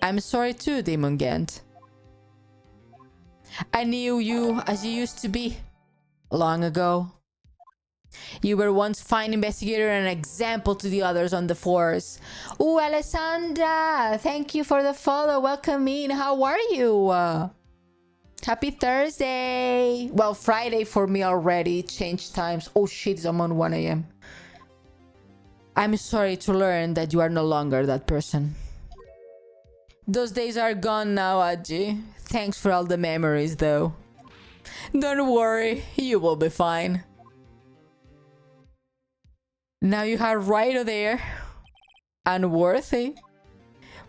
Speaker 3: I'm sorry too, Demon Gant. I knew you as you used to be, long ago. You were once fine investigator and an example to the others on the force. Ooh, Alessandra, thank you for the follow. Welcome in. How are you? Happy Thursday. Well, Friday for me already. Changed times. Oh shit, I'm on 1 a.m. I'm sorry to learn that you are no longer that person. Those days are gone now, Adji. Thanks for all the memories, though. Don't worry, you will be fine. Now you are right there. And Worthy.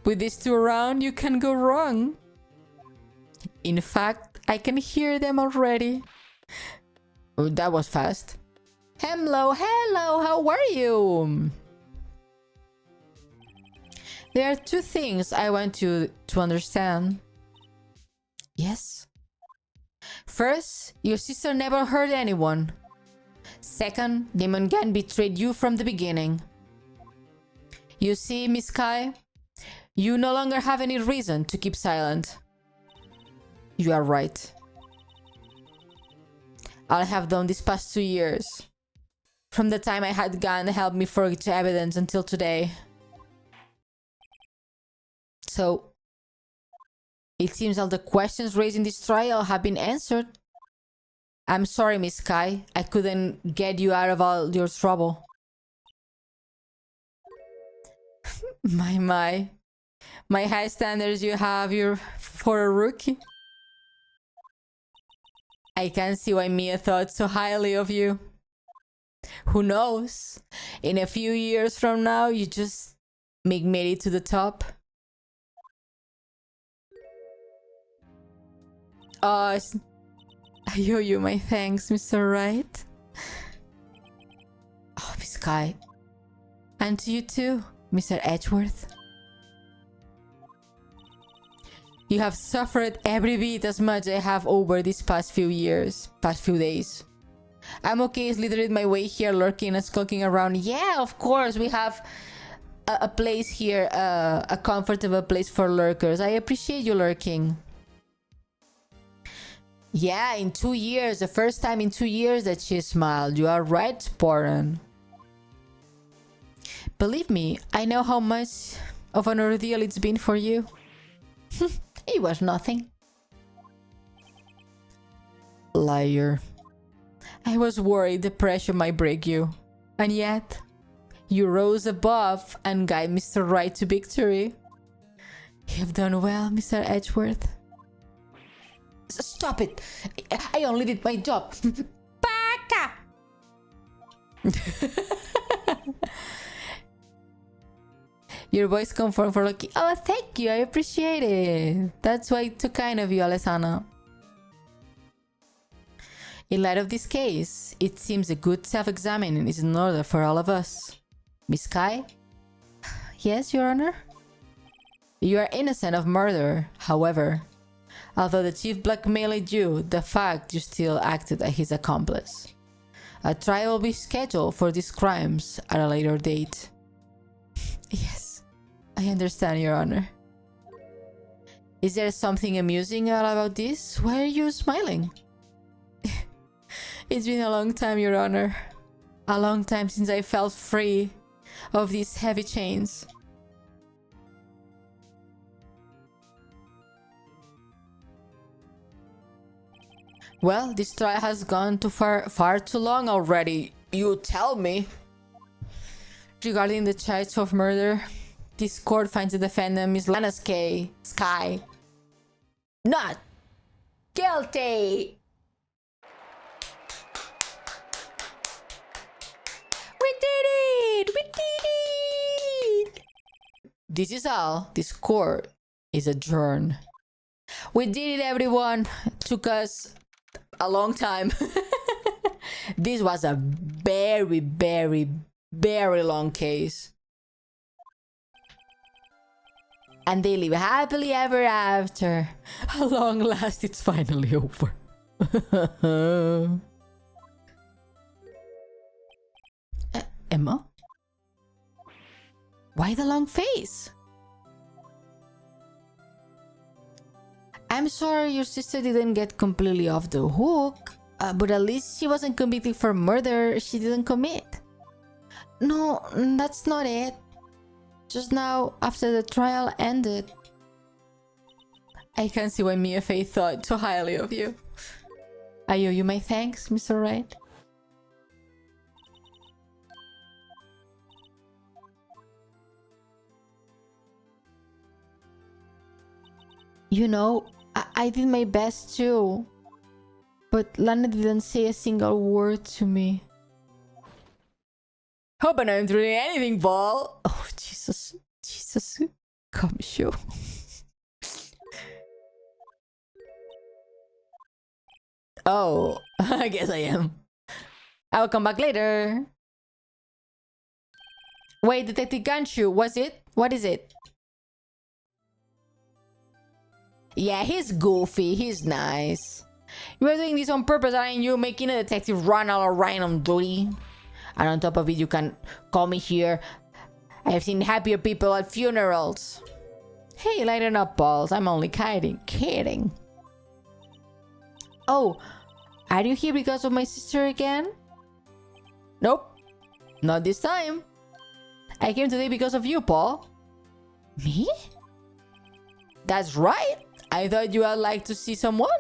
Speaker 3: With these two around, you can go wrong. In fact, I can hear them already. Oh, that was fast. Hello, how are you? There are two things I want you to understand. Yes? First, your sister never hurt anyone. Second, Demon Gan betrayed you from the beginning. You see, Miss Kai, you no longer have any reason to keep silent. You are right. All I have done these past 2 years, from the time I had Gan help me forge evidence until today. So, it seems all the questions raised in this trial have been answered. I'm sorry, Miss Kai. I couldn't get you out of all your trouble. My high standards you have for a rookie. I can see why Mia thought so highly of you. Who knows? In a few years from now, you just made it to the top. I owe you my thanks, Mr. Wright. Oh, Miss Kai. And to you too, Mr. Edgeworth. You have suffered every bit as much as I have over these past few days. I'm okay slithering my way here, lurking and skulking around. Yeah, of course, we have a place here, a comfortable place for lurkers. I appreciate you lurking. Yeah, in 2 years, the first time in 2 years that she smiled. You are right, Sporan. Believe me, I know how much of an ordeal it's been for you. It was nothing. Liar. I was worried the pressure might break you. And yet, you rose above and guided Mr. Wright to victory. You have done well, Mr. Edgeworth. Stop it! I only did my job. Baka! Your voice confirmed for lucky. Oh, thank you. I appreciate it. That's why it's too kind of you, Alessandra. In light of this case, it seems a good self-examining is in order for all of us. Miss Kai? Yes, Your Honor? You are innocent of murder, however. Although the chief blackmailed you, the fact you still acted as his accomplice. A trial will be scheduled for these crimes at a later date. Yes, I understand, Your Honor. Is there something amusing about this? Why are you smiling? It's been a long time, Your Honor. A long time since I felt free of these heavy chains. Well, this trial has gone too far too long already. You tell me. Regarding the charge of murder, this court finds the defendant, Miss Lana Sky, not guilty. We did it! We did it! This is all. This court is adjourned. We did it, everyone. It took us a long time. This was a very, very, very long case. And they live happily ever after. At long last, it's finally over. Emma? Why the long face? I'm sorry your sister didn't get completely off the hook, but at least she wasn't convicted for murder she didn't commit. No, that's not it. Just now, after the trial ended. I can see why Mia Faye thought so highly of you. I owe you my thanks, Mr. Wright. You know, I did my best too. But Lana didn't say a single word to me. Hope I'm not doing anything, Paul. Oh, Jesus. Jesus. Gumshoe. Oh, I guess I am. I will come back later. Wait, Detective Ganshu, was it? What is it? Yeah, he's goofy. He's nice. You are doing this on purpose, aren't you? Making a detective run all around on duty. And on top of it, you can call me here. I've seen happier people at funerals. Hey, lighten up, balls. I'm only kidding. Oh, are you here because of my sister again? Nope, not this time. I came today because of you, Paul. Me? That's right. I thought you would like to see someone.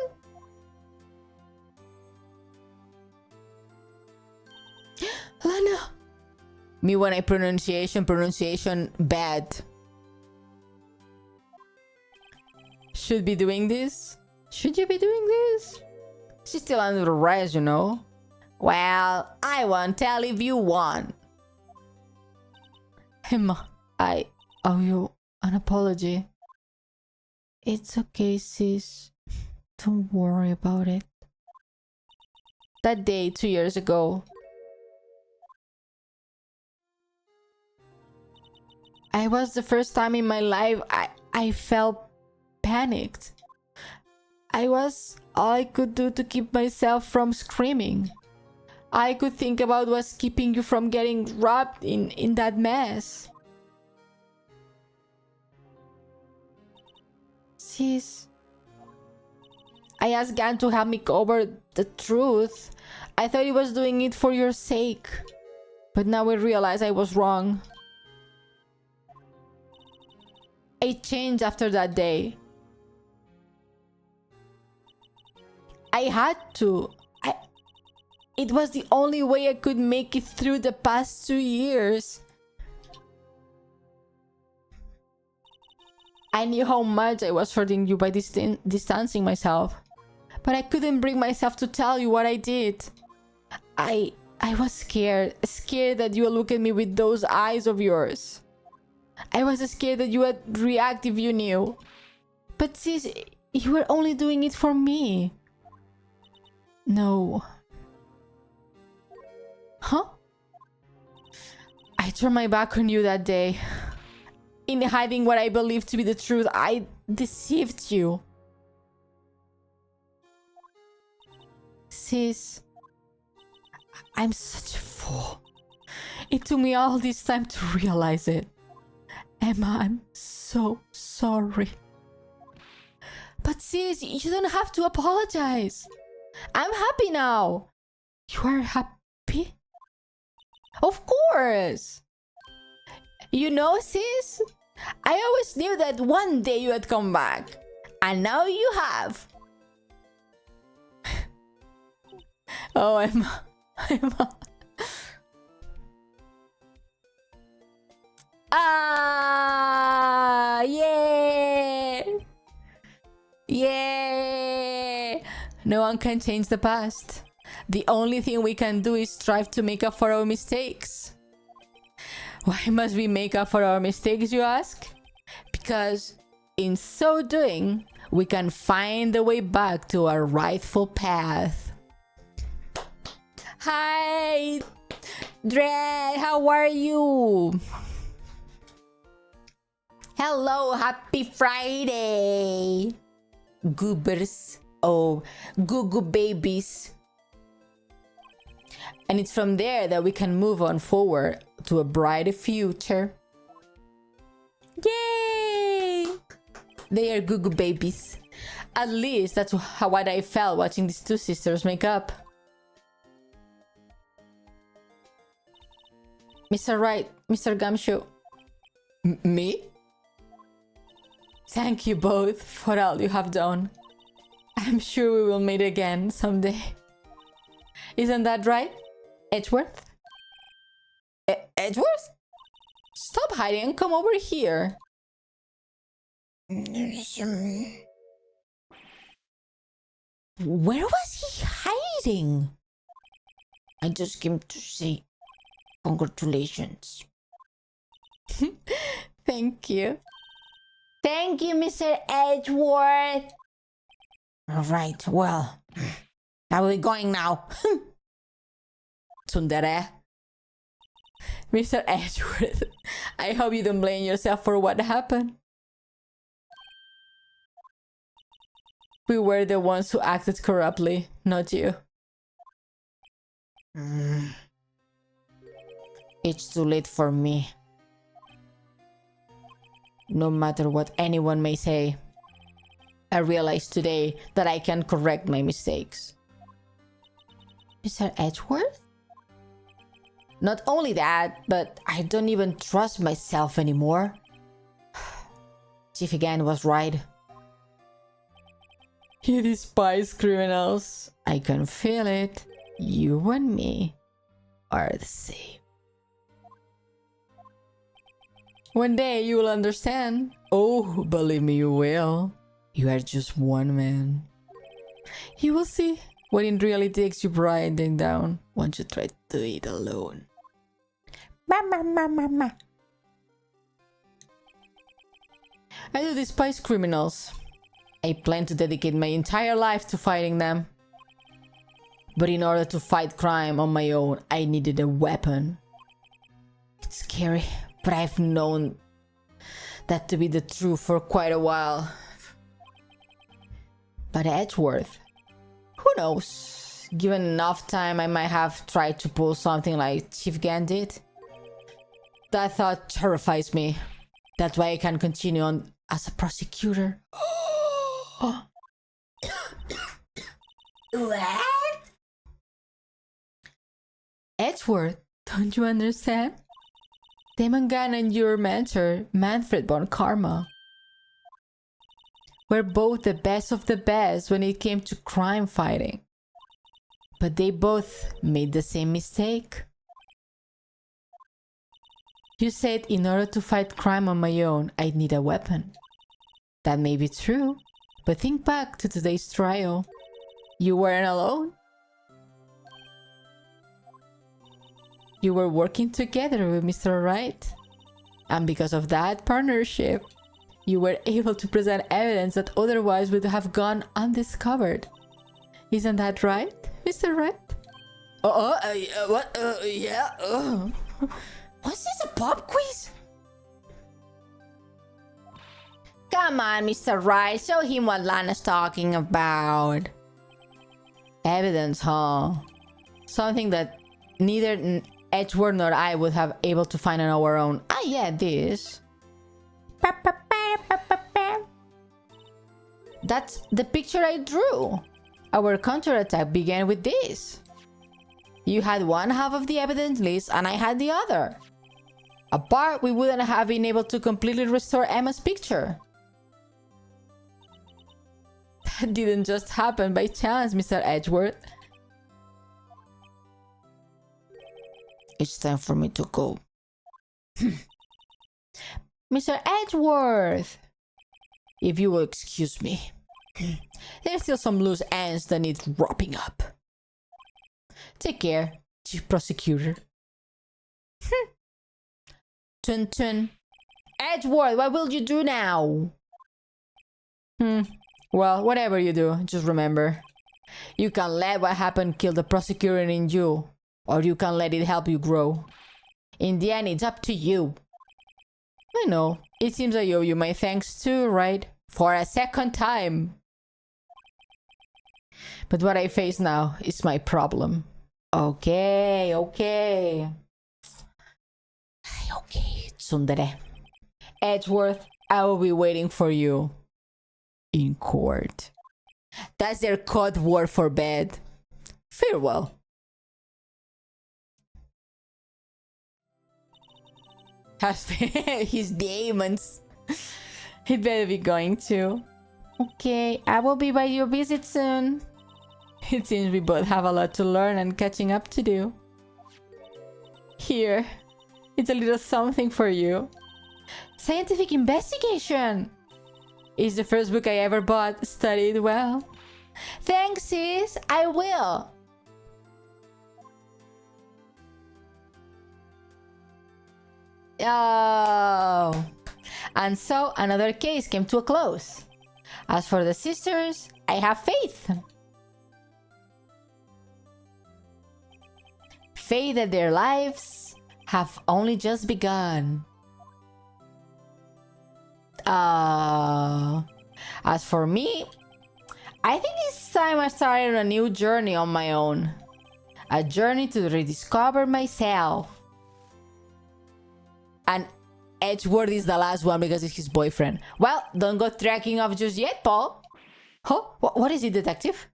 Speaker 3: Lana. Me when I pronunciation bad. Should be doing this? Should you be doing this? She's still under arrest, you know. Well, I won't tell if you want. Emma, I owe you an apology. It's okay, sis. Don't worry about it. That day 2 years ago, I was the first time in my life I felt panicked. All I could do to keep myself from screaming. I could think about was keeping you from getting wrapped in that mess. Sis, I asked Gan to help me cover the truth. I thought he was doing it for your sake. But now I realize I was wrong. I changed after that day. I had to. It was the only way I could make it through the past 2 years. I knew how much I was hurting you by distancing myself. But I couldn't bring myself to tell you what I did. I was scared that you would look at me with those eyes of yours. I was scared that you would react if you knew. But sis, you were only doing it for me. No. Huh? I turned my back on you that day. In hiding what I believed to be the truth, I deceived you. Sis, I'm such a fool. It took me all this time to realize it. Emma, I'm so sorry. But sis, you don't have to apologize. I'm happy now. You are happy? Of course. You know, sis, I always knew that one day you would come back. And now you have. Oh, Emma. Ah, yeah. Yeah. No one can change the past. The only thing we can do is strive to make up for our mistakes. Why must we make up for our mistakes, you ask? Because in so doing, we can find the way back to our rightful path. Hi, Dre, how are you? Hello, happy Friday. Goobers. Oh, goo babies. And it's from there that we can move on forward to a brighter future. Yay! They are goo babies. At least that's what I felt watching these two sisters make up. Mr. Wright, Mr. Gumshoe. Me? Thank you both for all you have done. I'm sure we will meet again someday. Isn't that right, Edgeworth? Edgeworth? Stop hiding and come over here. Where was he hiding? I just came to say congratulations. Thank you. Thank you, Mr. Edgeworth. All right, well, are we going now? Tsundere. Mr. Edgeworth, I hope you don't blame yourself for what happened. We were the ones who acted corruptly, not you. It's too late for me. No matter what anyone may say, I realized today that I can correct my mistakes. Mr. Edgeworth? Not only that, but I don't even trust myself anymore. Chief again was right. You despise criminals. I can feel it. You and me are the same. One day you will understand. Oh, believe me, you will. You are just one man. You will see what it really takes you riding down once you try to do it alone. I do despise criminals. I plan to dedicate my entire life to fighting them. But in order to fight crime on my own, I needed a weapon. It's scary, but I've known that to be the truth for quite a while. But Edgeworth, who knows? Given enough time, I might have tried to pull something like Chief Gan did. That thought terrifies me. That's why I can continue on as a prosecutor.
Speaker 5: What?
Speaker 3: Edgeworth, don't you understand? Damon Gunn and your mentor, Manfred von Karma, were both the best of the best when it came to crime fighting. But they both made the same mistake. You said in order to fight crime on my own, I'd need a weapon. That may be true, but think back to today's trial. You weren't alone. You were working together with Mr. Wright. And because of that partnership, you were able to present evidence that otherwise would have gone undiscovered. Isn't that right, Mr. Wright?
Speaker 5: What? Yeah. Was this a pop quiz?
Speaker 3: Come on, Mr. Wright, show him what Lana's talking about. Evidence, huh? Something that neither Edgeworth nor I would have able to find on our own. Ah, yeah, this. That's the picture I drew. Our counterattack began with this. You had one half of the evidence list and I had the other. Apart, we wouldn't have been able to completely restore Emma's picture. That didn't just happen by chance, Mr. Edgeworth. It's time for me to go. Mr. Edgeworth! If you will excuse me. There's still some loose ends that need wrapping up. Take care, Chief Prosecutor. Tun Tun. Edgeworth, what will you do now? Well, whatever you do, just remember. You can let what happened kill the prosecutor in you, or you can let it help you grow. In the end, it's up to you. I know, it seems I owe you my thanks too, right? For a second time. But what I face now is my problem. Okay. Okay, tsundere. Edgeworth, I will be waiting for you. In court. That's their code word for bed. Farewell. His demons. He'd better be going to. Okay, I will be by your visit soon. It seems we both have a lot to learn and catching up to do. Here, it's a little something for you. Scientific investigation! It's the first book I ever bought. Study it well. Thanks, sis. I will. Oh, And so another case came to a close. As for the sisters, I have faith. Faith that their lives have only just begun. As for me, I think it's time I started a new journey on my own. A journey to rediscover myself. And Edgeworth is the last one because it's his boyfriend. Well, don't go tracking off just yet, Paul. Huh? What is it, detective?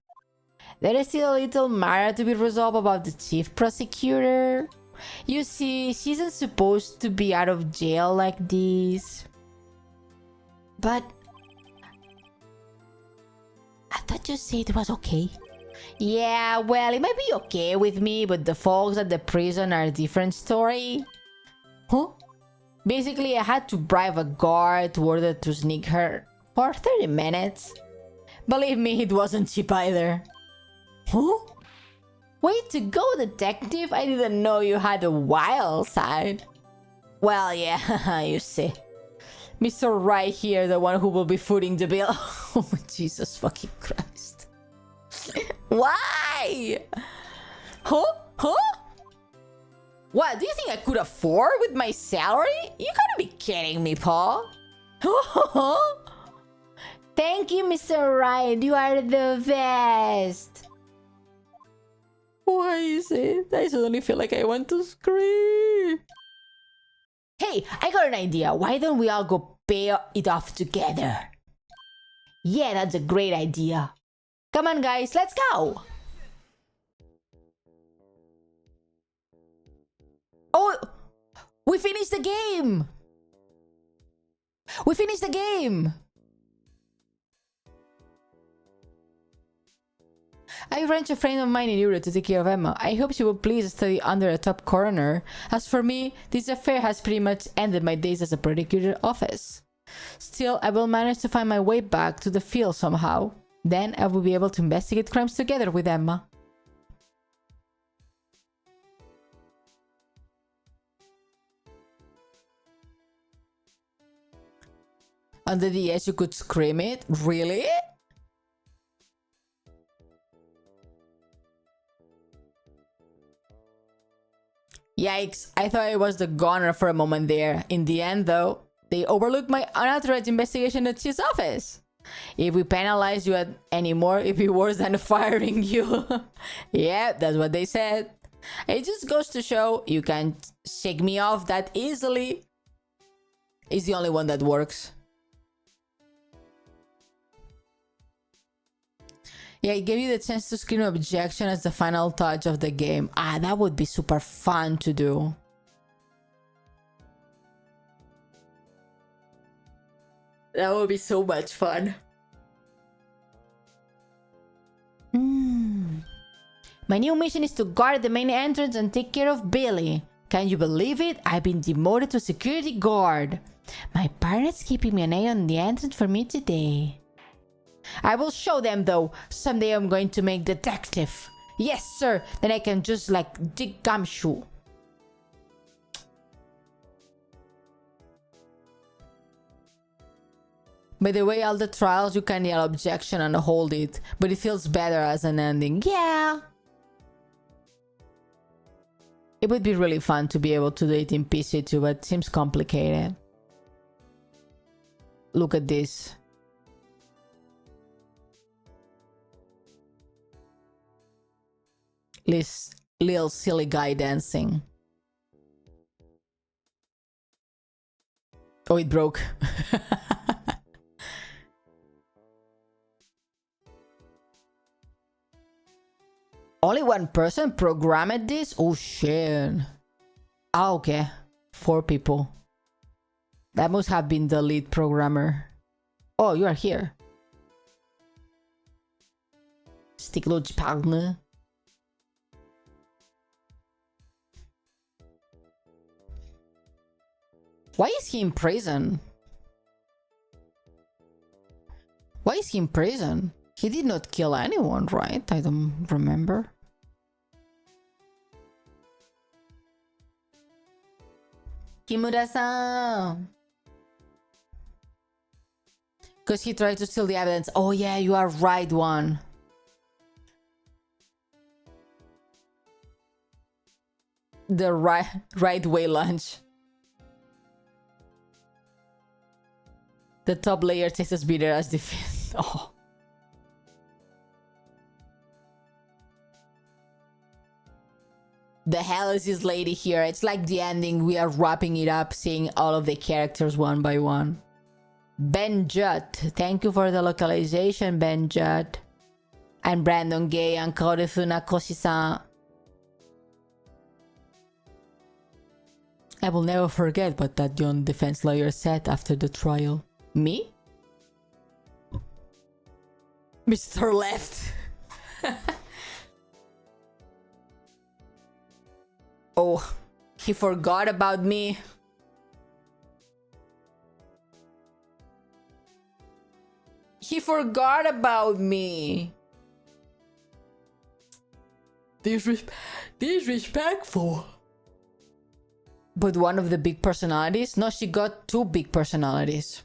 Speaker 3: There is still a little matter to be resolved about the chief prosecutor. You see, she isn't supposed to be out of jail like this. But I thought you said it was okay. Yeah, well, it might be okay with me, but the folks at the prison are a different story. Huh? Basically, I had to bribe a guard to order to sneak her for 30 minutes. Believe me, it wasn't cheap either. Huh? Way to go, detective! I didn't know you had a wild side. Well, yeah, you see. Mr. Right here, the one who will be footing the bill. Oh, Jesus fucking Christ. Why? Huh? Huh? What, do you think I could afford with my salary? You gotta be kidding me, Paul. Thank you, Mr. Right. You are the best. Why is it? I suddenly feel like I want to scream. Hey, I got an idea. Why don't we all go pay it off together? Yeah, that's a great idea. Come on, guys, let's go. Oh, we finished the game. We finished the game. I arranged a friend of mine in Europe to take care of Emma. I hope she will please study under a top coroner. As for me, this affair has pretty much ended my days as a prosecutor's office. Still, I will manage to find my way back to the field somehow. Then I will be able to investigate crimes together with Emma. Under the edge, you could scream it? Really? Yikes, I thought I was the goner for a moment there. In the end, though, they overlooked my unauthorized investigation at his office. If we penalize you anymore, it'd be worse than firing you. Yeah, that's what they said. It just goes to show you can't shake me off that easily. It's the only one that works. Yeah, it gave you the chance to scream objection as the final touch of the game. Ah, that would be super fun to do. That would be so much fun. My new mission is to guard the main entrance and take care of Billy. Can you believe it? I've been demoted to security guard. My parents keeping me an eye on the entrance for me today. I will show them though. Someday I'm going to make detective. Yes, sir. Then I can just like dig gumshoe. By the way, all the trials you can yell objection and hold it, but it feels better as an ending. Yeah. It would be really fun to be able to do it in PC too, but it seems complicated. Look at this. This little silly guy dancing. Oh, it broke. Only one person programmed this? Oh shit. Ah, okay. 4 people. That must have been the lead programmer. Oh, you are here. Stickloge partner. Why is he in prison? Why is he in prison? He did not kill anyone, right? I don't remember. Kimura-san! Because he tried to steal the evidence. Oh yeah, you are right, one. The right way lunch. The top layer tastes as bitter as the fifth. Oh. The hell is this lady here? It's like the ending. We are wrapping it up, seeing all of the characters one by one. Ben Judd. Thank you for the localization, Ben Judd. And Brandon Gay and Korefuna Koshi-san. I will never forget what that young defense lawyer said after the trial. Me? Mr. Left. Oh, he forgot about me. He forgot about me. Disrespectful. But one of the big personalities? No, she got two big personalities.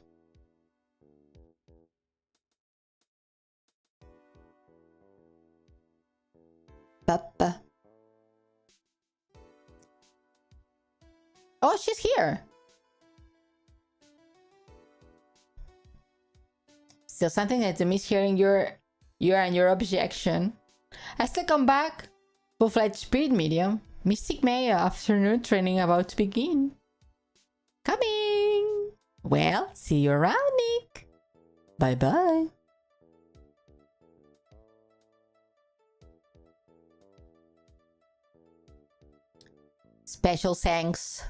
Speaker 3: Papa. Oh, she's here. Still something that's mishearing your and your objection. I still come back. Full-fledged spirit medium. Mystic Maya, afternoon training about to begin. Coming. Well, see you around, Nick. Bye-bye. Special thanks.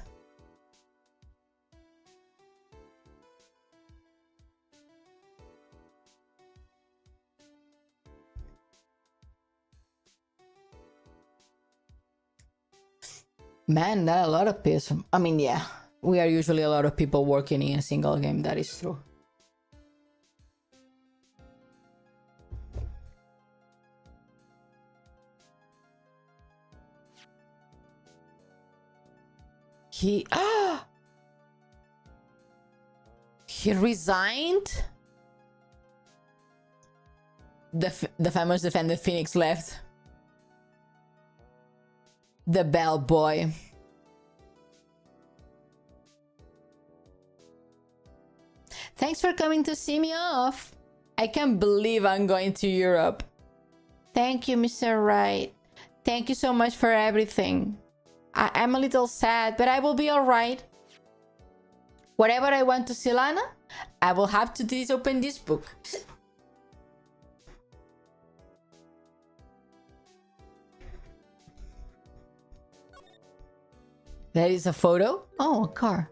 Speaker 3: Man, that a lot of people. I mean, yeah, we are usually a lot of people working in a single game. That is true. He resigned. The famous defender Phoenix left. The bell boy. Thanks for coming to see me off. I can't believe I'm going to Europe. Thank you, Mr. Wright. Thank you so much for everything. I'm a little sad, but I will be alright. Whenever I want to see Lana, I will have to open this book. There is a photo. Oh, a car.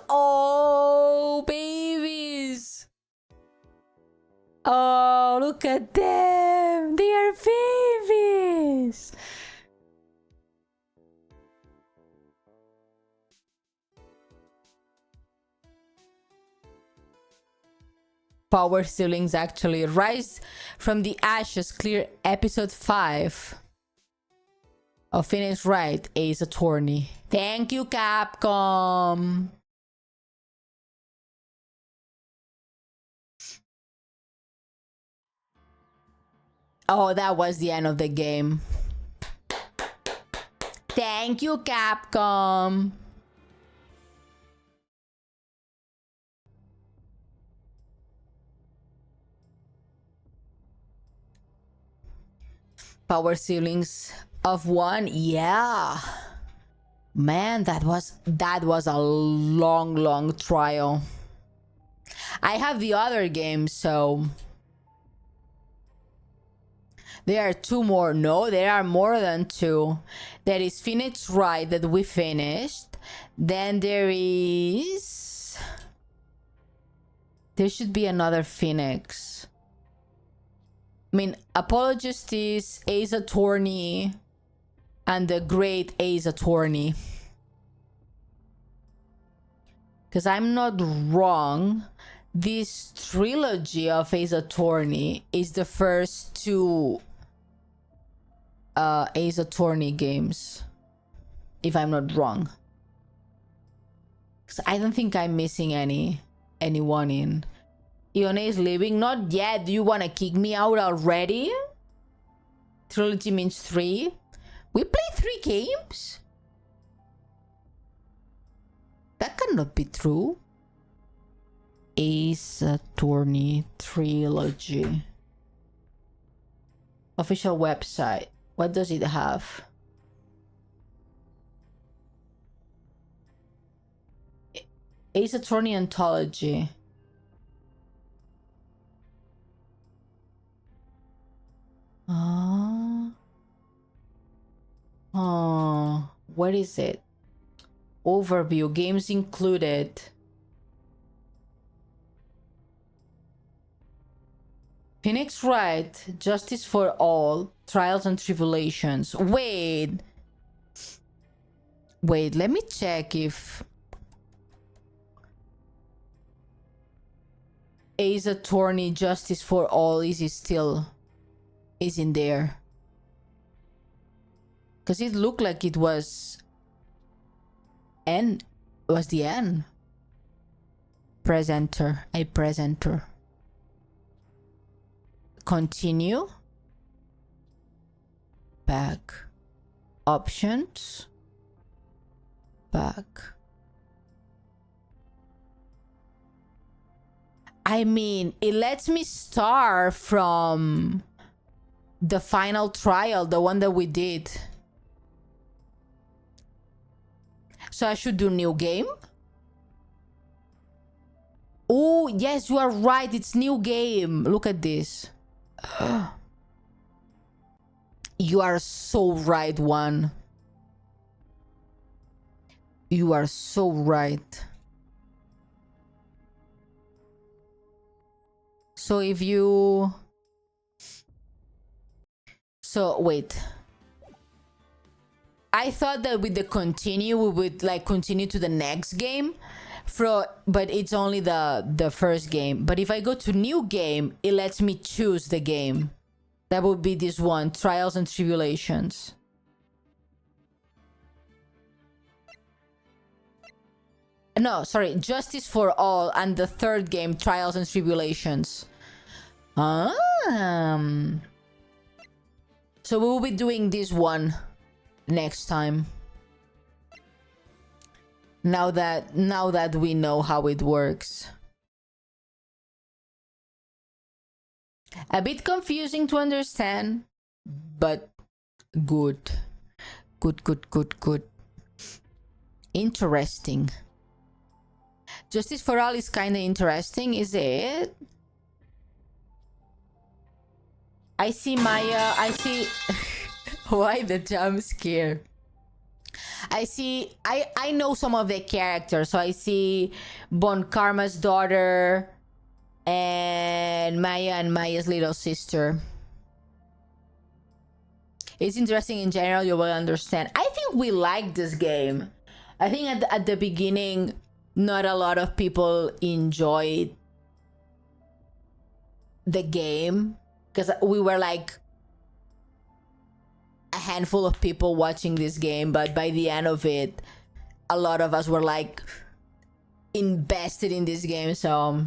Speaker 3: Oh, babies. Oh, look at them. They are babies. Power Ceilings actually. Rise from the Ashes, clear episode 5. Oh, Phoenix Wright, Ace Attorney. Thank you, Capcom. Oh, that was the end of the game. Thank you, Capcom. Power ceilings of 1. Yeah. Man, that was a long trial. I have the other game, so there are 2 more. No, there are more than 2. There is Phoenix Wright that we finished. Then there should be another Phoenix. I mean, Apologist is Ace Attorney and the Great Ace Attorney. Because I'm not wrong, this trilogy of Ace Attorney is the first 2 Ace Attorney games, if I'm not wrong. tasks. I don't think I'm missing anyone in. Ione is leaving. Not yet. Do you want to kick me out already? Trilogy means 3. We play 3 games? That cannot be true. Ace Attorney Trilogy. Official website. What does it have? Ace Attorney Anthology. What is it? Overview. Games included. Phoenix Wright. Justice for All. Trials and Tribulations. Wait, let me check if Ace Attorney Justice for All is in there. Because it looked like it was the N. Presenter. A presenter. Continue. Back. Options. Back. I mean, it lets me start from the final trial, the one that we did. So I should do new game? Oh, yes, you are right. It's new game. Look at this. You are so right, one. You are so right. So if you... So, wait. I thought that with the continue, we would like continue to the next game. But it's only the first game. But if I go to new game, it lets me choose the game. That would be this one, Trials and Tribulations. No, sorry, Justice for All, and the third game, Trials and Tribulations. So we will be doing this one next time. Now that we know how it works. A bit confusing to understand, but good. Good. Interesting. Justice for All is kind of interesting, is it? I see Maya. I see... Why the jump scare? I see... I know some of the characters. So I see Bon Karma's daughter and Maya's little sister. It's interesting in general. You will understand. I think we like this game. I think at the beginning, not a lot of people enjoyed the game. Because we were like a handful of people watching this game, but by the end of it, a lot of us were like invested in this game. So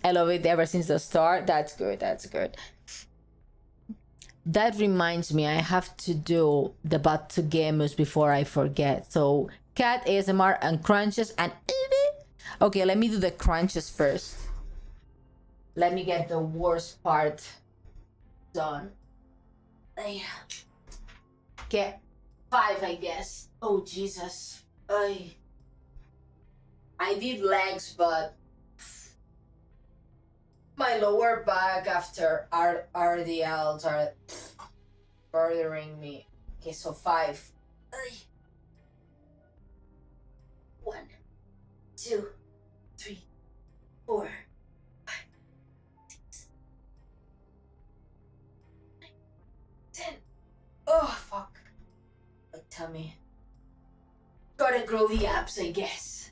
Speaker 3: I love it ever since the start. That's good. That reminds me, I have to do the Batu Games before I forget. So cat ASMR and crunches and... Okay, let me do the crunches first. Let me get the worst part done. Okay, 5, I guess. Oh, Jesus. I did legs, but my lower back after RDLs are bothering me. Okay, so 5. 1, 2, 3, 4. Oh, fuck. My tummy. Gotta grow the abs, I guess.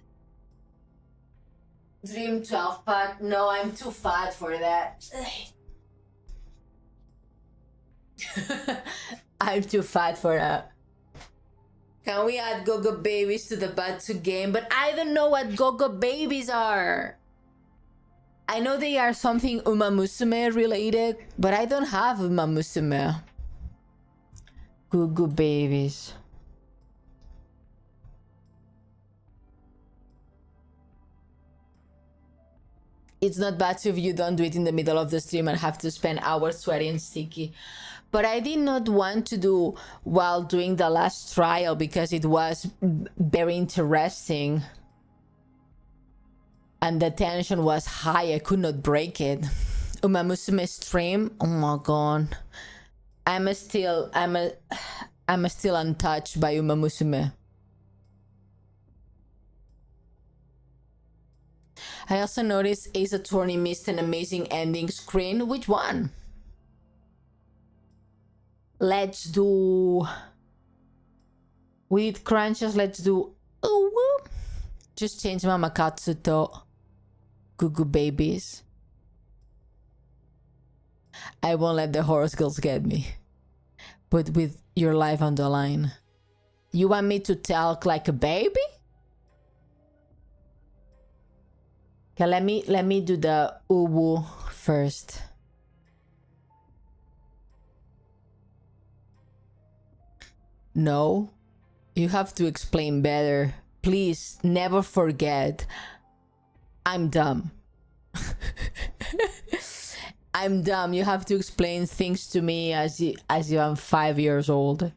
Speaker 3: Dream 12-pack? No, I'm too fat for that. I'm too fat for that. Can we add Go-Go Babies to the Batsu game? But I don't know what Go-Go Babies are. I know they are something Uma Musume related, but I don't have Uma Musume. Go-Go Babies. It's not bad if you don't do it in the middle of the stream and have to spend hours sweaty and sticky. But I did not want to do while doing the last trial because it was very interesting. And the tension was high. I could not break it. Uma Musume stream. Oh my god. I'm still untouched by Uma Musume. I also noticed Ace Attorney missed an amazing ending screen. Which one? Let's do... With crunches, let's do... Oh, just change Mamakatsu to Gugu Babies. I won't let the horror skills get me. But with your life on the line. You want me to talk like a baby? Okay, let me do the uwu first. No, you have to explain better. Please never forget. I'm dumb. I'm dumb. You have to explain things to me as you I'm 5 years old.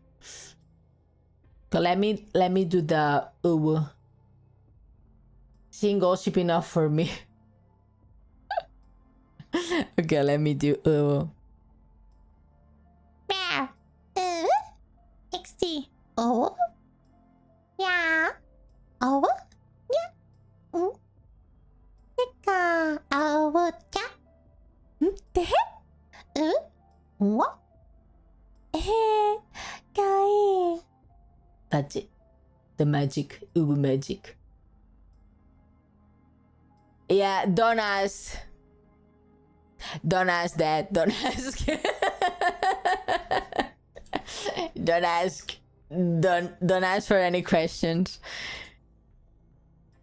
Speaker 3: So let me do the uwu. Single ship enough for me. Okay, let me do
Speaker 5: Meow. XD. Oh. Yeah. Oh. Yeah. Ika. Oh. Yeah. Te. What? Kai.
Speaker 3: That's it. The magic. Ubu magic. Yeah, don't ask. Don't ask that. Don't ask. Don't ask. Don't ask for any questions.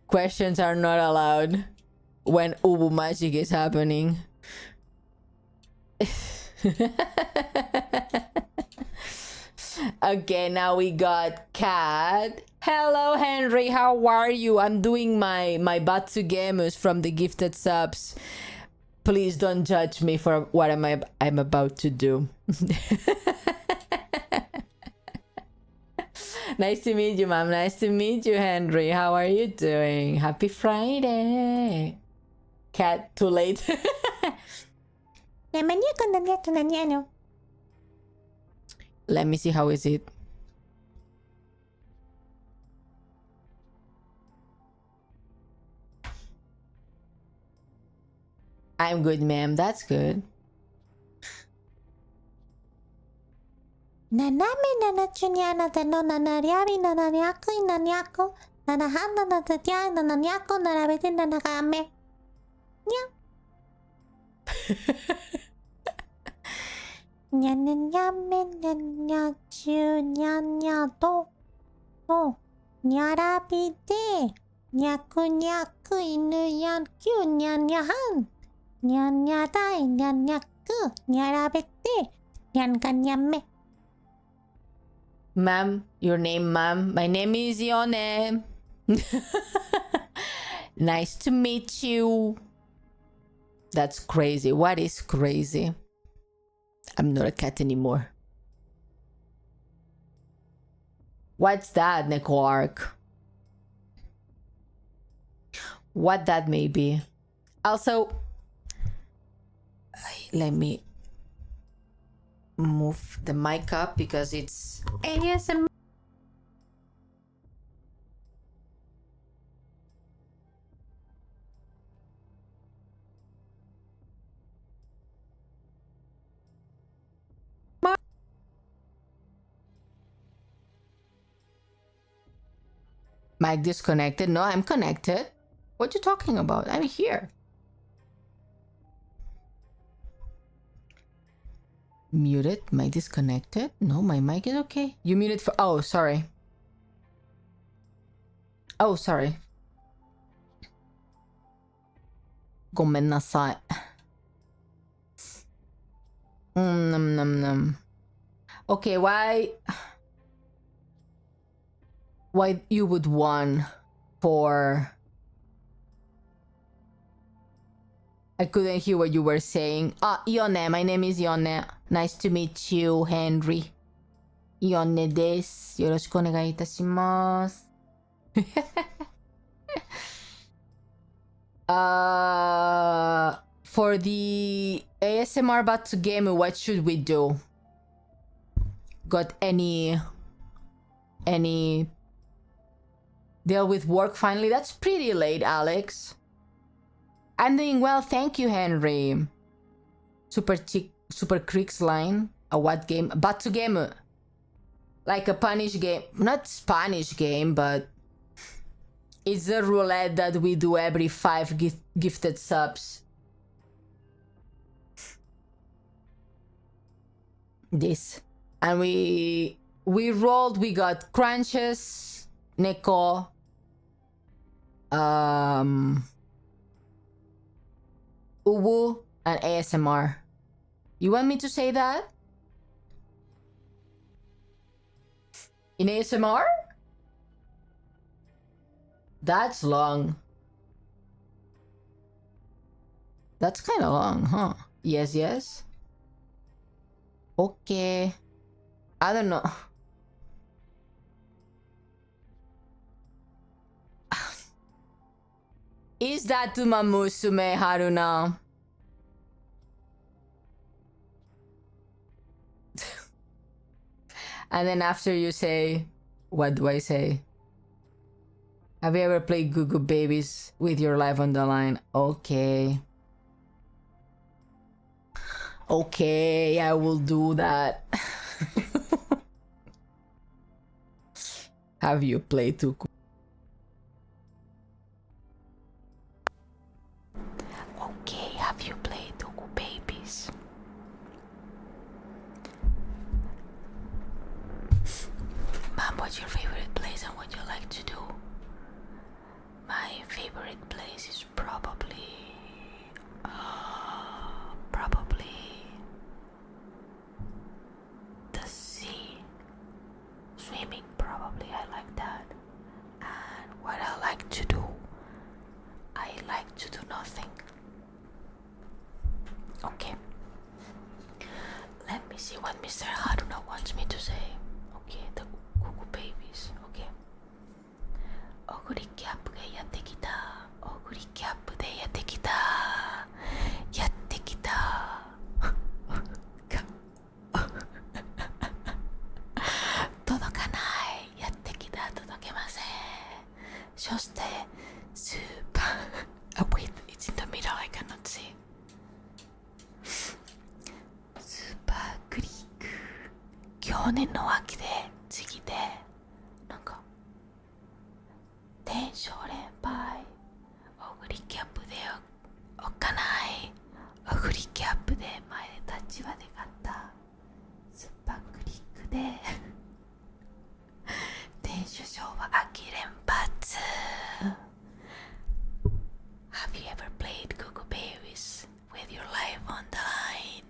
Speaker 3: Questions are not allowed when Ubu magic is happening. Okay, now we got Cat. Hello, Henry. How are you? I'm doing my Batsugemus from the gifted subs. Please don't judge me for what I'm about to do. Nice to meet you, Mom. Nice to meet you, Henry. How are you doing? Happy Friday. Cat, too late. Let me see, how is it? I'm good, ma'am. That's good.
Speaker 5: Nanami nanachunyana teno nanariabi nanariaku inaniako nanahana natatia nananiako narabete nanakame. Nya. Nyanyame nyanyachu nyanyato. Oh. Nyarabite. Nyaku nyaku inu yankyu nyanyahan. Nyanyatai nyanyaku nyarabete nyankanyame.
Speaker 3: Ma'am, your name, ma'am. My name is Ione. Nice to meet you. That's crazy. What is crazy? I'm not a cat anymore. What's that, Nekoark? What that may be. Also, let me move the mic up because it's ASMR. Mic disconnected? No, I'm connected. What you talking about? I'm here. Muted? Mic disconnected? No, my mic is okay. You muted for... Oh, sorry. Oh, sorry. ごめんなさい。Okay, why you would want for... I couldn't hear what you were saying. Ione, my name is Ione. Nice to meet you, Henry. Ione です。よろしくお願いいたします。For the ASMR Batsu game, what should we do? Got any deal with work finally? That's pretty late, Alex. I'm doing well, thank you, Henry. Super Creeks line. A what game? Batsu game. Like a Spanish game. Not Spanish game, but it's a roulette that we do every 5 gifted subs. This. And we rolled, we got crunches, Neko, Ubu, and ASMR. You want me to say that? In ASMR? That's long. That's kind of long, huh? Yes, yes. Okay. I don't know. Is that Uma Musume, Haruna? And then after you say, what do I say? Have you ever played Goo Goo Babies with your life on the line? Okay. Okay, I will do that. Have you played Tuku? Okay, have you played Tuku Babies? Mom, what's your favorite place and what you like to do? My favorite place is probably the sea. Swimming, probably. I like that. And what I like to do, I like to do nothing. Okay. Let me see what Mr. Haruna wants me to say. Okay, the Cuckoo Babies. Okay. オグリキャップがやってきた。オグリキャップでやってきた。やってきた。届かない。やってきた。届けません。そしてスーパー。Wait, it's in the middle. I cannot see. スーパークリーク。去年の秋で次でなんか。天正連敗オグリキャップでおっかないオグリキャップで前立場で勝ったスーパークリックで天主賞は秋連発 Have you ever played Google Babies with your life on the line?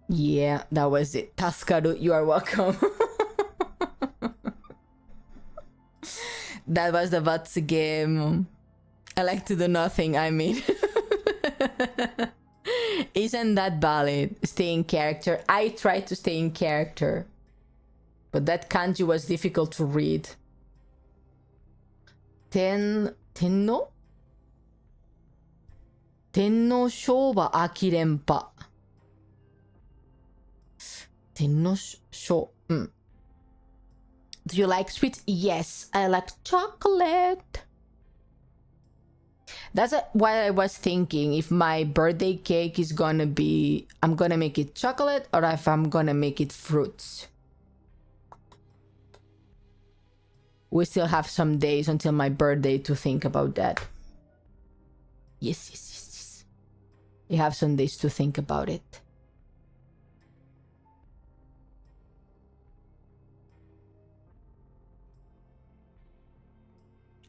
Speaker 3: Yeah, that was it. Taskaru, you are welcome. That was the Vatsu game. I like to do nothing, I mean. Isn't that valid? Stay in character. I tried to stay in character. But that kanji was difficult to read. Tenno? Tenno Shoba Aki Renpa. Tenno Sho. Do you like sweets? Yes, I like chocolate. That's what I was thinking. If my birthday cake is gonna be, I'm gonna make it chocolate or if I'm gonna make it fruits. We still have some days until my birthday to think about that. Yes. We have some days to think about it.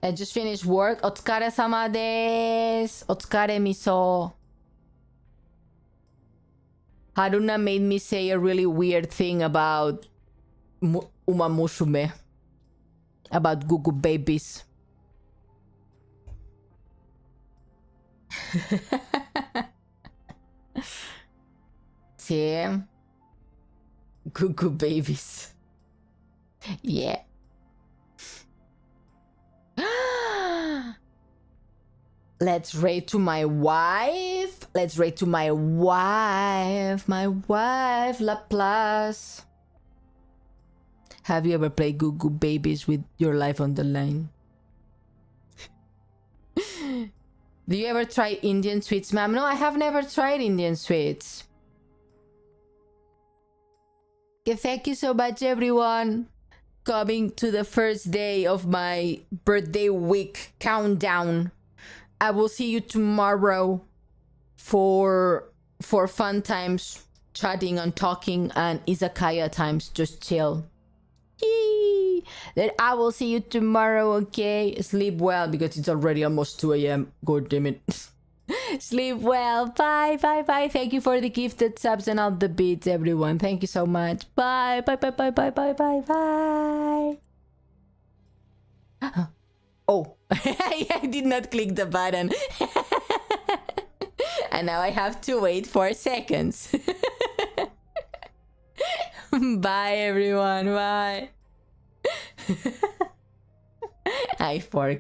Speaker 3: I just finished work. Otsukare-sama desu. Otsukare miso. Haruna made me say a really weird thing about Uma Musume. About Gugu babies. See? Gugu babies. Yeah. Let's rate to my wife. Let's rate to my wife. My wife, Laplace. Have you ever played Gugu Babies with your life on the line? Do you ever try Indian sweets, ma'am? No, I have never tried Indian sweets. Okay, thank you so much, everyone. Coming to the first day of my birthday week countdown. I will see you tomorrow for fun times, chatting and talking, and izakaya times, just chill. Yee! Then I will see you tomorrow, okay? Sleep well, because it's already almost 2 a.m. God damn it. Sleep well. Bye. Thank you for the gifted subs and all the beats, everyone. Thank you so much. Bye. Oh, I did not click the button. And now I have to wait 4 seconds. Bye, everyone. Bye. I forgot.